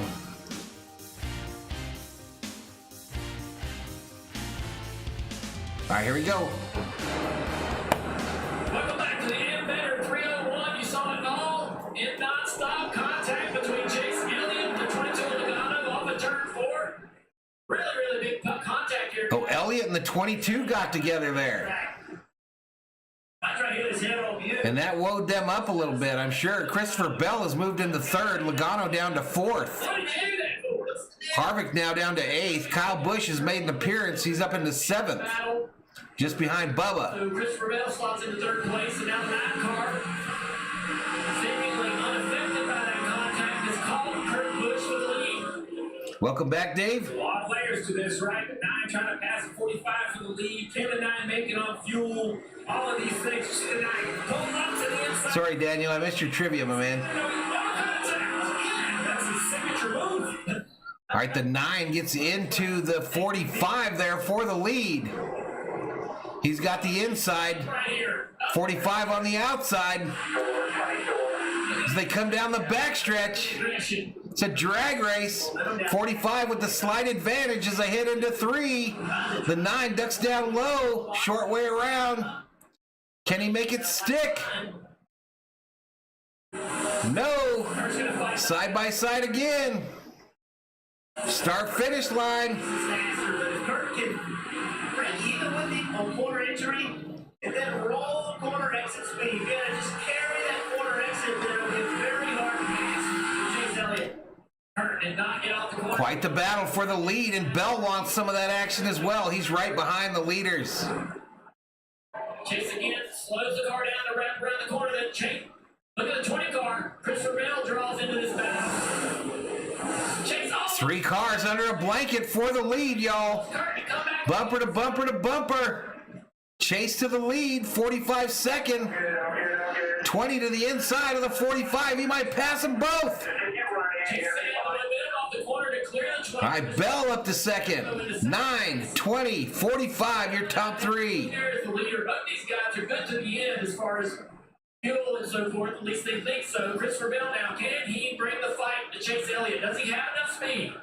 All right, here we go. Welcome back to the Ambetter 301. You saw it all in nonstop contact between Chase Elliott, the 22 Logano off of turn 4. Really big contact here. Oh, Elliott and the 22 got together there. I try to hit his head on you. And that woed them up a little bit, I'm sure. Christopher Bell has moved into third. Logano down to fourth. What did you do that for? Harvick now down to eighth. Kyle Busch has made an appearance. He's up into seventh, Battle. just behind Bubba. So Christopher Bell slots into third place, and now the 9 car, seemingly unaffected by that contact, is called Kurt Busch with the lead. Welcome back, Dave. A lot of layers to this, right? The 9 trying to pass the 45 for the lead. Can the 9 make it on fuel? All of these things. You see the 9 pulling up to the inside. Sorry, Daniel, I missed your trivia, my man. No contact. Yeah, that's his signature move. All right, the 9 gets into the 45 there for the lead. He's got the inside. Right here. 45 on the outside. as they come down the backstretch. It's a drag race. 45 with the slight advantage as they head into 3. The 9 ducks down low. Short way around. Can he make it stick? No. Side by side again. Start finish line. Kurt can break even with him on corner entry and then roll corner exit speed. You gotta just carry that corner exit there. It's very hard to pass. Chase Elliott. Kurt did not get off the corner. Quite the battle for the lead, and Bell wants some of that action as well. He's right behind the leaders. Chase again, slows the car down to wrap around the corner, then Chase. Look at the 20 car. Christopher Bell draws into this battle. Chase off. 3 cars under a blanket for the lead, y'all. Bumper to bumper to bumper. Chase to the lead, 45 second. 20 to the inside of the 45. He might pass them both. All right, Bell up to second. 9, 20, 45, your top 3. There's the leader, but these guys are good to the end as far as fuel and so forth. At least they think so. Christopher Bell now, can he bring the fight to Chase Elliott? Does he have enough speed?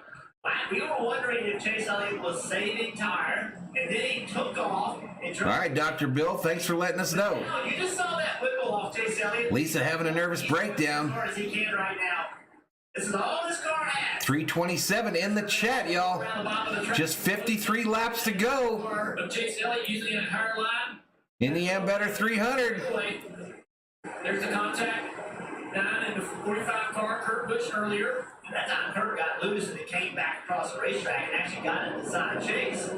We were wondering if Chase Elliott was saving tire, and then he took off. And All right, Dr. Bill, thanks for letting us know. You just saw that wiggle off Chase Elliott. Lisa having a nervous breakdown. As hard as he can right now. This is all this car has. 3:27 in the chat, y'all. Just 53 laps to go Of Chase Elliott using the entire line. in the Ambetter 300. There's the contact. 9 in the 45 car, Kurt Busch earlier. That time Kurt got loose and he came back across the racetrack and actually got inside Chase.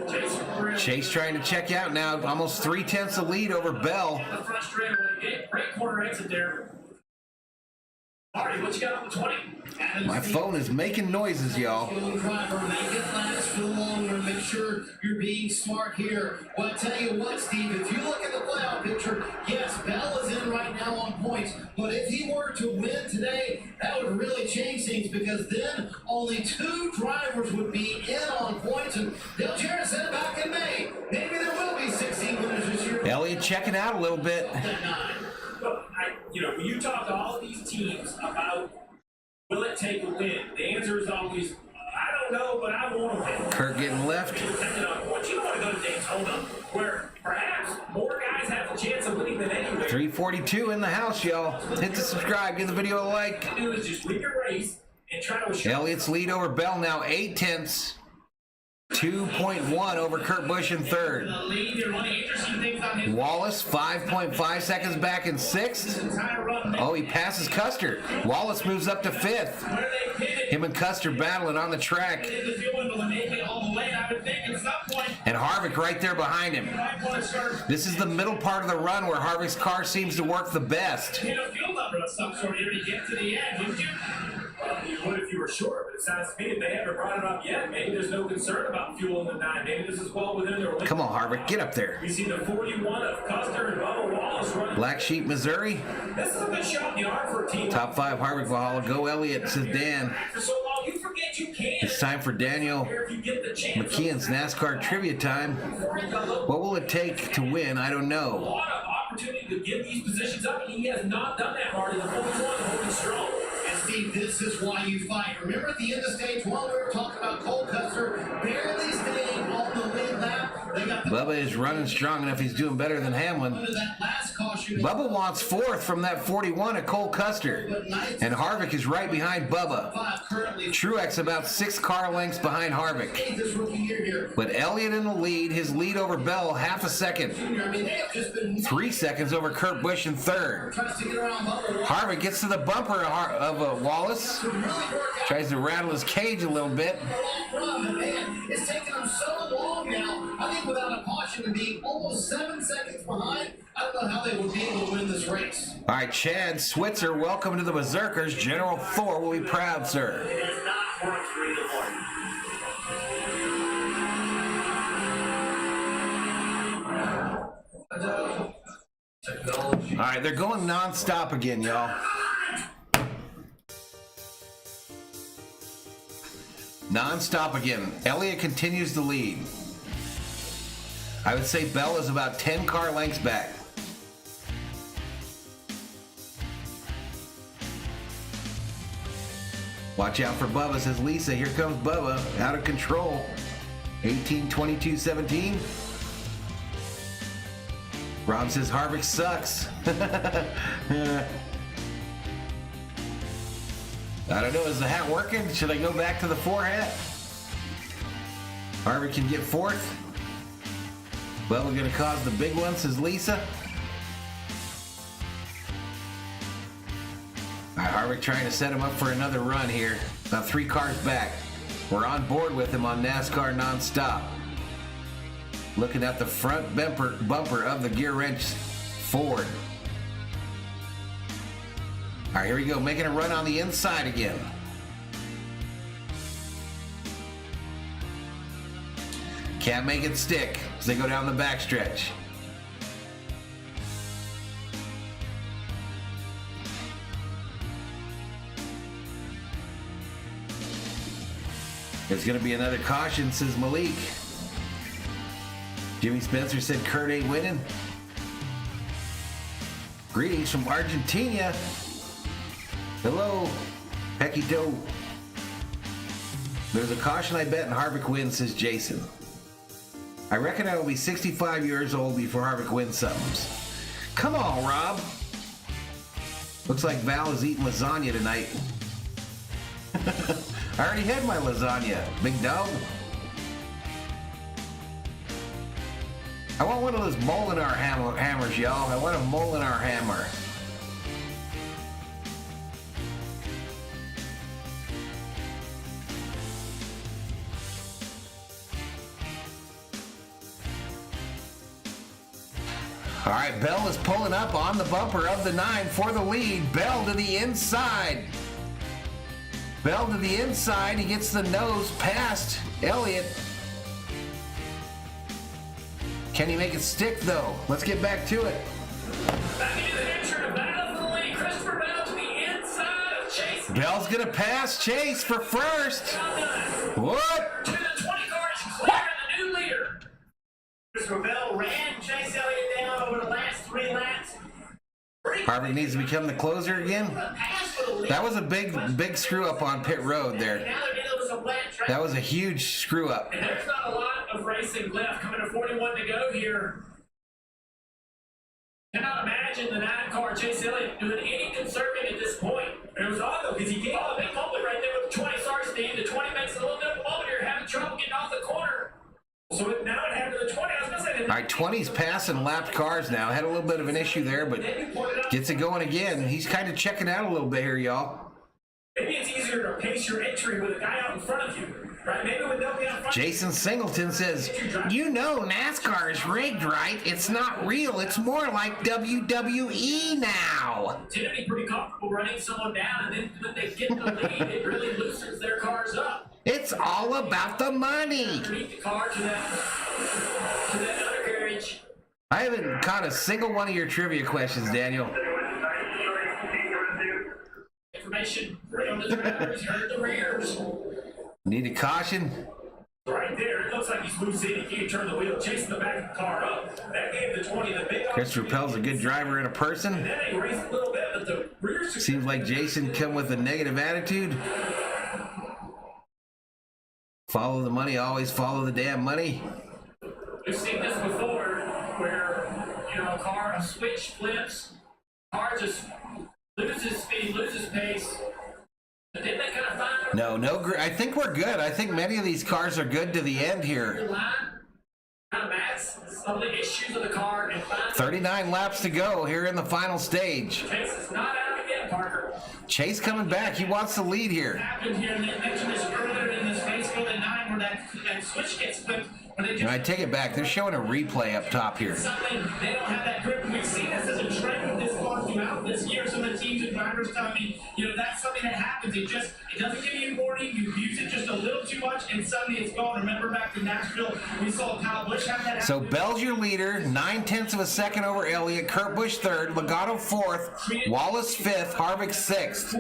Chase trying to check out now. Almost 3/10 of lead over Bell. The front straightaway. Great corner exit there. Marty, what you got on the 20? My phone is making noises, y'all. Driver, make it last for longer. Make sure you're being smart here. Well, I tell you what, Steve, if you look at the playoff picture, yes, Bell is in right now on points. But if he were to win today, that would really change things because then only 2 drivers would be in on points. And Dale Jarrett said back in May, maybe there will be 16 winners this year. Elliott checking out a little bit. Look, when you talk to all these teams about will it take a win, the answer is always, I don't know, but I want to win. Kurt getting left. Depending on what you don't want to go to Daytona, where perhaps more guys have a chance of winning than anywhere. 3:42 in the house, y'all. Hit the subscribe, give the video a like. What you do is just win your race and try to assure. Elliott's lead over Bell now 8/10. 2.1 over Kurt Busch in 3rd. Wallace 5.5 seconds back in 6th. Oh, he passes Custer. Wallace moves up to 5th. Him and Custer battling on the track. And Harvick right there behind him. This is the middle part of the run where Harvick's car seems to work the best. Well, you would if you were sure, but it sounds to me if they haven't brought it up yet, maybe there's no concern about fuel in the 9. Maybe this is well within their limit. Come on, Harvick, get up there. We see the 41 of Custer and Bubba Wallace running. Black Sheep, Missouri. This is a good shot in the arm for a team. Top 5 Harvick Valhalla. Go Elliott, says Dan. For so long, you forget you can. It's time for Daniel If you get the chance. McKeon's NASCAR trivia time. What will it take to win? I don't A know. lot of opportunity to give these positions up, and he has not done that, Marty. The 41 holding strong. And Steve, this is why you fight. Remember at the end of stage 1, we were talking about Cole Custer barely staying on the lead lap. They got the Bubba is running strong enough. He's doing better than Hamlin. under that last caution. Bubba wants 4th from that 41 at Cole Custer. And Harvick is right behind Bubba. Currently Truex about 6 car lengths behind Harvick. this rookie year here. But Elliott in the lead. His lead over Bell, half a second. I mean, they have just been 3 seconds over Kurt Busch in 3rd. trying to get around Bubba. Harvick gets to the bumper of Wallace. Really work out Tries to rattle his cage a little bit. a long run, but man, it's taken them so long now. I think without a caution and being almost 7 seconds behind, I don't know how they would be able to win this race. All right, Chad Switzer, welcome to the Berserkers. General Thor will be proud, sir. It has not worked for either one. All right, they're going non-stop again, y'all. Non-stop again. Elliott continues to lead. I would say Bell is about 10 car lengths back. Watch out for Bubba, says Lisa. Here comes Bubba, out of control. 18-22-17. Rob says Harvick sucks. I don't know, is the hat working? Should I go back to the 4 hat? Harvick can get 4th. Bubba gonna cause the big one, says Lisa. All right, Harvick trying to set him up for another run here. About 3 cars back. We're on board with him on NASCAR nonstop. Looking at the front bumper of the gear wrench Ford. All right, here we go. Making a run on the inside again. Can't make it stick as they go down the backstretch. There's going to be another caution, says Malik. Jimmy Spencer said Kurt ain't winning. Greetings from Argentina. Hello, Pecky Doe. There's a caution, I bet, and Harvick wins, says Jason. I reckon I will be 65 years old before Harvick wins something. Come on, Rob. Looks like Val is eating lasagna tonight. I already had my lasagna, big dog. I want one of those Molinar hammers, y'all. I want a Molinar hammer. All right, Bell is pulling up on the bumper of the 9 for the lead. Bell to the inside. Bell to the inside. He gets the nose past Elliott. Can he make it stick, though? Let's get back to it. Back into the Hampshire, battle for the lead. Christopher Bell to the inside of Chase. Bell's going to pass Chase for first. What? To the 20 cars, clear the new leader. Christopher Bell ran Chase Elliott down over the last 3 laps. Harvick needs to become the closer again. That was a big screw up on pit road there. That was a huge screw up. And there's not a lot of racing left. Coming to 41 to go here. Cannot imagine the 9 car Chase Elliott doing any conserving at this point. And it was odd though, because he gave a big moment right there with the 20 starts Steve. The 20 makes a little bit of a moment here, having trouble getting off the corner. So now it happened to the 20. I was going to say. All right, 20's passing lapped cars now. Had a little bit of an issue there, but gets it going again. He's kind of checking out a little bit here, y'all. Maybe it's easier to pace your entry with a guy out in front of you, right? Maybe when they'll be out front. Jason Singleton says, you know NASCAR is rigged, right? It's not real. It's more like WWE now. Tend to be pretty comfortable running someone down, and then when they get the lead, it really loosens their cars up. It's all about the money. Underneath the car to that undercarriage. I haven't caught a single one of your trivia questions, Daniel. Information from the drivers, heard the rears. Need a caution? Right there, it looks like he's loose in. He can't turn the wheel, chasing the back of the car up. That gave the 20 the big. Christopher Pell's a good driver in a person. And then he raced a little bit, but the rears. Seems like Jason come with a negative attitude. Follow the money, always follow the damn money. We've seen this before, where a switch flips, car just loses speed, loses pace. But then they kind of find. No, I think we're good. I think many of these cars are good to the end here. Kind of mask some of the issues of the car and find 39 laps to go here in the final stage. Chase is not out again, Parker. Chase coming back. He wants the lead here. Happened here, and they mentioned this earlier in this race for the 9 where that switch gets flipped. I take it back. They're showing a replay up top here. Something they don't have that grip. We've seen this as a trend with this car throughout this year. Some of the teams and drivers tell me, that's something that happens. It doesn't give you a warning. You use it just a little too much, and suddenly it's gone. Remember back to Nashville, we saw Kyle Busch have that happen. So Bell's your leader, 9/10 of a second over Elliott. Kurt Busch third, Legato fourth, Wallace fifth, Harvick sixth.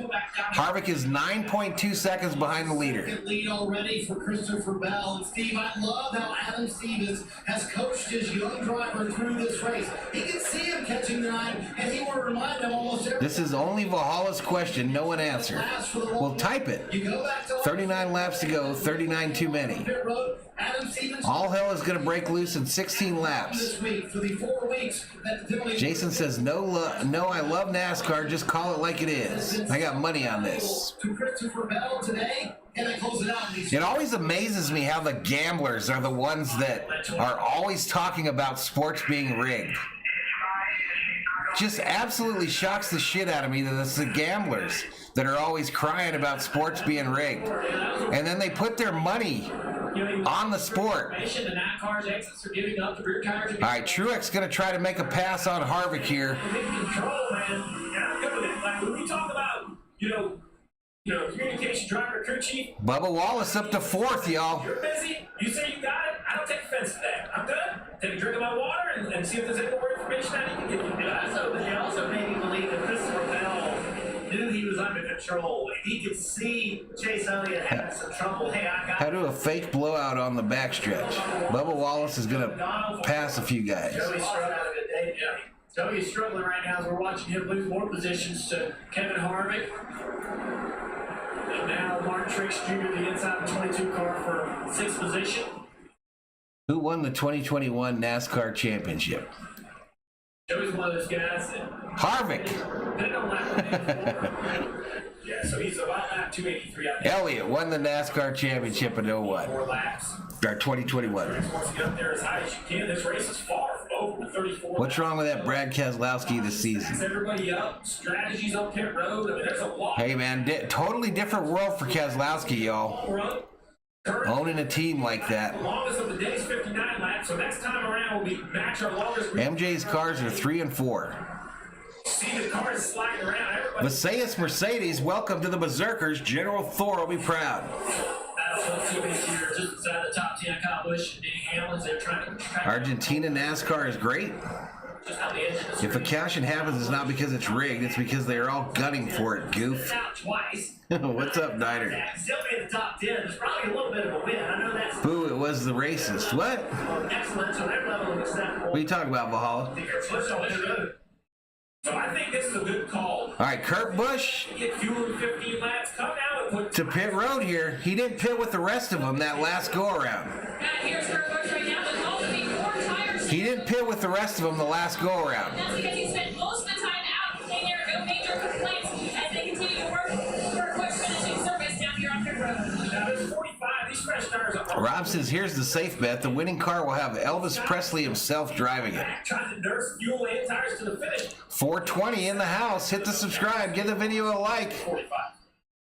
Harvick is 9.2 seconds behind the leader. Lead already for Christopher Bell. And Steve, I love how Adam Stevens has coached his young driver through this race. He can see him catching the line, and he will remind him almost every. This is only Valhalla's question. No one answered. Well, type it. You go back to 39 laps to go. 39 too many. pit road. Adam Stevens. All hell is going to break loose in 16 laps. This week for the 4 weeks that the penalty. Jason says, no, I love NASCAR. Just call it like it is. I got money on this. To Christopher Bell today, and I close it out. It always amazes me how the gamblers are the ones that are always talking about sports being rigged. Just absolutely shocks the shit out of me that it's the gamblers that are always crying about sports being rigged. And then they put their money on the sport. The NASCAR's exits are giving up the rear tires. All right, Truex going to try to make a pass on Harvick here. Control, man. And I'm good with it. Like when we talk about, communication, driver, crew chief. Bubba Wallace up to 4th, y'all. You're busy. You say you got it. I don't take offense to that. I'm good. Take a drink of my water and see if there's any more information I need to give you. It also made me believe that Christopher Bell knew he was under control. If he could see Chase Elliott having some trouble, hey, I got How do a fake blowout on the backstretch? Bubba Wallace is going to pass a few guys. Joey's struggling a good day. Joey's struggling right now as we're watching him lose more positions to Kevin Harvick. And now Mark Trix Jr., the inside 22 car for 6th position. Who won the 2021 NASCAR Championship? Joey's one of those guys that Harvick. depending on lap. Yeah, so he's about lap 283. I think. Elliott won the NASCAR Championship in 01. 4 laps. Or 2021. Wants to get up there as high as you can. This race is far from over 34. What's wrong with that Brad Keselowski this season? Everybody up. Strategies on pit road. I mean, there's a lot. Hey, man, totally different world for Keselowski, y'all. Owning a team like that. The longest of the day is 59 laps, so next time around we'll match our longest. MJ's cars are 3 and 4. See the cars sliding around. Everybody. Visayas Mercedes, welcome to the Berserkers. General Thor will be proud. Just inside the top 10, Kyle Busch and Denny Hamlin. They're trying to. Argentina NASCAR is great. Just on the edge of the If a caution happens, it's not because it's rigged. It's because they are all gunning for it, goof. out twice. What's up, Niner? Still be in the top 10. There's probably a little bit of a win. I know that's Boo, it was the racist. What? excellent. So their level of acceptable. What are you talking about, Valhalla? So I think this is a good call. All right, Kurt Busch Get fuel in 15 laps. Come out and put. to pit road here. He didn't pit with the rest of them that last go-around. Here's Kurt Busch right now, but all to be 4 tires. He didn't pit with the rest of them the last go-around. That's because he spent most of the time out. Okay, there are no major complaints as they continue to work. Kurt Busch finishing service down here on pit road. Now there's 45. These fresh tires are. Rob says, here's the safe bet. The winning car will have Elvis Presley himself driving it. Trying to nurse fuel and tires to the finish. 420 in the house. Hit the subscribe. Give the video a like. 45.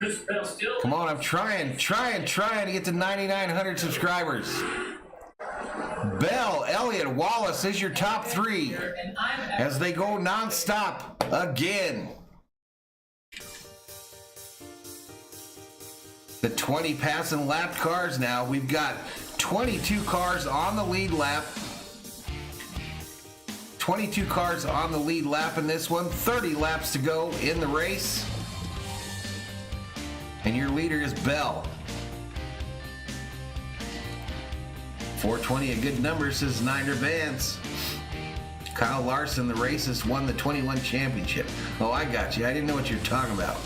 Christopher Bell still. Come on, I'm trying to get to 9,900 subscribers. Bell, Elliott, Wallace is your top 3 as they go non-stop again. The 20 passing lapped cars now. We've got 22 cars on the lead lap. 22 cars on the lead lap in this one. 30 laps to go in the race. And your leader is Bell. 420, a good number, says Niner Vance. Kyle Larson, the racist, won the 21 championship. Oh, I got you. I didn't know what you're talking about.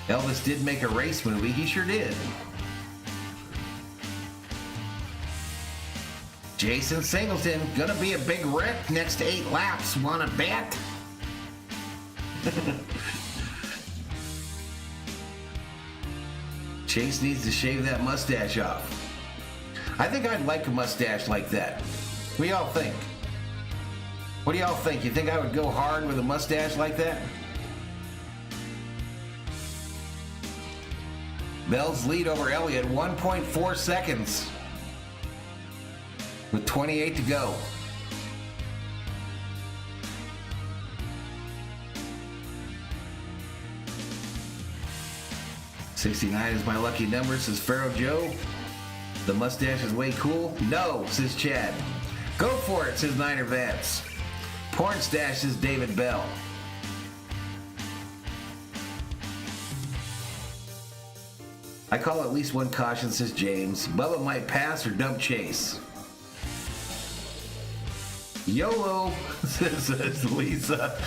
Elvis did make a race movie. He sure did. Jason Singleton, gonna be a big wreck next 8 laps. Wanna bet? Chase needs to shave that mustache off. I think I'd like a mustache like that. What do y'all think? What do y'all think? You think I would go hard with a mustache like that? Bell's lead over Elliott, 1.4 seconds. With 28 to go. $69 is my lucky number, says Pharaoh Joe. The mustache is way cool. No, says Chad. Go for it, says Niner Vance. Porn stash, says David Bell. I call at least one caution, says James. Bubba might pass or dump Chase. YOLO, says Lisa.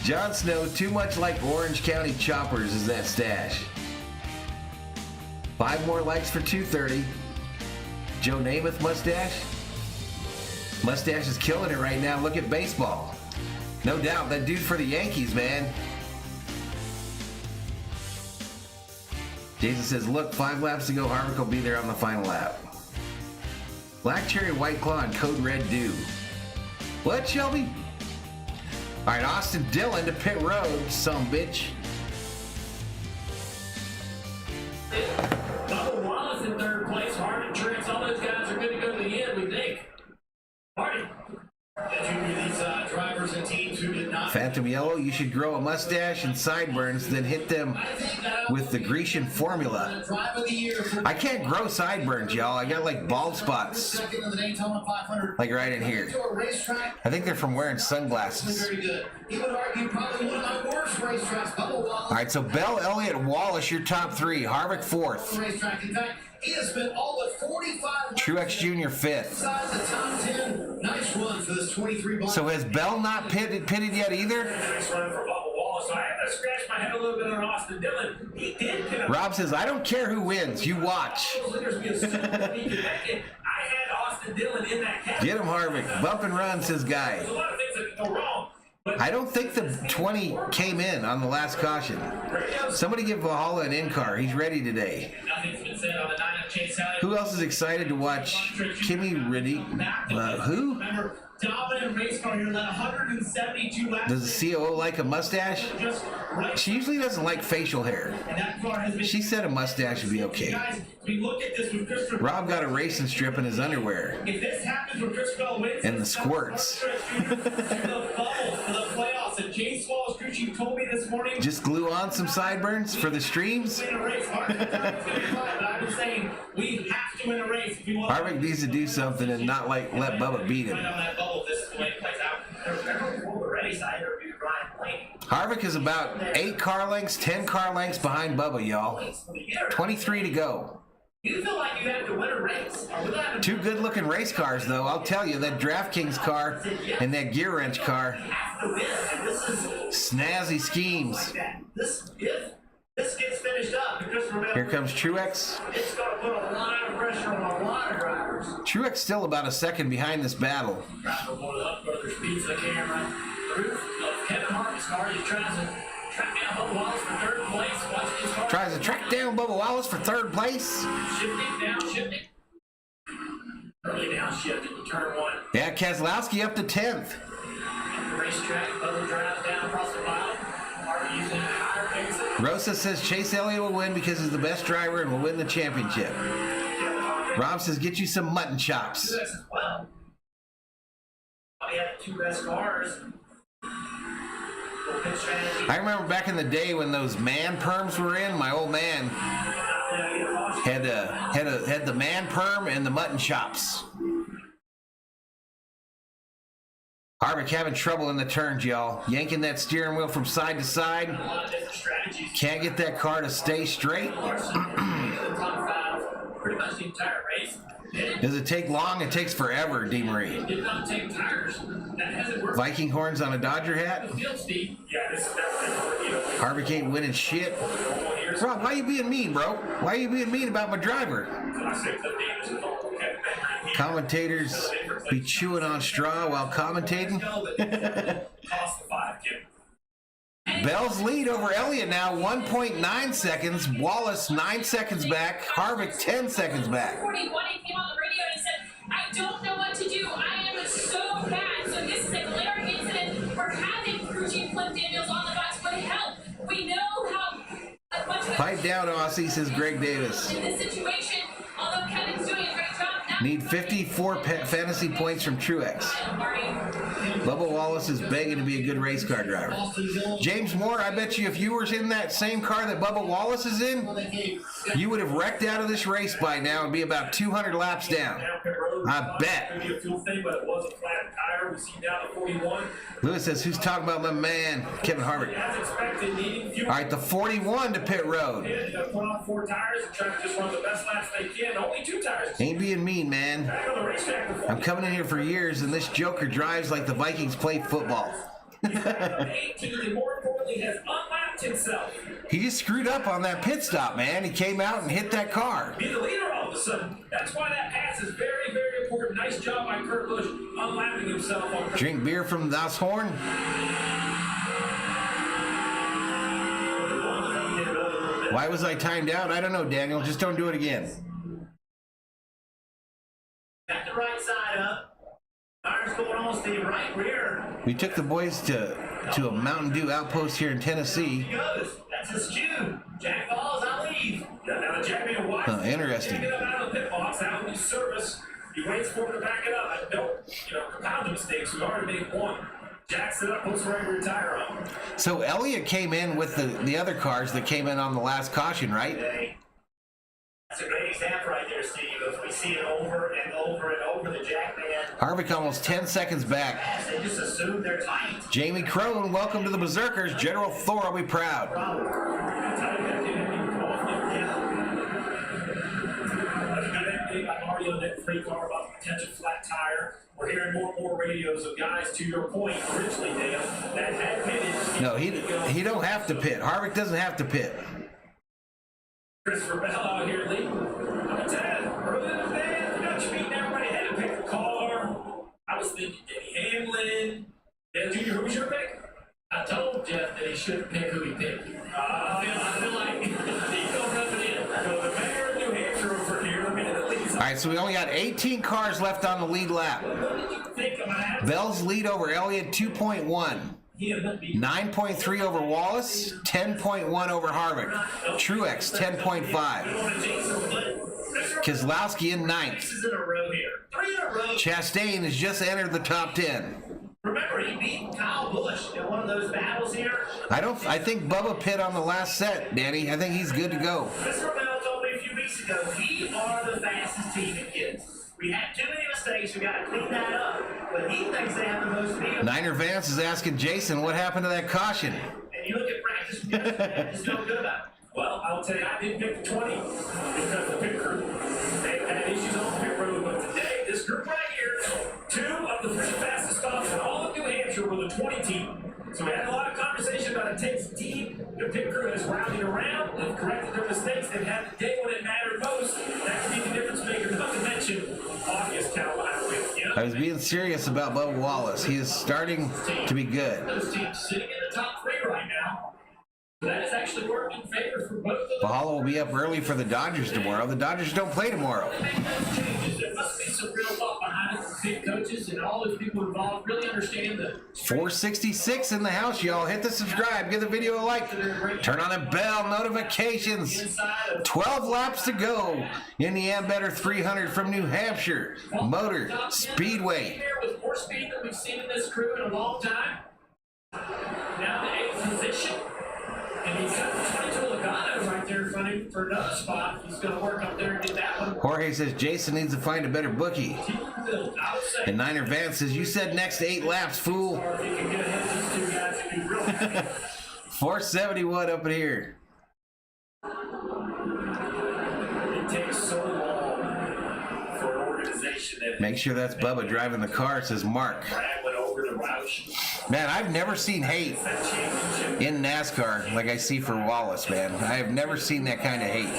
Jon Snow, too much like Orange County Choppers is that stash. 5 more likes for 230. Joe Namath mustache. Mustache is killing it right now. Look at baseball. No doubt, that dude for the Yankees, man. Jason says, look, 5 laps to go. Harvick will be there on the final lap. Black Cherry White Claw and Code Red Dew. What, Shelby? All right, Austin Dillon to pit road, some bitch. Bubba Wallace in third place. Harvick, Trix, all those guys are good to go to the end, we think. Marty. These drivers and teams who did not. Phantom Yellow, you should grow a mustache and sideburns, then hit them with the Grecian formula. Drive of the year for I can't grow sideburns, y'all. I got like bald spots, second in the Daytona 500. like right in here. To a racetrack, I think they're from wearing sunglasses. very good. He would argue probably one of my worst racetracks. Bubba Wallace. All right, so Bell, Elliott, Wallace, your top 3. Harvick 4th. Racetrack. In fact, he has been all but 45. Truex Jr. 5th. Inside the top 10. Nice run for this 23 block. So has Bell not pitted yet either? Nice run for Bubba Wallace. I had to scratch my head a little bit on Austin Dillon. He did pin up. Rob says, I don't care who wins. You watch. I had Austin Dillon in that category. Get him, Harvick. Bump and run, says Guy. There's a lot of things that can go wrong. But I don't think the 20 came in on the last caution. Somebody give Valhalla an in-car. He's ready today. Nothing's been said on the 9 of Chase Elliott. Who else is excited to watch Kimmy Riddy? Who? Remember, dominant race car here, led 172 laps. Does the COO like a mustache? Just right. She usually doesn't like facial hair. And that car has been. She said a mustache would be okay. Guys, we look at this with Christopher. Rob got a racing strip in his underwear. If this happens when Christopher wins, And the squirts. the bubbles for the playoffs. And James Wallace, crew chief, told me this morning. Just glue on some sideburns for the streams. Win a race. Harvick's gonna be fine, but I'm just saying we have to win a race if you want. Harvick needs to do something and not let Bubba beat him. On that bubble, this is the way it plays out. before the race, I interviewed Ryan Blaney. Harvick is about 8 car lengths, 10 car lengths behind Bubba, y'all. 23 to go. You feel like you have to win a race. Or without 2 good-looking race cars, though. I'll tell you, that DraftKings car and that Gear Wrench car. have to win. And this is Snazzy schemes. like that. If this gets finished up, because remember, Here comes Truex. it's going to put a lot of pressure on a lot of drivers. Truex still about a second behind this battle. Driver more up, further speeds the camera. Roof of Kevin Harvick's car. He tries to track down Bubba Wallace for third place. Watch his car. Tries to track down Bubba Wallace for 3rd place. Shifting, downshifting. Early downshifting to turn 1. Yeah, Keselowski up to 10th. At the racetrack, Bubba drives down across the mile. Harvick using a higher exit. Rosa says Chase Elliott will win because he's the best driver and will win the championship. Rob says get you some mutton chops. As well. Probably had the 2 best cars. Little pit strategy. I remember back in the day when those man perms were in. My old man had the man perm and the mutton chops. Harvick having trouble in the turns, y'all. Yanking that steering wheel from side to side. A lot of different strategies. Can't get that car to stay straight. The top 5 pretty much the entire race. Does it take long? It takes forever, D. Marie. Did not take tires. That hasn't worked. Viking horns on a Dodger hat. Field speed. Yeah, this is definitely, Harvick ain't winning shit. Rob, why you being mean, bro? Why you being mean about my driver? Commentators be chewing on straw while commentating. Cost the 5, Kim. Bell's lead over Elliott now, 1.9 seconds. Wallace 9 seconds back. Harvick 10 seconds back. 41, he came on the radio and he said, I don't know what to do. I am so bad. So this is a glaring incident. We're having crew chief Cliff Daniels on the box would help. We know how much of a Pipe down, Aussie, says Greg Davis. in this situation, although Kevin's doing a great job now. Need 54 fantasy points from Truex. Bubba Wallace is begging to be a good race car driver. James Moore, I bet you if you were in that same car that Bubba Wallace is in, you would have wrecked out of this race by now and be about 200 laps down. Down pit road. I bet. Maybe a fuel thing, but it was a flat tire. We see down to 41. Lewis says, who's talking about my man, Kevin Harvick? As expected, needing fuel. All right, the 41 to pit road. Put on 4 tires and try to just run the best laps they can. Only 2 tires. Ain't being mean, man. Back on the racetrack before. I'm coming in here for years, and this joker drives like the Vikings play football. 18th, and more importantly, has unlapped himself. He just screwed up on that pit stop, man. He came out and hit that car. Be the leader all of a sudden. That's why that pass is very, very important. Nice job by Kurt Busch unlapping himself on. Drink beer from Das Horn. Why was I timed out? I don't know, Daniel. Just don't do it again. Back the right side up. Tires going almost to the right rear. We took the boys to a Mountain Dew outpost here in Tennessee. He goes. That's his cue. Jack falls, I leave. Yeah, now the Jack made a wide. Interesting. Can't get him out of the pit box. That would be service. He waits for him to back it up. I don't, compound the mistakes. We already made one. Jacks it up, puts the right rear tire on. So Elliott came in with the other cars that came in on the last caution, right? That's a great example right there, Steve. If we see it over and over and over, the Jack man. Harvick almost 10 seconds back. They just assume they're tight. Jamie Crone, welcome to the Berserkers. General Thor will be proud. That's a good update by Marty on that free car about the potential flat tire. We're hearing more and more radios of guys, to your point, originally, Dale, that had pitted. No, he don't have to pit. Harvick doesn't have to pit. Christopher Bell out here leading. I'm telling you, earlier in the day, you got your meeting, everybody had to pick a car. I was thinking Denny Hamlin. Dale Jr., who was your pick? I told Jeff that he shouldn't pick who he picked. I feel like he's going to rub it in. So the mayor of New Hampshire over here, I mean, at least. All right, so we only got 18 cars left on the lead lap. What did you think of that? Bell's lead over Elliott, 2.1. 9.3 over Wallace, 10.1 over Harvick. Truex, 10.5. Keselowski in 9th. Sixes in a row here. 3 in a row. Chastain has just entered the top 10. Remember, he beat Kyle Busch in one of those battles here. I think Bubba pit on the last set, Danny. I think he's good to go. Mr. Bell told me a few weeks ago, we are the fastest team in kids. We had too many mistakes. We got to clean that up. But he thinks they have the most speed. Niner Vance is asking Jason what happened to that caution. And you look at practice, it's no good about it. Well, I'll tell you, I didn't pick the 20 because the pit crew. They've had issues on the pit road, but today, this group right here, 2 of the 3 fastest stops in all of New Hampshire were the 20 team. So we had a lot of conversation about it takes deep. The pit crew is rounding around. They've corrected their mistakes. They've had the day when it mattered most. That could be the difference maker. Not to mention August Carolina win. I was being serious about Bubba Wallace. He is starting to be good. Those teams sitting in the top 3 right now. That is actually working in favor for both of them. Valhalla will be up early for the Dodgers tomorrow. The Dodgers don't play tomorrow. Make those changes. There must be some real thought behind it. Big coaches and all those people involved really understand the 466 in the house, y'all. Hit the subscribe. Give the video a like. Turn on the bell notifications. 12 laps to go in the Ambetter 300 from New Hampshire Motor Speedway. with more speed than we've seen in this crew in a long time. Now the 8th position. And he's got the 22 Logano right there in front of him for another spot. He's going to work up there and get that one. Jorge says Jason needs to find a better bookie. And Niner Vance says, you said next 8 laps, fool. 471 up in here. It takes so long for an organization that Make sure that's Bubba driving the car, says Mark. Brad went over to Roush. Man, I've never seen hate in NASCAR like I see for Wallace, man. I have never seen that kind of hate. I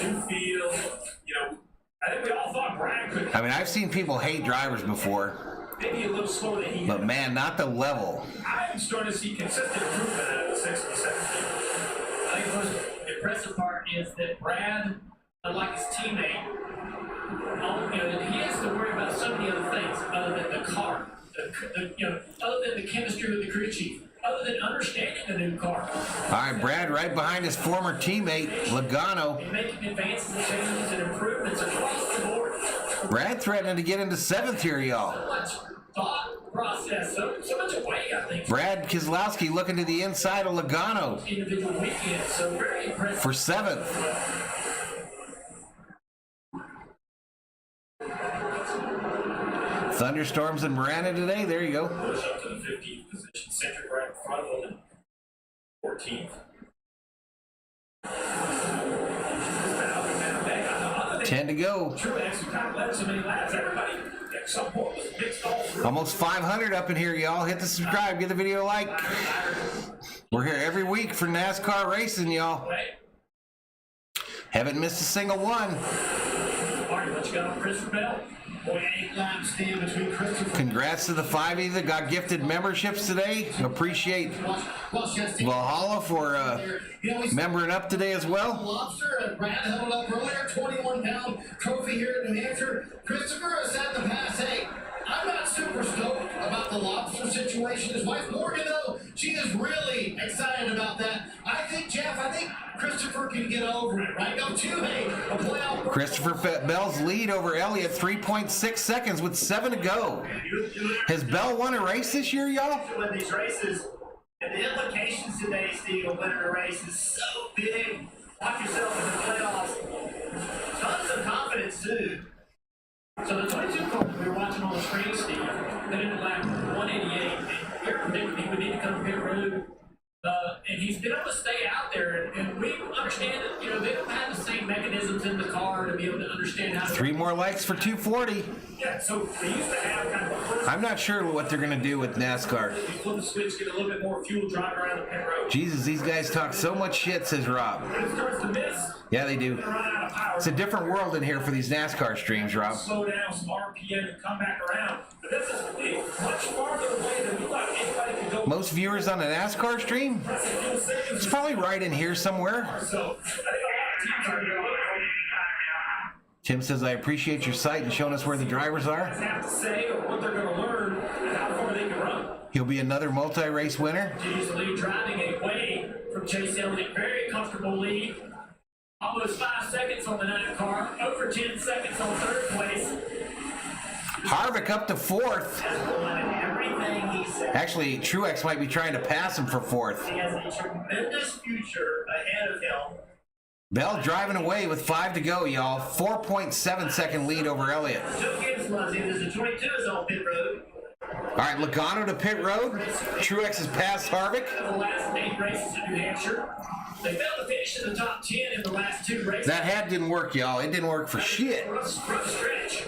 think we all thought Brad could. I mean, I've seen people hate drivers before, Maybe a little slower than he but man, not the level. I'm starting to see consistent improvement out of the 6 and 7. I think the most impressive part is that Brad, unlike his teammate, he has to worry about so many other things other than the car, other than the chemistry with the crew chief, other than understanding the new car. All right, Brad right behind his former teammate, Logano. And making advances and changes and improvements across the board. Brad threatening to get into 7th here, y'all. So much thought process, so much weight, I think. Brad Keselowski looking to the inside of Logano Individual weekend, so very impressive. for 7th. Thunderstorms in Marana today. There you go. Push up to the 15th position. Centric right in front of them. 14th. 10 to go. Truex, who kind of led so many laps, everybody at some point was mixed all through. Almost 500 up in here, y'all. Hit the subscribe. Give the video a like. We're here every week for NASCAR racing, y'all. Haven't missed a single one. Marty, what you got on Christopher Bell? 0.8 lap stand between Christopher. Congrats to the 5 that got gifted memberships today. Appreciate Valhalla for membering up today as well. Lobster, Brad held up earlier, 21-pound trophy here in New Hampshire. Christopher has said in the past, hey, I'm not super stoked about the lobster situation. His wife Morgan, though, she is really excited about that. I think, Jeff, Christopher can get over it, right? Don't you? Hey, a playoff. Christopher Bell's lead over Elliott, 3.6 seconds with 7 to go. Has Bell won a race this year, y'all? Win these races, and the implications today, Steve, of winning a race is so big. Watch yourself in the playoffs. Tons of confidence, too. So the 22 car we were watching on the screen, Steve, that ended lap 188, and we predicted he would need to come to pit road. And he's been able to stay out there, and we understand that, you know, they don't have the same mechanisms in the car to be able to understand how to... 3 more likes for 240. Yeah, so they used to have kind of a first... I'm not sure what they're going to do with NASCAR. You flip the switch, get a little bit more fuel driving around the pit road. Jesus, these guys talk so much shit, says Rob. When it starts to miss, Yeah, they do. they're running out of power. It's a different world in here for these NASCAR streams, Rob. Slow down, some RPM, and come back around. But this is much farther away than we thought anybody could go. Most viewers on a NASCAR stream? It's probably right in here somewhere. So, I think a lot of teams are going to look Tim says, I appreciate your site and showing us where the drivers are. have to say or what they're going to learn and how far they can run. He'll be another multi-race winner. He's lead driving away from Chase Elliott. Very comfortable lead. Almost 5 seconds on the 9 car. Over 10 seconds on 3rd place. Harvick up to 4th. Everything he said. Actually, Truex might be trying to pass him for 4th. He has a tremendous future ahead of him. Bell driving away with 5 to go, y'all. 4.7 second lead over Elliott. Joe Gibbs runs in as the 22 is on pit road. All right, Logano to pit road. Truex has passed Harvick. The last 8 races in New Hampshire. They failed to finish in the top 10 in the last 2 races. That hat didn't work, y'all. It didn't work for shit. Rough stretch.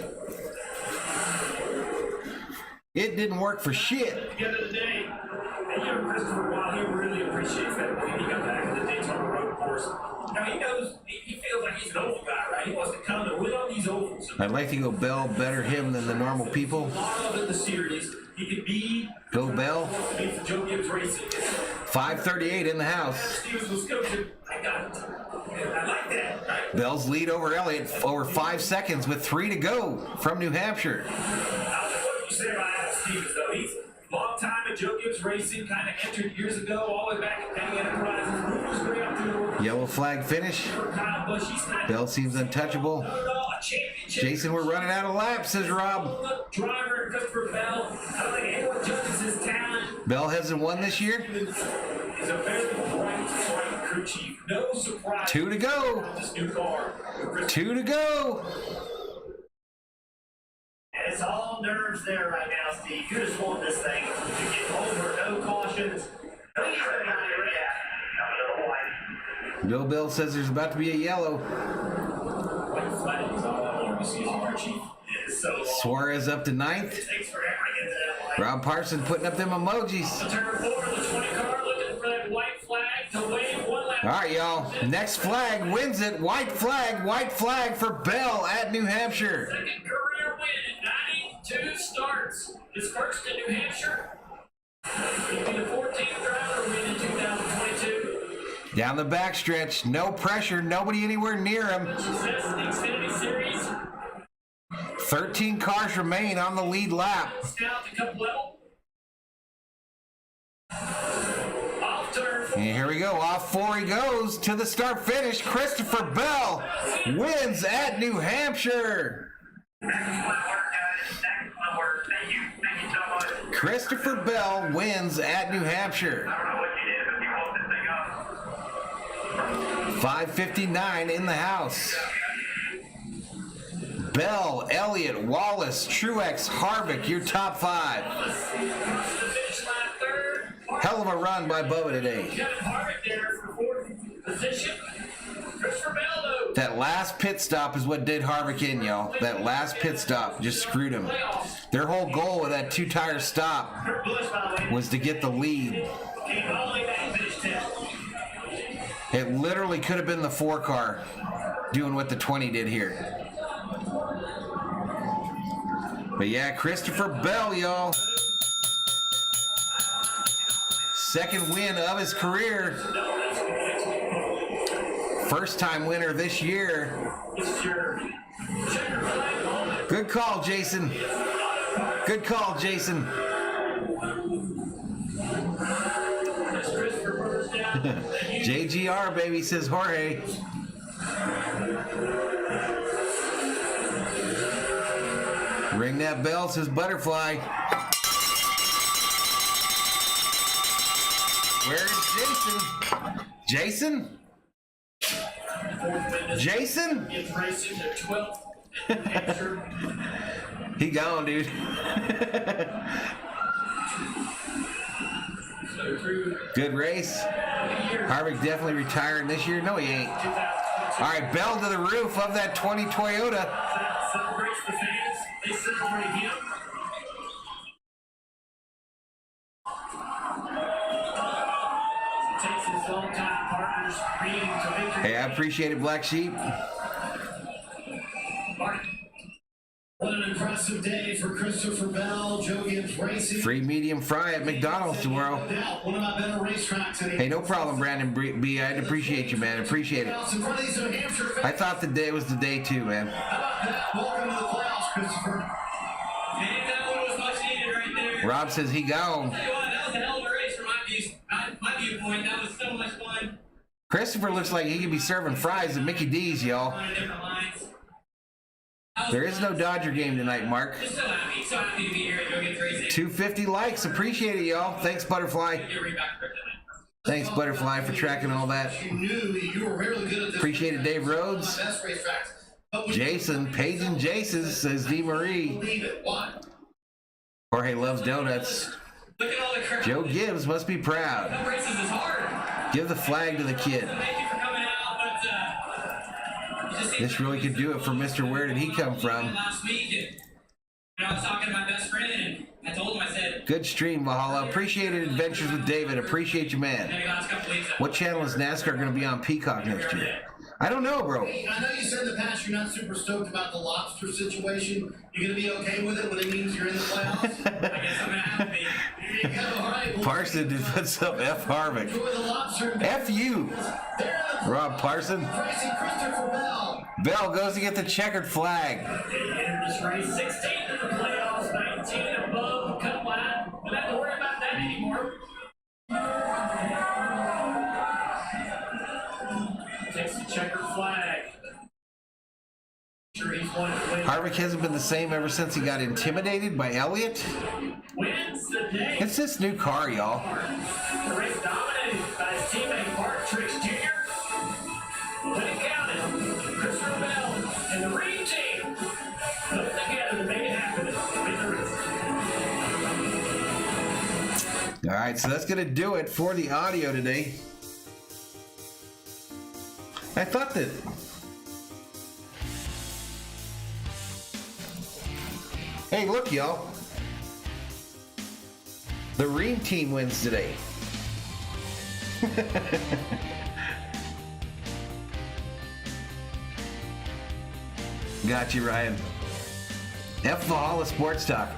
It didn't work for shit. Together today. And you know, Christopher, while he really appreciates that when he got back to the Daytona road course, now he knows, he feels like he's an oval guy, right? He wants to come and win on these ovals. I'd like to go Bell, better him than the normal people. A lot of in the series, he could be. Go Bell. Be for Joe Gibbs Racing. 538 in the house. Stevens was coaching. I got it. And I like that, right? Bell's lead over Elliott over 5 seconds with 3 to go from New Hampshire. What you say about Adam Stevens, though? He's a long time at Joe Gibbs Racing, kind of entered years ago, all the way back at Penny Enterprises. Moved his way up through Yellow flag finish. for Kyle Busch. He's kind of Bell seems untouchable. a championship. Jason, we're running out of laps, says Rob. Driver Christopher Bell. I don't think anyone judges his talent. Bell hasn't won this year. He's a very bright, smart crew chief. No surprise. 2 to go. This new car. 2 to go. And it's all nerves there right now, Steve. You just want this thing to get over, no cautions. Please, Bill Bell says there's about to be a yellow. White flag is all I want to see as crew chief. It's so long. Suarez up to 9th. It takes forever to get to that line. Rob Parson putting up them emojis. Turn 4, the 20 car looking for that white flag to wave 1 lap. All right, y'all. Next flag wins it. White flag for Bell at New Hampshire. Second career win at 92 starts. His first in New Hampshire. He'll be the 14th driver to win in 2022. Down the backstretch, no pressure, nobody anywhere near him. Success in the Xfinity Series. 13 cars remain on the lead lap. Scout to Cup level. Off turn 4. And here we go, off 4 he goes to the start finish. Christopher Bell wins at New Hampshire. Christopher Bell wins at New Hampshire. 5:59 in the house. Bell, Elliott, Wallace, Truex, Harvick, your top 5. Finish line third. Hell of a run by Bubba today. Kevin Harvick there for fourth position. Christopher Bell, though. That last pit stop is what did Harvick in, y'all. That last pit stop just screwed him. Their whole goal with that 2-tire stop Kurt Busch, by the way, was to get the lead. came all the way back and finished 10th. It literally could have been the 4 car doing what the 20 did here. But yeah, Christopher Bell, y'all. Second win of his career. First time winner this year. Good call, Jason. Good call, Jason. JGR, baby, says Jorge. Ring that bell, says Butterfly. Where is Jason? Jason? Jason? It's racing to 12th in Hampshire. He gone, dude. Good race. Harvick definitely retiring this year. No, he ain't. All right, Bell to the roof of that 20 Toyota. Celebrates the fans. They celebrate him. Takes his longtime partner's reading to victory. Hey, I appreciate it, Black Sheep. What an impressive day for Christopher Bell, Joe Gibbs Racing. Free medium fry at McDonald's tomorrow. One of my better racetracks. Hey, no problem, Brandon B. I'd appreciate you, man. Appreciate it. I thought the day was the day too, man. How about that? Welcome to the playoffs, Christopher. And that one was much needed right there. Rob says he gone. Tell you what, that was a hell of a race from my viewpoint. That was so much fun. Christopher looks like he could be serving fries at Mickey D's, y'all. On different lines. There is no Dodger game tonight, Mark. Just so happy to be here at Joe Gibbs Racing. 250 likes. Appreciate it, y'all. Thanks, Butterfly. Get right back to it tonight. Thanks, Butterfly, for tracking all that. You knew you were really good at this. Appreciate it, Dave Rhodes. One of my best racetracks. Jason, Paige and Jason, says D. Marie. Believe it. Why? Jorge loves donuts. Look at all the crowd. Joe Gibbs must be proud. No races is hard. Give the flag to the kid. Thank you for coming out, but you just This really could do it for Mr. Where Did He Come From? last week, and I was talking to my best friend, and I told him, I said, Good stream, Valhalla. Appreciated Adventures with David. Appreciate you, man. maybe last couple weeks. What channel is NASCAR going to be on Peacock next year? I don't know, bro. I know you said in the past you're not super stoked about the lobster situation. You gonna be okay with it when it means you're in the playoffs? I guess I'm gonna have to be. There you go. All right. Well, Parson did puts up F. Harvick. enjoy the lobster. F you, There in the Rob Parson. Racing Christopher Bell. Bell goes to get the checkered flag. They entered this race 16th in the playoffs, 19 above the cut line. Don't have to worry about that anymore. Takes the checkered flag. Sure, he's wanted to win. Harvick hasn't been the same ever since he got intimidated by Elliott. Wins the day. It's this new car, y'all. The race dominated by his teammate Mark Trix Jr. When it counted, Christopher Bell and the Reed team put it together to make it happen in the race. All right, so that's going to do it for the audio today. I thought that... Hey, look, y'all. The Ream team wins today. Got you, Ryan. F Valhalla Sports Talk.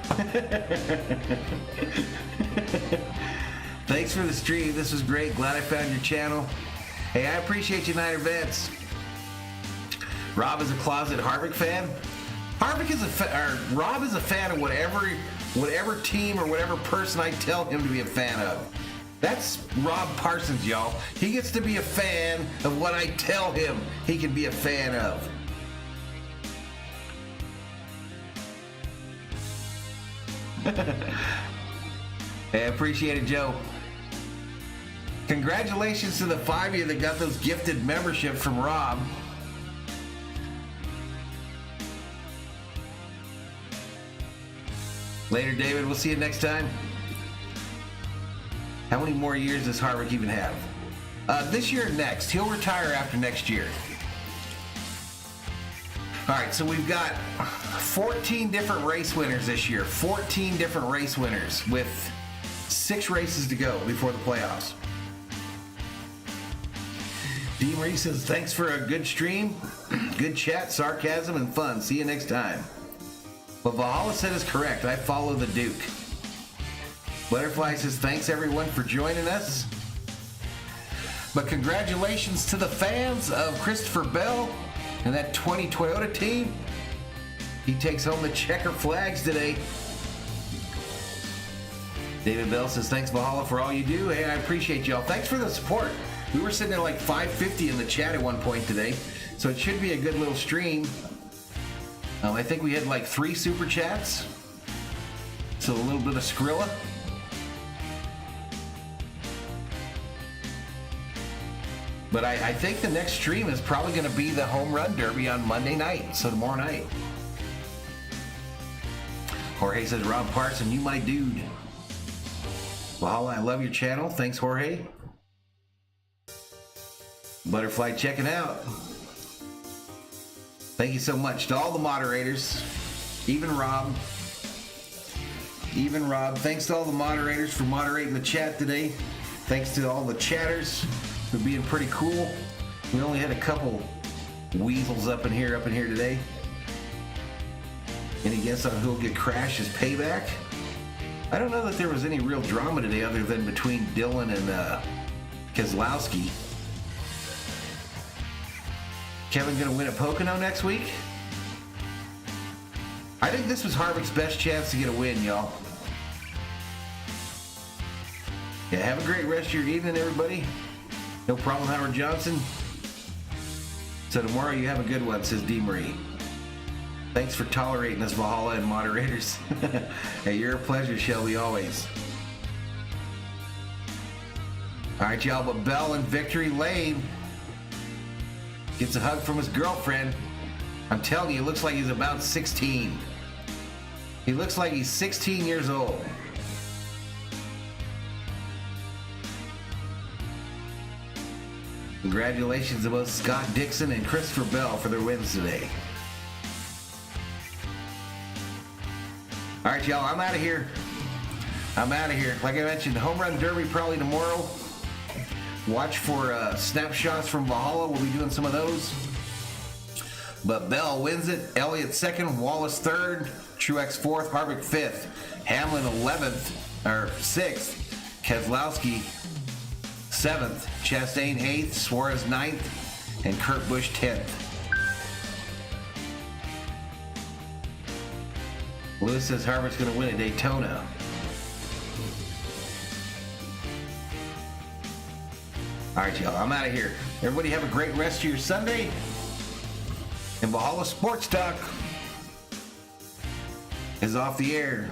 Thanks for the stream. This was great. Glad I found your channel. Hey, I appreciate you, Niner Vets. Rob is a closet Harvick fan. Harvick is Rob is a fan of whatever team or whatever person I tell him to be a fan of. That's Rob Parsons, y'all. He gets to be a fan of what I tell him he can be a fan of. Hey, I appreciate it, Joe. Congratulations to the 5 of you that got those gifted memberships from Rob. Later, David. We'll see you next time. How many more years does Harvick even have? This year or next. He'll retire after next year. All right, so we've got 14 different race winners this year. 14 different race winners with 6 races to go before the playoffs. D. Marie says, thanks for a good stream, good chat, sarcasm, and fun. See you next time. What Valhalla said is correct. I follow the Duke. Butterfly says, thanks everyone for joining us. But congratulations to the fans of Christopher Bell and that 20 Toyota team. He takes home the checker flags today. David Bell says, thanks Valhalla for all you do. Hey, I appreciate y'all. Thanks for the support. We were sitting at like 550 in the chat at one point today, so it should be a good little stream. I think we had like 3 super chats, so a little bit of Skrilla. But I think the next stream is probably going to be the Home Run Derby on Monday night, so tomorrow night. Jorge says, Rob Parson, you my dude. Valhalla, I love your channel. Thanks, Jorge. Butterfly checking out. Thank you so much to all the moderators, even Rob. Thanks to all the moderators for moderating the chat today. Thanks to all the chatters for being pretty cool. We only had a couple weasels up in here today. Any guess on who'll get crashed as payback? I don't know that there was any real drama today other than between Dylan and Keselowski. Kevin gonna win at Pocono next week? I think this was Harvick's best chance to get a win, y'all. Yeah, have a great rest of your evening, everybody. No problem, Howard Johnson. So tomorrow you have a good one, says D. Marie. Thanks for tolerating us, Valhalla and moderators. Hey, you're a pleasure, Shelby, always. All right, y'all, but Bell in Victory Lane gets a hug from his girlfriend. I'm telling you, it looks like he's about 16. He looks like he's 16 years old. Congratulations to both Scott Dixon and Christopher Bell for their wins today. All right, y'all, I'm out of here. Like I mentioned, Home Run Derby probably tomorrow. Watch for snapshots from Valhalla. We'll be doing some of those. But Bell wins it. Elliott second. Wallace third. Truex fourth. Harvick fifth. Hamlin 11th or 6th. Keselowski 7th. Chastain 8th. Suarez 9th. And Kurt Busch 10th. Lewis says Harvick's going to win at Daytona. All right, y'all, I'm out of here. Everybody have a great rest of your Sunday. And Valhalla Sports Talk is off the air.